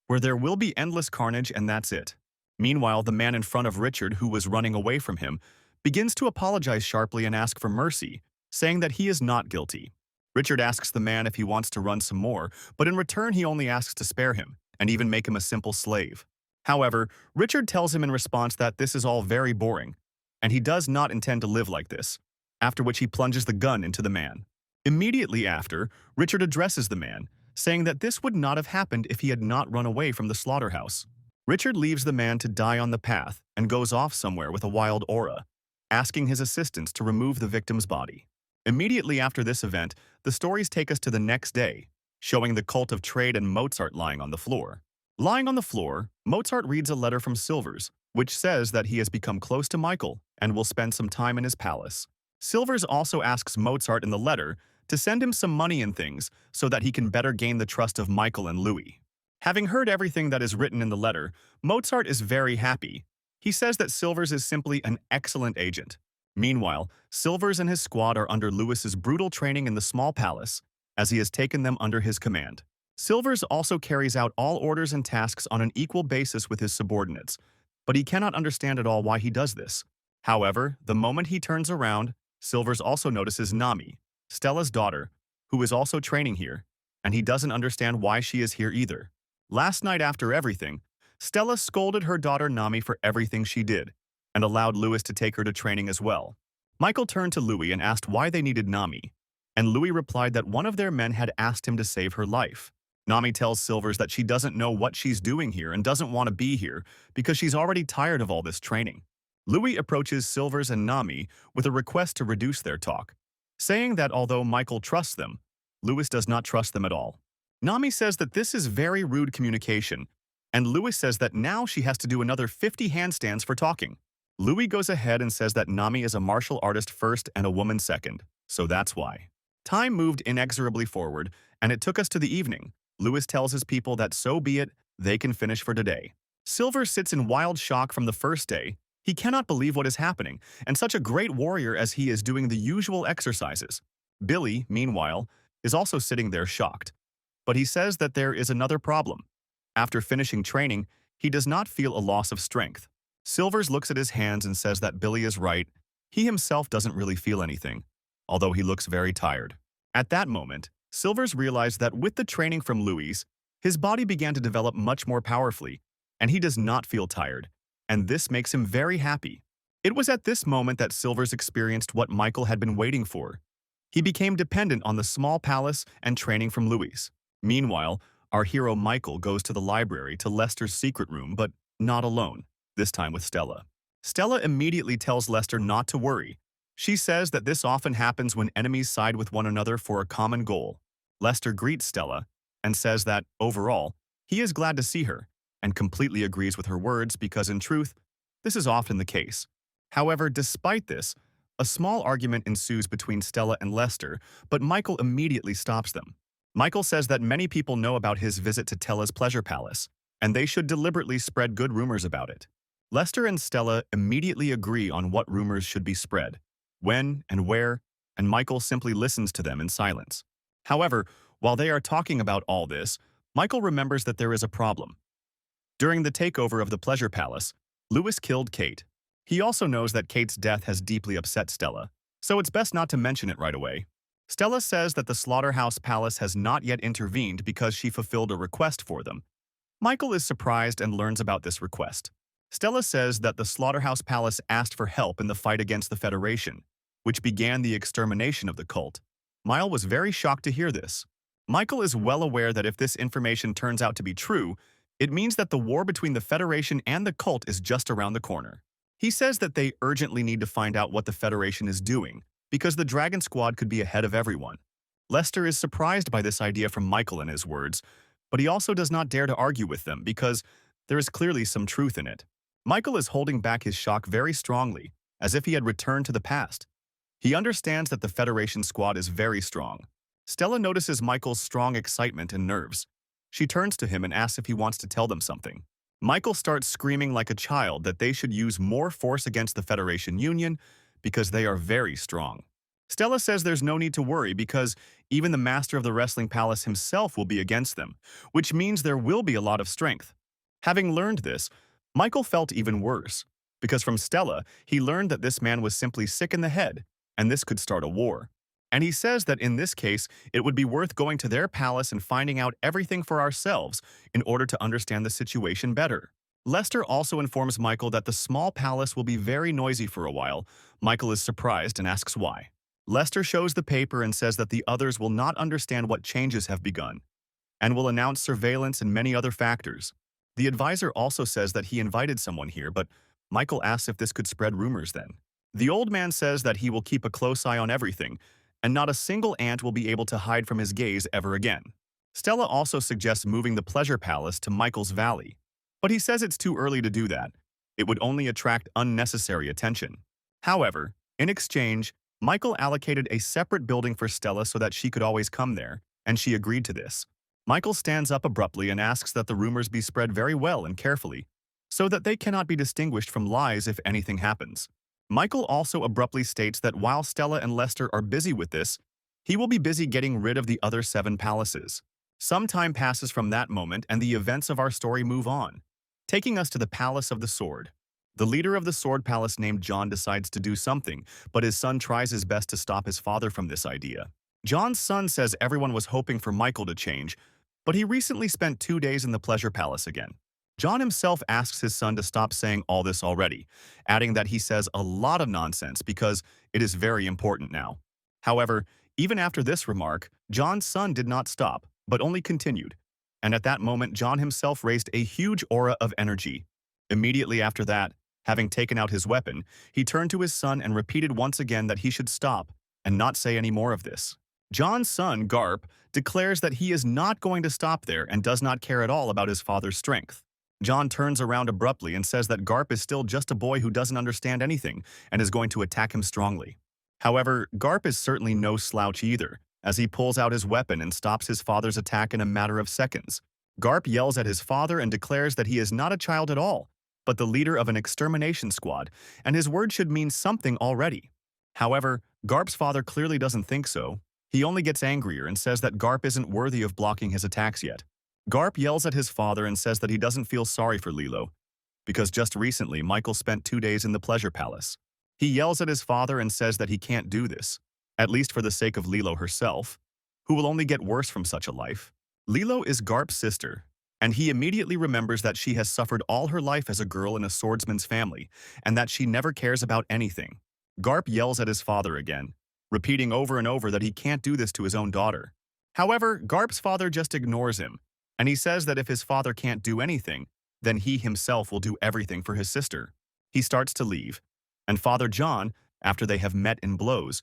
where there will be endless carnage and that's it. Meanwhile, the man in front of Richard, who was running away from him, begins to apologize sharply and ask for mercy, saying that he is not guilty. Richard asks the man if he wants to run some more, but in return he only asks to spare him, and even make him a simple slave. However, Richard tells him in response that this is all very boring, and he does not intend to live like this, after which he plunges the gun into the man. Immediately after, Richard addresses the man, saying that this would not have happened if he had not run away from the slaughterhouse. Richard leaves the man to die on the path and goes off somewhere with a wild aura, asking his assistants to remove the victim's body. Immediately after this event, the stories take us to the next day, showing the cult of trade and Mozart lying on the floor. Lying on the floor, Mozart reads a letter from Silvers, which says that he has become close to Michael and will spend some time in his palace. Silvers also asks Mozart in the letter to send him some money and things so that he can better gain the trust of Michael and Louis. Having heard everything that is written in the letter, Mozart is very happy. He says that Silvers is simply an excellent agent. Meanwhile, Silvers and his squad are under Louis's brutal training in the small palace, as he has taken them under his command. Silvers also carries out all orders and tasks on an equal basis with his subordinates, but he cannot understand at all why he does this. However, the moment he turns around, Silvers also notices Nami, Stella's daughter, who is also training here, and he doesn't understand why she is here either. Last night after everything, Stella scolded her daughter Nami for everything she did, and allowed Louis to take her to training as well. Michael turned to Louis and asked why they needed Nami, and Louis replied that one of their men had asked him to save her life. Nami tells Silvers that she doesn't know what she's doing here and doesn't want to be here because she's already tired of all this training. Louis approaches Silvers and Nami with a request to reduce their talk, saying that although Michael trusts them, Louis does not trust them at all. Nami says that this is very rude communication, and Louis says that now she has to do another 50 handstands for talking. Louis goes ahead and says that Nami is a martial artist first and a woman second, so that's why. Time moved inexorably forward, and it took us to the evening. Louis tells his people that so be it, they can finish for today. Silver sits in wild shock from the first day. He cannot believe what is happening, and such a great warrior as he is doing the usual exercises. Billy, meanwhile, is also sitting there shocked. But he says that there is another problem. After finishing training, he does not feel a loss of strength. Silvers looks at his hands and says that Billy is right. He himself doesn't really feel anything, although he looks very tired. At that moment, Silvers realized that with the training from Louis, his body began to develop much more powerfully, and he does not feel tired, and this makes him very happy. It was at this moment that Silvers experienced what Michael had been waiting for. He became dependent on the small palace and training from Louis. Meanwhile, our hero Michael goes to the library to Lester's secret room, but not alone, this time with Stella. Stella immediately tells Lester not to worry. She says that this often happens when enemies side with one another for a common goal. Lester greets Stella and says that, overall, he is glad to see her and completely agrees with her words because, in truth, this is often the case. However, despite this, a small argument ensues between Stella and Lester, but Michael immediately stops them. Michael says that many people know about his visit to Tella's pleasure palace, and they should deliberately spread good rumors about it. Lester and Stella immediately agree on what rumors should be spread, when and where, and Michael simply listens to them in silence. However, while they are talking about all this, Michael remembers that there is a problem. During the takeover of the pleasure palace, Lewis killed Kate. He also knows that Kate's death has deeply upset Stella, so it's best not to mention it right away. Stella says that the Slaughterhouse Palace has not yet intervened because she fulfilled a request for them. Michael is surprised and learns about this request. Stella says that the Slaughterhouse Palace asked for help in the fight against the Federation, which began the extermination of the cult. Miles was very shocked to hear this. Michael is well aware that if this information turns out to be true, it means that the war between the Federation and the cult is just around the corner. He says that they urgently need to find out what the Federation is doing, because the Dragon Squad could be ahead of everyone. Lester is surprised by this idea from Michael and his words, but he also does not dare to argue with them because there is clearly some truth in it. Michael is holding back his shock very strongly, as if he had returned to the past. He understands that the Federation squad is very strong. Stella notices Michael's strong excitement and nerves. She turns to him and asks if he wants to tell them something. Michael starts screaming like a child that they should use more force against the Federation Union because they are very strong. Stella says there's no need to worry because even the master of the wrestling palace himself will be against them, which means there will be a lot of strength. Having learned this, Michael felt even worse, because from Stella, he learned that this man was simply sick in the head, and this could start a war. And he says that in this case, it would be worth going to their palace and finding out everything for ourselves in order to understand the situation better. Lester also informs Michael that the small palace will be very noisy for a while. Michael is surprised and asks why. Lester shows the paper and says that the others will not understand what changes have begun, and will announce surveillance and many other factors. The advisor also says that he invited someone here, but Michael asks if this could spread rumors then. The old man says that he will keep a close eye on everything, and not a single ant will be able to hide from his gaze ever again. Stella also suggests moving the Pleasure Palace to Michael's Valley, but he says it's too early to do that. It would only attract unnecessary attention. However, in exchange, Michael allocated a separate building for Stella so that she could always come there, and she agreed to this. Michael stands up abruptly and asks that the rumors be spread very well and carefully, so that they cannot be distinguished from lies if anything happens. Michael also abruptly states that while Stella and Lester are busy with this, he will be busy getting rid of the other 7 palaces. Some time passes from that moment and the events of our story move on, taking us to the Palace of the Sword. The leader of the Sword Palace named John decides to do something, but his son tries his best to stop his father from this idea. John's son says everyone was hoping for Michael to change, but he recently spent 2 days in the Pleasure Palace again. John himself asks his son to stop saying all this already, adding that he says a lot of nonsense because it is very important now. However, even after this remark, John's son did not stop, but only continued. And at that moment, John himself raised a huge aura of energy. Immediately after that, having taken out his weapon, he turned to his son and repeated once again that he should stop and not say any more of this. John's son, Garp, declares that he is not going to stop there and does not care at all about his father's strength. John turns around abruptly and says that Garp is still just a boy who doesn't understand anything and is going to attack him strongly. However, Garp is certainly no slouch either, as he pulls out his weapon and stops his father's attack in a matter of seconds. Garp yells at his father and declares that he is not a child at all, but the leader of an extermination squad, and his word should mean something already. However, Garp's father clearly doesn't think so. He only gets angrier and says that Garp isn't worthy of blocking his attacks yet. Garp yells at his father and says that he doesn't feel sorry for Lilo, because just recently Michael spent 2 days in the Pleasure Palace. He yells at his father and says that he can't do this, at least for the sake of Lilo herself, who will only get worse from such a life. Lilo is Garp's sister, and he immediately remembers that she has suffered all her life as a girl in a swordsman's family, and that she never cares about anything. Garp yells at his father again, repeating over and over that he can't do this to his own daughter. However, Garp's father just ignores him, and he says that if his father can't do anything, then he himself will do everything for his sister. He starts to leave, and Father John, after they have met in blows,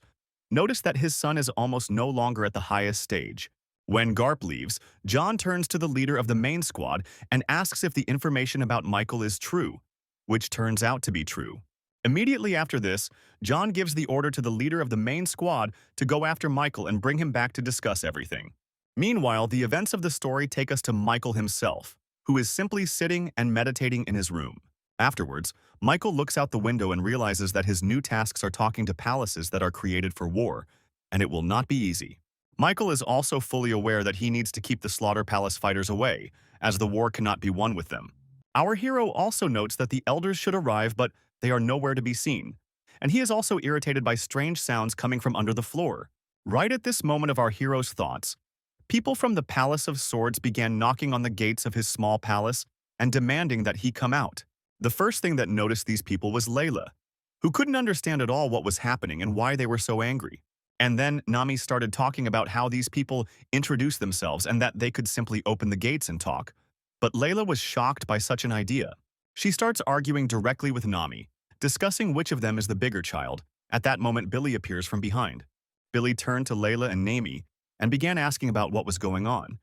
notice that his son is almost no longer at the highest stage. When Garp leaves, John turns to the leader of the main squad and asks if the information about Michael is true, which turns out to be true. Immediately after this, John gives the order to the leader of the main squad to go after Michael and bring him back to discuss everything. Meanwhile, the events of the story take us to Michael himself, who is simply sitting and meditating in his room. Afterwards, Michael looks out the window and realizes that his new tasks are talking to palaces that are created for war, and it will not be easy. Michael is also fully aware that he needs to keep the Slaughter Palace fighters away, as the war cannot be won with them. Our hero also notes that the elders should arrive, but they are nowhere to be seen. And he is also irritated by strange sounds coming from under the floor. Right at this moment of our hero's thoughts, people from the Palace of Swords began knocking on the gates of his small palace and demanding that he come out. The first thing that noticed these people was Layla, who couldn't understand at all what was happening and why they were so angry. And then Nami started talking about how these people introduced themselves and that they could simply open the gates and talk. But Layla was shocked by such an idea. She starts arguing directly with Nami, discussing which of them is the bigger child. At that moment, Billy appears from behind. Billy turned to Layla and Nami and began asking about what was going on.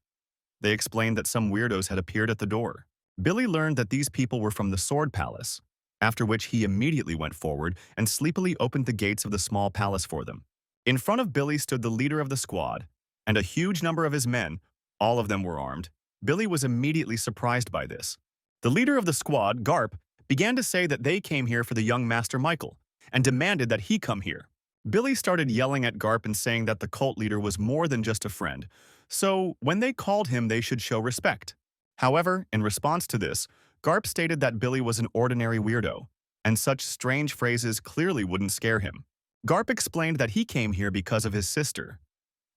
They explained that some weirdos had appeared at the door. Billy learned that these people were from the Sword Palace, after which he immediately went forward and sleepily opened the gates of the small palace for them. In front of Billy stood the leader of the squad, and a huge number of his men. All of them were armed. Billy was immediately surprised by this. The leader of the squad, Garp, began to say that they came here for the young Master Michael, and demanded that he come here. Billy started yelling at Garp and saying that the cult leader was more than just a friend, so when they called him they should show respect. However, in response to this, Garp stated that Billy was an ordinary weirdo, and such strange phrases clearly wouldn't scare him. Garp explained that he came here because of his sister,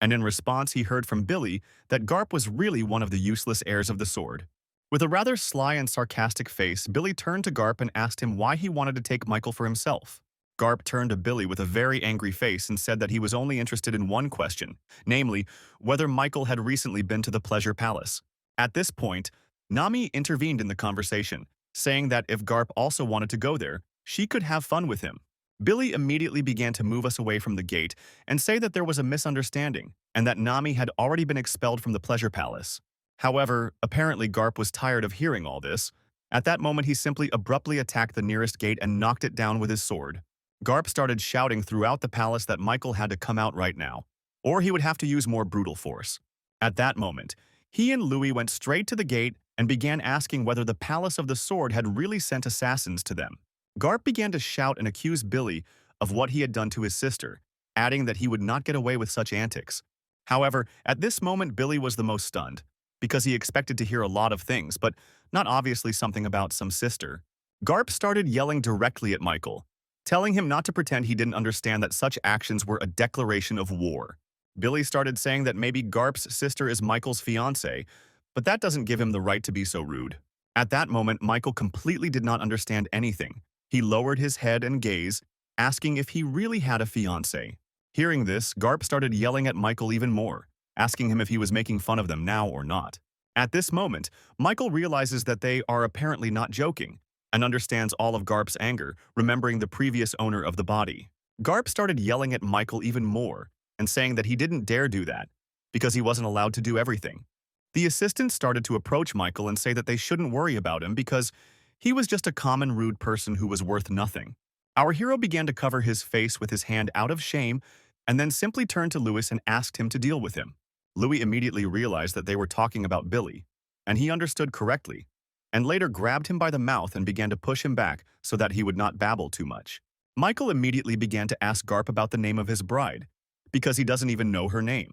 and in response he heard from Billy that Garp was really one of the useless heirs of the sword. With a rather sly and sarcastic face, Billy turned to Garp and asked him why he wanted to take Michael for himself. Garp turned to Billy with a very angry face and said that he was only interested in one question, namely, whether Michael had recently been to the Pleasure Palace. At this point, Nami intervened in the conversation, saying that if Garp also wanted to go there, she could have fun with him. Billy immediately began to move us away from the gate and say that there was a misunderstanding and that Nami had already been expelled from the Pleasure Palace. However, apparently Garp was tired of hearing all this. At that moment, he simply abruptly attacked the nearest gate and knocked it down with his sword. Garp started shouting throughout the palace that Michael had to come out right now, or he would have to use more brutal force. At that moment, he and Louis went straight to the gate and began asking whether the Palace of the Sword had really sent assassins to them. Garp began to shout and accuse Billy of what he had done to his sister, adding that he would not get away with such antics. However, at this moment Billy was the most stunned, because he expected to hear a lot of things, but not obviously something about some sister. Garp started yelling directly at Michael, telling him not to pretend he didn't understand that such actions were a declaration of war. Billy started saying that maybe Garp's sister is Michael's fiancée, but that doesn't give him the right to be so rude. At that moment, Michael completely did not understand anything. He lowered his head and gaze, asking if he really had a fiancée. Hearing this, Garp started yelling at Michael even more, asking him if he was making fun of them now or not. At this moment, Michael realizes that they are apparently not joking, and understands all of Garp's anger, remembering the previous owner of the body. Garp started yelling at Michael even more, and saying that he didn't dare do that, because he wasn't allowed to do everything. The assistant started to approach Michael and say that they shouldn't worry about him because he was just a common rude person who was worth nothing. Our hero began to cover his face with his hand out of shame, and then simply turned to Louis and asked him to deal with him. Louis immediately realized that they were talking about Billy, and he understood correctly, and later grabbed him by the mouth and began to push him back so that he would not babble too much. Michael immediately began to ask Garp about the name of his bride, because he doesn't even know her name.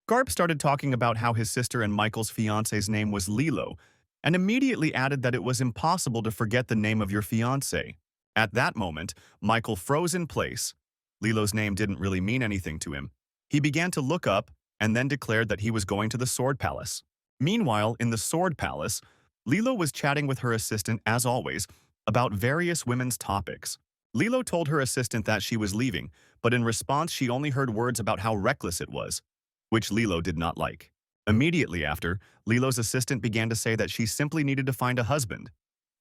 Garp started talking about how his sister and Michael's fiancé's name was Lilo, and immediately added that it was impossible to forget the name of your fiancé. At that moment, Michael froze in place. Lilo's name didn't really mean anything to him. He began to look up and then declared that he was going to the Sword Palace. Meanwhile, in the Sword Palace, Lilo was chatting with her assistant, as always, about various women's topics. Lilo told her assistant that she was leaving, but in response she only heard words about how reckless it was, which Lilo did not like. Immediately after, Lilo's assistant began to say that she simply needed to find a husband,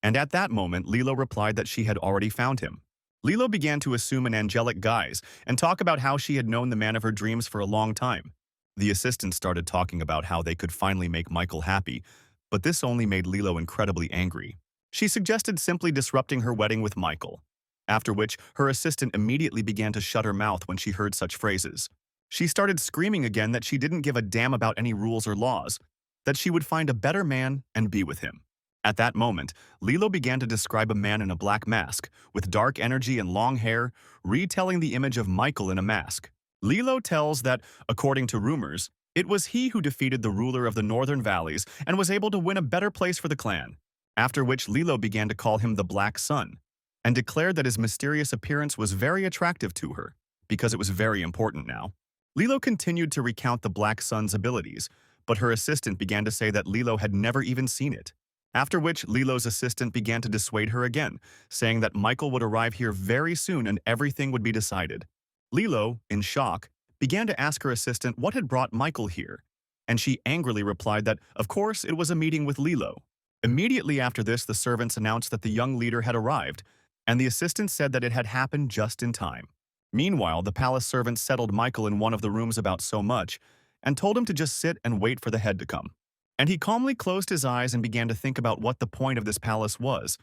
and at that moment Lilo replied that she had already found him. Lilo began to assume an angelic guise and talk about how she had known the man of her dreams for a long time. The assistant started talking about how they could finally make Michael happy, but this only made Lilo incredibly angry. She suggested simply disrupting her wedding with Michael, after which her assistant immediately began to shut her mouth when she heard such phrases. She started screaming again that she didn't give a damn about any rules or laws, that she would find a better man and be with him. At that moment, Lilo began to describe a man in a black mask, with dark energy and long hair, retelling the image of Michael in a mask. Lilo tells that, according to rumors, it was he who defeated the ruler of the Northern Valleys and was able to win a better place for the clan. after which Lilo began to call him the Black Sun, and declared that his mysterious appearance was very attractive to her, because it was very important now. Lilo continued to recount the Black Sun's abilities, but her assistant began to say that Lilo had never even seen it. After which, Lilo's assistant began to dissuade her again, saying that Michael would arrive here very soon and everything would be decided. Lilo, in shock, began to ask her assistant what had brought Michael here, and she angrily replied that, of course, it was a meeting with Lilo. Immediately after this, the servants announced that the young leader had arrived, and the assistant said that it had happened just in time. Meanwhile, the palace servants settled Michael in one of the rooms about so much, and told him to just sit and wait for the head to come. And he calmly closed his eyes and began to think about what the point of this palace was.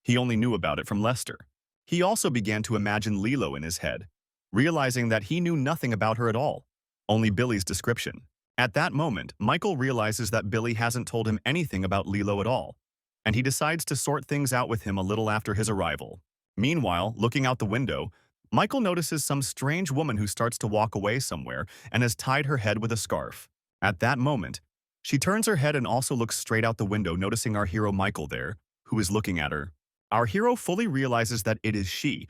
He only knew about it from Lester. He also began to imagine Lilo in his head, realizing that he knew nothing about her at all, only Billy's description. At that moment, Michael realizes that Billy hasn't told him anything about Lilo at all, and he decides to sort things out with him a little after his arrival. Meanwhile, looking out the window, Michael notices some strange woman who starts to walk away somewhere and has tied her head with a scarf. At that moment, she turns her head and also looks straight out the window, noticing our hero Michael there, who is looking at her. Our hero fully realizes that it is she,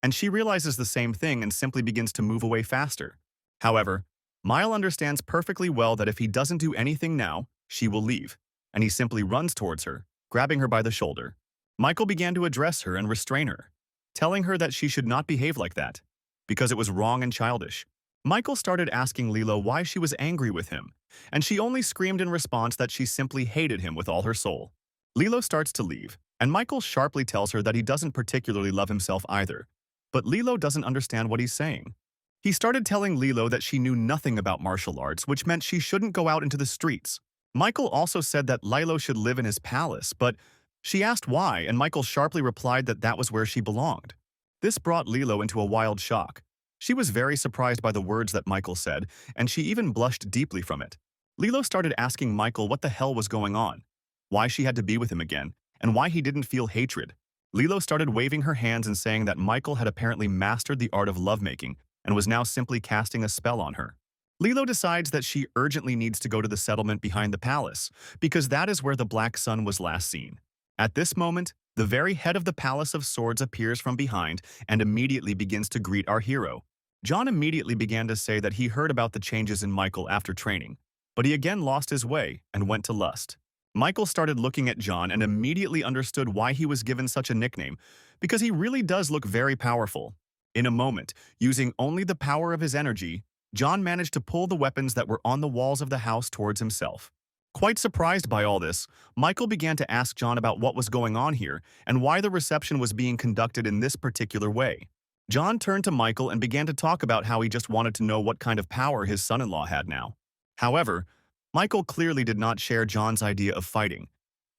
and she realizes the same thing and simply begins to move away faster. However, Mile understands perfectly well that if he doesn't do anything now, she will leave, and he simply runs towards her, grabbing her by the shoulder. Michael began to address her and restrain her, telling her that she should not behave like that, because it was wrong and childish. Michael started asking Lilo why she was angry with him, and she only screamed in response that she simply hated him with all her soul. Lilo starts to leave, and Michael sharply tells her that he doesn't particularly love himself either, but Lilo doesn't understand what he's saying. He started telling Lilo that she knew nothing about martial arts, which meant she shouldn't go out into the streets. Michael also said that Lilo should live in his palace, but she asked why, and Michael sharply replied that that was where she belonged. This brought Lilo into a wild shock. She was very surprised by the words that Michael said, and she even blushed deeply from it. Lilo started asking Michael what the hell was going on, why she had to be with him again, and why he didn't feel hatred. Lilo started waving her hands and saying that Michael had apparently mastered the art of lovemaking and was now simply casting a spell on her. Lilo decides that she urgently needs to go to the settlement behind the palace, because that is where the Black Sun was last seen. At this moment, the very head of the Palace of Swords appears from behind and immediately begins to greet our hero. John immediately began to say that he heard about the changes in Michael after training, but he again lost his way and went to lust. Michael started looking at John and immediately understood why he was given such a nickname, because he really does look very powerful. In a moment, using only the power of his energy, John managed to pull the weapons that were on the walls of the house towards himself. Quite surprised by all this, Michael began to ask John about what was going on here and why the reception was being conducted in this particular way. John turned to Michael and began to talk about how he just wanted to know what kind of power his son-in-law had now. However, Michael clearly did not share John's idea of fighting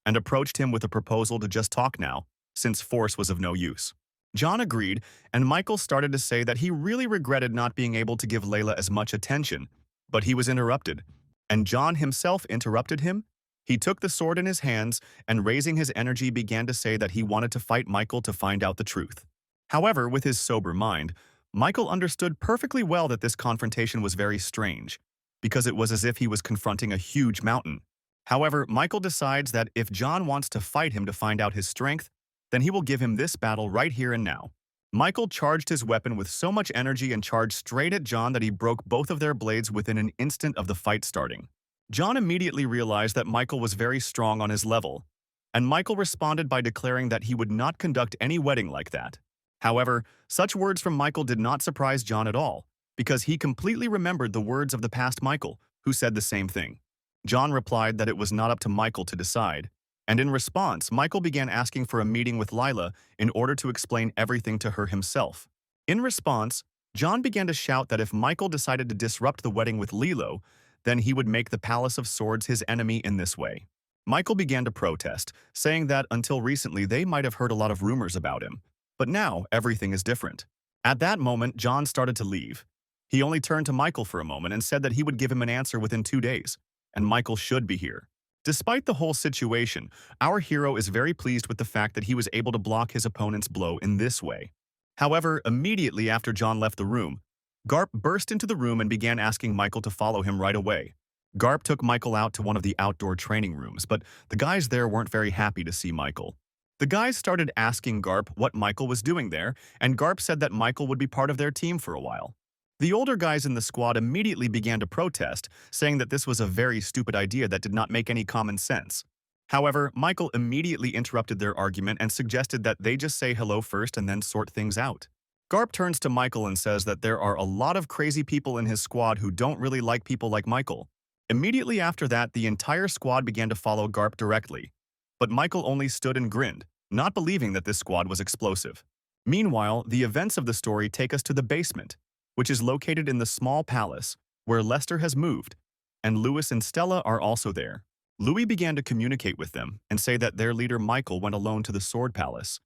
and approached him with a proposal to just talk now, since force was of no use. John agreed, and Michael started to say that he really regretted not being able to give Layla as much attention, but he was interrupted, and John himself interrupted him. He took the sword in his hands and, raising his energy, began to say that he wanted to fight Michael to find out the truth. However, with his sober mind, Michael understood perfectly well that this confrontation was very strange, because it was as if he was confronting a huge mountain. However, Michael decides that if John wants to fight him to find out his strength, then he will give him this battle right here and now. Michael charged his weapon with so much energy and charged straight at John that he broke both of their blades within an instant of the fight starting. John immediately realized that Michael was very strong on his level, and Michael responded by declaring that he would not conduct any wedding like that. However, such words from Michael did not surprise John at all, because he completely remembered the words of the past Michael, who said the same thing. John replied that it was not up to Michael to decide, and in response, Michael began asking for a meeting with Lila in order to explain everything to her himself. In response, John began to shout that if Michael decided to disrupt the wedding with Lilo, then he would make the Palace of Swords his enemy in this way. Michael began to protest, saying that until recently they might have heard a lot of rumors about him, but now everything is different. At that moment, John started to leave. He only turned to Michael for a moment and said that he would give him an answer within 2 days, and Michael should be here. Despite the whole situation, our hero is very pleased with the fact that he was able to block his opponent's blow in this way. However, immediately after John left the room, Garp burst into the room and began asking Michael to follow him right away. Garp took Michael out to one of the outdoor training rooms, but the guys there weren't very happy to see Michael. The guys started asking Garp what Michael was doing there, and Garp said that Michael would be part of their team for a while. The older guys in the squad immediately began to protest, saying that this was a very stupid idea that did not make any common sense. However, Michael immediately interrupted their argument and suggested that they just say hello first and then sort things out. Garp turns to Michael and says that there are a lot of crazy people in his squad who don't really like people like Michael. Immediately after that, the entire squad began to follow Garp directly. But Michael only stood and grinned, not believing that this squad was explosive. Meanwhile, the events of the story take us to the basement, which is located in the small palace where Lester has moved, and Louis and Stella are also there. Louis began to communicate with them and say that their leader Michael went alone to the Sword Palace,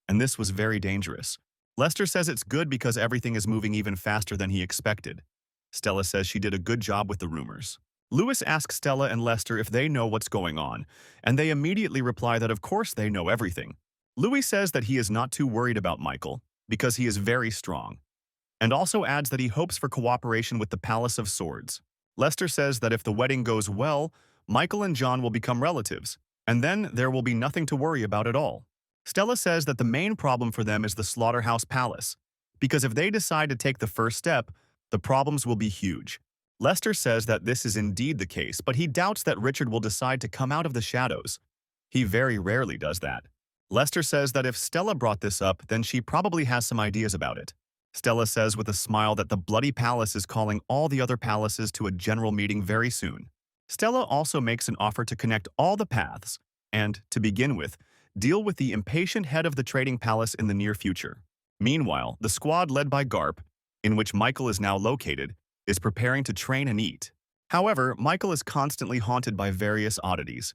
and this was very dangerous. Lester says it's good because everything is moving even faster than he expected. Stella says she did a good job with the rumors. Louis asks Stella and Lester if they know what's going on, and they immediately reply that of course they know everything. Louis says that he is not too worried about Michael because he is very strong, and also adds that he hopes for cooperation with the Palace of Swords. Lester says that if the wedding goes well, Michael and John will become relatives, and then there will be nothing to worry about at all. Stella says that the main problem for them is the Slaughterhouse Palace, because if they decide to take the first step, the problems will be huge. Lester says that this is indeed the case, but he doubts that Richard will decide to come out of the shadows. He very rarely does that. Lester says that if Stella brought this up, then she probably has some ideas about it. Stella says with a smile that the Bloody Palace is calling all the other palaces to a general meeting very soon. Stella also makes an offer to connect all the paths and, to begin with, deal with the impatient head of the trading palace in the near future. Meanwhile, the squad led by Garp, in which Michael is now located, is preparing to train and eat. However, Michael is constantly haunted by various oddities.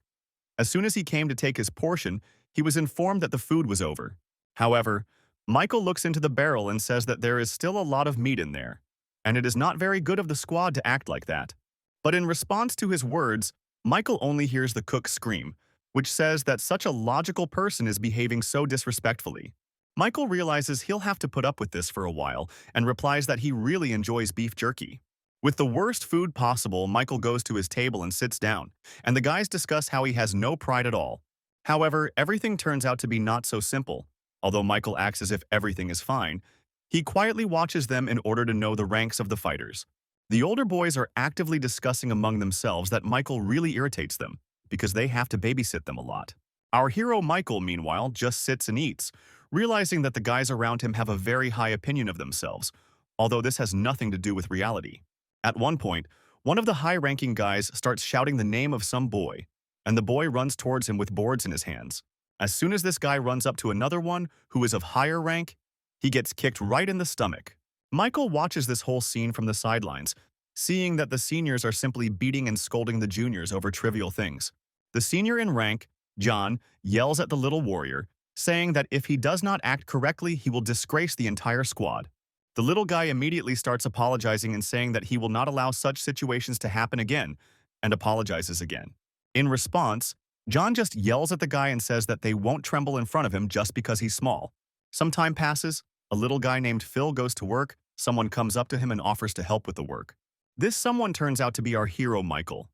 As soon as he came to take his portion, he was informed that the food was over. However, Michael looks into the barrel and says that there is still a lot of meat in there, and it is not very good of the squad to act like that. But in response to his words, Michael only hears the cook scream, which says that such a logical person is behaving so disrespectfully. Michael realizes he'll have to put up with this for a while and replies that he really enjoys beef jerky. With the worst food possible, Michael goes to his table and sits down, and the guys discuss how he has no pride at all. However, everything turns out to be not so simple. Although Michael acts as if everything is fine, he quietly watches them in order to know the ranks of the fighters. The older boys are actively discussing among themselves that Michael really irritates them because they have to babysit them a lot. Our hero Michael, meanwhile, just sits and eats, realizing that the guys around him have a very high opinion of themselves, although this has nothing to do with reality. At one point, one of the high-ranking guys starts shouting the name of some boy, and the boy runs towards him with boards in his hands. As soon as this guy runs up to another one who is of higher rank, he gets kicked right in the stomach. Michael watches this whole scene from the sidelines, seeing that the seniors are simply beating and scolding the juniors over trivial things. The senior in rank, John, yells at the little warrior, saying that if he does not act correctly, he will disgrace the entire squad. The little guy immediately starts apologizing and saying that he will not allow such situations to happen again, and apologizes again. In response, John just yells at the guy and says that they won't tremble in front of him just because he's small. Some time passes, a little guy named Phil goes to work, someone comes up to him and offers to help with the work. This someone turns out to be our hero Michael.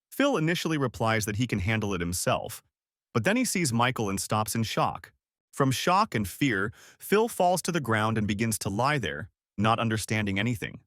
Phil initially replies that he can handle it himself, but then he sees Michael and stops in shock. From shock and fear, Phil falls to the ground and begins to lie there, not understanding anything.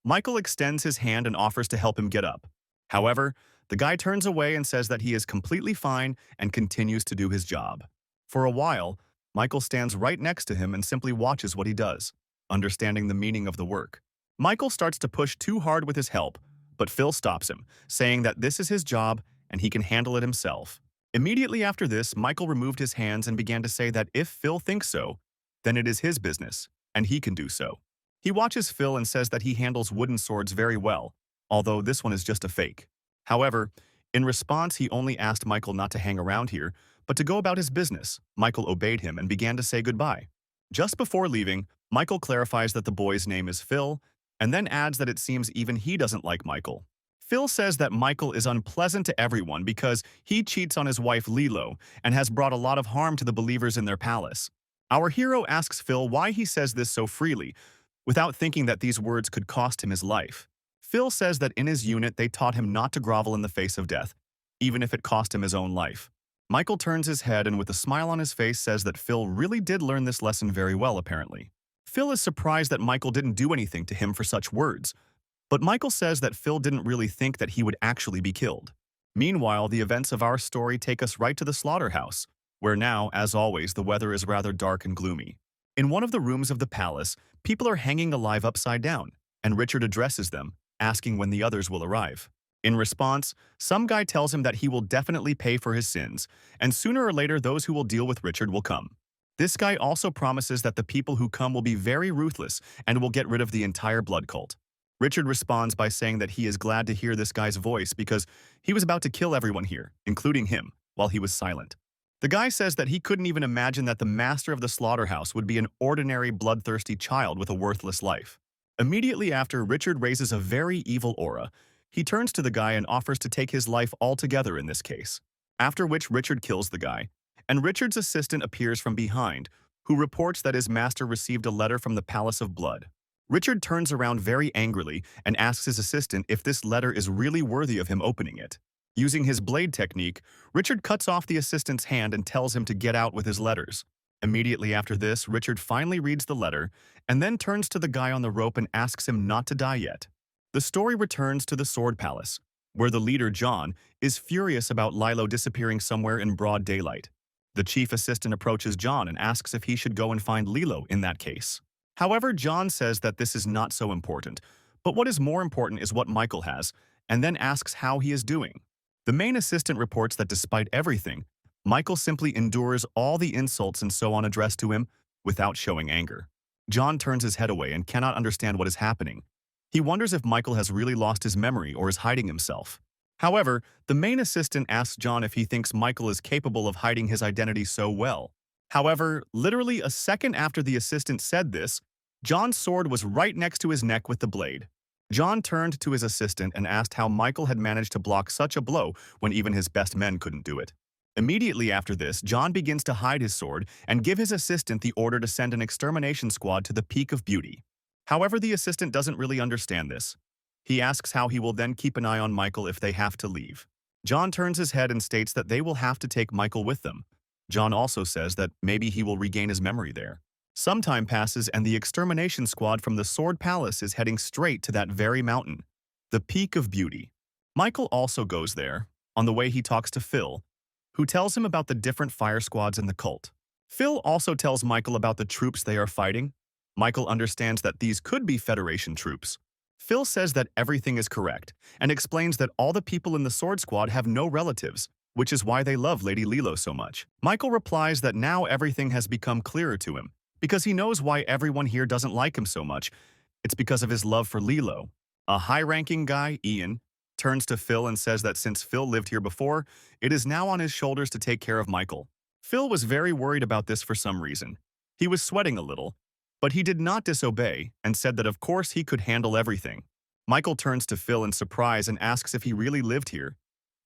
Michael extends his hand and offers to help him get up. However, the guy turns away and says that he is completely fine and continues to do his job. For a while, Michael stands right next to him and simply watches what he does, understanding the meaning of the work. Michael starts to push too hard with his help, but Phil stops him, saying that this is his job and he can handle it himself. Immediately after this, Michael removed his hands and began to say that if Phil thinks so, then it is his business, and he can do so. He watches Phil and says that he handles wooden swords very well, although this one is just a fake. However, in response, he only asked Michael not to hang around here, but to go about his business. Michael obeyed him and began to say goodbye. Just before leaving, Michael clarifies that the boy's name is Phil, and then adds that it seems even he doesn't like Michael. Phil says that Michael is unpleasant to everyone because he cheats on his wife Lilo and has brought a lot of harm to the believers in their palace. Our hero asks Phil why he says this so freely, without thinking that these words could cost him his life. Phil says that in his unit they taught him not to grovel in the face of death, even if it cost him his own life. Michael turns his head and with a smile on his face says that Phil really did learn this lesson very well apparently. Phil is surprised that Michael didn't do anything to him for such words, but Michael says that Phil didn't really think that he would actually be killed. Meanwhile, the events of our story take us right to the slaughterhouse, where now, as always, the weather is rather dark and gloomy. In one of the rooms of the palace, people are hanging alive upside down, and Richard addresses them, asking when the others will arrive. In response, some guy tells him that he will definitely pay for his sins, and sooner or later those who will deal with Richard will come. This guy also promises that the people who come will be very ruthless and will get rid of the entire blood cult. Richard responds by saying that he is glad to hear this guy's voice because he was about to kill everyone here, including him, while he was silent. The guy says that he couldn't even imagine that the master of the slaughterhouse would be an ordinary bloodthirsty child with a worthless life. Immediately after, Richard raises a very evil aura. He turns to the guy and offers to take his life altogether in this case, after which Richard kills the guy, and Richard's assistant appears from behind, who reports that his master received a letter from the Palace of Blood. Richard turns around very angrily and asks his assistant if this letter is really worthy of him opening it. Using his blade technique, Richard cuts off the assistant's hand and tells him to get out with his letters. Immediately after this, Richard finally reads the letter and then turns to the guy on the rope and asks him not to die yet. The story returns to the Sword Palace, where the leader, John, is furious about Lilo disappearing somewhere in broad daylight. The chief assistant approaches John and asks if he should go and find Lilo in that case. However, John says that this is not so important, but what is more important is what Michael has, and then asks how he is doing. The main assistant reports that despite everything, Michael simply endures all the insults and so on addressed to him without showing anger. John turns his head away and cannot understand what is happening. He wonders if Michael has really lost his memory or is hiding himself. However, the main assistant asks John if he thinks Michael is capable of hiding his identity so well. However, literally a second after the assistant said this, John's sword was right next to his neck with the blade. John turned to his assistant and asked how Michael had managed to block such a blow when even his best men couldn't do it. Immediately after this, John begins to hide his sword and give his assistant the order to send an extermination squad to the Peak of Beauty. However, the assistant doesn't really understand this. He asks how he will then keep an eye on Michael if they have to leave. John turns his head and states that they will have to take Michael with them. John also says that maybe he will regain his memory there. Some time passes and the extermination squad from the Sword Palace is heading straight to that very mountain, the Peak of Beauty. Michael also goes there. On the way he talks to Phil, who tells him about the different fire squads in the cult. Phil also tells Michael about the troops they are fighting. Michael understands that these could be Federation troops. Phil says that everything is correct and explains that all the people in the Sword Squad have no relatives, which is why they love Lady Lilo so much. Michael replies that now everything has become clearer to him, because he knows why everyone here doesn't like him so much. It's because of his love for Lilo. A high-ranking guy, Ian, turns to Phil and says that since Phil lived here before, it is now on his shoulders to take care of Michael. Phil was very worried about this for some reason. He was sweating a little, but he did not disobey and said that of course he could handle everything. Michael turns to Phil in surprise and asks if he really lived here,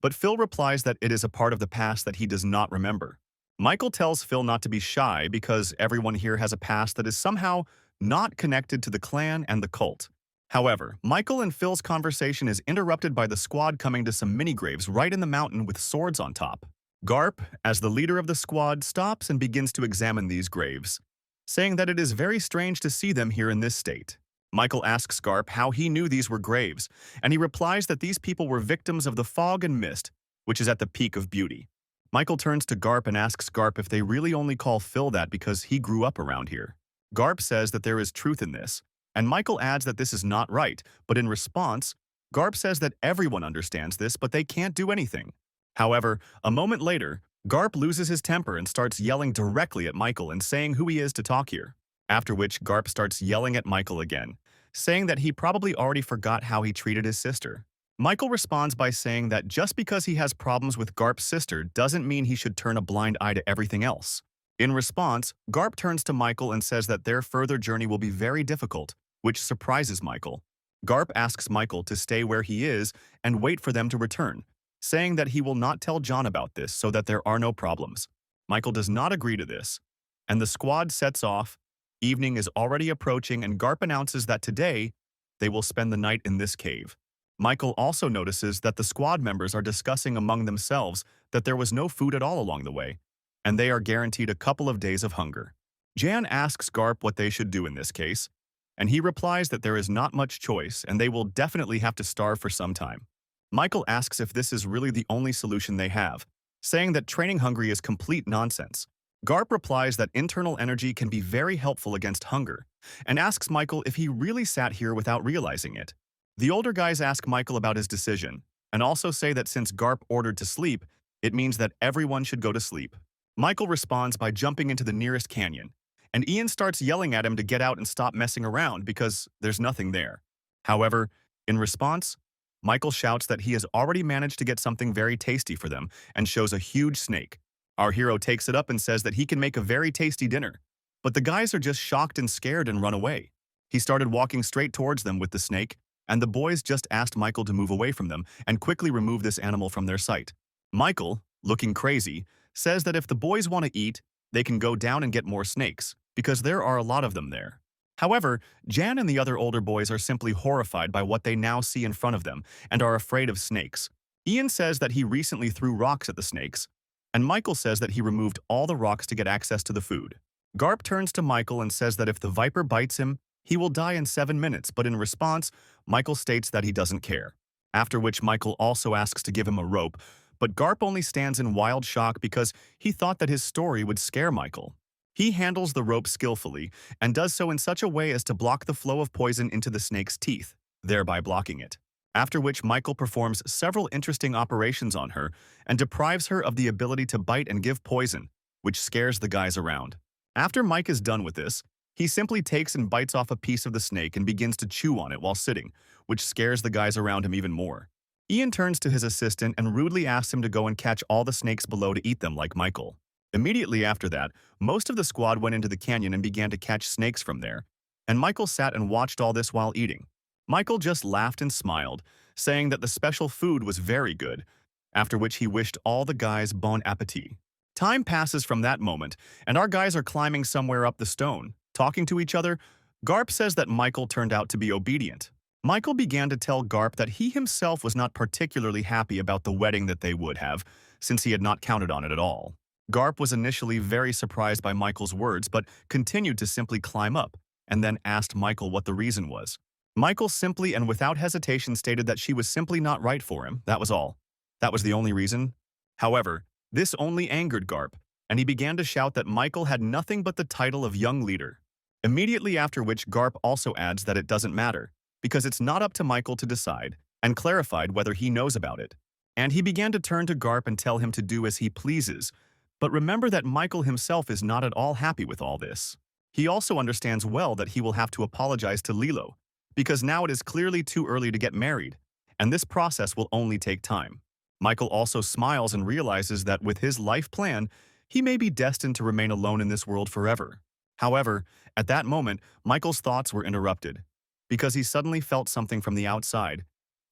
but Phil replies that it is a part of the past that he does not remember. Michael tells Phil not to be shy because everyone here has a past that is somehow not connected to the clan and the cult. However, Michael and Phil's conversation is interrupted by the squad coming to some mini-graves right in the mountain with swords on top. Garp, as the leader of the squad, stops and begins to examine these graves, saying that it is very strange to see them here in this state. Michael asks Garp how he knew these were graves, and he replies that these people were victims of the fog and mist, which is at the Peak of Beauty. Michael turns to Garp and asks Garp if they really only call Phil that because he grew up around here. Garp says that there is truth in this, and Michael adds that this is not right, but in response, Garp says that everyone understands this, but they can't do anything. However, a moment later, Garp loses his temper and starts yelling directly at Michael and saying who he is to talk here. After which, Garp starts yelling at Michael again, saying that he probably already forgot how he treated his sister. Michael responds by saying that just because he has problems with Garp's sister doesn't mean he should turn a blind eye to everything else. In response, Garp turns to Michael and says that their further journey will be very difficult, which surprises Michael. Garp asks Michael to stay where he is and wait for them to return, saying that he will not tell John about this so that there are no problems. Michael does not agree to this, and the squad sets off. Evening is already approaching and Garp announces that today, they will spend the night in this cave. Michael also notices that the squad members are discussing among themselves that there was no food at all along the way, and they are guaranteed a couple of days of hunger. Jan asks Garp what they should do in this case, and he replies that there is not much choice and they will definitely have to starve for some time. Michael asks if this is really the only solution they have, saying that training hungry is complete nonsense. Garp replies that internal energy can be very helpful against hunger, and asks Michael if he really sat here without realizing it. The older guys ask Michael about his decision, and also say that since Garp ordered to sleep, it means that everyone should go to sleep. Michael responds by jumping into the nearest canyon, and Ian starts yelling at him to get out and stop messing around because there's nothing there. However, in response, Michael shouts that he has already managed to get something very tasty for them and shows a huge snake. Our hero takes it up and says that he can make a very tasty dinner, but the guys are just shocked and scared and run away. He started walking straight towards them with the snake, and the boys just asked Michael to move away from them and quickly remove this animal from their sight. Michael, looking crazy, says that if the boys want to eat, they can go down and get more snakes, because there are a lot of them there. However, Jan and the other older boys are simply horrified by what they now see in front of them and are afraid of snakes. Ian says that he recently threw rocks at the snakes, and Michael says that he removed all the rocks to get access to the food. Garp turns to Michael and says that if the viper bites him, he will die in 7 minutes, but in response, Michael states that he doesn't care. After which Michael also asks to give him a rope, but Garp only stands in wild shock because he thought that his story would scare Michael. He handles the rope skillfully and does so in such a way as to block the flow of poison into the snake's teeth, thereby blocking it. After which Michael performs several interesting operations on her and deprives her of the ability to bite and give poison, which scares the guys around. After Mike is done with this, he simply takes and bites off a piece of the snake and begins to chew on it while sitting, which scares the guys around him even more. Ian turns to his assistant and rudely asks him to go and catch all the snakes below to eat them like Michael. Immediately after that, most of the squad went into the canyon and began to catch snakes from there, and Michael sat and watched all this while eating. Michael just laughed and smiled, saying that the special food was very good, after which he wished all the guys bon appetit. Time passes from that moment, and our guys are climbing somewhere up the stone, talking to each other. Garp says that Michael turned out to be obedient. Michael began to tell Garp that he himself was not particularly happy about the wedding that they would have, since he had not counted on it at all. Garp was initially very surprised by Michael's words, but continued to simply climb up, and then asked Michael what the reason was. Michael simply and without hesitation stated that she was simply not right for him, that was all. That was the only reason. However, this only angered Garp, and he began to shout that Michael had nothing but the title of young leader. Immediately after which Garp also adds that it doesn't matter, because it's not up to Michael to decide, and clarified whether he knows about it. And he began to turn to Garp and tell him to do as he pleases, but remember that Michael himself is not at all happy with all this. He also understands well that he will have to apologize to Lilo, because now it is clearly too early to get married, and this process will only take time. Michael also smiles and realizes that with his life plan, he may be destined to remain alone in this world forever. However, at that moment, Michael's thoughts were interrupted, because he suddenly felt something from the outside.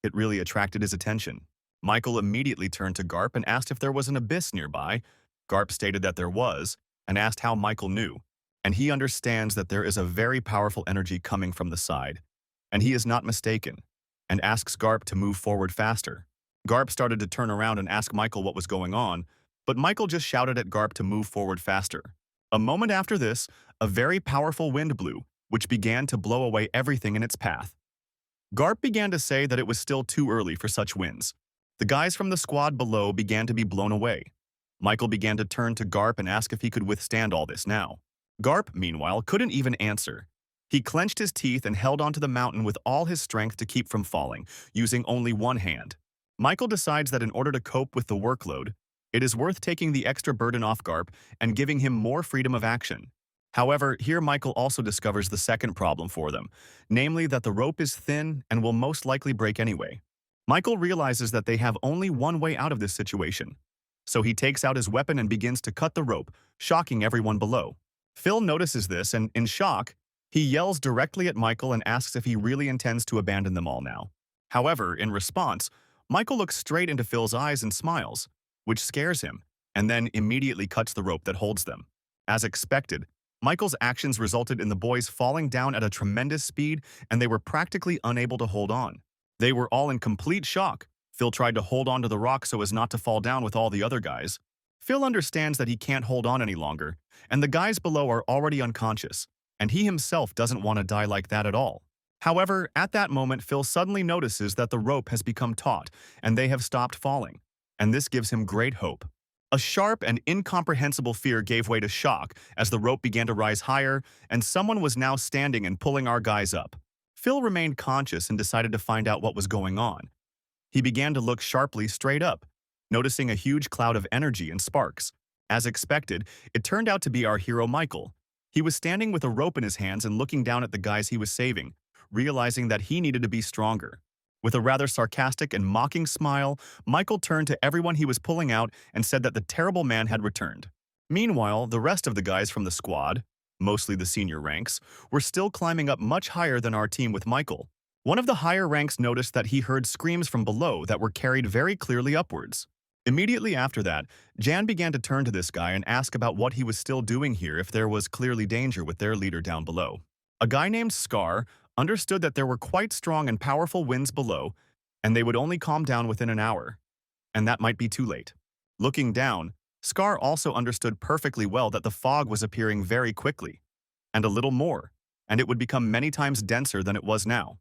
It really attracted his attention. Michael immediately turned to Garp and asked if there was an abyss nearby. Garp stated that there was, and asked how Michael knew, and he understands that there is a very powerful energy coming from the side, and he is not mistaken, and asks Garp to move forward faster. Garp started to turn around and ask Michael what was going on, but Michael just shouted at Garp to move forward faster. A moment after this, a very powerful wind blew, which began to blow away everything in its path. Garp began to say that it was still too early for such winds. The guys from the squad below began to be blown away. Michael began to turn to Garp and ask if he could withstand all this now. Garp, meanwhile, couldn't even answer. He clenched his teeth and held onto the mountain with all his strength to keep from falling, using only one hand. Michael decides that in order to cope with the workload, it is worth taking the extra burden off Garp and giving him more freedom of action. However, here Michael also discovers the second problem for them, namely that the rope is thin and will most likely break anyway. Michael realizes that they have only one way out of this situation, so he takes out his weapon and begins to cut the rope, shocking everyone below. Phil notices this and, in shock, he yells directly at Michael and asks if he really intends to abandon them all now. However, in response, Michael looks straight into Phil's eyes and smiles, which scares him, and then immediately cuts the rope that holds them. As expected, Michael's actions resulted in the boys falling down at a tremendous speed, and they were practically unable to hold on. They were all in complete shock. Phil tried to hold on to the rock so as not to fall down with all the other guys. Phil understands that he can't hold on any longer, and the guys below are already unconscious, and he himself doesn't want to die like that at all. However, at that moment, Phil suddenly notices that the rope has become taut, and they have stopped falling, and this gives him great hope. A sharp and incomprehensible fear gave way to shock as the rope began to rise higher, and someone was now standing and pulling our guys up. Phil remained conscious and decided to find out what was going on. He began to look sharply straight up, noticing a huge cloud of energy and sparks. As expected, it turned out to be our hero Michael. He was standing with a rope in his hands and looking down at the guys he was saving, realizing that he needed to be stronger. With a rather sarcastic and mocking smile, Michael turned to everyone he was pulling out and said that the terrible man had returned. Meanwhile, the rest of the guys from the squad, mostly the senior ranks, were still climbing up much higher than our team with Michael. One of the higher ranks noticed that he heard screams from below that were carried very clearly upwards. Immediately after that, Jan began to turn to this guy and ask about what he was still doing here if there was clearly danger with their leader down below. A guy named Scar understood that there were quite strong and powerful winds below, and they would only calm down within an hour, and that might be too late. Looking down, Scar also understood perfectly well that the fog was appearing very quickly, and a little more, and it would become many times denser than it was now.